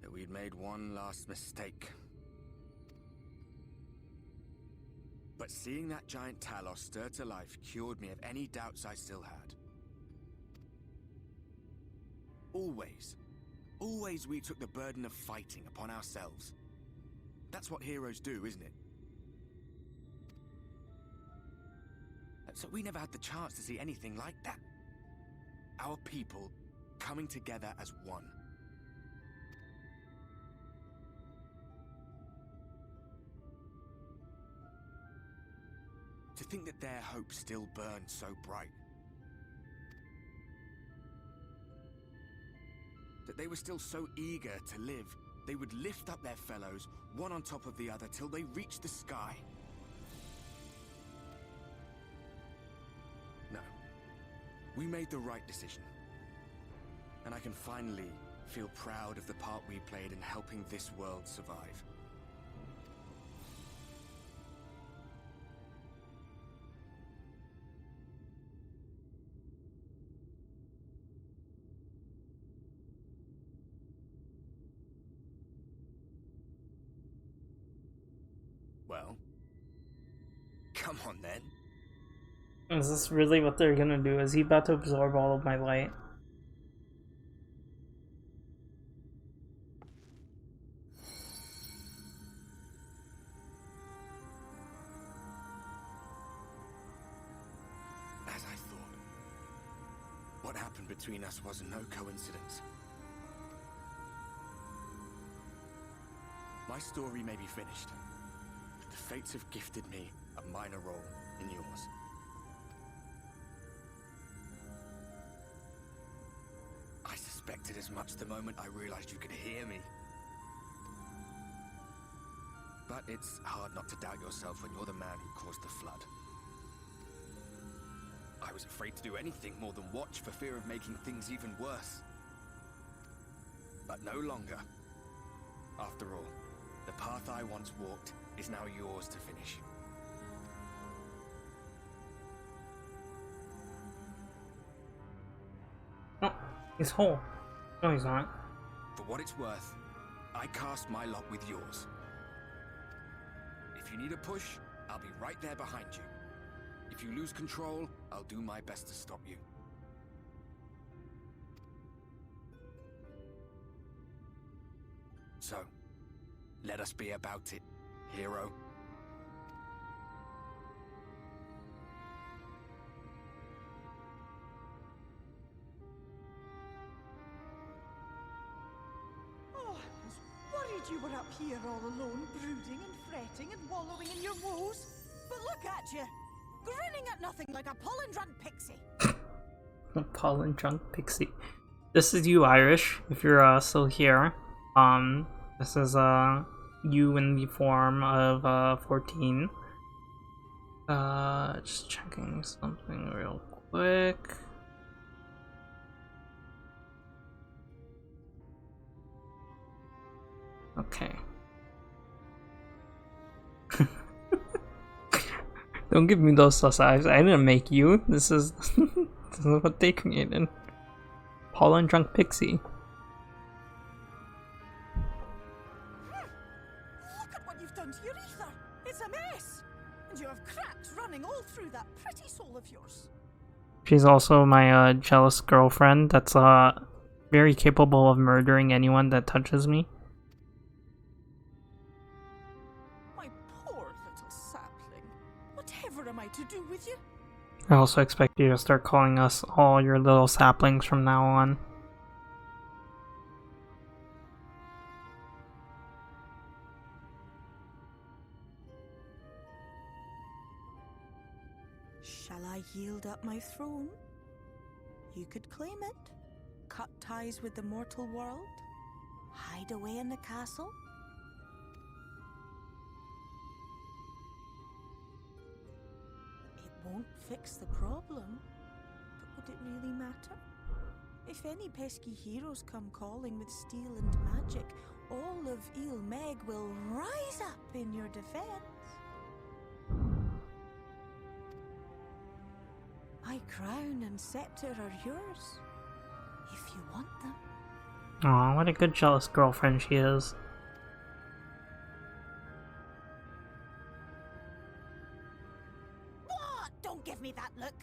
That we'd made one last mistake. But seeing that giant Talos stir to life cured me of any doubts I still had. Always we took the burden of fighting upon ourselves. That's what heroes do, isn't it? So we never had the chance to see anything like that. Our people coming together as one. To think that their hope still burned so bright. That they were still so eager to live, they would lift up their fellows, one on top of the other, till they reached the sky. No. We made the right decision. And I can finally feel proud of the part we played in helping this world survive. Well, come on then. Is this really what they're gonna do? Is he about to absorb all of my light? As I thought. What happened between us was no coincidence. My story may be finished. The fates have gifted me a minor role in yours. I suspected as much the moment I realized you could hear me. But it's hard not to doubt yourself when you're the man who caused the flood. I was afraid to do anything more than watch for fear of making things even worse. But no longer. After all, the path I once walked is now yours to finish. Oh, he's whole. No, he's not. For what it's worth, I cast my lot with yours. If you need a push, I'll be right there behind you. If you lose control, I'll do my best to stop you. So, let us be about it, hero. Oh, I was worried you were up here all alone, brooding and fretting and wallowing in your woes. But look at you, grinning at nothing like a pollen-drunk pixie. A pollen-drunk pixie. This is you, Irish, if you're still here. This is you in the form of 14. Just checking something real quick. Okay. Don't give me those sus eyes. I didn't make you. This is This is what they created. Paula and Drunk Pixie. Look at what you've done to your ether. It's a mess. And you have cracks running all through that pretty soul of yours. She's also my jealous girlfriend that's very capable of murdering anyone that touches me. My poor little sapling. Whatever am I to do with you? I also expect you to start calling us all your little saplings from now on. Shall I yield up my throne? You could claim it, cut ties with the mortal world, hide away in the castle. It won't fix the problem, but would it really matter? If any pesky heroes come calling with steel and magic, all of Il Meg will rise up in your defense. My crown and scepter are yours, if you want them. Aw, what a good jealous girlfriend she is. What? Don't give me that look.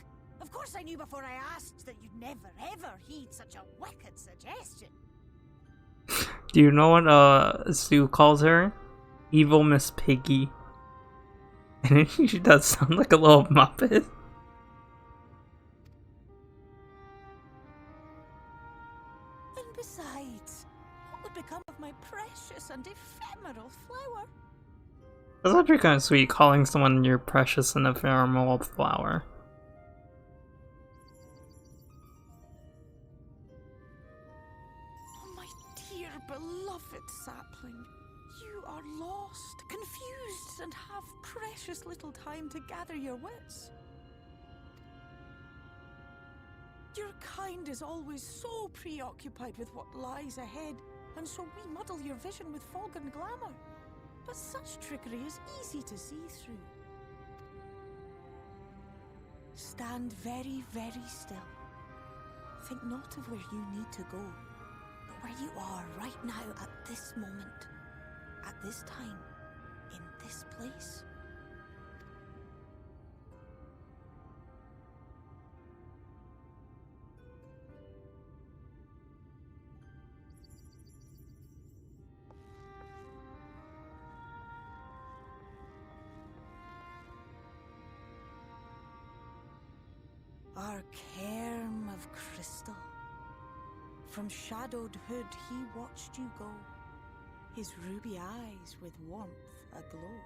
Of course I knew before I asked that you'd never ever heed such a wicked suggestion. Do you know what Sue calls her? Evil Miss Piggy. And she does sound like a little Muppet. Besides, what would become of my precious and ephemeral flower? That's actually kind of sweet, calling someone your precious and ephemeral flower. Oh, my dear beloved sapling, you are lost, confused, and have precious little time to gather your wits. Your kind is always so preoccupied with what lies ahead, and so we muddle your vision with fog and glamour. But such trickery is easy to see through. Stand very, very still. Think not of where you need to go, but where you are right now at this moment, at this time, in this place. Our cairn of crystal. From shadowed hood he watched you go, his ruby eyes with warmth aglow.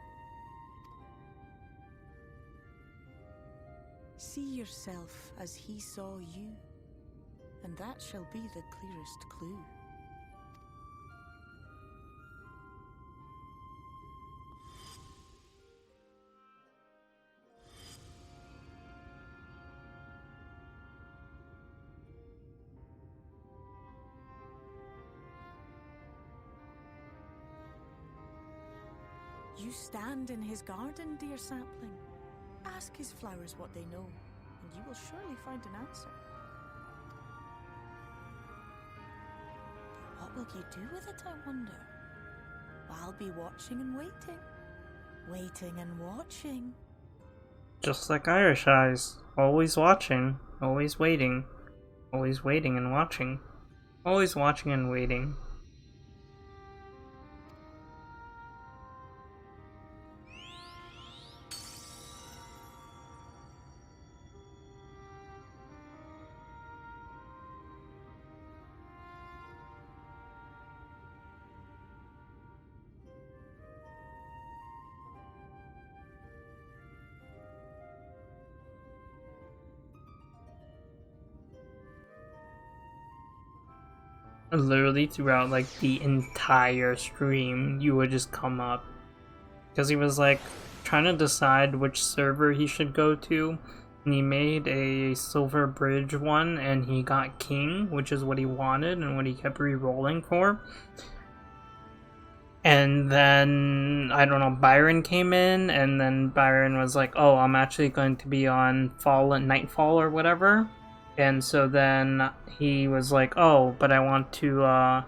See yourself as he saw you, and that shall be the clearest clue. You stand in his garden, dear sapling. Ask his flowers what they know, and you will surely find an answer. But what will you do with it, I wonder? I'll be watching and waiting. Waiting and watching. Just like Irish eyes. Always watching, always waiting. Always waiting and watching. Always watching and waiting. Literally throughout like the entire stream you would just come up because he was like trying to decide which server he should go to, and he made a Silver Bridge one and he got King, which is what he wanted and what he kept re-rolling for. And then I don't know, Byron came in, and then Byron was like, oh, I'm actually going to be on Nightfall or whatever. And so then he was like, oh, but I want to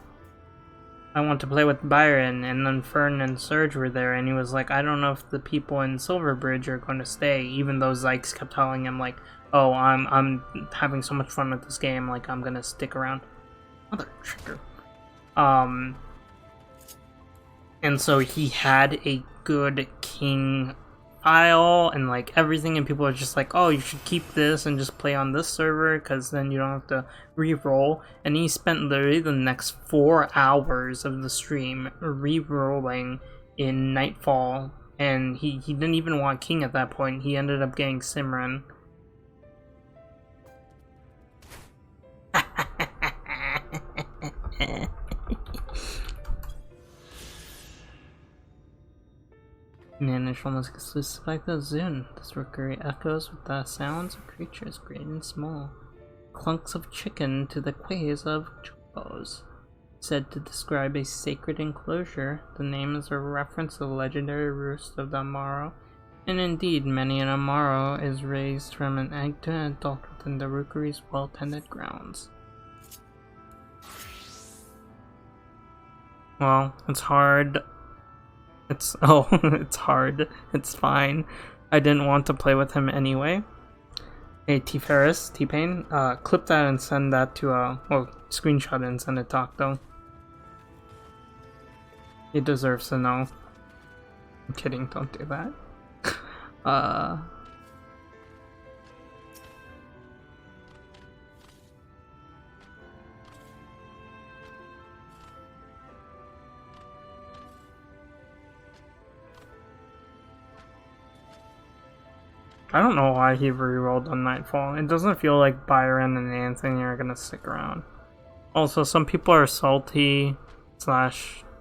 play with Byron, and then Fern and Serge were there, and he was like, I don't know if the people in Silverbridge are going to stay, even though Zykes kept telling him, like, oh, I'm having so much fun with this game, like, I'm gonna stick around. Mother trigger. And so he had a good king file and like everything, and people are just like, oh, you should keep this and just play on this server because then you don't have to re-roll. And he spent literally the next 4 hours of the stream re-rolling in Nightfall, and he didn't even want king at that point. He ended up getting Simran. Manage almost suspect the Zune. This rookery echoes with the sounds of creatures great and small. Clunks of chicken to the quays of chupos. Said to describe a sacred enclosure, the name is a reference to the legendary roost of the Amaro. And indeed, many an Amaro is raised from an egg to an adult within the rookery's well-tended grounds. Well, it's hard. It's hard. It's fine. I didn't want to play with him anyway. Hey, T-Ferris, T-Pain, clip that and send that to, well, screenshot it and send it to Octo. He deserves to know. I'm kidding, don't do that. I don't know why he re-rolled on Nightfall. It doesn't feel like Byron and Anthony are gonna stick around. Also, some people are salty /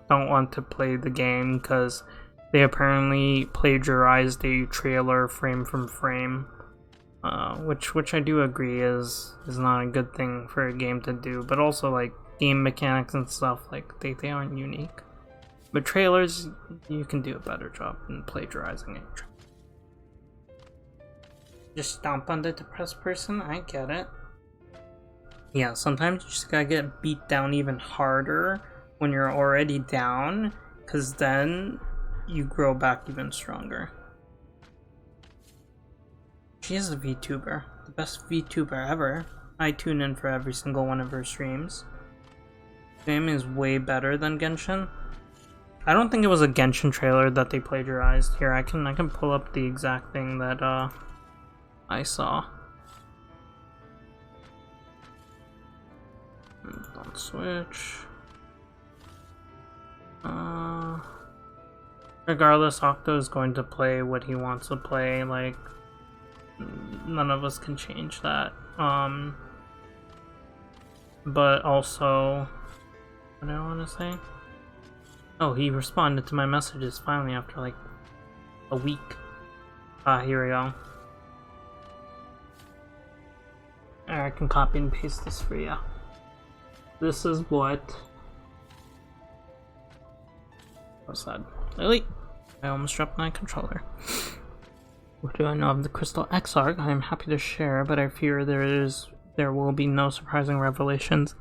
don't want to play the game because they apparently plagiarized a trailer frame from frame, which I do agree is not a good thing for a game to do. But also, like, game mechanics and stuff, like they aren't unique. But trailers, you can do a better job than plagiarizing it. Just stomp on the depressed person, I get it. Yeah, sometimes you just gotta get beat down even harder when you're already down, because then you grow back even stronger. She is a VTuber, the best VTuber ever. I tune in for every single one of her streams. The game is way better than Genshin. I don't think it was a Genshin trailer that they plagiarized. Here, I can pull up the exact thing that I saw. Don't switch. Regardless, Octo is going to play what he wants to play. Like, none of us can change that. But also, what do I want to say? Oh, he responded to my messages finally after like a week. Here we go. I can copy and paste this for you. This is what was said. Really? I almost dropped my controller. What do I know of the Crystal Exarch? I am happy to share, but I fear there will be no surprising revelations.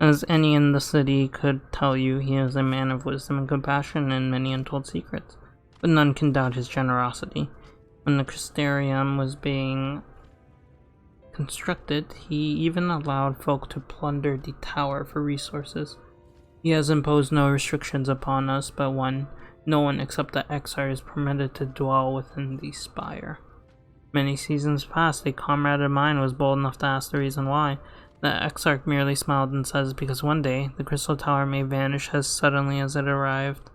As any in the city could tell you, he is a man of wisdom and compassion and many untold secrets, but none can doubt his generosity. When the Crystarium was being constructed, he even allowed folk to plunder the tower for resources. He has imposed no restrictions upon us, but no one except the Exarch is permitted to dwell within the spire. Many seasons past, a comrade of mine was bold enough to ask the reason why. The Exarch merely smiled and says, because one day, the Crystal Tower may vanish as suddenly as it arrived.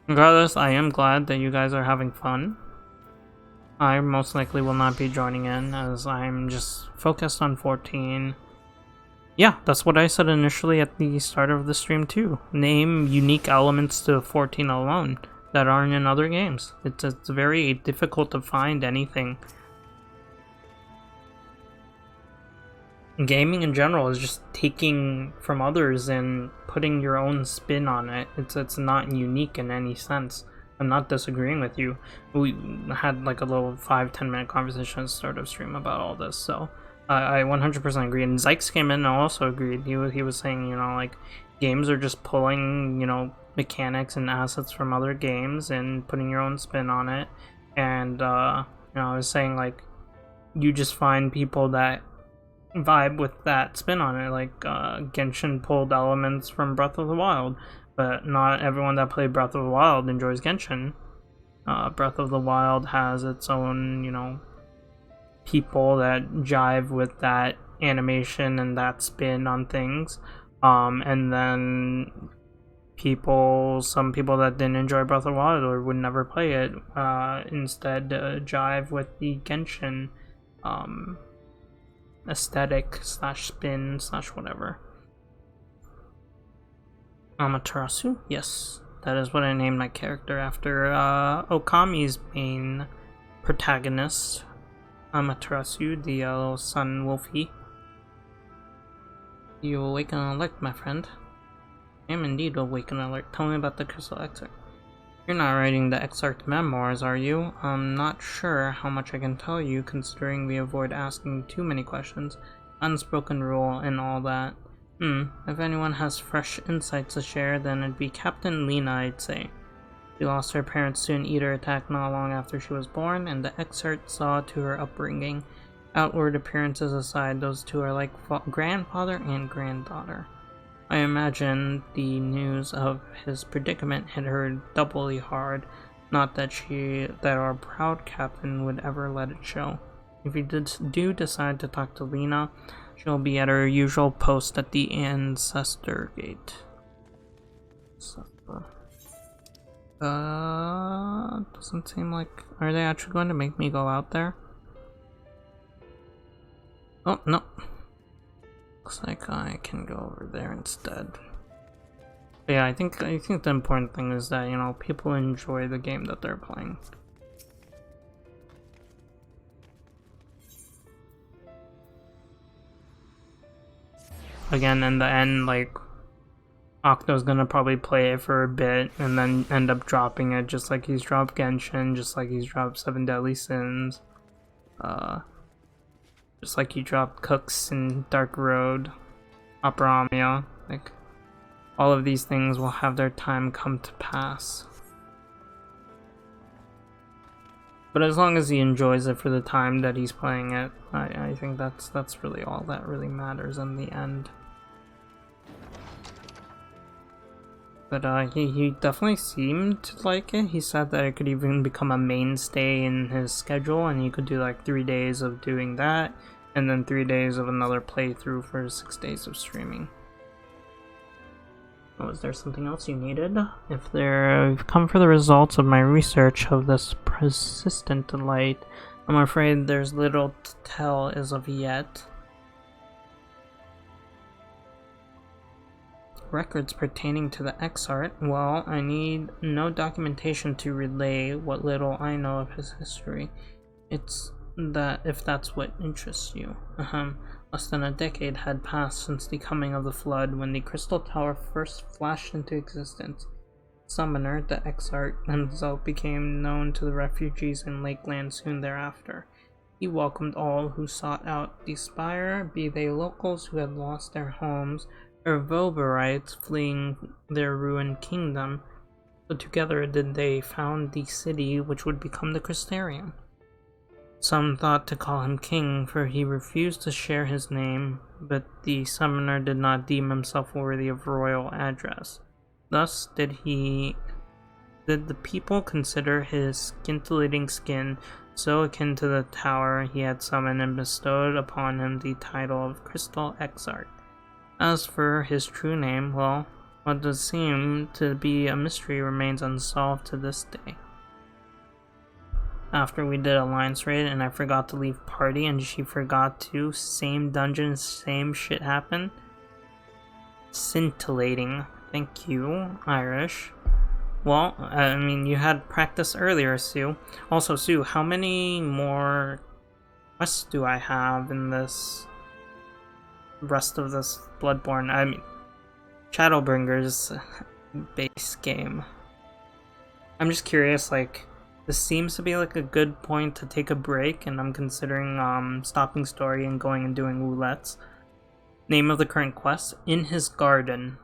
Regardless, I am glad that you guys are having fun. I most likely will not be joining in, as I'm just focused on 14. Yeah, that's what I said initially at the start of the stream too. Name unique elements to 14 alone that aren't in other games. It's very difficult to find anything. Gaming in general is just taking from others and putting your own spin on it. It's not unique in any sense. I'm not disagreeing with you. We had like a little 5-10 minute conversation at the start of stream about all this, so I 100% agree. And Zykes came in and also agreed. He was saying, you know, like, games are just pulling, you know, mechanics and assets from other games and putting your own spin on it. And you know, I was saying, like, you just find people that vibe with that spin on it. Like Genshin pulled elements from Breath of the Wild, but not everyone that played Breath of the Wild enjoys Genshin. Breath of the Wild has its own, you know, people that jive with that animation and that spin on things. And then some people that didn't enjoy Breath of the Wild or would never play it, instead jive with the Genshin aesthetic / spin / whatever. Amaterasu? Yes, that is what I named my character after Okami's main protagonist, Amaterasu, the little sun wolfie. You awaken alert, my friend. I am indeed awaken alert. Tell me about the Crystal Excerpt. You're not writing the Excerpt memoirs, are you? I'm not sure how much I can tell you, considering we avoid asking too many questions. Unspoken rule and all that. If anyone has fresh insights to share, then it'd be Captain Lena, I'd say. She lost her parents to an eater attack not long after she was born, and the Excerpt saw to her upbringing. Outward appearances aside, those two are like grandfather and granddaughter. I imagine the news of his predicament hit her doubly hard, not that our proud captain would ever let it show. If you do decide to talk to Lena, she'll be at her usual post at the Ancestor Gate. Doesn't seem like... Are they actually going to make me go out there? Oh, no. Looks like I can go over there instead. But yeah, I think the important thing is that, you know, people enjoy the game that they're playing. Again, in the end, like, Octo's gonna probably play it for a bit and then end up dropping it, just like he's dropped Genshin, just like he's dropped 7 Deadly Sins, just like he dropped Cooks and Dark Road, Operamia. Like, all of these things will have their time come to pass. But as long as he enjoys it for the time that he's playing it, I think that's really all that really matters in the end. But he definitely seemed to like it. He said that it could even become a mainstay in his schedule, and he could do like 3 days of doing that, and then 3 days of another playthrough for 6 days of streaming. Was there something else you needed? If you've come for the results of my research of this persistent light, I'm afraid there's little to tell as of yet. Records pertaining to the Exart, well, I need no documentation to relay what little I know of his history. It's that, if that's what interests you. Less than a decade had passed since the coming of the Flood, when the Crystal Tower first flashed into existence. Summoner, the Exart himself, became known to the refugees in Lakeland soon thereafter. He welcomed all who sought out the Spire, be they locals who had lost their homes, or Voberites fleeing their ruined kingdom. So together did they found the city which would become the Crystarium. Some thought to call him king, for he refused to share his name, but the summoner did not deem himself worthy of royal address. Thus did the people consider his scintillating skin so akin to the tower he had summoned, and bestowed upon him the title of Crystal Exart. As for his true name, well, what does seem to be a mystery remains unsolved to this day. After we did Alliance Raid and I forgot to leave party and she forgot to, same dungeon, same shit happened. Scintillating. Thank you, Irish. Well, I mean, you had practice earlier, Sue. Also, Sue, how many more quests do I have in this rest of this Bloodborne? I mean, Shadowbringers base game. I'm just curious, like, this seems to be like a good point to take a break, and I'm considering stopping story and going and doing roulettes. Name of the current quest: In His Garden.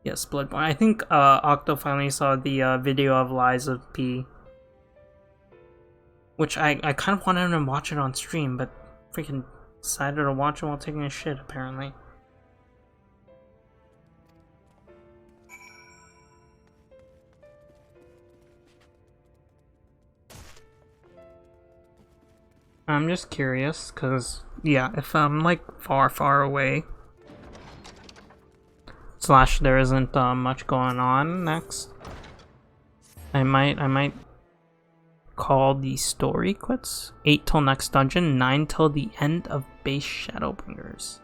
Yes, Bloodborne. I think Octo finally saw the video of Lies of P. Which I kind of wanted him to watch it on stream, but freaking decided to watch it while taking a shit, apparently. I'm just curious, because, yeah, if I'm, like, far away, / there isn't much going on next, I might call the story quits. 8 till next dungeon, 9 till the end of base Shadowbringers.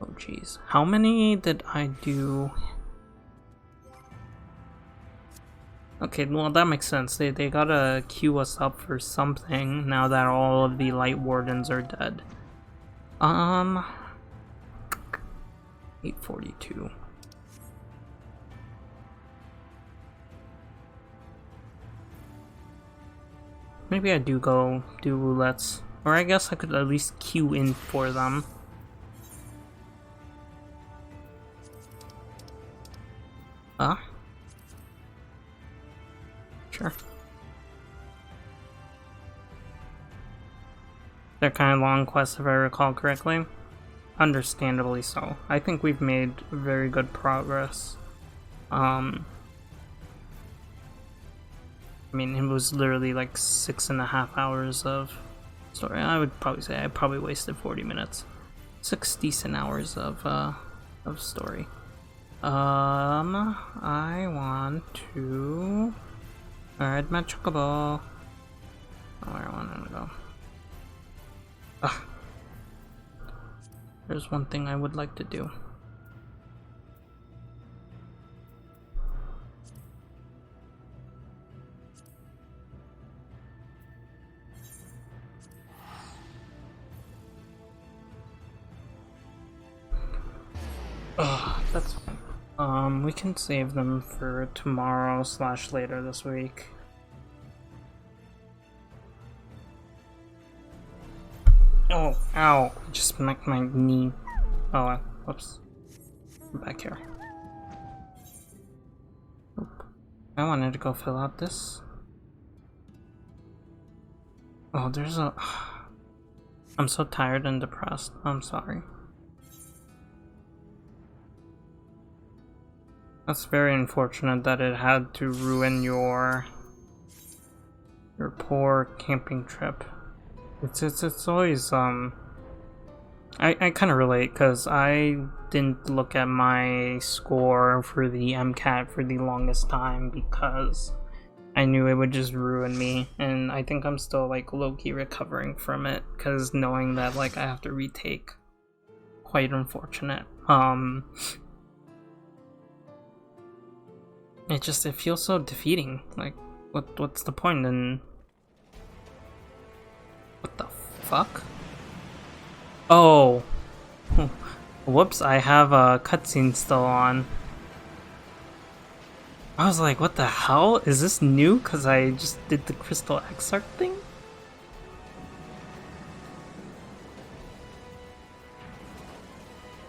Oh jeez. How many did I do? Okay, well that makes sense. They gotta queue us up for something now that all of the light wardens are dead. 842. Maybe I do go do roulettes. Or I guess I could at least queue in for them. Sure. They're kind of long quests if I recall correctly. Understandably so. I think we've made very good progress. I mean, it was literally like 6.5 hours of story. I would probably say I probably wasted 40 minutes. 6 decent hours of story. I want to ride my chocobo. Where I want to go. There's one thing I would like to do. That's fine. We can save them for tomorrow / later this week. Oh, ow. I just smacked my knee. Oh, whoops. I'm back here. Oop. I wanted to go fill out this. Oh, there's a... I'm so tired and depressed. I'm sorry. That's very unfortunate that it had to ruin your poor camping trip. It's always I kind of relate because I didn't look at my score for the MCAT for the longest time because I knew it would just ruin me, and I think I'm still like low-key recovering from it because knowing that like I have to retake, quite unfortunate. It feels so defeating. Like, what's the point? And what the fuck? Oh, whoops! I have a cutscene still on. I was like, what the hell? Is this new? Cause I just did the Crystal Exarch thing.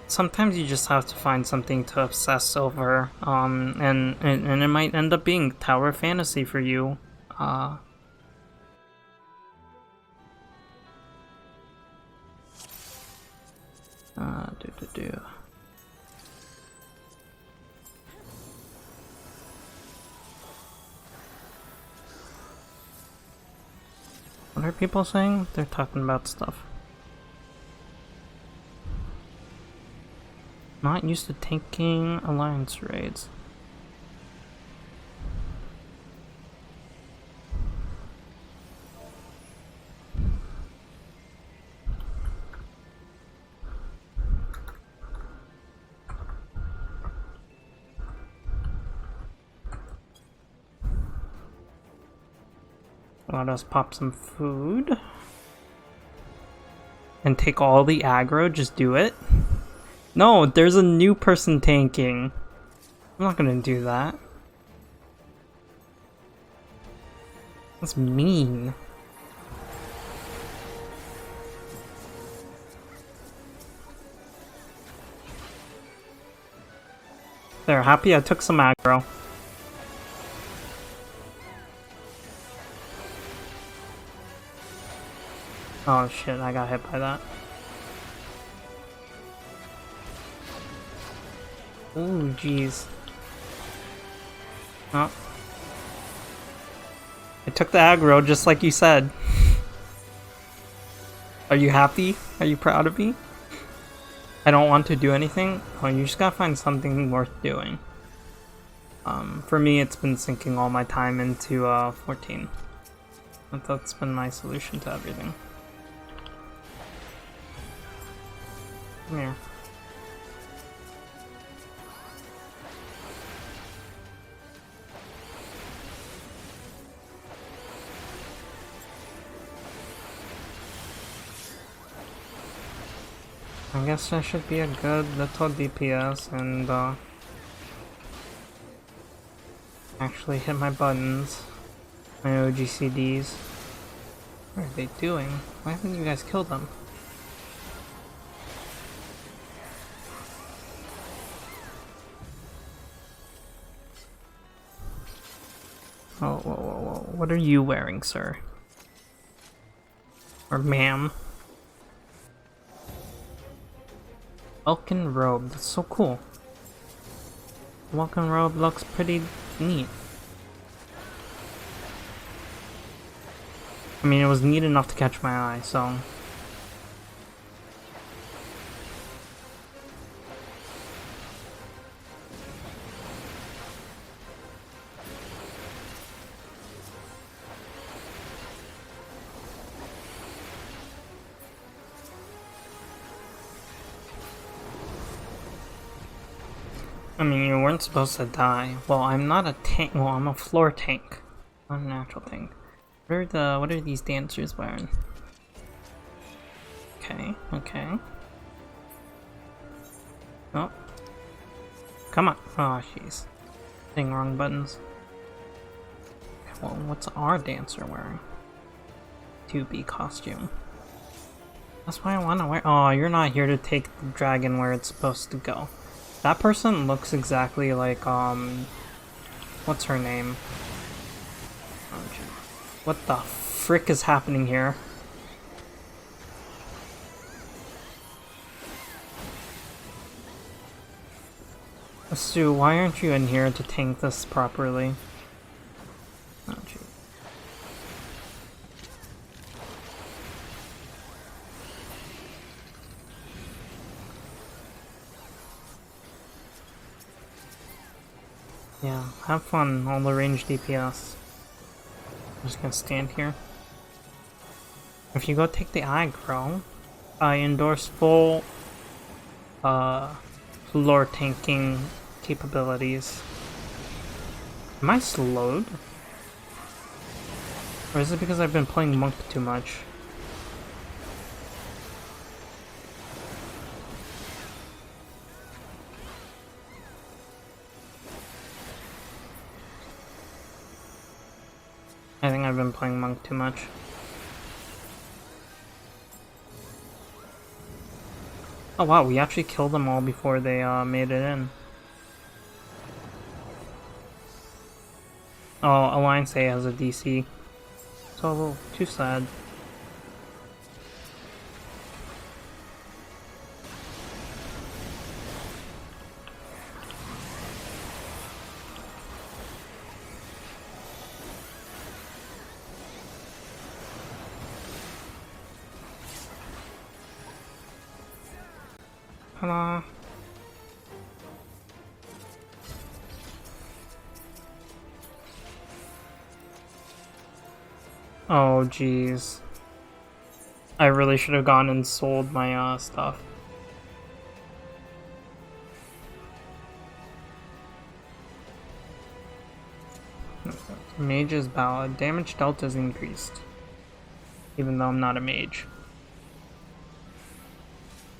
Sometimes you just have to find something to obsess over, and it might end up being Tower Fantasy for you. What are people saying? They're talking about stuff. Not used to tanking alliance raids. Let us pop some food. And take all the aggro, just do it. No, there's a new person tanking. I'm not gonna do that. That's mean. There, happy I took some aggro. Oh shit, I got hit by that. Ooh, jeez. Oh. I took the aggro just like you said. Are you happy? Are you proud of me? I don't want to do anything? Oh, you just gotta find something worth doing. For me, it's been sinking all my time into 14. That's been my solution to everything. Come here. I guess that should be a good little DPS and actually hit my buttons, my OGCDs. What are they doing? Why haven't you guys killed them? Oh, whoa, whoa, whoa. What are you wearing, sir? Or ma'am? Vulcan robe, that's so cool. Vulcan robe looks pretty neat. I mean, it was neat enough to catch my eye, so... I mean, you weren't supposed to die. Well, I'm not a tank. Well, I'm a floor tank. Not a natural tank. What are these dancers wearing? Okay, okay. Oh. Come on. Oh, jeez. Hitting wrong buttons. Okay, well, what's our dancer wearing? 2B costume. That's why I want to wear. Oh, you're not here to take the dragon where it's supposed to go. That person looks exactly like, what's her name? Oh, what the frick is happening here? Stu, why aren't you in here to tank this properly? Oh, gee. Yeah, have fun, all the ranged DPS. I'm just gonna stand here. If you go take the aggro, I endorse full floor tanking capabilities. Am I slowed? Or is it because I've been playing Monk too much? I think I've been playing Monk too much. Oh wow, we actually killed them all before they made it in. Oh, Alliance A has a DC. So, too sad. Hello. Oh jeez. I really should have gone and sold my stuff. Mage's Ballad. Damage delta is increased. Even though I'm not a mage.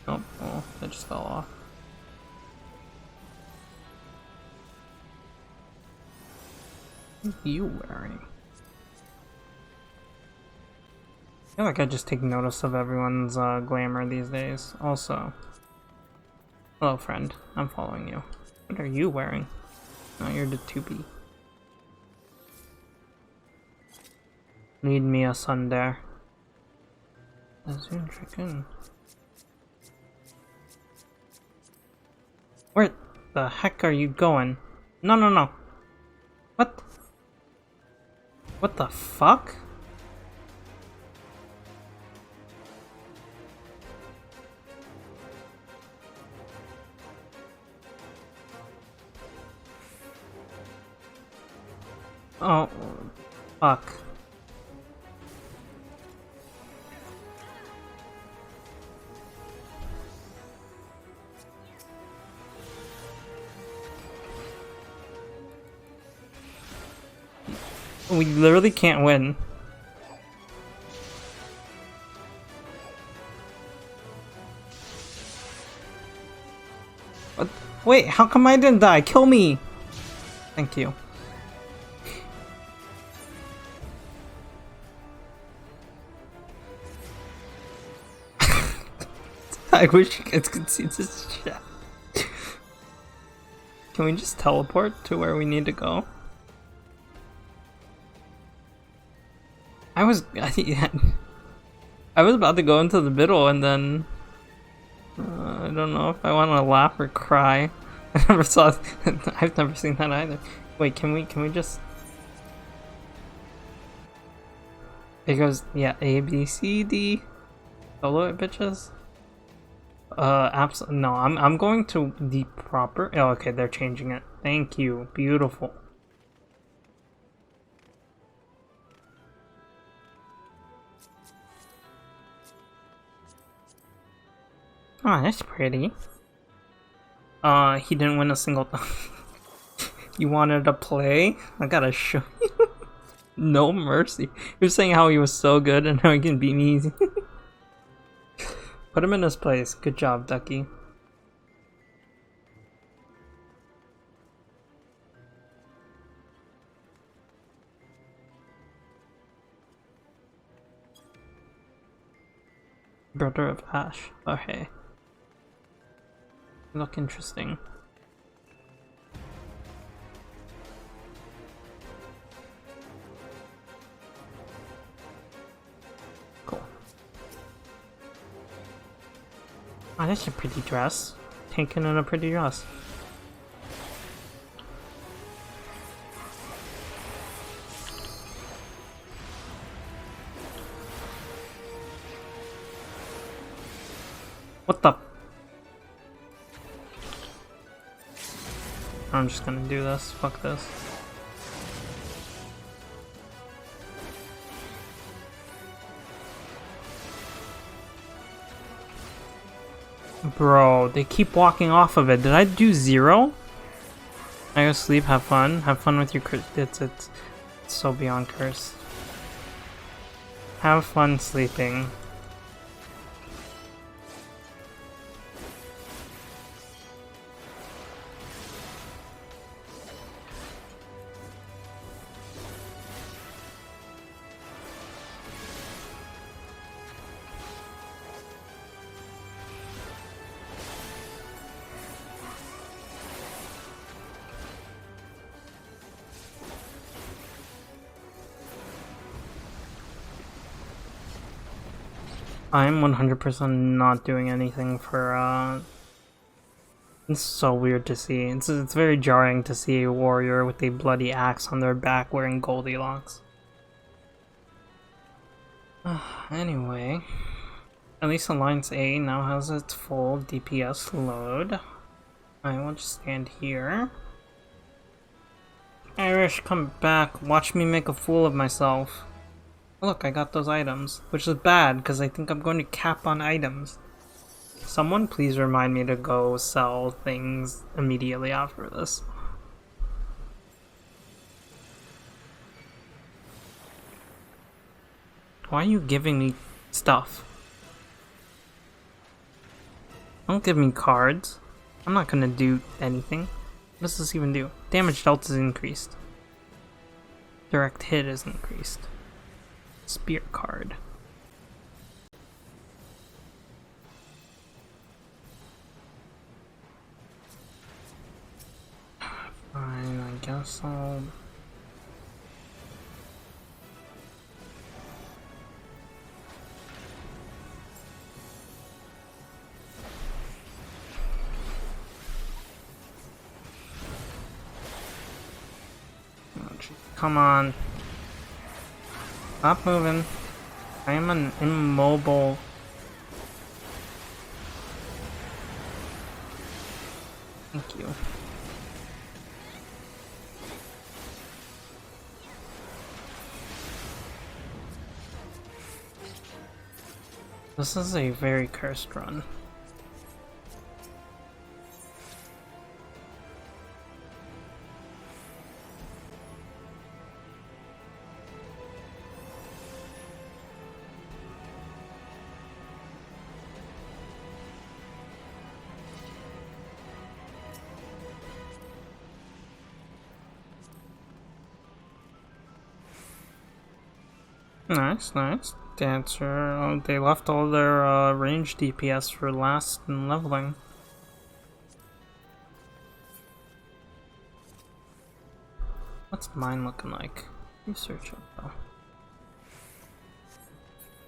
Oh, well, that just fell off. What are you wearing? I feel like I just take notice of everyone's glamour these days. Also, hello friend, I'm following you. What are you wearing? Oh, you're the 2B. Need me a tsundere. Azure chicken. Where the heck are you going? No, no, no. What? What the fuck? Oh, fuck. We literally can't win. What? Wait, how come I didn't die? Kill me! Thank you. I wish you guys could see this chat. Can we just teleport to where we need to go? I was about to go into the middle and then I don't know if I want to laugh or cry. I never saw. I've never seen that either. Wait, can we just? It goes, yeah, A, B, C, D. Solo it, bitches. Absolutely no. I'm going to the proper. Oh, okay, they're changing it. Thank you. Beautiful. Oh, that's pretty. He didn't win a single. You wanted to play? I gotta show you. No mercy. He was saying how he was so good and how he can beat me easy. Put him in his place. Good job, Ducky. Brother of Ash. Okay. Look interesting. Cool. Oh, that's a pretty dress. Taken in a pretty dress. What the? I'm just gonna do this. Fuck this. Bro, they keep walking off of it. Did I do 0? I go sleep, have fun. Have fun with your curse. It's so beyond curse. Have fun sleeping. I'm 100% not doing anything for, It's so weird to see. It's very jarring to see a warrior with a bloody axe on their back wearing Goldilocks. Anyway. At least Alliance A now has its full DPS load. I will just stand here. Irish, come back. Watch me make a fool of myself. Look, I got those items, which is bad because I think I'm going to cap on items. Someone please remind me to go sell things immediately after this. Why are you giving me stuff? Don't give me cards. I'm not gonna do anything. What does this even do? Damage dealt is increased. Direct hit is increased. Spear card. Fine, I guess I'll... Come on. Stop moving. I am an immobile... Thank you. This is a very cursed run. Nice, nice. Dancer. Oh, they left all their range DPS for last in leveling. What's mine looking like? Research it though.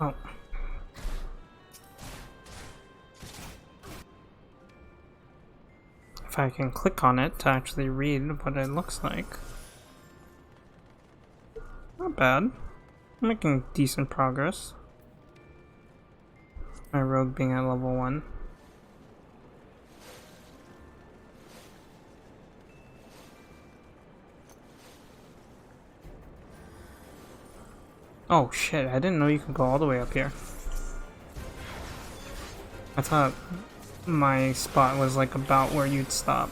Oh. If I can click on it to actually read what it looks like. Not bad. I'm making decent progress. My rogue being at level 1. Oh shit, I didn't know you could go all the way up here. I thought my spot was like about where you'd stop.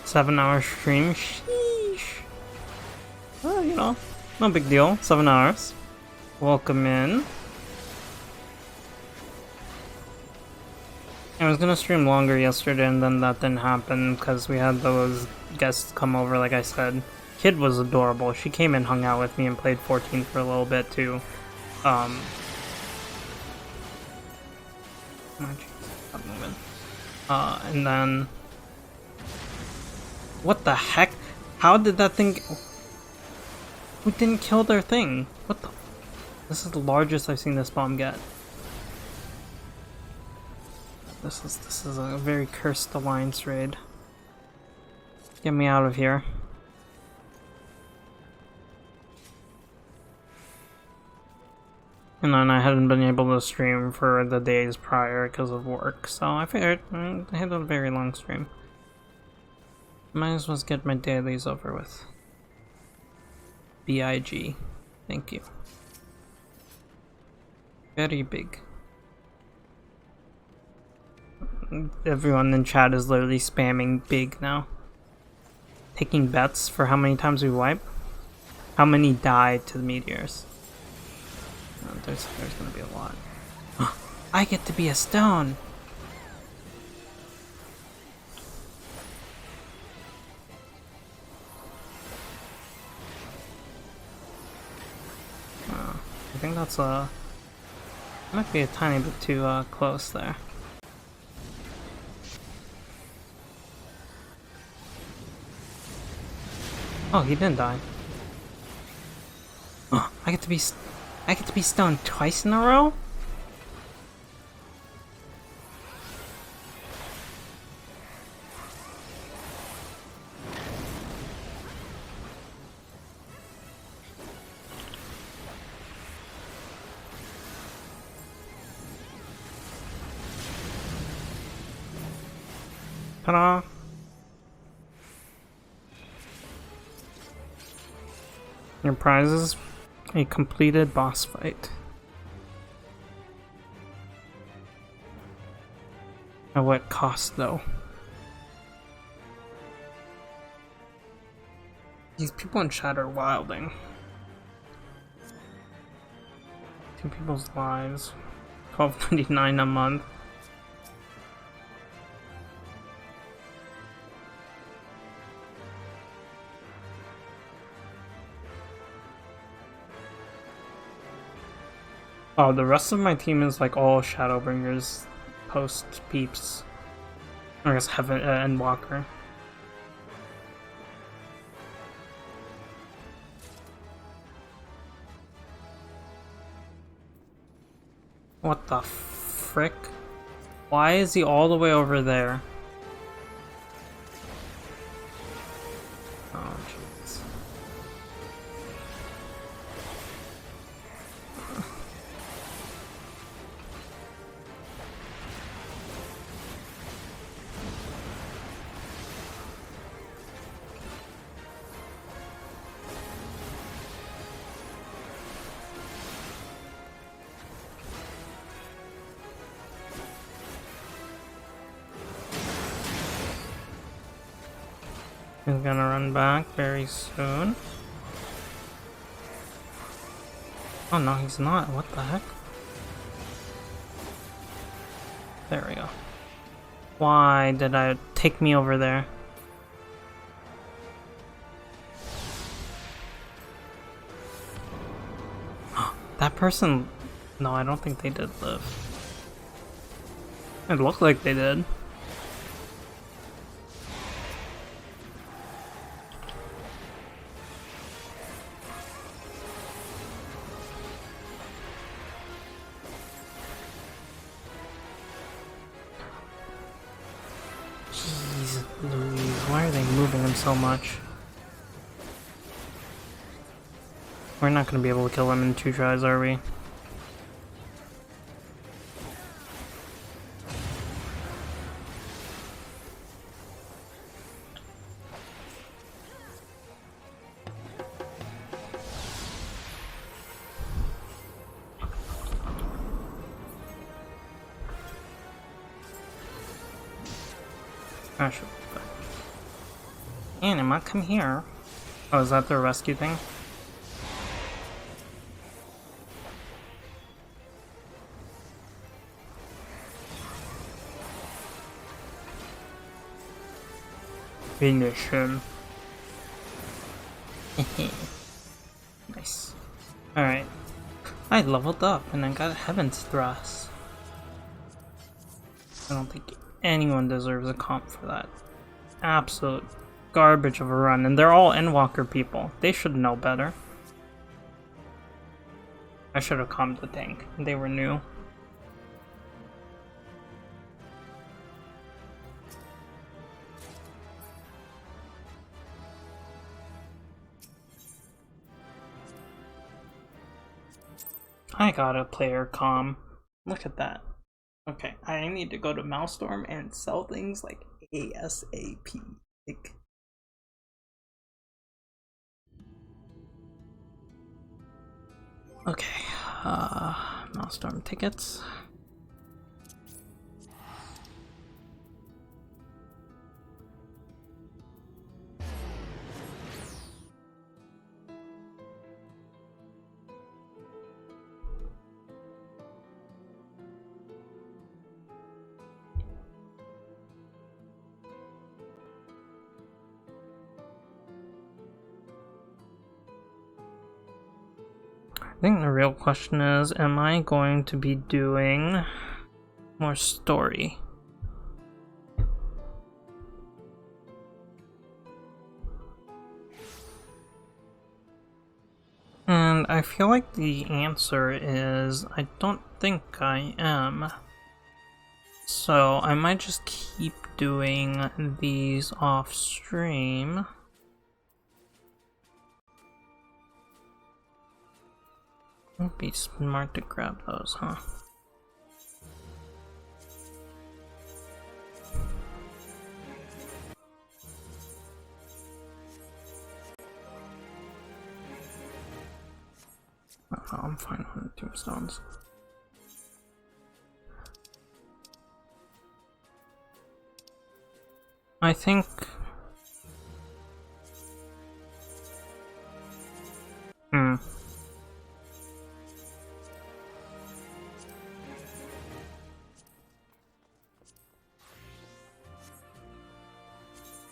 Seven-hour stream, sheesh. Well, you know, no big deal. 7 hours. Welcome in. I was gonna stream longer yesterday, and then that didn't happen because we had those guests come over. Like I said, Kid was adorable. She came and hung out with me and played 14 for a little bit too. Oh, geez, stop moving. And then. What the heck? How did that thing... Who didn't kill their thing? What the... This is the largest I've seen this bomb get. This is a very cursed alliance raid. Get me out of here. And then I hadn't been able to stream for the days prior because of work, so I figured I had a very long stream. Might as well get my dailies over with. BIG. Thank you. Very big. Everyone in chat is literally spamming big now. Taking bets for how many times we wipe. How many die to the meteors. Oh, there's gonna be a lot. I get to be a stone! I think that's might be a tiny bit too close there. Oh, he didn't die. Oh, I get to be stoned twice in a row? Ta-da! Your prize is a completed boss fight. At what cost, though? These people in chat are wilding. 2 people's lives. $12.99 a month. Oh, the rest of my team is like all Shadowbringers, post peeps. I guess Heaven and Walker. What the frick? Why is he all the way over there? Oh, jeez. He's gonna run back very soon. Oh no, he's not. What the heck? There we go. Why did I take me over there? That person... No, I don't think they did live. It looked like they did. Jeez Louise, why are they moving him so much? We're not gonna be able to kill him in 2 tries, are we? I should be back. Anima, come here. Oh, is that the rescue thing? Finish him. Nice. Alright. I leveled up and I got Heaven's Thrust. I don't think anyone deserves a comp for that. Absolute garbage of a run, and they're all Endwalker people. They should know better. I should have comped the tank. They were new. I got a player comm. Look at that. Okay, I need to go to Maelstrom and sell things like ASAP. Like, okay, Maelstrom tickets. I think the real question is, am I going to be doing more story? And I feel like the answer is, I don't think I am. So I might just keep doing these off stream. Would be smart to grab those, huh? fine on tombstones. I think...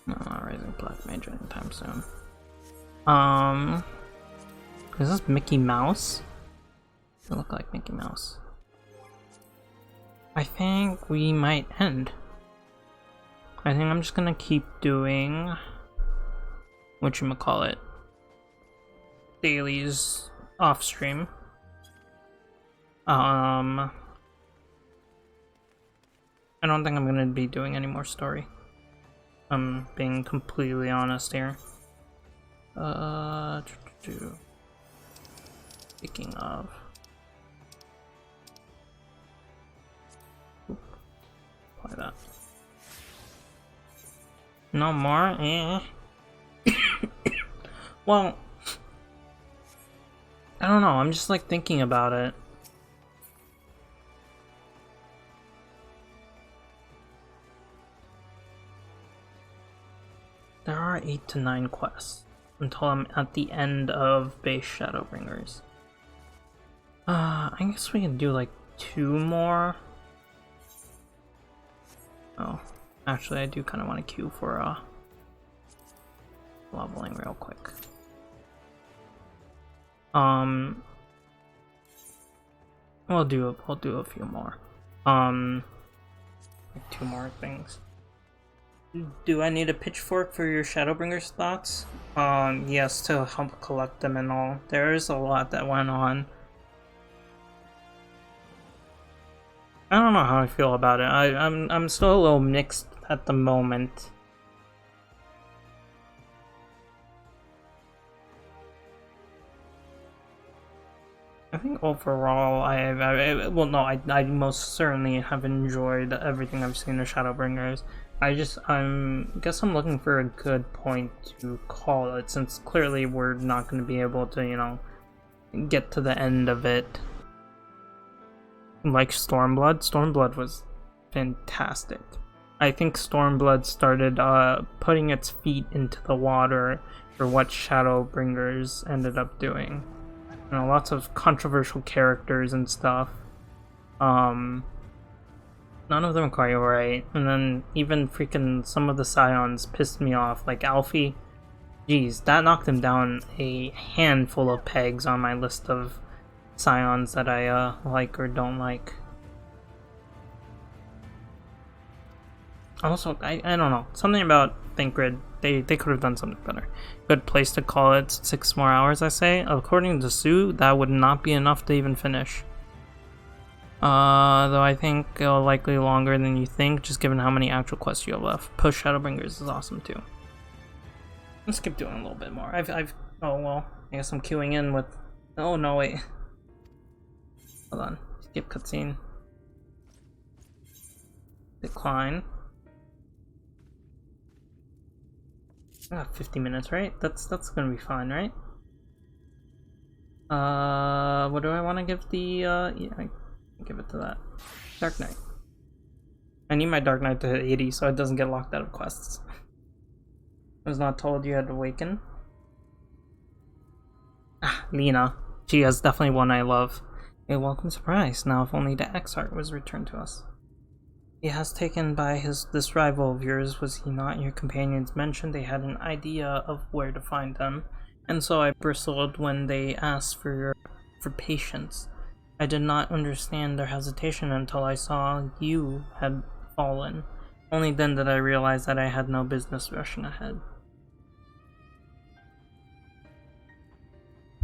No, not raising Black Mage anytime soon. Is this Mickey Mouse? It look like Mickey Mouse. I think we might end. I think I'm just gonna keep doing whatchamacallit, dailies off stream. I don't think I'm gonna be doing any more story. I'm being completely honest here. Speaking of, apply that. No more? Eh. Well, I don't know, I'm just like thinking about it. There are 8 to 9 quests until I'm at the end of base Shadowbringers. I guess we can do like 2 more. Oh, actually I do kind of want to queue for leveling real quick. We'll do a few more. Like 2 more things. Do I need a pitchfork for your Shadowbringers thoughts? Yes, to help collect them and all. There's a lot that went on. I don't know how I feel about it. I'm still a little mixed at the moment. I think overall, I most certainly have enjoyed everything I've seen of Shadowbringers. I guess I'm looking for a good point to call it, since clearly we're not going to be able to, you know, get to the end of it. Like Stormblood. Stormblood was fantastic. I think Stormblood started putting its feet into the water for what Shadowbringers ended up doing. You know, lots of controversial characters and stuff. None of them quite right, and then even freaking some of the Scions pissed me off, like Alfie. Jeez, that knocked him down a handful of pegs on my list of Scions that I like or don't like. Also, I don't know, something about Thinkgrid, they could have done something better. Good place to call it. 6 more hours, I say. According to Sue, that would not be enough to even finish. Though I think it'll likely longer than you think, just given how many actual quests you have left. Push Shadowbringers is awesome too. Let's keep doing a little bit more. Oh well, I guess I'm queuing in with, oh no wait. Hold on, skip cutscene. Decline. I got 50 minutes, right? That's gonna be fine, right? What do I want to give the, yeah, give it to that. Dark Knight. I need my Dark Knight to hit 80 so it doesn't get locked out of quests. I was not told you had Awaken. Ah, Lena. She is definitely one I love. A welcome surprise, now if only the XIV was returned to us. He has taken by this rival of yours, was he not? Your companions mentioned they had an idea of where to find them, and so I bristled when they asked for patience. I did not understand their hesitation until I saw you had fallen. Only then did I realize that I had no business rushing ahead.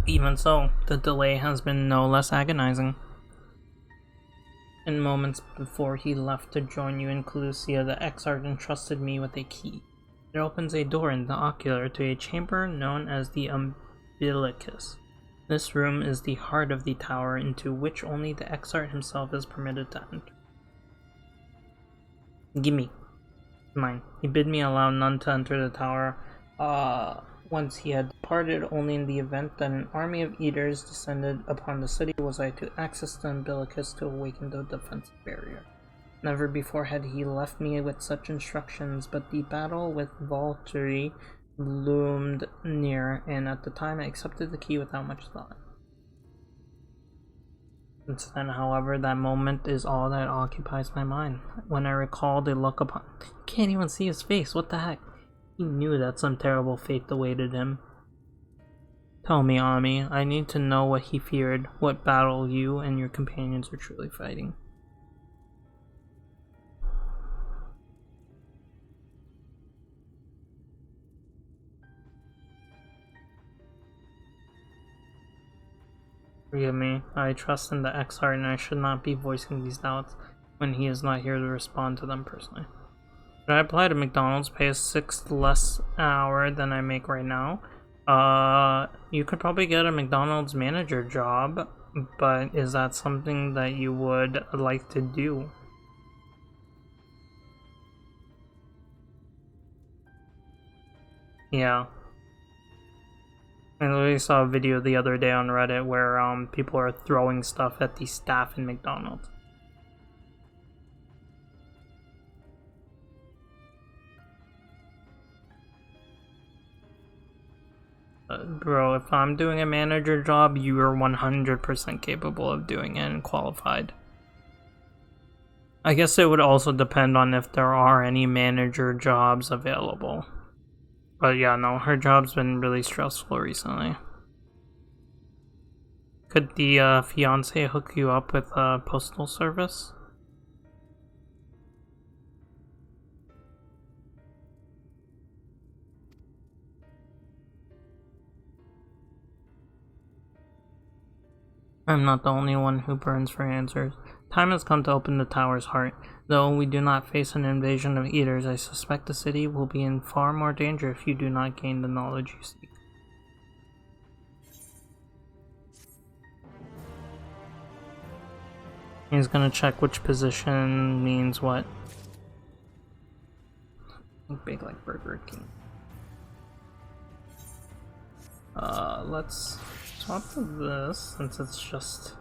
Even so, the delay has been no less agonizing. In moments before he left to join you in Calusia, the XIV entrusted me with a key. It opens a door in the ocular to a chamber known as the Umbilicus. This room is the heart of the tower, into which only the XIV himself is permitted to enter. Gimme. Mine. He bid me allow none to enter the tower, once he had departed. departed only in the event that an army of eaters descended upon the city was I to access the umbilicus to awaken the defensive barrier. Never before had he left me with such instructions, but the battle with Valtteri loomed near, and at the time I accepted the key without much thought. Since then, however, that moment is all that occupies my mind. When I recall the look upon... Can't even see his face, what the heck? He knew that some terrible fate awaited him. Tell me, Ami, I need to know what he feared, what battle you and your companions are truly fighting. Forgive me, I trust in the X-Heart and I should not be voicing these doubts when he is not here to respond to them personally. Should I apply to McDonald's, pay a sixth less an hour than I make right now? You could probably get a McDonald's manager job, but is that something that you would like to do? Yeah. I literally saw a video the other day on Reddit where people are throwing stuff at the staff in McDonald's. Bro, if I'm doing a manager job, you are 100% capable of doing it and qualified. I guess it would also depend on if there are any manager jobs available. But yeah, no, her job's been really stressful recently. Could the fiance hook you up with postal service? I'm not the only one who burns for answers. Time has come to open the tower's heart. Though we do not face an invasion of eaters, I suspect the city will be in far more danger if you do not gain the knowledge you seek. He's gonna check which position means what. Big like Burger King. Let's swap to this since it's just...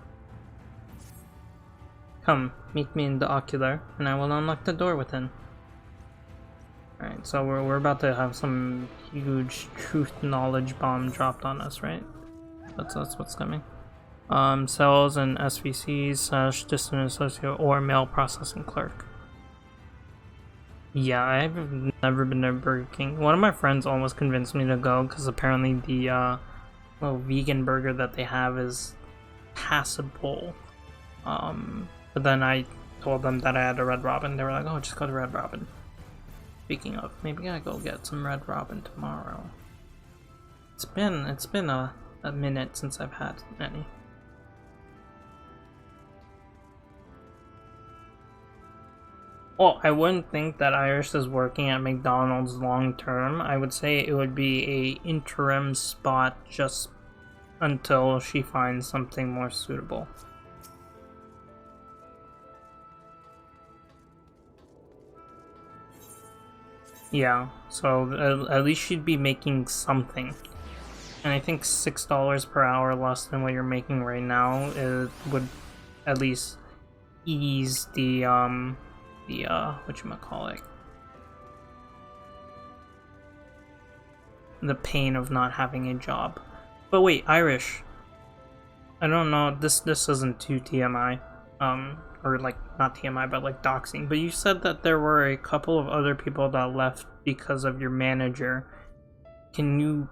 Come, meet me in the ocular, and I will unlock the door within. Alright, so we're about to have some huge truth knowledge bomb dropped on us, right? That's what's coming. Sales and SVCs / distant associate or mail processing clerk. Yeah, I've never been to Burger King. One of my friends almost convinced me to go because apparently the little vegan burger that they have is passable. But then I told them that I had a Red Robin. They were like, oh, just go to Red Robin. Speaking of, maybe I go get some Red Robin tomorrow. It's been a minute since I've had any. Well, I wouldn't think that Iris is working at McDonald's long term. I would say it would be a interim spot just until she finds something more suitable. Yeah, so at least she'd be making something. And I think $6 per hour less than what you're making right now would at least ease the whatchamacallit, the pain of not having a job. But wait, Irish, I don't know, this isn't too TMI, or like not TMI but like doxing, but you said that there were a couple of other people that left because of your manager. Can you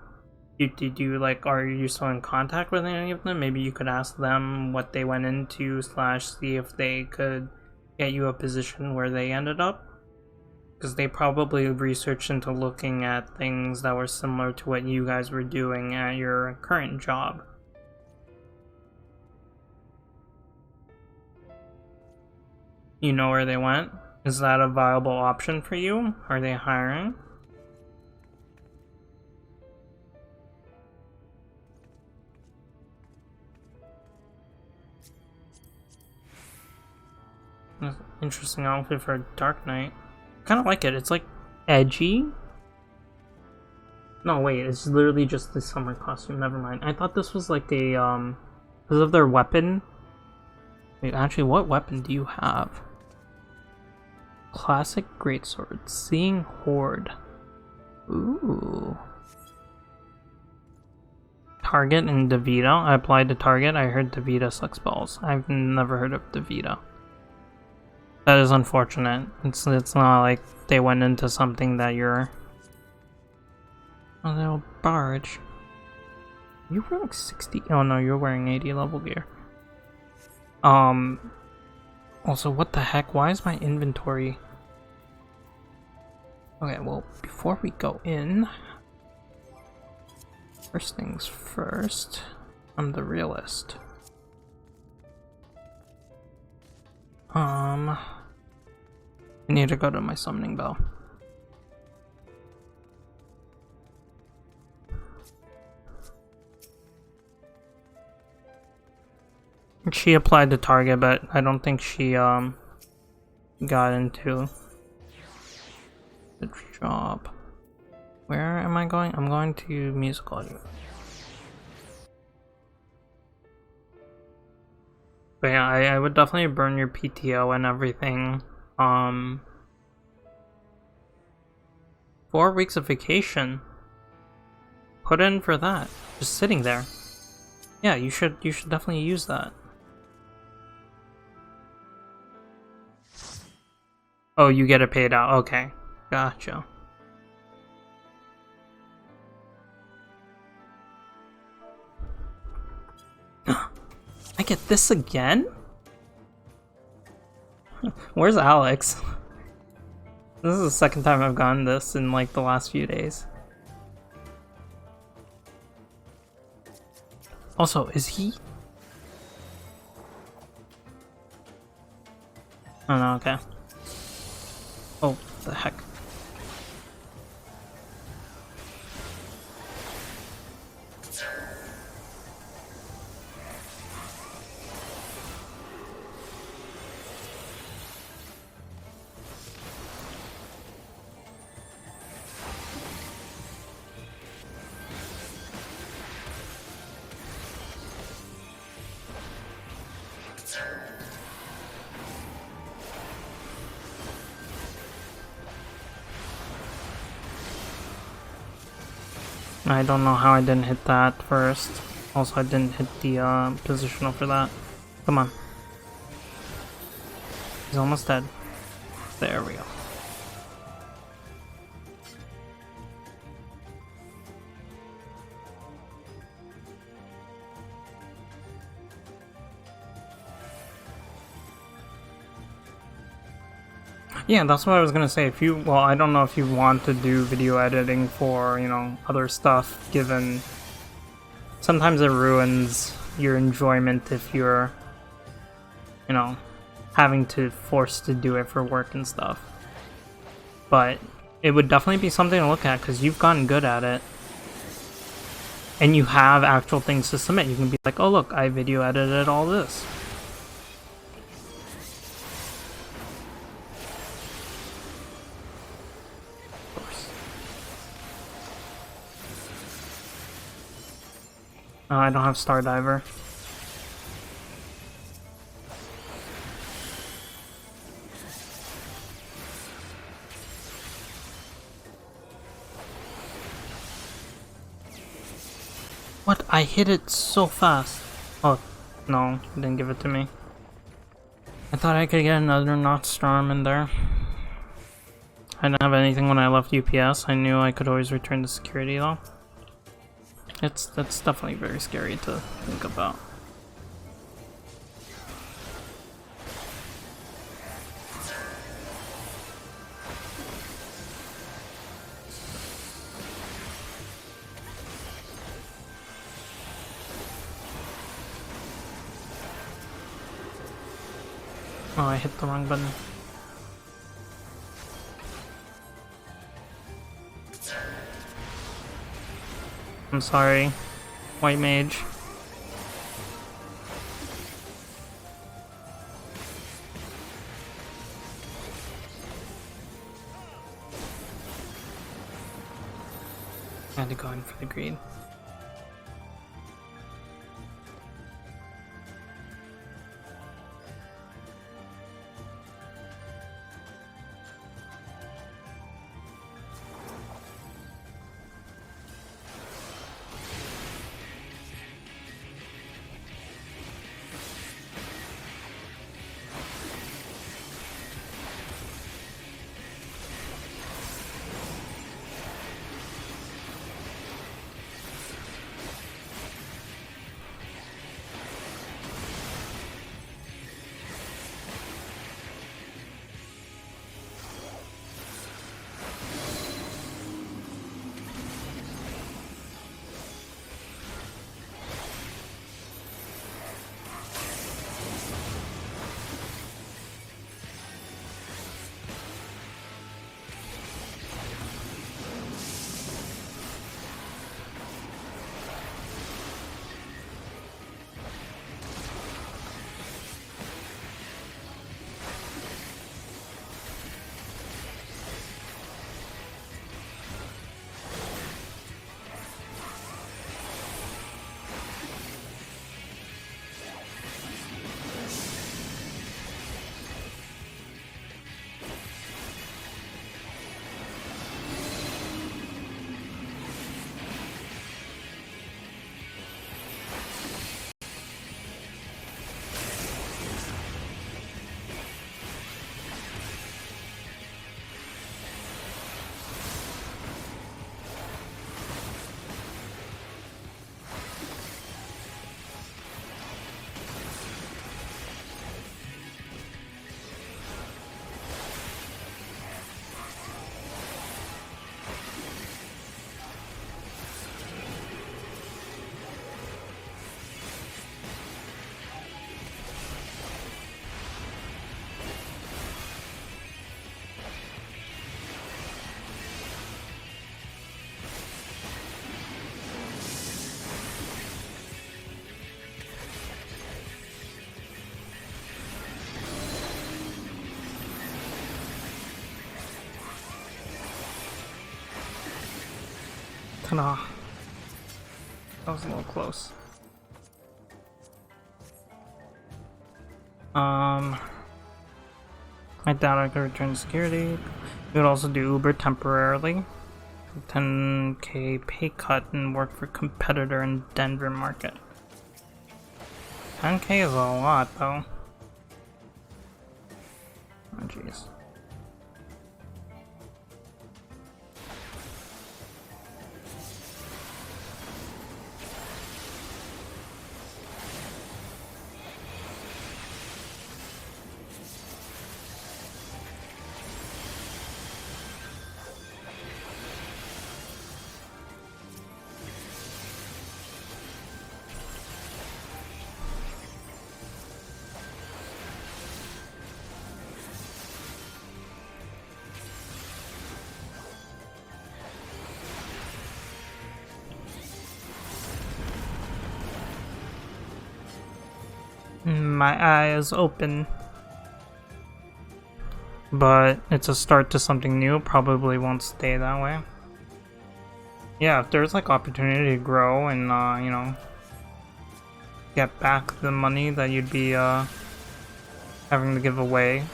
do like, are you still in contact with any of them? Maybe you could ask them what they went into / see if they could get you a position where they ended up, because they probably researched into looking at things that were similar to what you guys were doing at your current job. You know where they went? Is that a viable option for you? Are they hiring? Interesting outfit for a Dark Knight. Kind of like it. It's like edgy. No, wait, it's literally just the summer costume. Never mind. I thought this was like a, because of their weapon. Wait, actually, what weapon do you have? Classic greatsword. Seeing Horde. Ooh. Target and Davida. I applied to Target. I heard Davida sucks balls. I've never heard of Davida. That is unfortunate. It's not like they went into something that you're a little barge. You're wearing 60. Oh no, you're wearing 80 level gear. Also, what the heck? Why is my inventory? Okay, well, before we go in, first things first, I'm the realist. I need to go to my summoning bell. She applied to Target, but I don't think she got into the job. Where am I going? I'm going to music audio. But yeah, I would definitely burn your PTO and everything. 4 weeks of vacation. Put in for that. Just sitting there. Yeah, you should definitely use that. Oh, you get it paid out. Okay. Gotcha. I get this again? Where's Alex? This is the second time I've gotten this in like the last few days. Also, is he? Oh no, okay. Oh, the heck. I don't know how I didn't hit that first. Also, I didn't hit the positional for that. Come on. He's almost dead. There we go. Yeah, that's what I was gonna say. If you, well, I don't know if you want to do video editing for, you know, other stuff, given sometimes it ruins your enjoyment if you're, you know, having to force to do it for work and stuff. But it would definitely be something to look at because you've gotten good at it. And you have actual things to submit. You can be like, oh look, I video edited all this. I don't have Stardiver. What? I hit it so fast. Oh, no, it didn't give it to me. I thought I could get another Not Storm in there. I didn't have anything when I left UPS. I knew I could always return to security though. That's definitely very scary to think about. Oh, I hit the wrong button. I'm sorry, White Mage. I had to go in for the greed. Ta-da. That was a little close. I doubt I could return to security. We would also do Uber temporarily. 10k pay cut and work for competitor in Denver market. 10k is a lot though. Oh jeez. My eye is open, but it's a start to something new. Probably won't stay that way. Yeah, if there's like opportunity to grow and you know, get back the money that you'd be having to give away,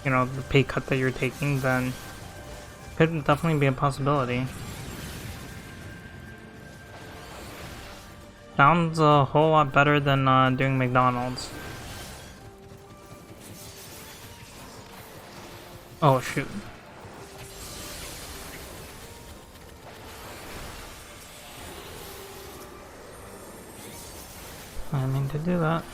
you know, the pay cut that you're taking, then it could definitely be a possibility. Sounds a whole lot better than doing McDonald's. Oh shoot. I didn't mean to do that.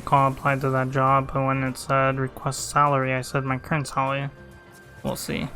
recall, applied to that job, but when it said request salary, I said my current salary. We'll see.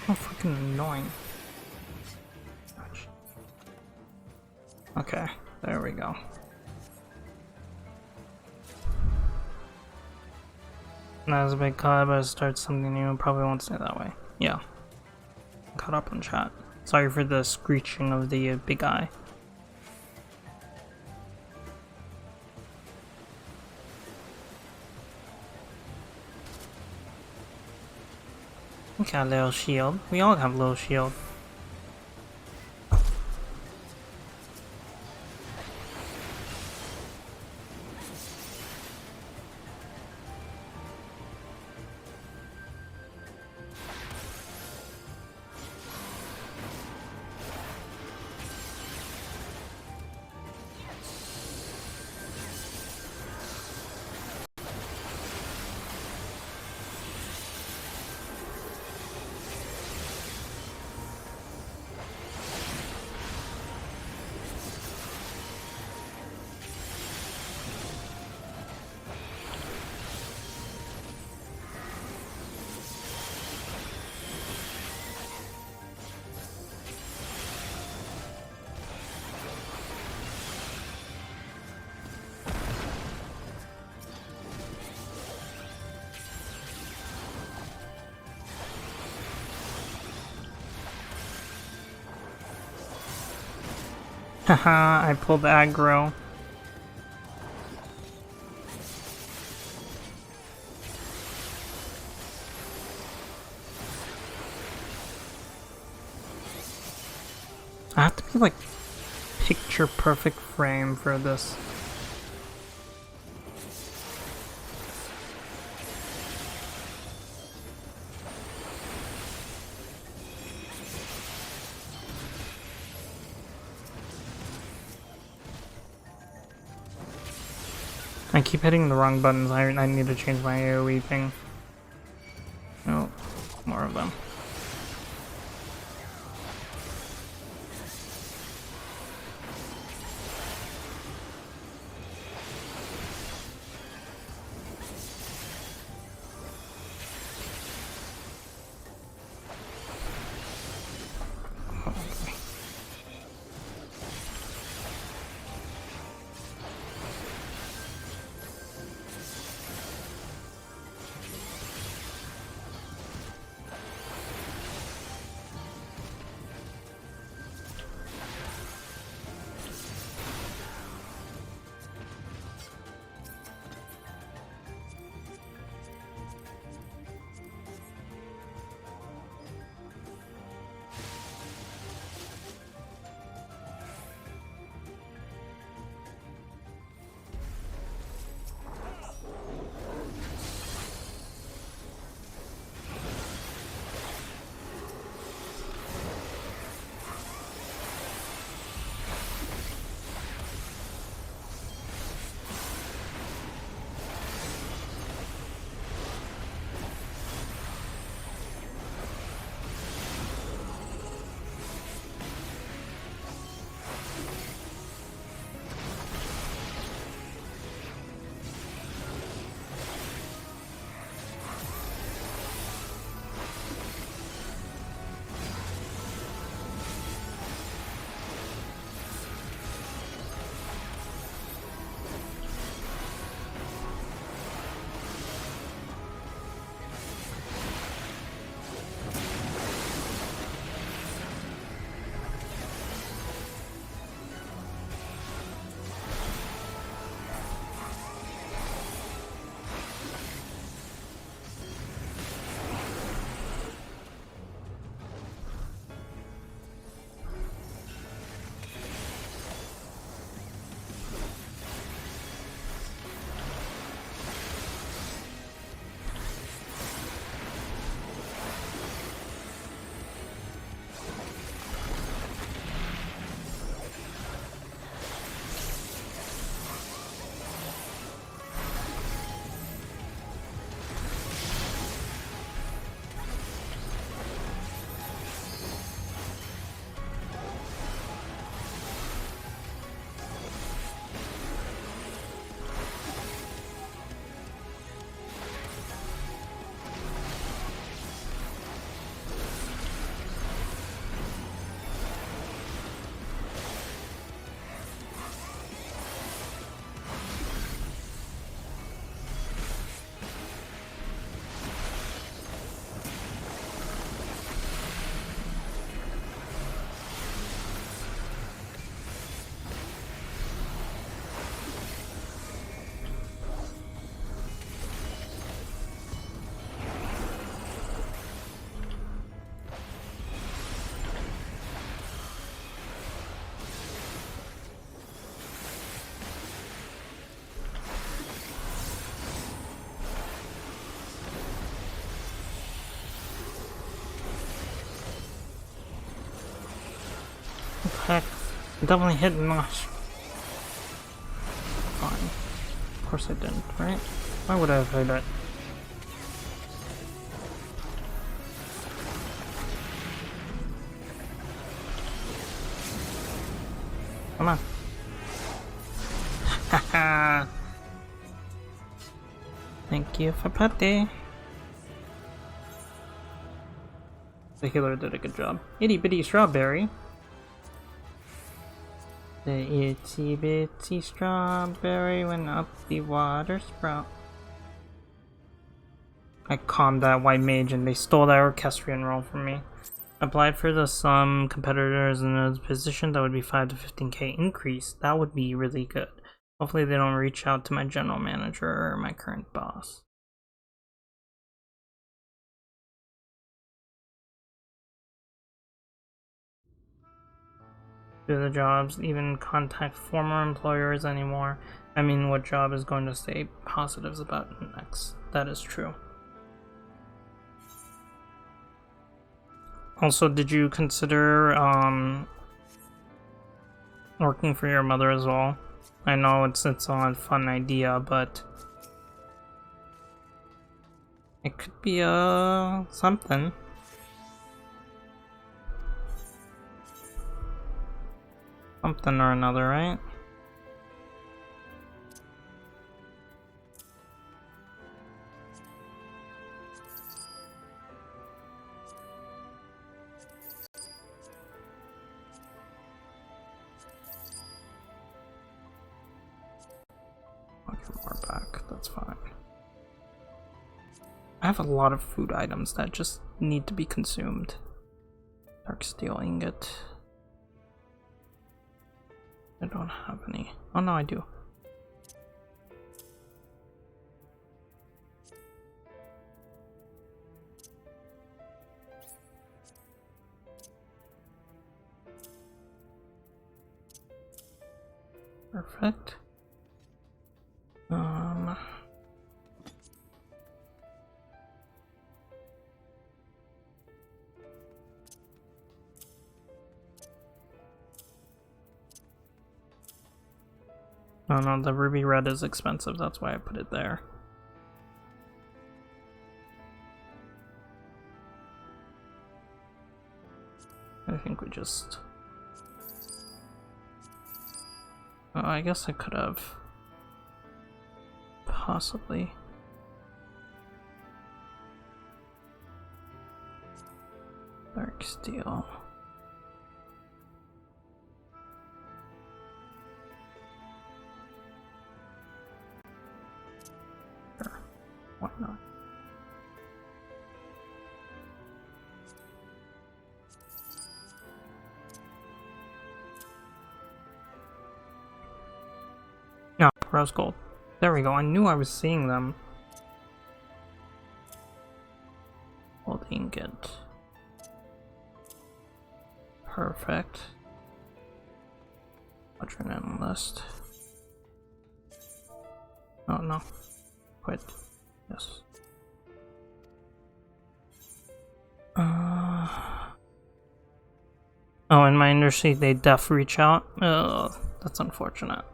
How freaking annoying. Okay, there we go. That was a big cut, but start something new. Probably won't stay that way. Yeah. Caught up on chat. Sorry for the screeching of the big eye. Okay, a little shield. We all have a little shield. Haha, I pulled aggro. I have to be like picture perfect frame for this. I keep hitting the wrong buttons. I need to change my AoE thing. Oh, more of them. heck? I definitely hit Nosh. Fine. Of course I didn't, right? Why would I have hit it? Come on. Haha. Thank you for putty. The healer did a good job. Itty bitty strawberry. The itsy bitsy strawberry went up the water sprout. I calmed that white mage and they stole that orchestrion roll from me. Applied for some competitors in a position that would be 5 to 15k increase. That would be really good. Hopefully they don't reach out to my general manager or my current boss. Do the jobs even contact former employers anymore? I mean, what job is going to say positives about next? That is true. Also, did you consider working for your mother as well? I know it's a fun idea, but it could be something. Something or another, right? I'll get more back, that's fine. I have a lot of food items that just need to be consumed. Dark steel ingot. I don't have any. Oh no, I do. Perfect. Oh no, the ruby red is expensive, that's why I put it there. I think we just... Oh, I guess I could have... Possibly... Dark steel... Why not? Yeah, rose gold. There we go. I knew I was seeing them. Gold ingot. Perfect. Adrenaline list. Oh no. Quit. Yes. Oh, in my industry, they def reach out. Oh, that's unfortunate.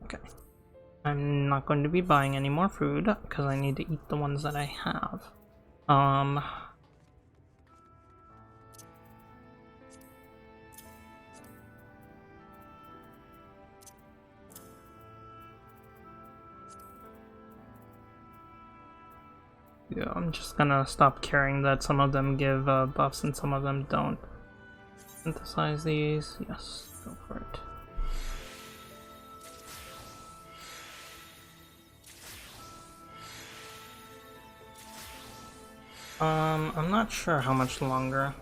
Okay. I'm not going to be buying any more food because I need to eat the ones that I have. Yeah, I'm just gonna stop caring that some of them give buffs and some of them don't. Synthesize these. Yes, go for it. I'm not sure how much longer.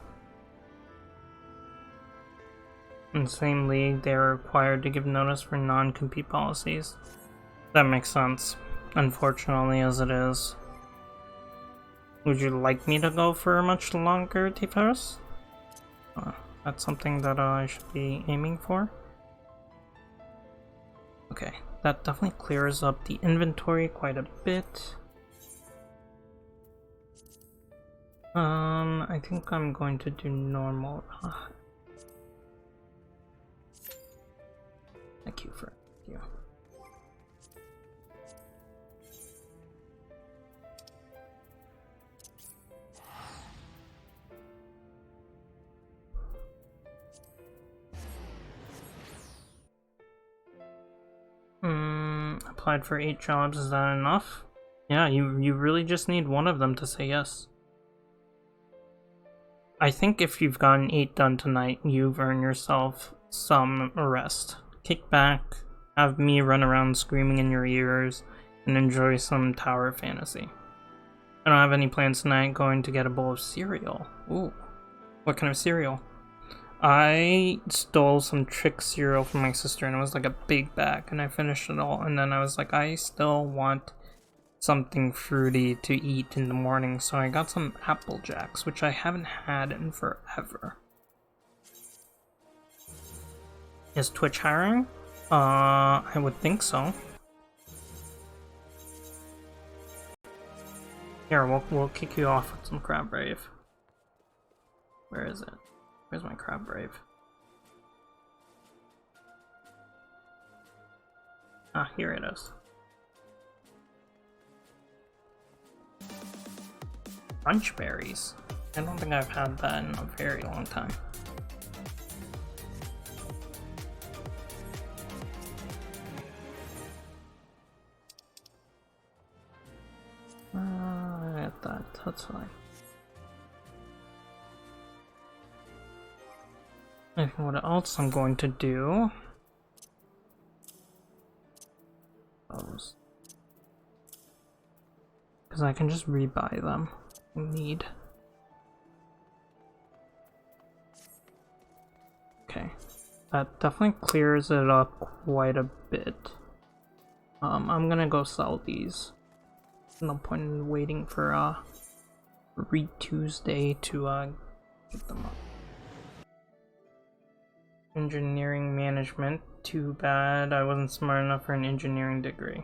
In the same league, they are required to give notice for non-compete policies. That makes sense, unfortunately as it is. Would you like me to go for much longer, T-Ferris? That's something that I should be aiming for. Okay, that definitely clears up the inventory quite a bit. I think I'm going to do normal. Thank you for you. Applied for 8 jobs, is that enough? Yeah, you really just need one of them to say yes. I think if you've gotten 8 done tonight, you've earned yourself some rest. Kick back, have me run around screaming in your ears, and enjoy some tower fantasy. I don't have any plans tonight, going to get a bowl of cereal. Ooh, what kind of cereal? I stole some trick cereal from my sister, and it was like a big bag, and I finished it all, and then I was like, I still want something fruity to eat in the morning, so I got some Apple Jacks, which I haven't had in forever. Is Twitch hiring? I would think so. Here, we'll kick you off with some Crab Brave. Where is it? Where's my Crab Brave? Ah, here it is. Crunch berries. I don't think I've had that in a very long time. I get that. That's fine. And what else I'm going to do? Those. Because I can just rebuy them. Need. Okay, that definitely clears it up quite a bit. I'm gonna go sell these. No point in waiting for Read Tuesday to get them up. Engineering management. Too bad I wasn't smart enough for an engineering degree.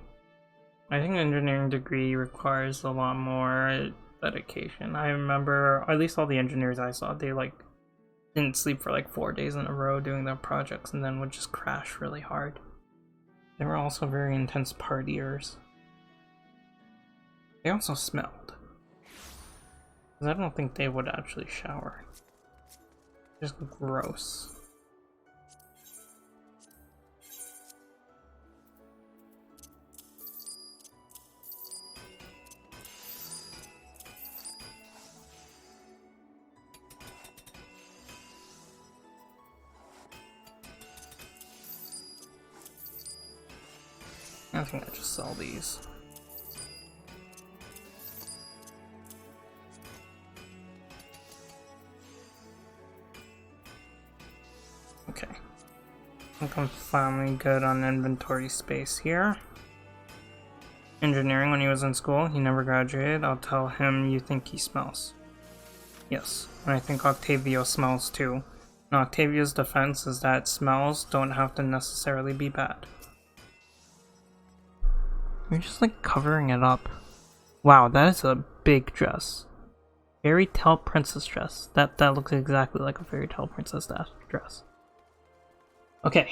I think an engineering degree requires a lot more dedication. I remember, at least all the engineers I saw, they like didn't sleep for like 4 days in a row doing their projects and then would just crash really hard. They were also very intense partiers. They also smelled. Because I don't think they would actually shower. Just gross. I think I just sell these. Okay. I think I'm finally good on inventory space here. Engineering, when he was in school, he never graduated. I'll tell him you think he smells. Yes, and I think Octavio smells too. And Octavio's defense is that smells don't have to necessarily be bad. You're just like covering it up. Wow, that is a big dress. Fairy tale princess dress. That looks exactly like a fairy tale princess dress. Okay,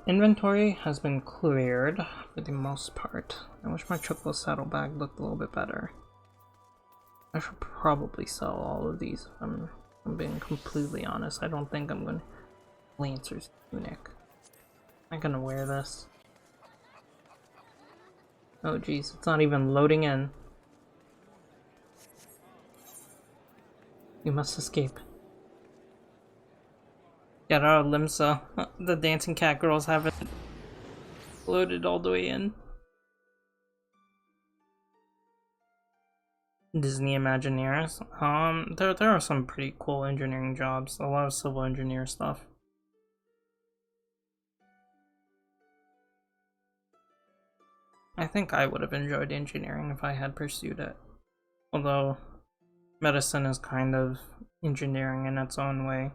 inventory has been cleared for the most part. I wish my triple saddlebag looked a little bit better. I should probably sell all of these if I'm being completely honest. I don't think I'm gonna... Lancer's tunic. I'm not gonna wear this. Oh geez, it's not even loading in. You must escape. Get out of Limsa. The dancing cat girls haven't loaded all the way in. Disney Imagineers. There are some pretty cool engineering jobs. A lot of civil engineer stuff. I think I would have enjoyed engineering if I had pursued it. Although, medicine is kind of engineering in its own way.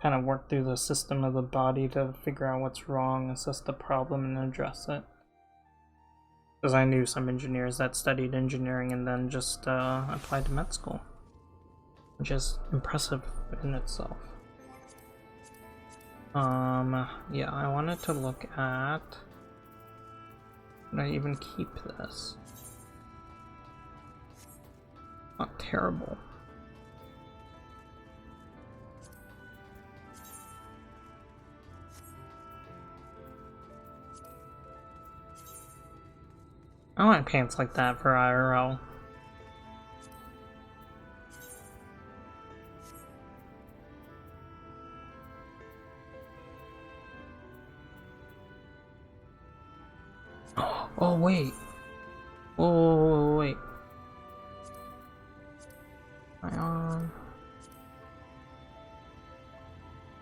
kind of work through the system of the body to figure out what's wrong, assess the problem, and address it. Because I knew some engineers that studied engineering and then just applied to med school, which is impressive in itself. Yeah, I wanted to look at... Can I even keep this? Not terrible. I want pants like that for IRL. Oh wait. Oh wait.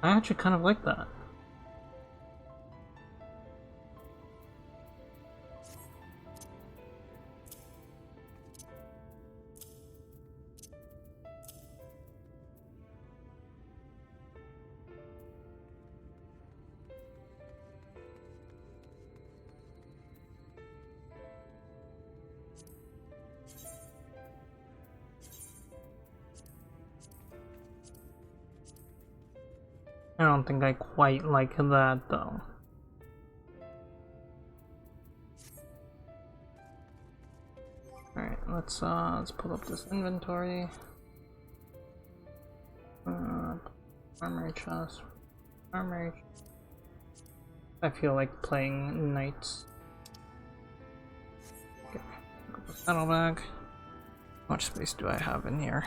I actually kind of like that. I don't think I quite like that though. Alright, let's pull up this inventory. Armory chest. Armory. I feel like playing knights. Okay, saddlebag. How much space do I have in here?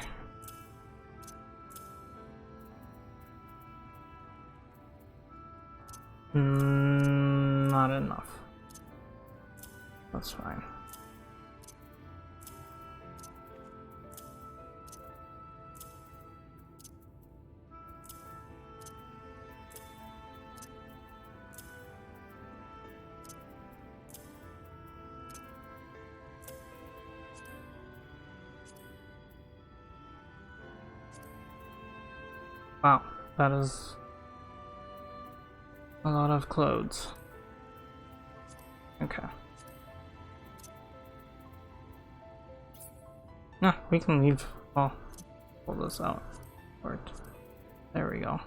Not enough. That's fine. Wow, that is a lot of clothes. Okay. Nah, we can leave. Oh, pull this out. There we go.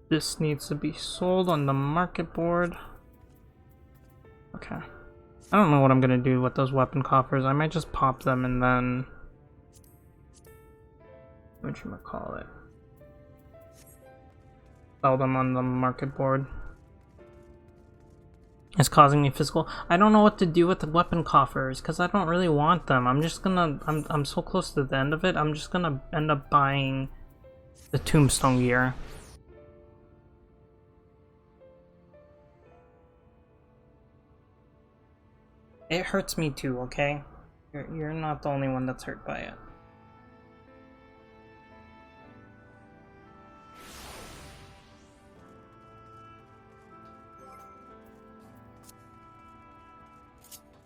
This needs to be sold on the market board. Okay. I don't know what I'm gonna do with those weapon coffers. I might just pop them and then... whatchamacallit? Sell them on the market board. It's causing me physical. I don't know what to do with the weapon coffers because I don't really want them. I'm just gonna. I'm so close to the end of it. I'm just gonna end up buying the tombstone gear. It hurts me too. Okay, you're not the only one that's hurt by it.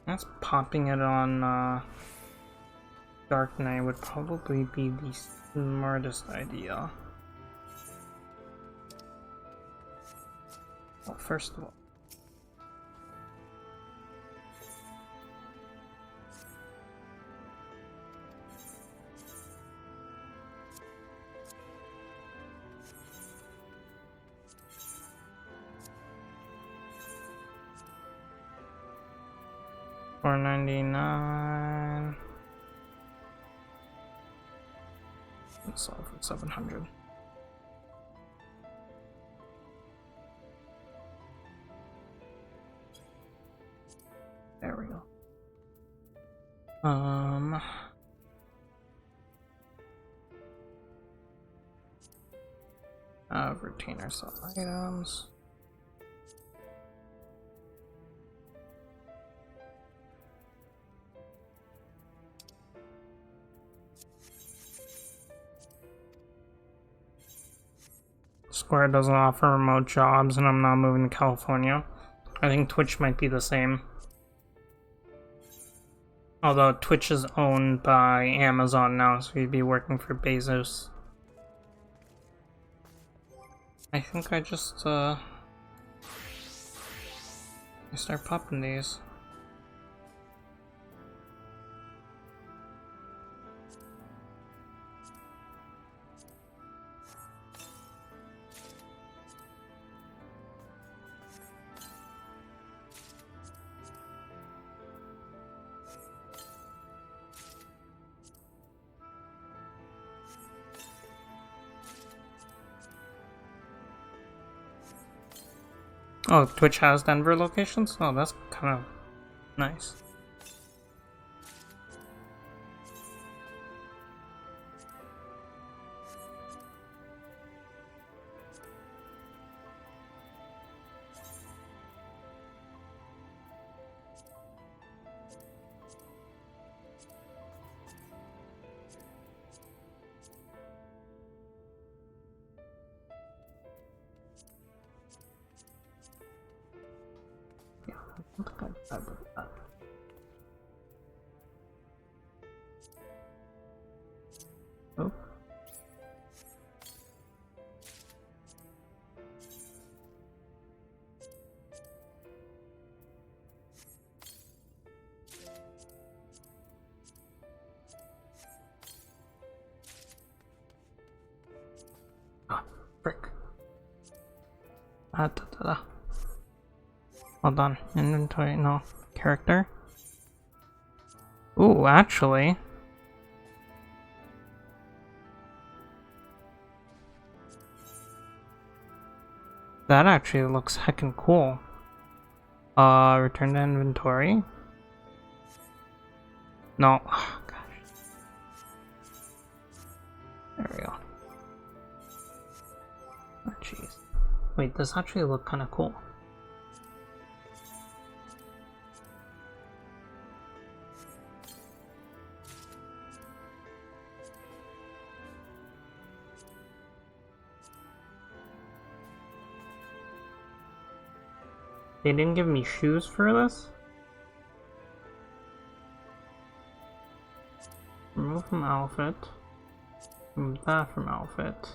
That's popping it on Dark Knight would probably be the smartest idea. Well, first of all, $499. Let's sell for 700. There we go. Retainer sell items. Square doesn't offer remote jobs and I'm not moving to California. I think Twitch might be the same. Although Twitch is owned by Amazon now, so you'd be working for Bezos. I think I just I start popping these. Oh, Twitch has Denver locations? Oh, that's kind of nice. Oh. Ah, frick. Hold on. Inventory, no. Character. Ooh, actually. That actually looks heckin' cool. Return to inventory. No. Oh, gosh. There we go. Oh, jeez. Wait, this actually look kinda cool. They didn't give me shoes for this? Remove from outfit. Remove that from outfit.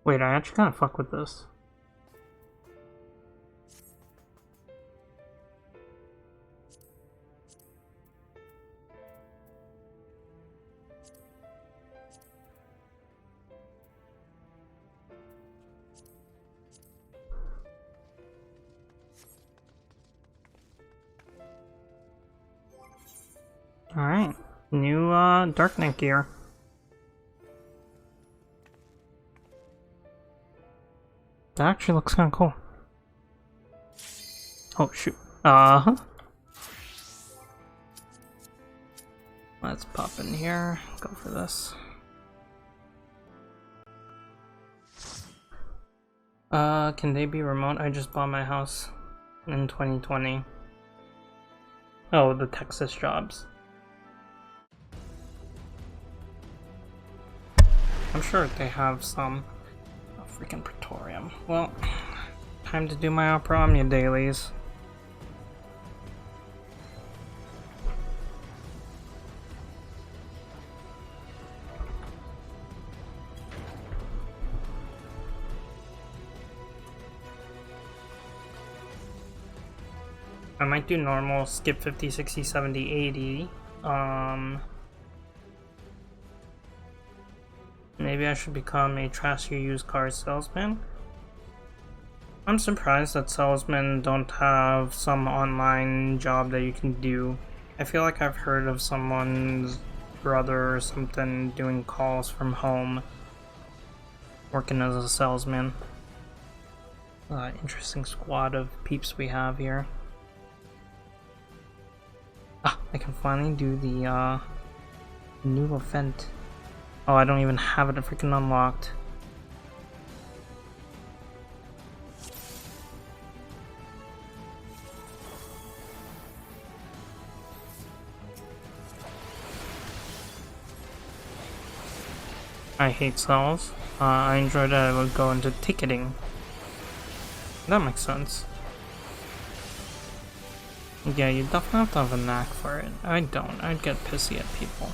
Wait, I actually kinda fuck with this. Alright, new Dark Knight gear. That actually looks kinda cool. Oh shoot. Let's pop in here, go for this. Can they be remote? I just bought my house in 2020. Oh, the Texas jobs. I'm sure they have some. Oh, freaking Praetorium. Well, time to do my Opera Omnia dailies. I might do normal, skip 50, 60, 70, 80. Maybe I should become a trashy used car salesman. I'm surprised that salesmen don't have some online job that you can do. I feel like I've heard of someone's brother or something doing calls from home, working as a salesman. Interesting squad of peeps we have here. Ah, I can finally do the new event. Oh, I don't even have it freaking unlocked. I hate cells. I enjoy that I would go into ticketing. That makes sense. Yeah, you definitely have to have a knack for it. I don't. I'd get pissy at people.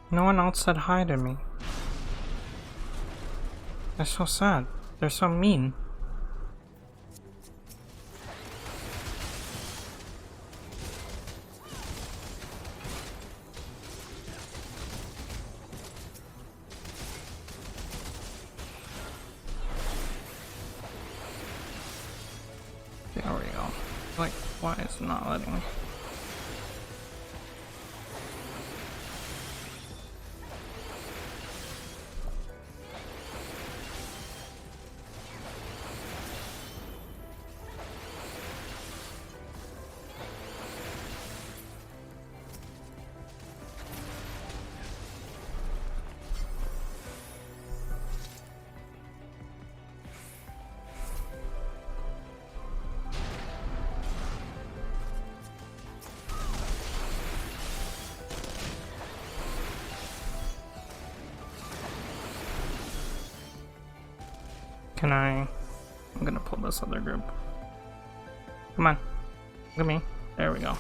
No one else said hi to me. They're so sad. They're so mean. There we go. Like, why is it not letting me? I'm gonna pull this other group. Come on. Look at me. There we go.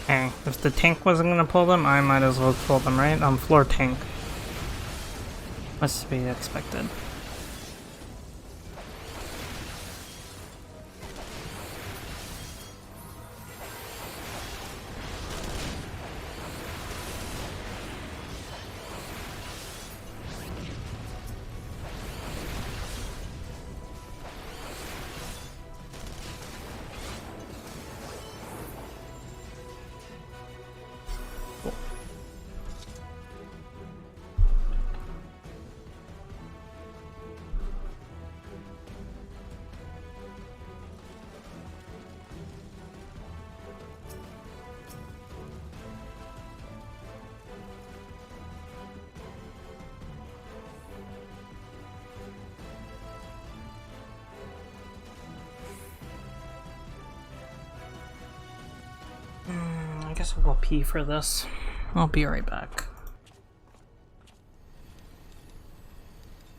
Hey, if the tank wasn't gonna pull them, I might as well pull them, right? I'm floor tank. Must be expected. I guess I'll go pee for this. I'll be right back.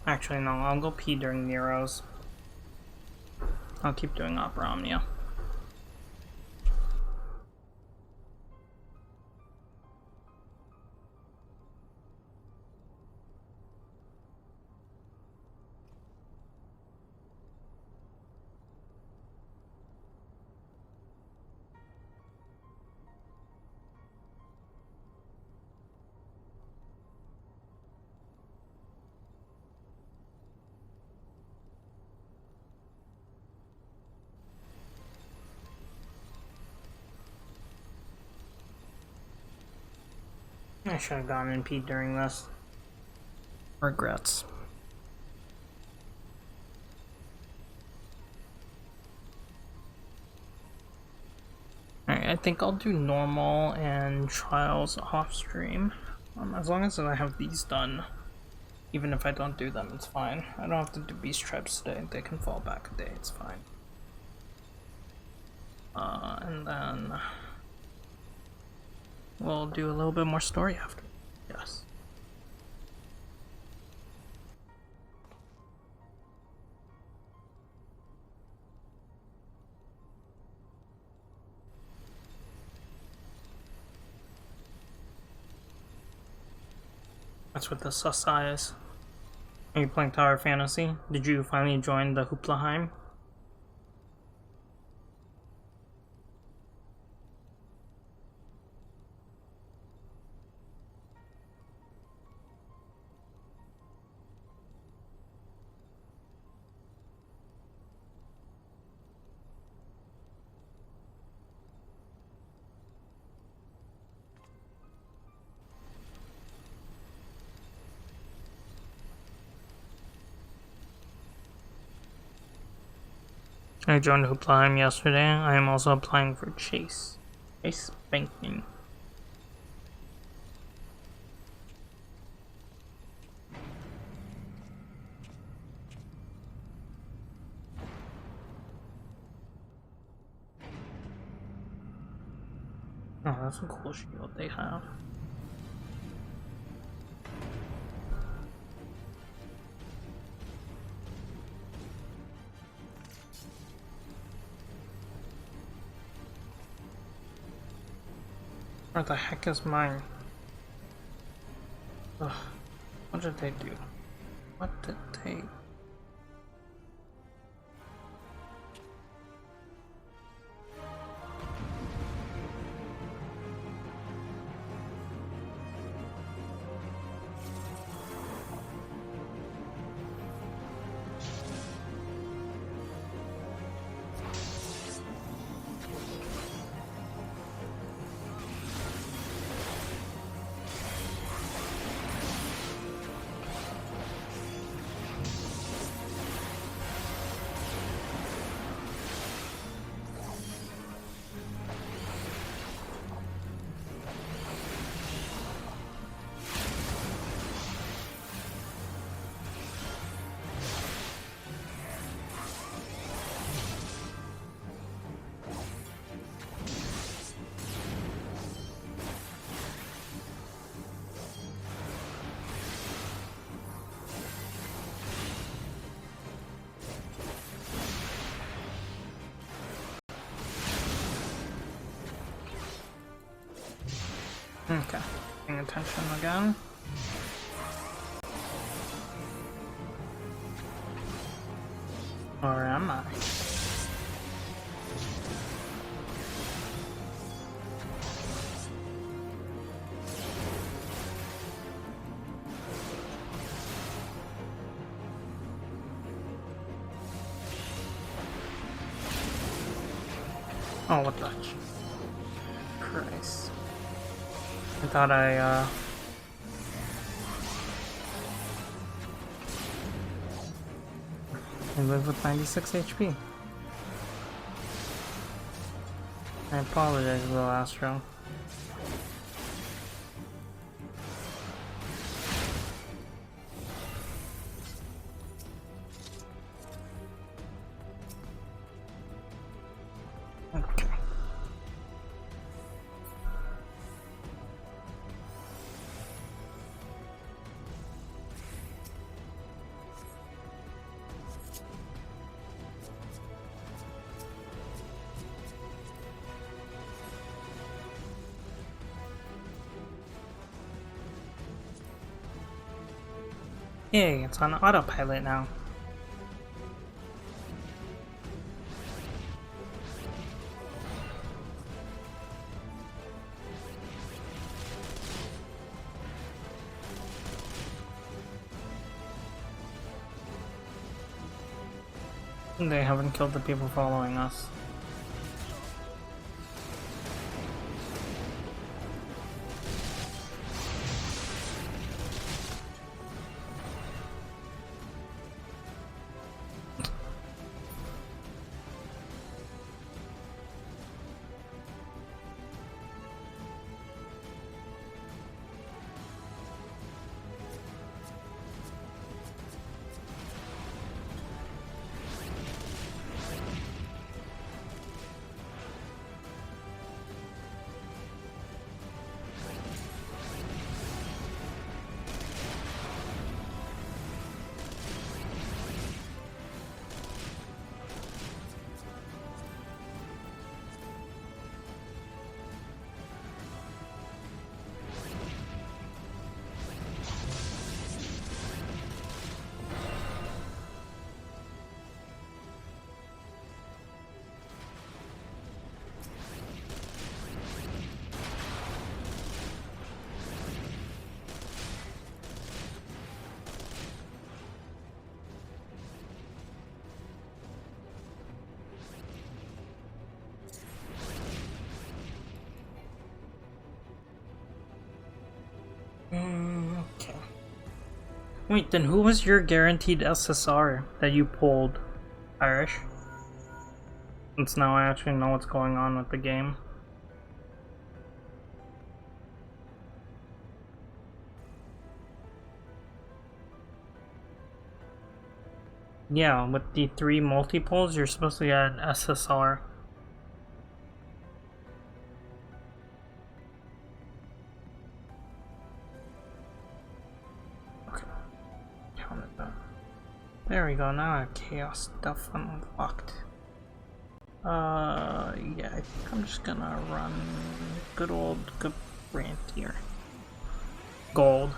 Actually, no, I'll go pee during Nero's. I'll keep doing Opera Omnia. I should have gone and peed during this. Regrets. Alright, I think I'll do normal and trials off stream. As long as I have these done. Even if I don't do them, it's fine. I don't have to do beast traps today. They can fall back a day, it's fine. And then we'll do a little bit more story after. Yes. What's with the sus eyes? Are you playing Tower Fantasy? Did you finally join the Hooplaheim? I joined Hoopla yesterday. I am also applying for Chase banking. Oh, that's a cool shield they have. Where the heck is mine? Ugh. What did they do? What did they... Okay, paying attention again. Or am I? Oh, what the Christ. I thought I live with 96 HP. I apologize, little Astro. Yay, it's on autopilot now. They haven't killed the people following us. Okay. Wait, then who was your guaranteed SSR that you pulled, Irish? Since now I actually know what's going on with the game. Yeah, with the 3 multiples, you're supposed to get an SSR. Okay. Count it down. There we go, now I have chaos stuff unlocked. Yeah, I think I'm just gonna run good Grant here. Gold.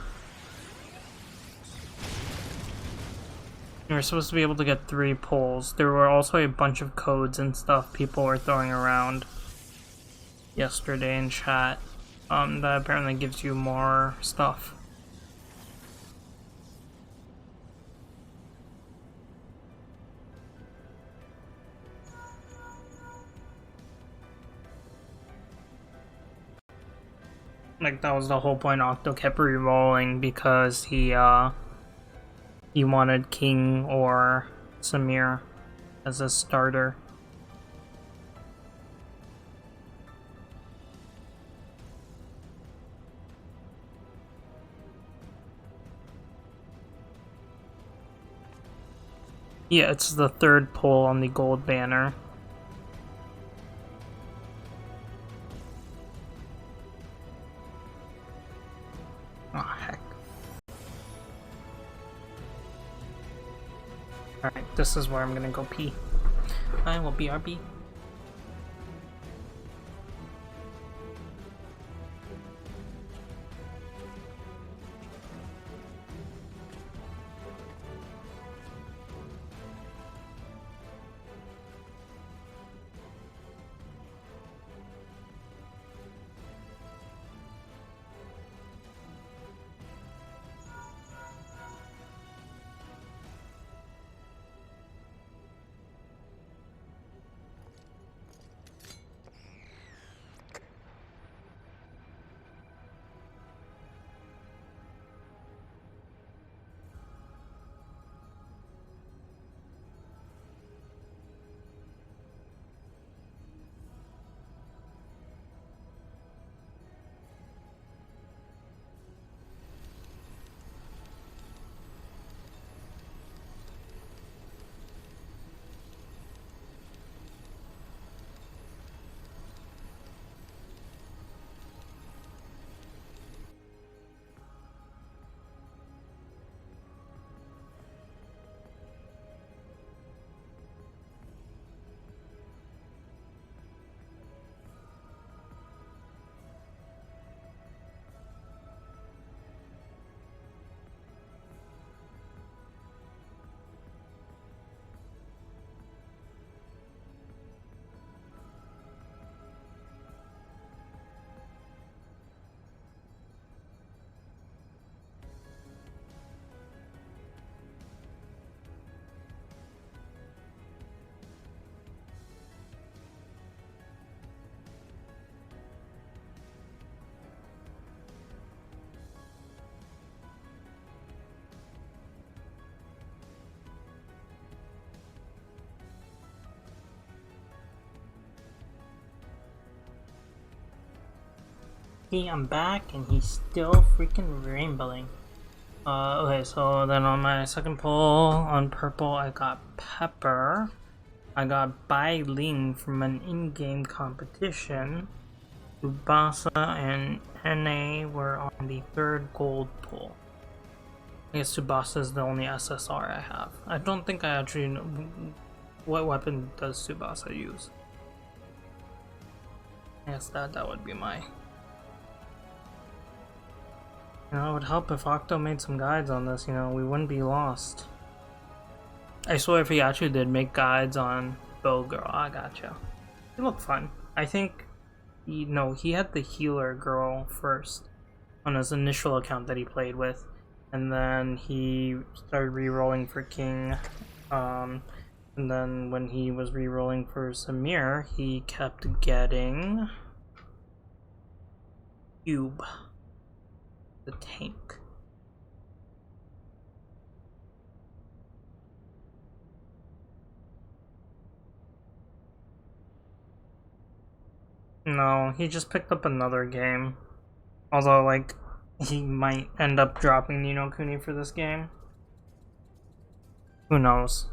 You're supposed to be able to get 3 pulls. There were also a bunch of codes and stuff people were throwing around yesterday in chat that apparently gives you more stuff. Like, that was the whole point. Octo kept re-rolling because he wanted King or Samir as a starter. Yeah, it's the 3rd pull on the gold banner. Oh, heck. Alright, this is where I'm gonna go pee. I will BRB. I'm back and he's still freaking rainbowing. Okay, so then on my second pull on purple, I got Pepper. I got Bai Ling from an in-game competition. Tsubasa and NA were on the 3rd gold pull. I guess Tsubasa is the only SSR I have. I don't think I actually know. What weapon does Tsubasa use? I guess that would be my... You know, it would help if Octo made some guides on this, you know, we wouldn't be lost. I swear if he actually did make guides on Bow Girl, I gotcha. They look fun. I think, he had the healer girl first on his initial account that he played with. And then he started re-rolling for King. And then when he was re-rolling for Samir, he kept getting Cube. The tank. No, he just picked up another game. Although, like, he might end up dropping Ni no Kuni for this game. Who knows?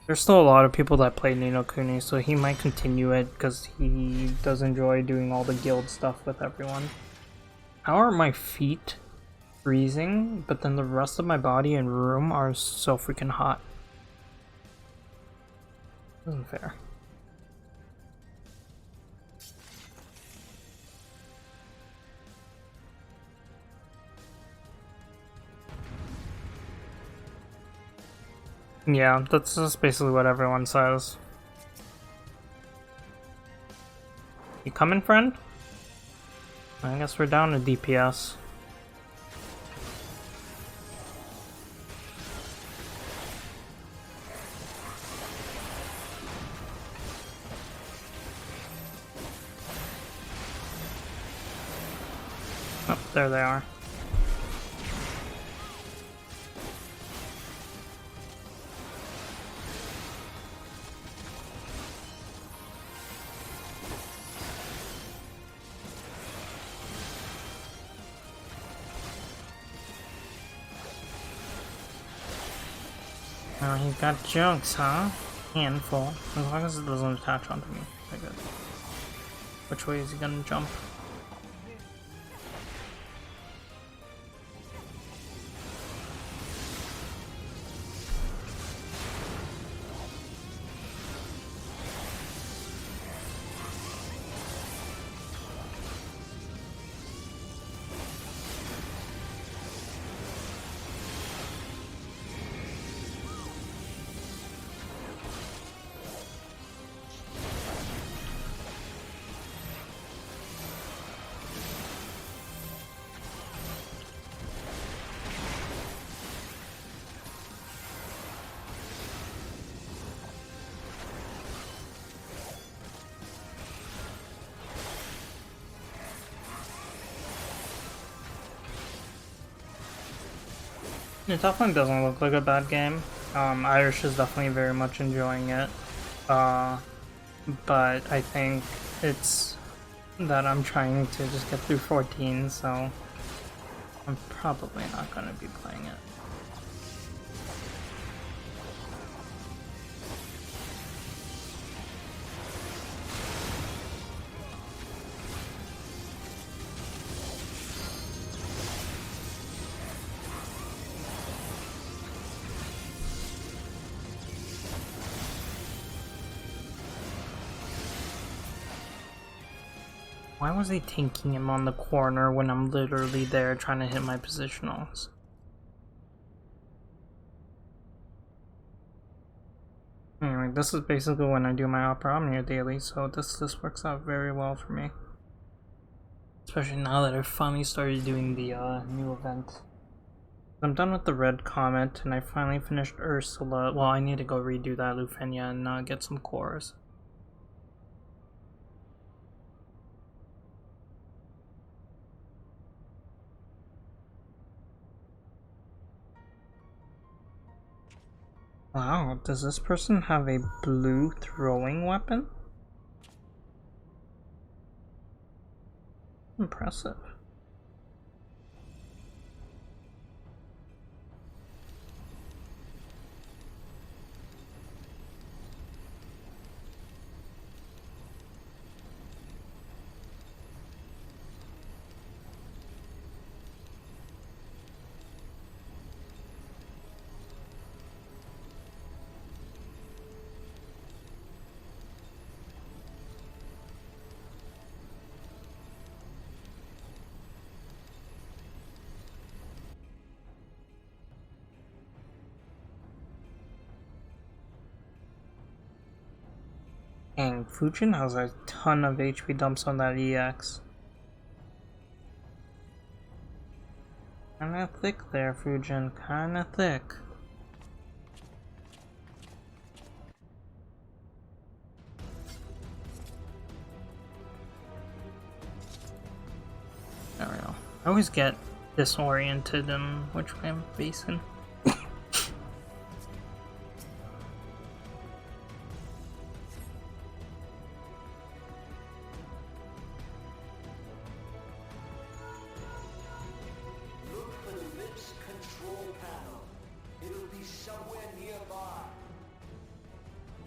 There's still a lot of people that play Ni no Kuni, so he might continue it because he does enjoy doing all the guild stuff with everyone. How are my feet freezing, but then the rest of my body and room are so freaking hot? Isn't fair. Yeah, that's just basically what everyone says. You coming, friend? I guess we're down to DPS. Oh, there they are. Oh, he's got jokes, huh? Handful. As long as it doesn't attach onto me. Very good. Which way is he gonna jump? It definitely doesn't look like a bad game. Irish is definitely very much enjoying it. But I think it's that I'm trying to just get through 14, so I'm probably not going to be playing it. Why was he tanking him on the corner when I'm literally there trying to hit my positionals? Anyway, this is basically when I do my Opera Omnia daily, so this works out very well for me. Especially now that I finally started doing the new event. I'm done with the Red Comet, and I finally finished Ursula. Well, I need to go redo that Lufenia and get some cores. Wow, does this person have a blue throwing weapon? Impressive. Dang, Fujin has a ton of HP dumps on that EX. Kinda thick there, Fujin. Kinda thick. There we go. I always get disoriented in which way I'm facing.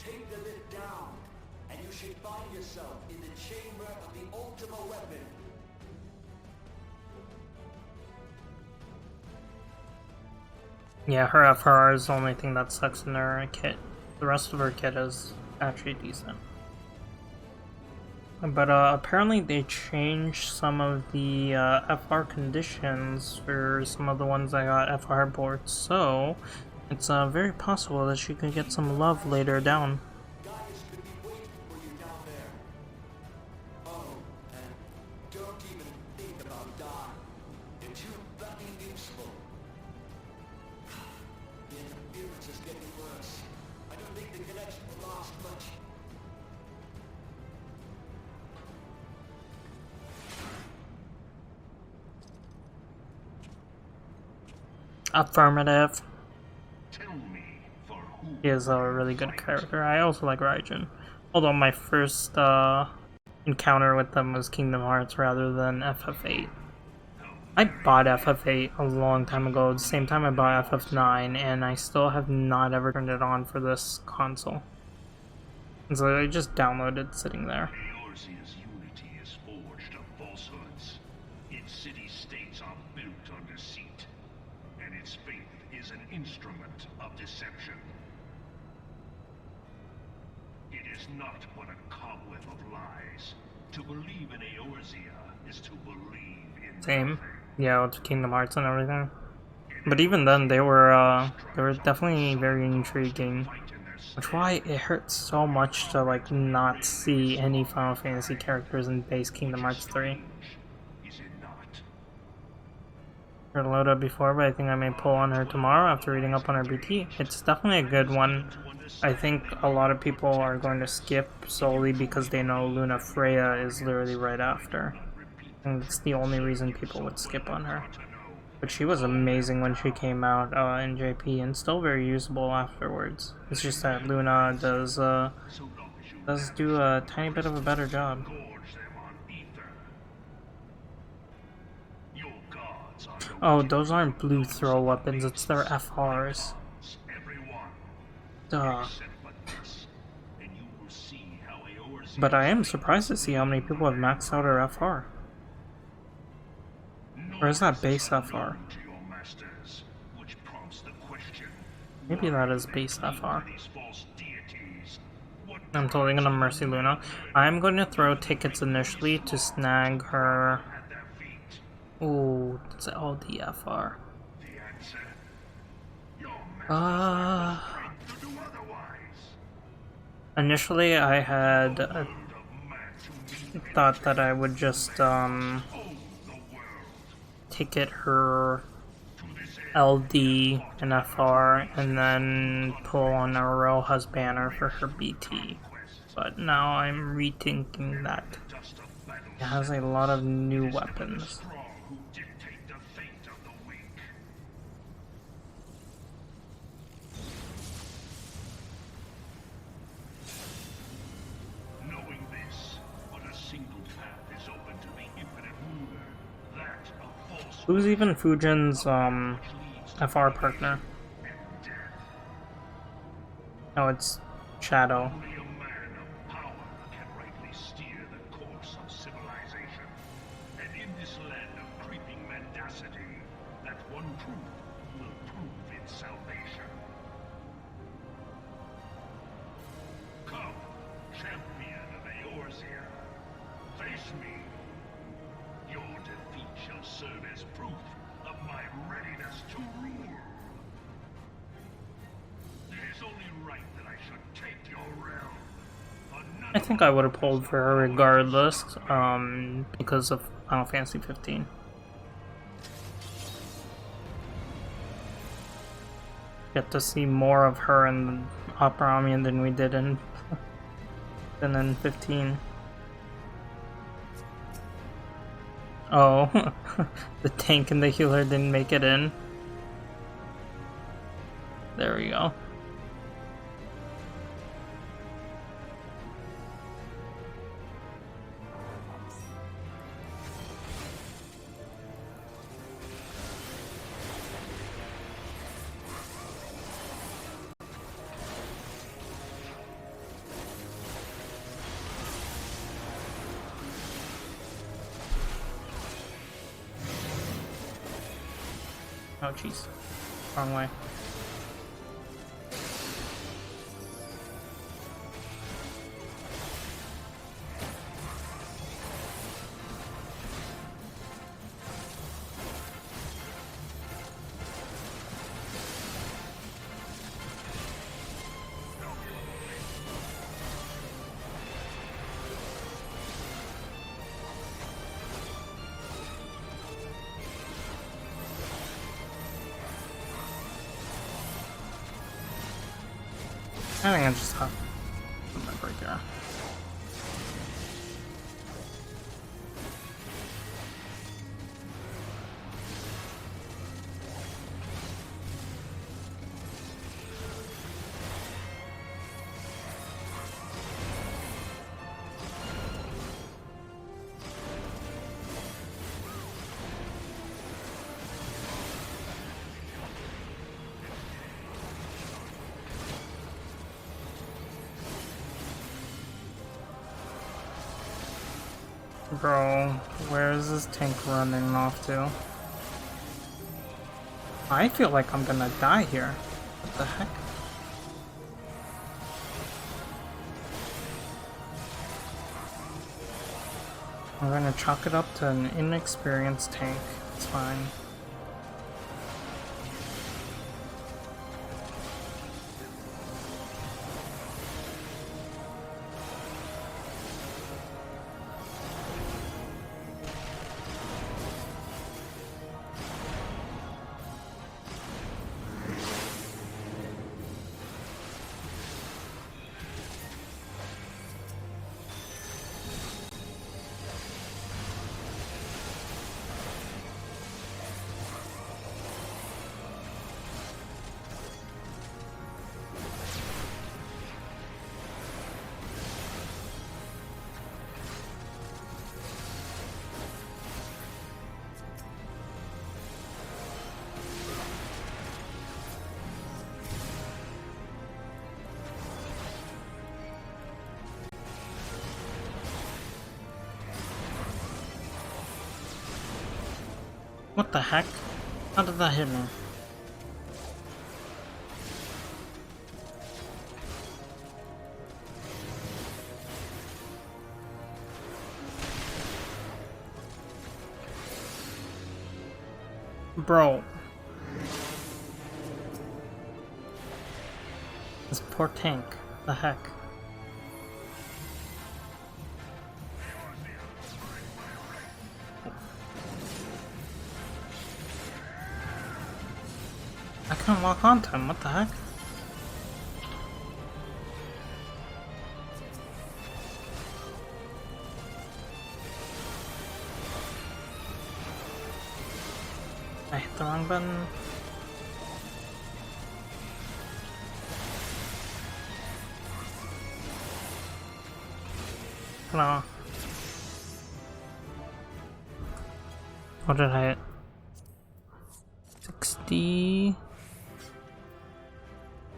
Take the lid down, and you should find yourself in the chamber of the Ultima Weapon. Yeah, her FR is the only thing that sucks in her kit. The rest of her kit is actually decent. But apparently they changed some of the FR conditions for some of the ones that got FR boards, so it's very possible that she could get some love later down. Affirmative. He is a really good character. I also like Raijin. Although my first encounter with them was Kingdom Hearts rather than FF8. I bought FF8 a long time ago, the same time I bought FF9, and I still have not ever turned it on for this console. And so I just downloaded it sitting there. Eorzea's unity is forged of falsehoods. Its city-states are built on deceit, and its faith is an instrument of deception. It is not but a cobweb of lies. To believe in Eorzea is to believe in Same. Yeah, with Kingdom Hearts and everything. But even then, they were definitely very intriguing. Which why it hurts so much to like not see any Final Fantasy characters in base Kingdom Hearts 3. Heard Loda before, but I think I may pull on her tomorrow after reading up on her BT. It's definitely a good one. I think a lot of people are going to skip solely because they know Luna Freya is literally right after. And it's the only reason people would skip on her. But she was amazing when she came out in JP and still very usable afterwards. It's just that Luna does do a tiny bit of a better job. Oh, those aren't blue throw weapons, it's their FRs. Duh. But I am surprised to see how many people have maxed out her FR. Or is that base FR? Maybe that is base FR. I'm totally gonna Mercy Luna. I'm going to throw tickets initially to snag her. Ooh, it's LD FR. Initially I had thought that I would just ticket her LD and FR and then pull on Aroha's banner for her BT. But now I'm rethinking that. It has a lot of new weapons. Who's even Fujin's FR partner? Oh, it's Shadow. I think I would have pulled for her regardless, because of Final Fantasy 15. Get to see more of her in Opera Omnium than we did in 15. Oh, the tank and the healer didn't make it in. There we go. Oh, jeez. Wrong way. I think I just have that right there. Bro, where is this tank running off to? I feel like I'm gonna die here. What the heck? I'm gonna chalk it up to an inexperienced tank. It's fine. What the heck? How did that hit me? Bro. This poor tank. The heck? I couldn't lock onto him, what the heck? I hit the wrong button. Hello. What did I hit? 60.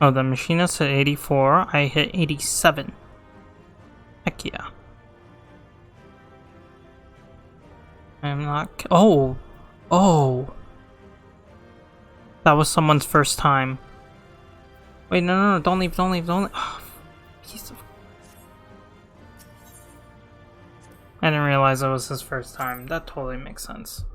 Oh, the machinist hit 84. I hit 87. Heck yeah. I'm not. Oh! Oh! That was someone's first time. Wait, no, don't leave, don't leave, don't leave. Oh, piece of. I didn't realize that was his first time. That totally makes sense.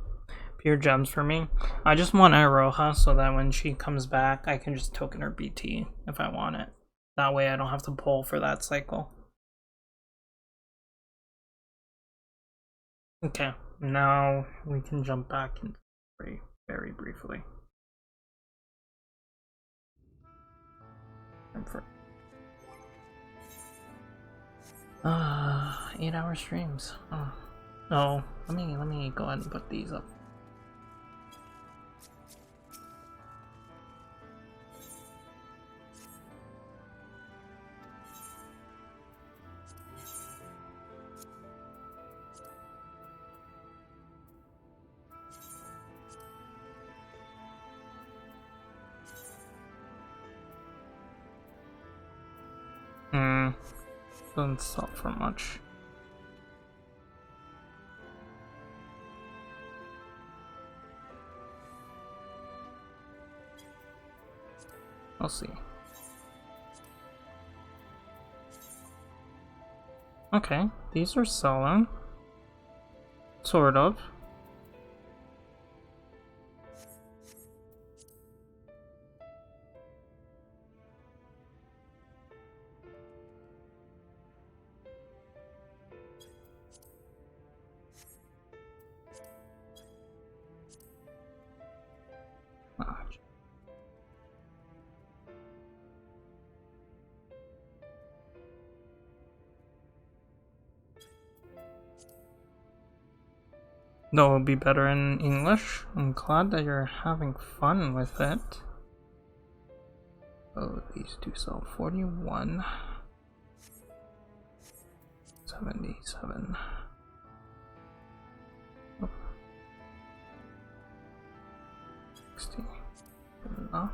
Pure gems for me. I just want Iroha so that when she comes back, I can just token her BT if I want it. That way I don't have to pull for that cycle. Okay, now we can jump back into very briefly. 8-hour streams. Oh, let me go ahead and put these up. Doesn't sell for much. We'll see. Okay, these are selling. Sort of. That will be better in English. I'm glad that you're having fun with it. Oh, these two sell 41. 77. Oh. 60. Good enough.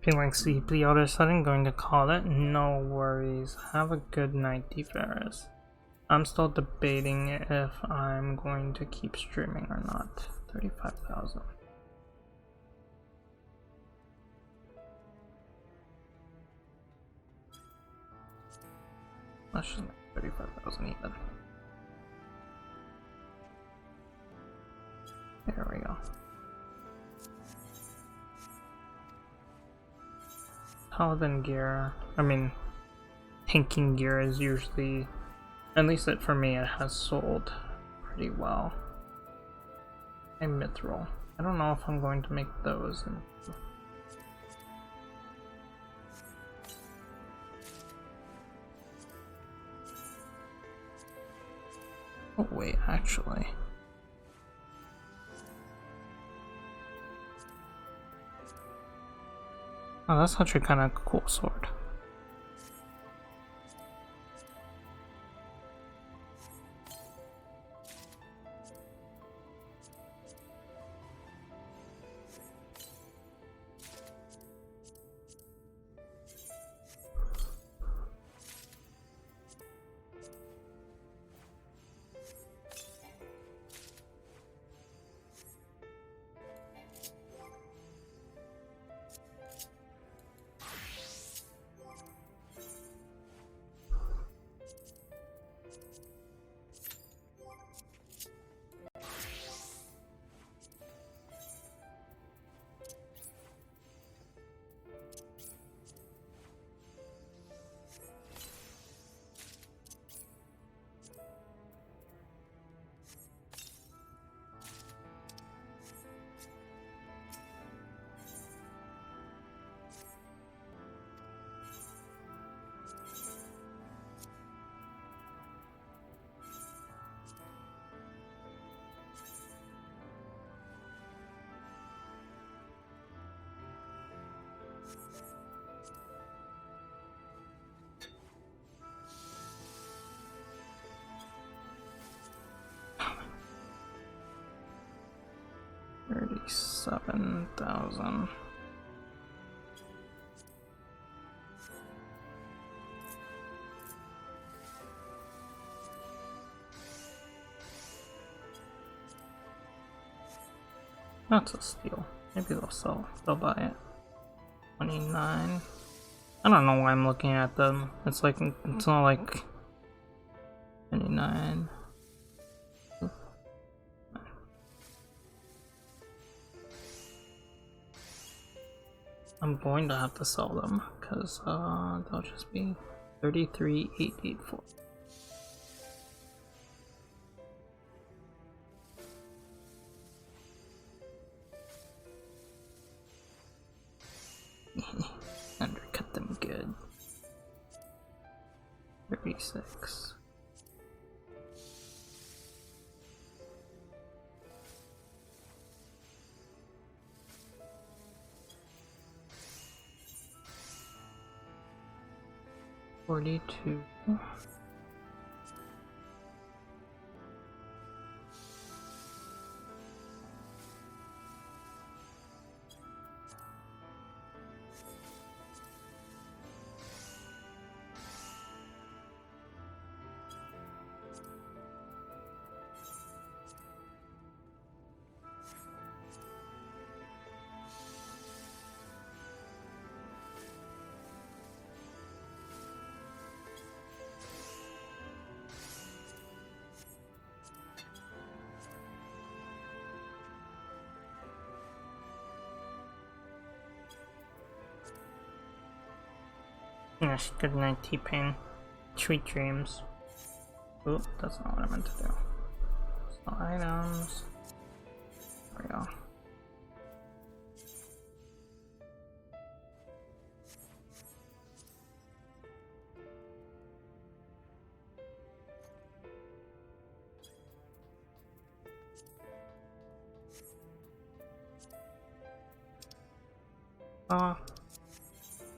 Feeling sleepy all of a sudden, going to call it? No worries. Have a good night, Defaris. I'm still debating if I'm going to keep streaming or not. 35,000. Let's just make 35,000 even. There we go. Paladin gear, I mean, tanking gear is usually, at least for me, it has sold pretty well. And mithril. I don't know if I'm going to make those. Oh wait, actually. Oh, that's actually kind of a cool sword. 37,000. That's a steal. Maybe they'll buy it. 29. I don't know why I'm looking at them. It's like, it's not like 29. I'm going to have to sell them because they'll just be 33,884. Undercut them good. 36. $42. Yes, good night, T-Pain. Sweet dreams. Oop, that's not what I meant to do. So items. There we go.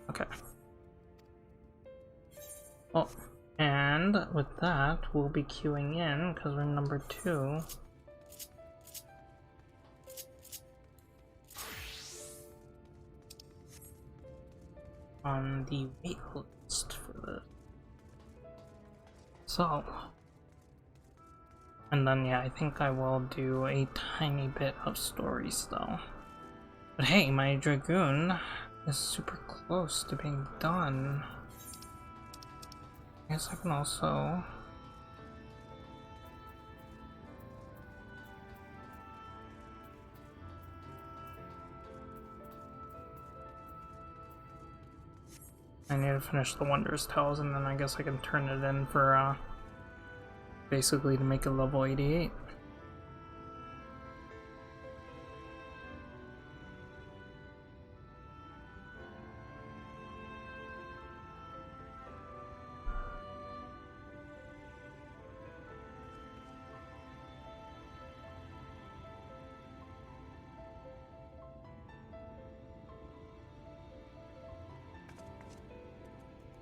Okay. Oh, and with that, we'll be queuing in because we're number 2. On the wait list for this. So, and then yeah, I think I will do a tiny bit of stories though. But hey, my Dragoon is super close to being done. I guess I can also... I need to finish the Wonders Tales and then I guess I can turn it in for, basically to make it level 88.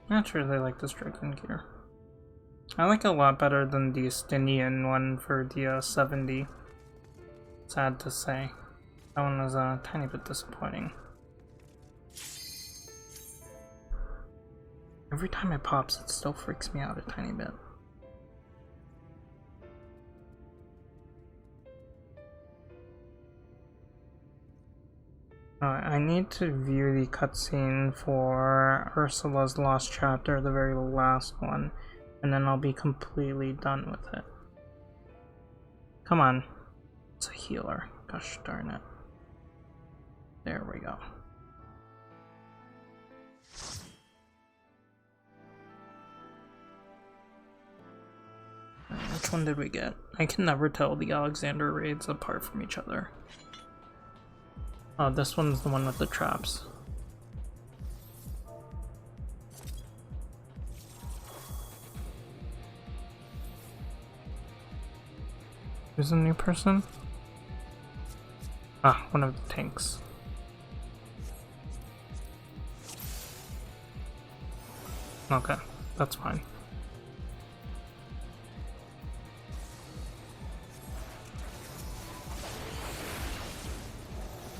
Not sure they like this Dragon gear. I like it a lot better than the Estinian one for the 70. Sad to say. That one was a tiny bit disappointing. Every time it pops, it still freaks me out a tiny bit. I need to view the cutscene for Ursula's Lost Chapter, the very last one, and then I'll be completely done with it. Come on. It's a healer. Gosh darn it. There we go. Which one did we get? I can never tell the Alexander raids apart from each other. Oh, this one's the one with the traps. Who's a new person? Ah, one of the tanks. Okay, that's fine.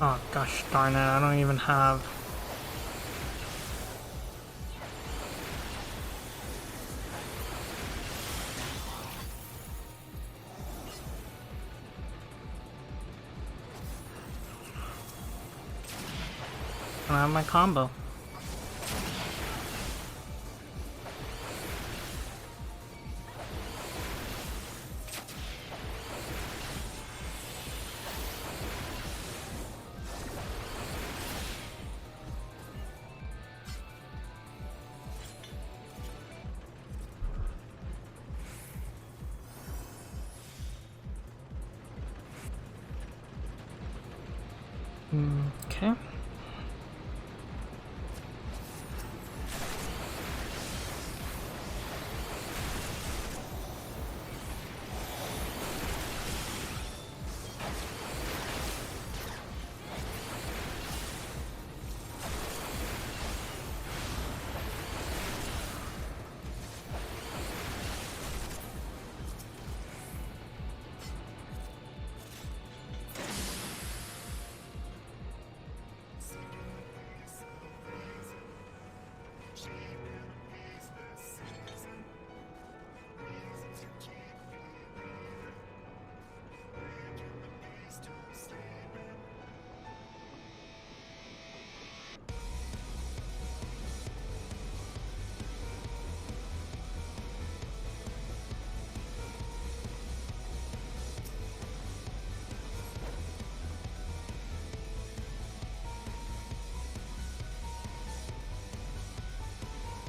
Oh gosh darn it, I don't even have... I have my combo. Okay.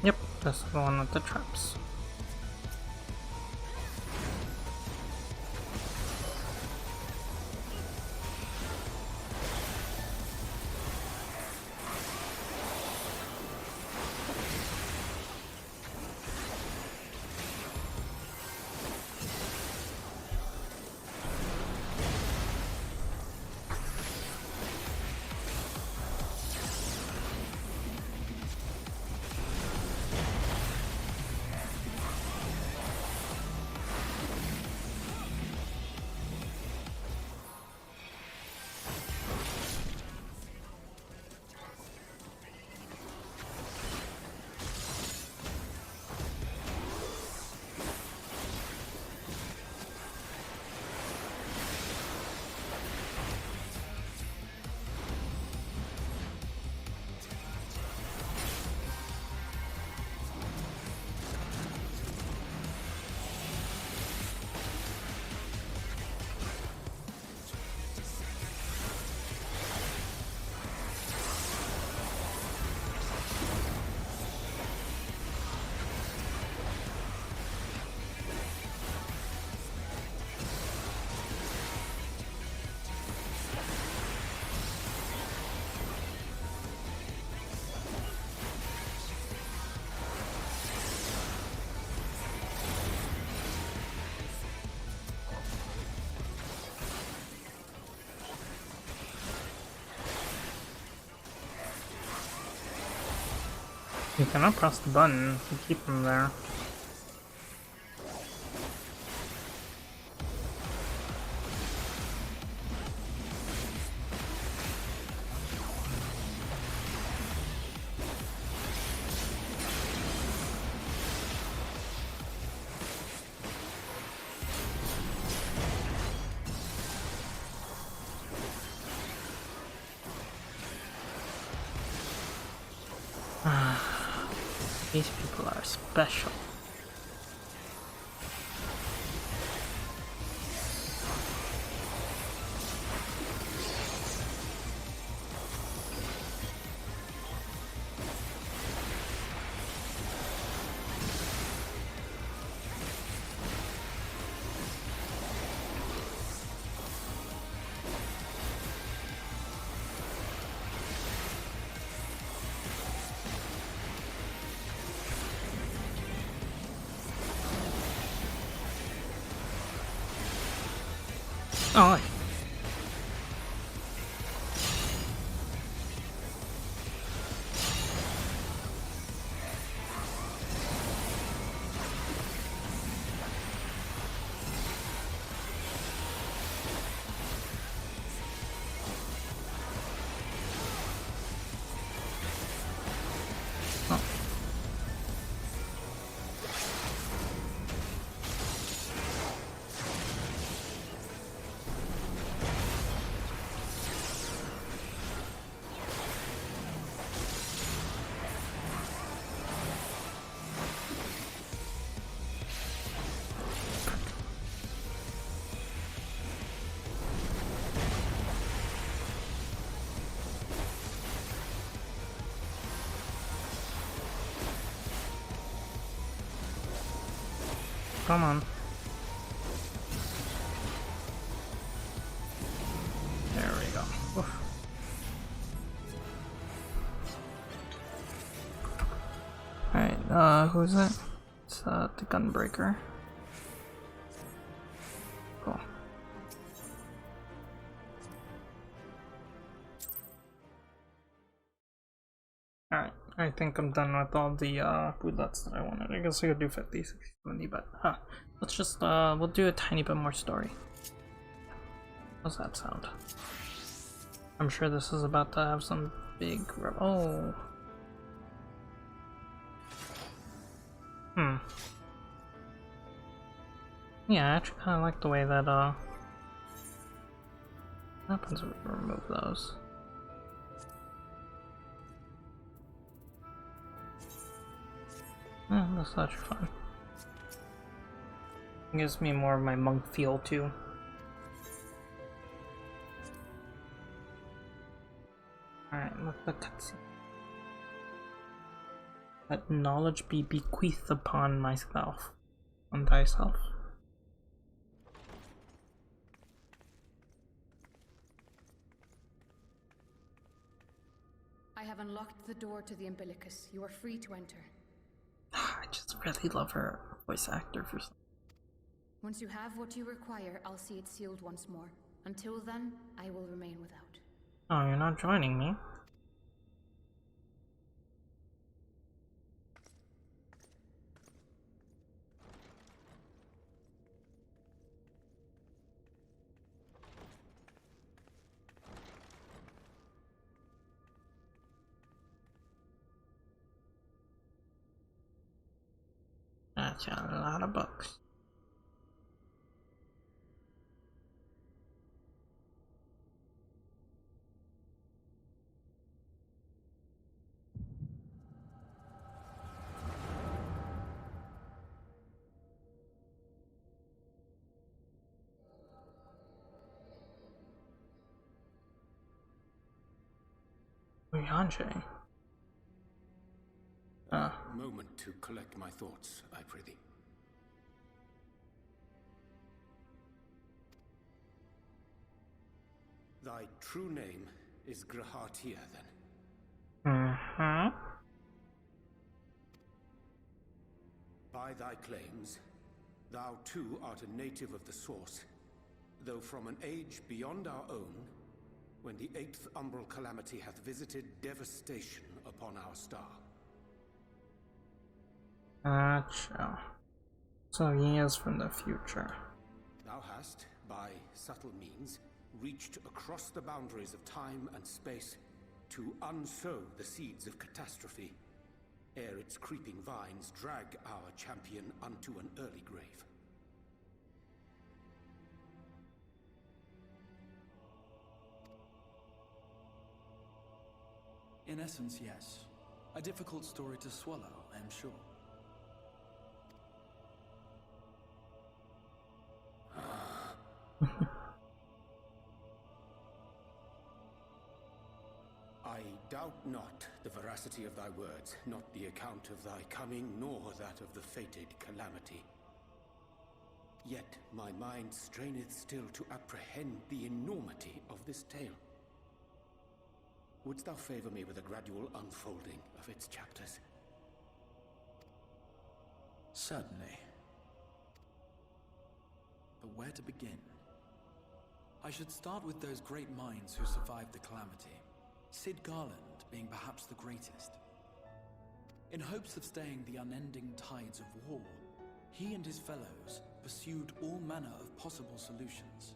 Yep, that's the one with the traps. You cannot press the button to keep them there. These people are special. Oh. come on. There we go. Oof. Alright, who's it? It's the Gunbreaker. Cool. Alright, I think I'm done with all the boulettes that I wanted. I guess I could do 50, 60, 70, but let's just we'll do a tiny bit more story. How's that sound? I'm sure this is about to have some big oh. Yeah, I actually kinda like the way that what happens when we remove those. Yeah, that's actually fun. It gives me more of my monk feel too. Alright, let the cutscene. Let knowledge be bequeathed upon myself. On thyself. I have unlocked the door to the umbilicus. You are free to enter. I just really love her voice actor for some. Once you have what you require, I'll see it sealed once more. Until then, I will remain without. Oh, you're not joining me? That's a lot of books. Yanje. Moment to collect my thoughts, I prithee. Thy true name is Grahatia, then? By thy claims, thou too art a native of the Source, though from an age beyond our own, when the 8th umbral calamity hath visited devastation upon our star. Gotcha. So he is from the future. Thou hast, by subtle means, reached across the boundaries of time and space to unsow the seeds of catastrophe, ere its creeping vines drag our champion unto an early grave. In essence, yes. A difficult story to swallow, I am sure. I doubt not the veracity of thy words, not the account of thy coming, nor that of the fated calamity. Yet my mind straineth still to apprehend the enormity of this tale. Wouldst thou favor me with a gradual unfolding of its chapters? Certainly. But where to begin? I should start with those great minds who survived the calamity. Sid Garland being perhaps the greatest. In hopes of staying the unending tides of war, he and his fellows pursued all manner of possible solutions.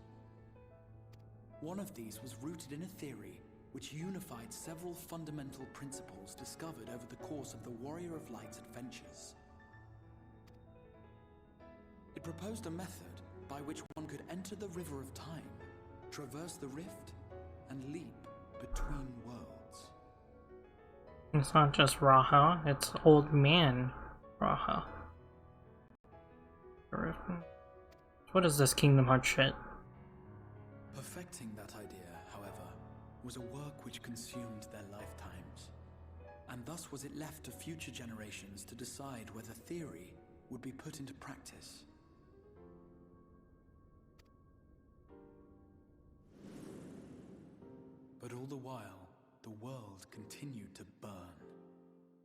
One of these was rooted in a theory which unified several fundamental principles discovered over the course of the Warrior of Light's adventures. It proposed a method by which one could enter the river of time, traverse the rift, and leap between worlds. It's not just Raha, it's old man Raha. What is this Kingdom Hearts shit? Perfecting that idea, however, was a work which consumed their lifetimes, and thus was it left to future generations to decide whether theory would be put into practice. But all the while, the world continued to burn.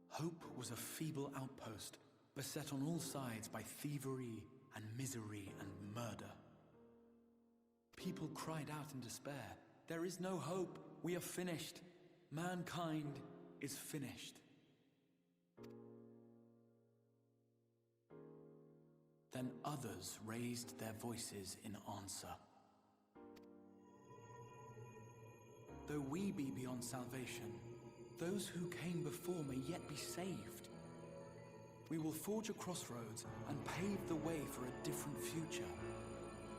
Hope was a feeble outpost, beset on all sides by thievery and misery and murder. People cried out in despair, "There is no hope, we are finished. Mankind is finished." Then others raised their voices in answer. Though we be beyond salvation, those who came before may yet be saved. We will forge a crossroads and pave the way for a different future.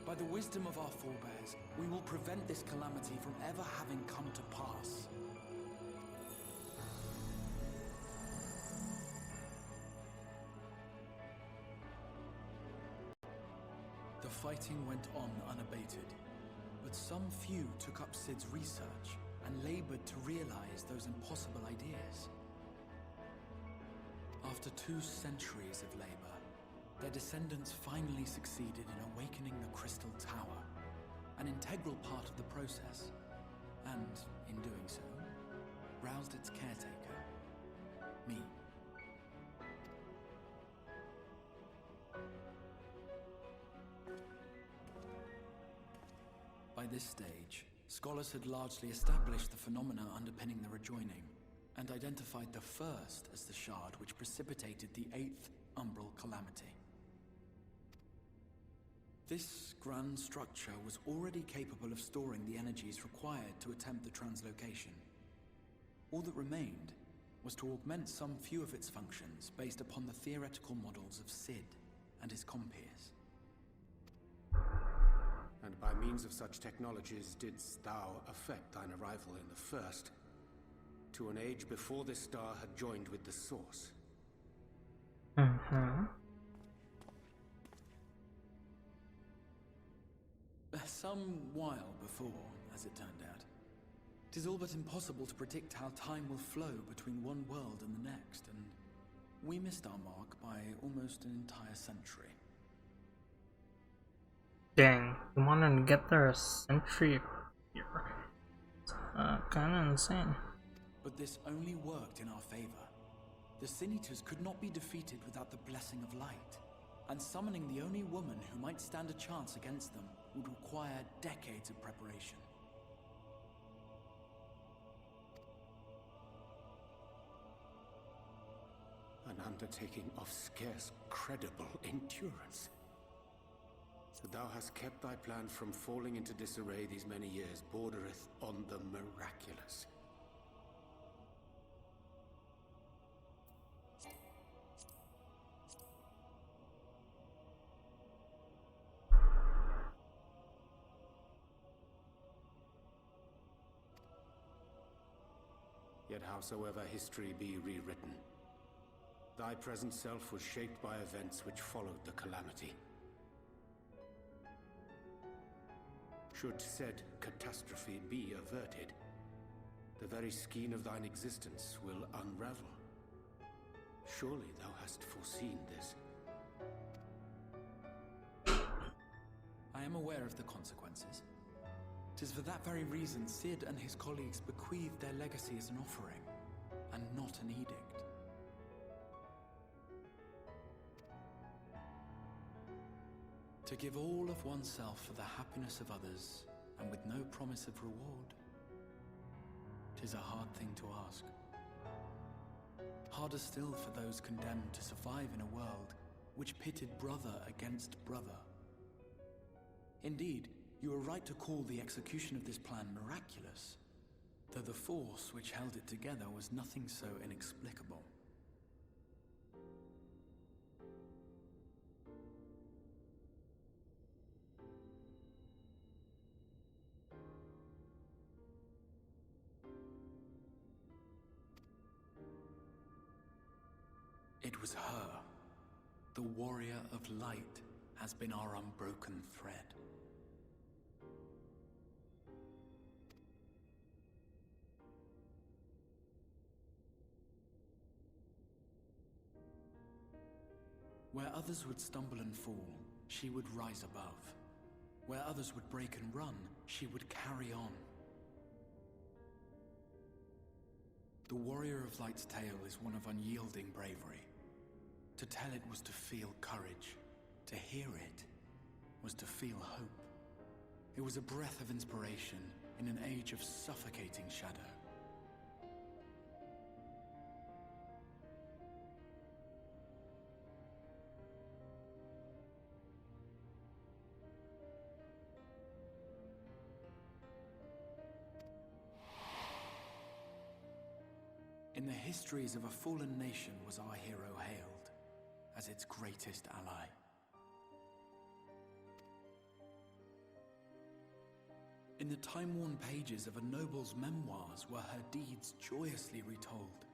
By the wisdom of our forebears, we will prevent this calamity from ever having come to pass. The fighting went on unabated, but some few took up Sid's research and labored to realize those impossible ideas. After 2 centuries of labor, their descendants finally succeeded in awakening the Crystal Tower, an integral part of the process, and, in doing so, roused its caretaker, me. By this stage, scholars had largely established the phenomena underpinning the rejoining, and identified the first as the shard which precipitated the 8th umbral calamity. This grand structure was already capable of storing the energies required to attempt the translocation. All that remained was to augment some few of its functions based upon the theoretical models of Sid and his compeers. And by means of such technologies didst thou effect thine arrival in the first, to an age before this star had joined with the source. Some while before, as it turned out. 'Tis all but impossible to predict how time will flow between one world and the next, and we missed our mark by almost an entire century. Dang, you wanted to get there a century earlier. It's kinda insane. But this only worked in our favor. The Sin Eaters could not be defeated without the blessing of light, and summoning the only woman who might stand a chance against them would require decades of preparation. An undertaking of scarce credible endurance. So thou hast kept thy plan from falling into disarray these many years bordereth on the miraculous. Yet howsoever history be rewritten, thy present self was shaped by events which followed the calamity. Should said catastrophe be averted, the very skein of thine existence will unravel. Surely thou hast foreseen this. I am aware of the consequences. 'Tis for that very reason Sid and his colleagues bequeathed their legacy as an offering, and not an edict. To give all of oneself for the happiness of others, and with no promise of reward. 'Tis a hard thing to ask. Harder still for those condemned to survive in a world which pitted brother against brother. Indeed, you are right to call the execution of this plan miraculous, though the force which held it together was nothing so inexplicable. It was her. The warrior of light has been our unbroken thread. Where others would stumble and fall, she would rise above. Where others would break and run, she would carry on. The Warrior of Light's tale is one of unyielding bravery. To tell it was to feel courage. To hear it was to feel hope. It was a breath of inspiration in an age of suffocating shadow. In the histories of a fallen nation was our hero hailed as its greatest ally. In the time-worn pages of a noble's memoirs were her deeds joyously retold.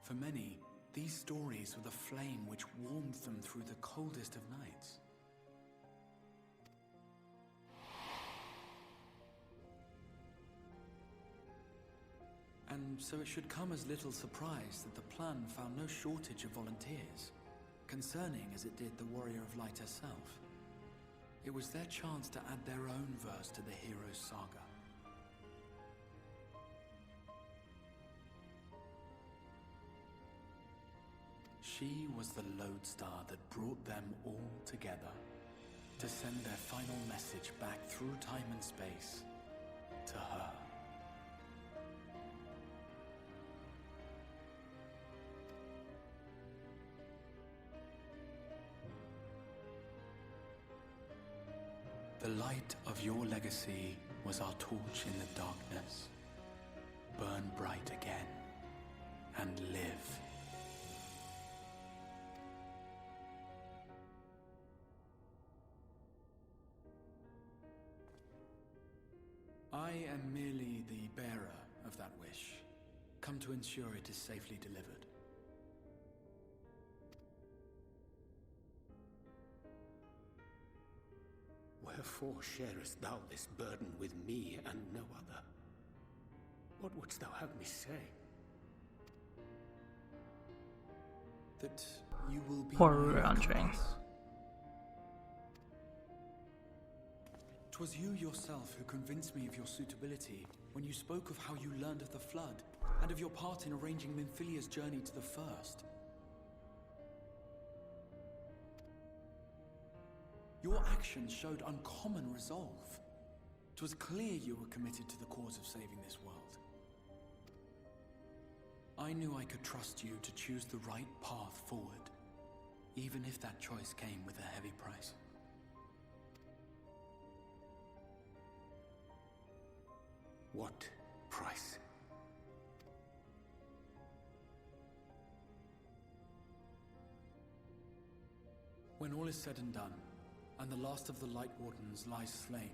For many, these stories were the flame which warmed them through the coldest of nights. And so it should come as little surprise that the plan found no shortage of volunteers, concerning as it did the Warrior of Light herself. It was their chance to add their own verse to the hero's saga. She was the lodestar that brought them all together, to send their final message back through time and space to her. The light of your legacy was our torch in the darkness. Burn bright again and live. I am merely the bearer of that wish, come to ensure it is safely delivered. Wherefore sharest thou this burden with me and no other? What wouldst thou have me say? That you will be Poor Andre. 'Twas you yourself who convinced me of your suitability when you spoke of how you learned of the Flood and of your part in arranging Minfilia's journey to the First. Your actions showed uncommon resolve. 'Twas clear you were committed to the cause of saving this world. I knew I could trust you to choose the right path forward, even if that choice came with a heavy price. What price? When all is said and done, and the last of the Light Wardens lies slain,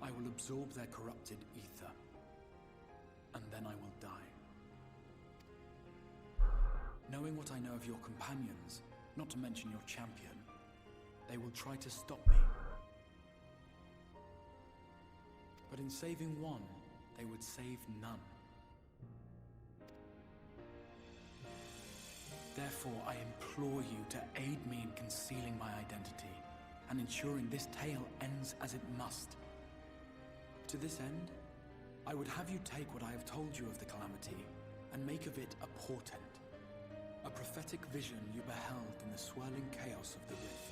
I will absorb their corrupted ether, and then I will die. Knowing what I know of your companions, not to mention your champion, they will try to stop me. But in saving one, they would save none. Therefore, I implore you to aid me in concealing my identity and ensuring this tale ends as it must. To this end, I would have you take what I have told you of the Calamity and make of it a portent, a prophetic vision you beheld in the swirling chaos of the Rift.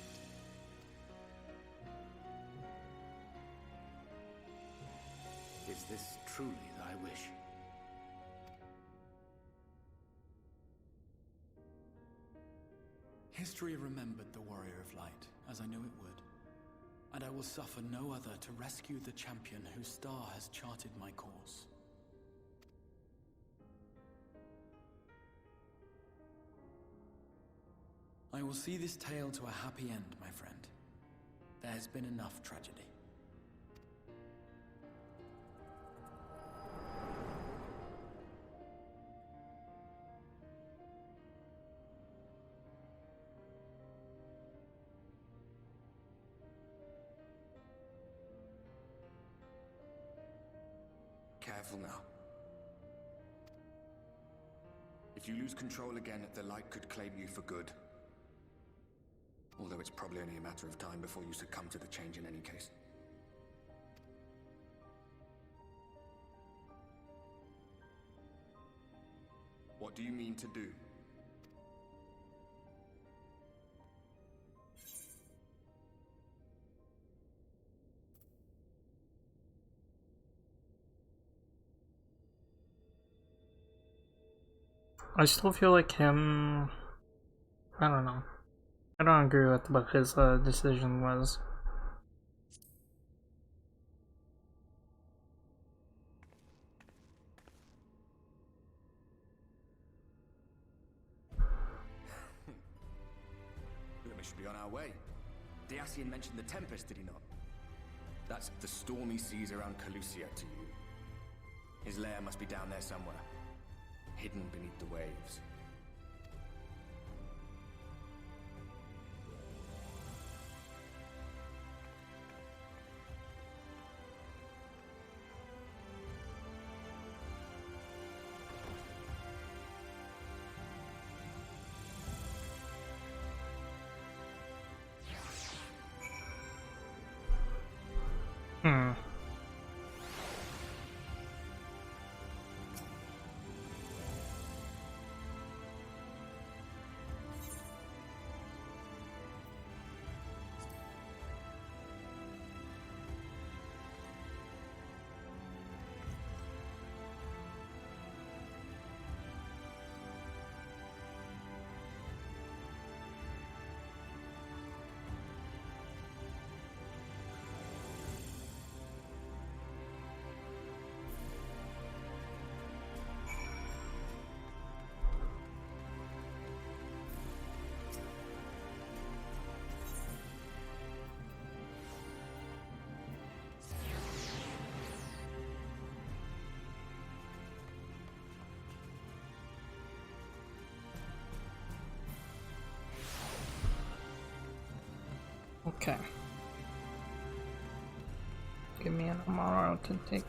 Is this truly thy wish? History remembered the Warrior of Light, as I knew it would, and I will suffer no other to rescue the champion whose star has charted my course. I will see this tale to a happy end, my friend. There has been enough tragedy. Careful now. If you lose control again, the Light could claim you for good. Although it's probably only a matter of time before you succumb to the change in any case. What do you mean to do? I still feel like him. I don't know. I don't agree with what his decision was. Then we should be on our way. The Ascian mentioned the Tempest, did he not? That's the stormy seas around Calusia to you. His lair must be down there somewhere, hidden beneath the waves. Okay. Give me an tomorrow to take.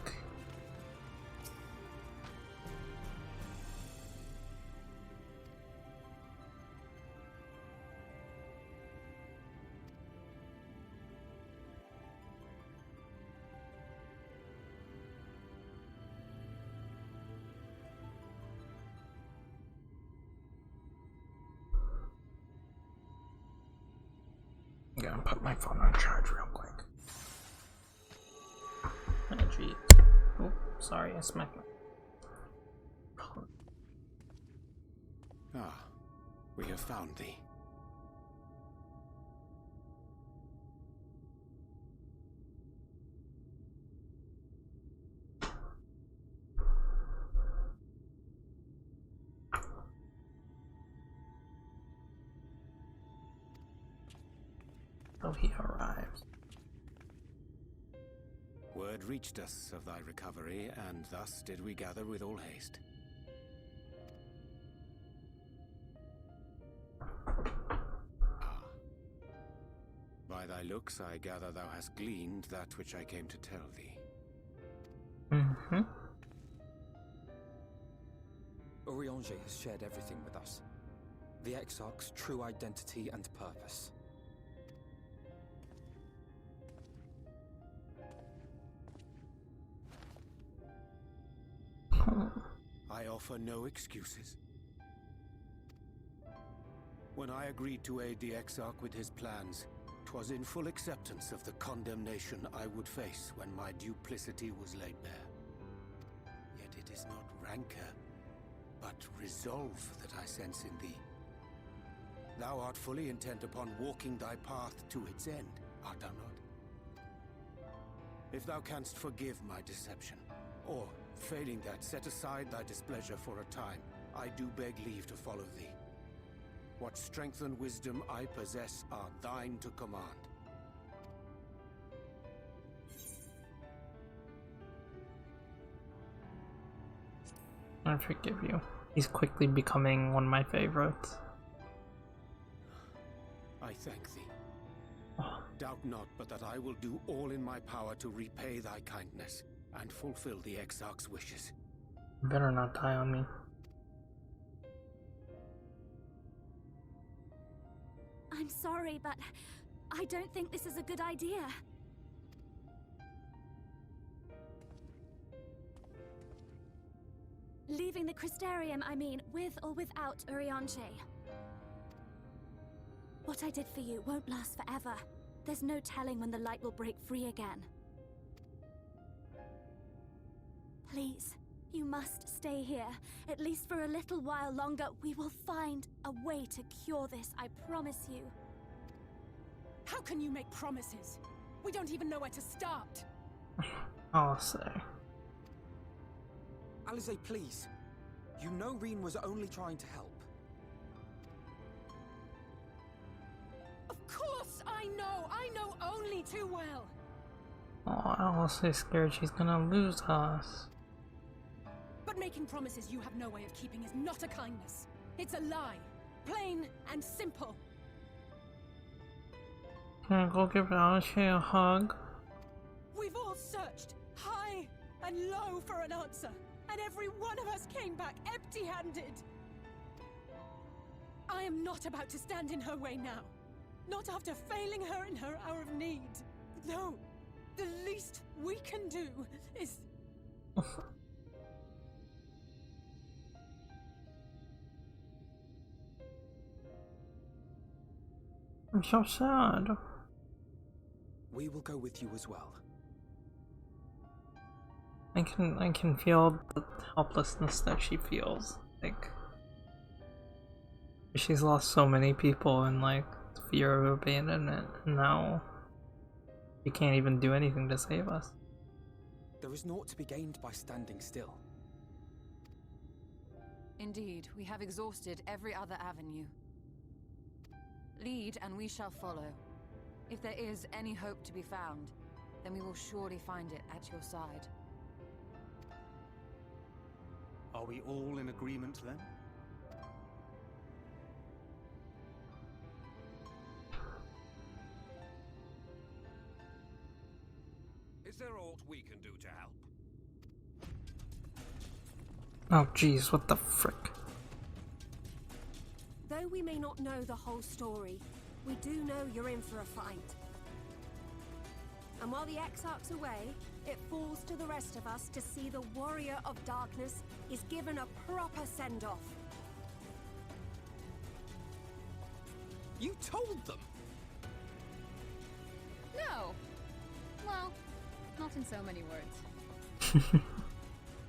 I'm gonna put my phone on charge real quick. Energy. Oh, sorry, I smacked my. Ah, we have found thee. Oh, he arrives. Word reached us of thy recovery, and thus did we gather with all haste. Ah. By thy looks, I gather thou hast gleaned that which I came to tell thee. Mm-hmm. Urianger has shared everything with us. The Exarch's true identity and purpose. I offer no excuses. When I agreed to aid the Exarch with his plans, 'twas in full acceptance of the condemnation I would face when my duplicity was laid bare. Yet it is not rancor, but resolve that I sense in thee. Thou art fully intent upon walking thy path to its end, art thou not? If thou canst forgive my deception, or, failing that, set aside thy displeasure for a time, I do beg leave to follow thee. What strength and wisdom I possess are thine to command. I forgive you. He's quickly becoming one of my favorites. I thank thee. Doubt not but that I will do all in my power to repay thy kindness and fulfill the Exarch's wishes. You better not die on me. I'm sorry, but I don't think this is a good idea. Leaving the Crystarium, I mean, with or without Urianger. What I did for you won't last forever. There's no telling when the light will break free again. Please, you must stay here, at least for a little while longer. We will find a way to cure this, I promise you. How can you make promises? We don't even know where to start. I'll say. Alize, please. You know Reen was only trying to help. Of course I know only too well. Oh, I'm also scared she's gonna lose us. But making promises you have no way of keeping is not a kindness. It's a lie. Plain and simple. Can I go give Alice a hug? We've all searched high and low for an answer, and every one of us came back empty-handed. I am not about to stand in her way now. Not after failing her in her hour of need. No, the least we can do is... I'm so sad. We will go with you as well. I can feel the helplessness that she feels. Like she's lost so many people and like fear of abandonment, and now you can't even do anything to save us. There is naught to be gained by standing still. Indeed, we have exhausted every other avenue. Lead and we shall follow. If there is any hope to be found, then we will surely find it at your side. Are we all in agreement then? Is there aught we can do to help? Oh jeez, what the frick? Though we may not know the whole story, we do know you're in for a fight. And while the Exarch's away, it falls to the rest of us to see the Warrior of Darkness is given a proper send-off. You told them? No. Well, not in so many words.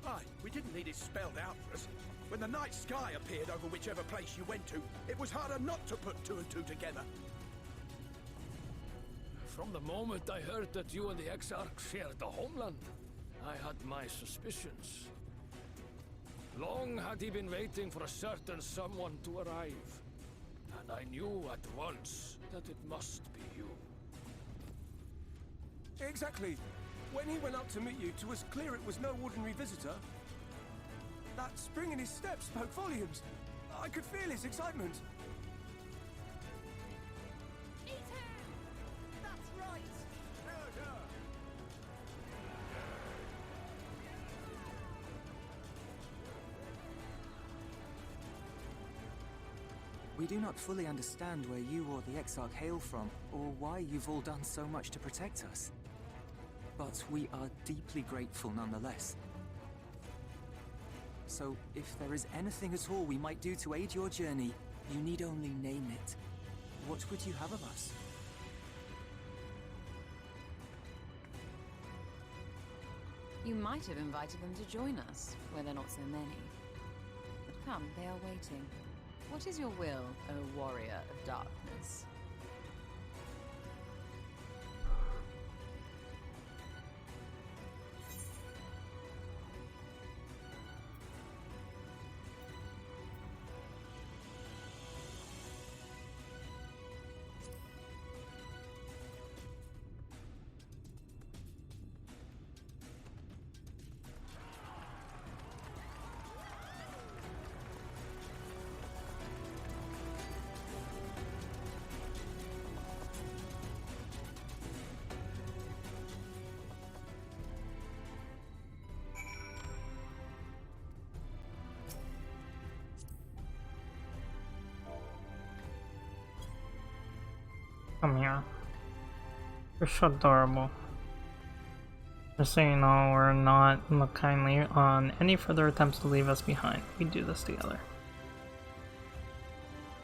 Aye, we didn't need it spelled out for us. When the night sky appeared over whichever place you went to, it was harder not to put two and two together. From the moment I heard that you and the Exarch shared the homeland, I had my suspicions. Long had he been waiting for a certain someone to arrive, and I knew at once that it must be you. Exactly. When he went up to meet you, it was clear it was no ordinary visitor. That spring in his step spoke volumes. I could feel his excitement. We do not fully understand where you or the Exarch hail from, or why you've all done so much to protect us. But we are deeply grateful nonetheless. So, if there is anything at all we might do to aid your journey, you need only name it. What would you have of us? You might have invited them to join us, where there are not so many. But come, they are waiting. What is your will, O Warrior of Darkness? Come here. You're so adorable. Just so you know, we're not look kindly on any further attempts to leave us behind. We do this together.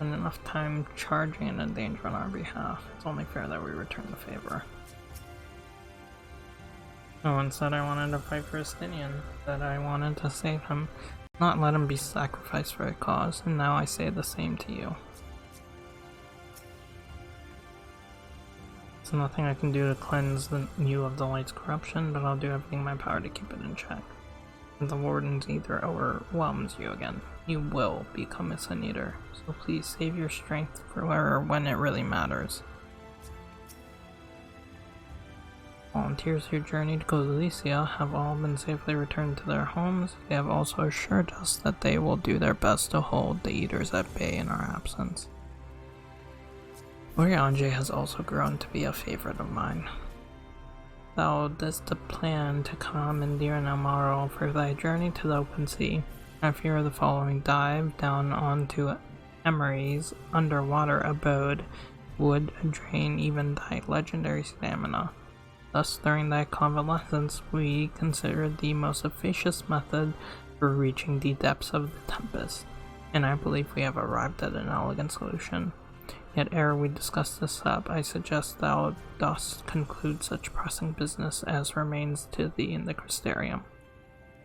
And enough time charging in danger on our behalf. It's only fair that we return the favor. No one said I wanted to fight for Estinian, that I wanted to save him, not let him be sacrificed for a cause, and now I say the same to you. There's nothing I can do to cleanse you of the light's corruption, but I'll do everything in my power to keep it in check. If the Warden's either overwhelms you again, you will become a Sun Eater, so please save your strength for where or when it really matters. Volunteers who journeyed to Galicia have all been safely returned to their homes. They have also assured us that they will do their best to hold the Eaters at bay in our absence. Oriange has also grown to be a favorite of mine. Thou didst plan to commandeer Namaro for thy journey to the open sea. I fear the following dive down onto Emery's underwater abode would drain even thy legendary stamina. Thus, during thy convalescence, we considered the most efficacious method for reaching the depths of the Tempest, and I believe we have arrived at an elegant solution. Yet ere we discuss this up, I suggest thou dost conclude such pressing business as remains to thee in the Crystarium.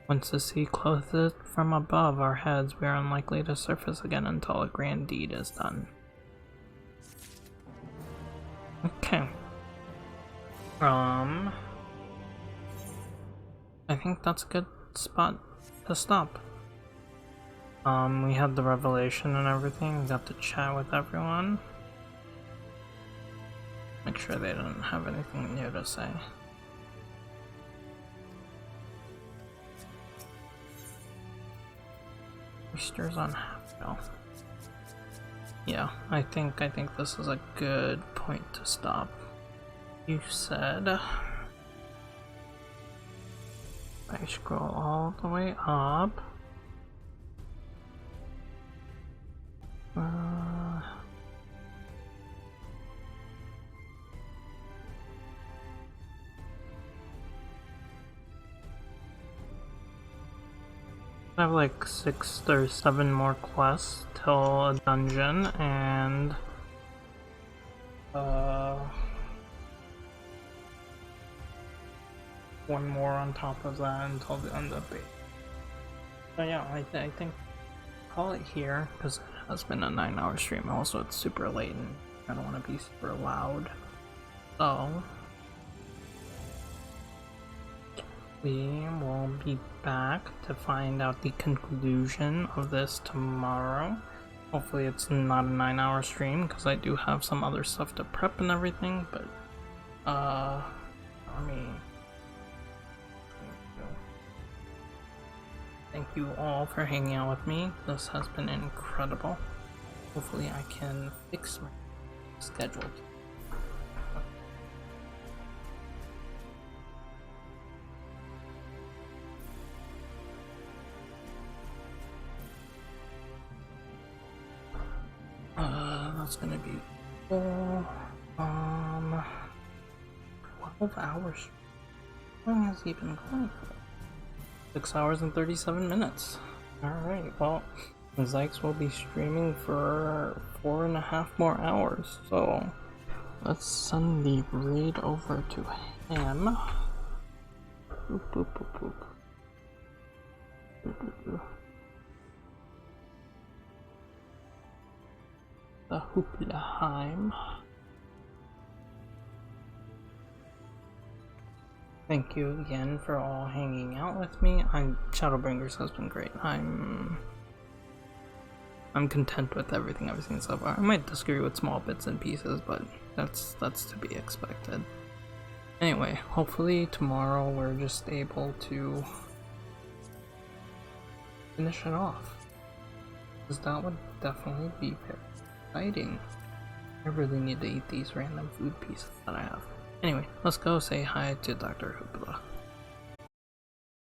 Once the sea closeth from above our heads, we are unlikely to surface again until a grand deed is done. Okay. I think that's a good spot to stop. We had the revelation and everything, we got to chat with everyone. Make sure they didn't have anything new to say. Roosters on half. Yeah, I think this is a good point to stop. You said I scroll all the way up. I have like 6 or 7 more quests till a dungeon, and one more on top of that until the end of it. So yeah, I think call it here, because it has been a 9-hour stream. Also, it's super late and I don't want to be super loud. So we will be back to find out the conclusion of this tomorrow. Hopefully it's not a 9-hour stream, because I do have some other stuff to prep and everything, but thank you all for hanging out with me. This has been incredible. Hopefully I can fix my schedule. That's gonna be 12 hours. How long has he been going for? 6 hours and 37 minutes. Alright, well, Zykes will be streaming for 4.5 more hours, so let's send the raid over to him. Boop, boop, boop, boop. Boop, boop, boop. The Hoopleheim. Thank you again for all hanging out with me. Shadowbringers has been great. I'm content with everything I've seen so far. I might disagree with small bits and pieces, but that's to be expected. Anyway, hopefully tomorrow we're just able to finish it off, because that would definitely be very exciting. I really need to eat these random food pieces that I have. Anyway, let's go say hi to Dr. Who.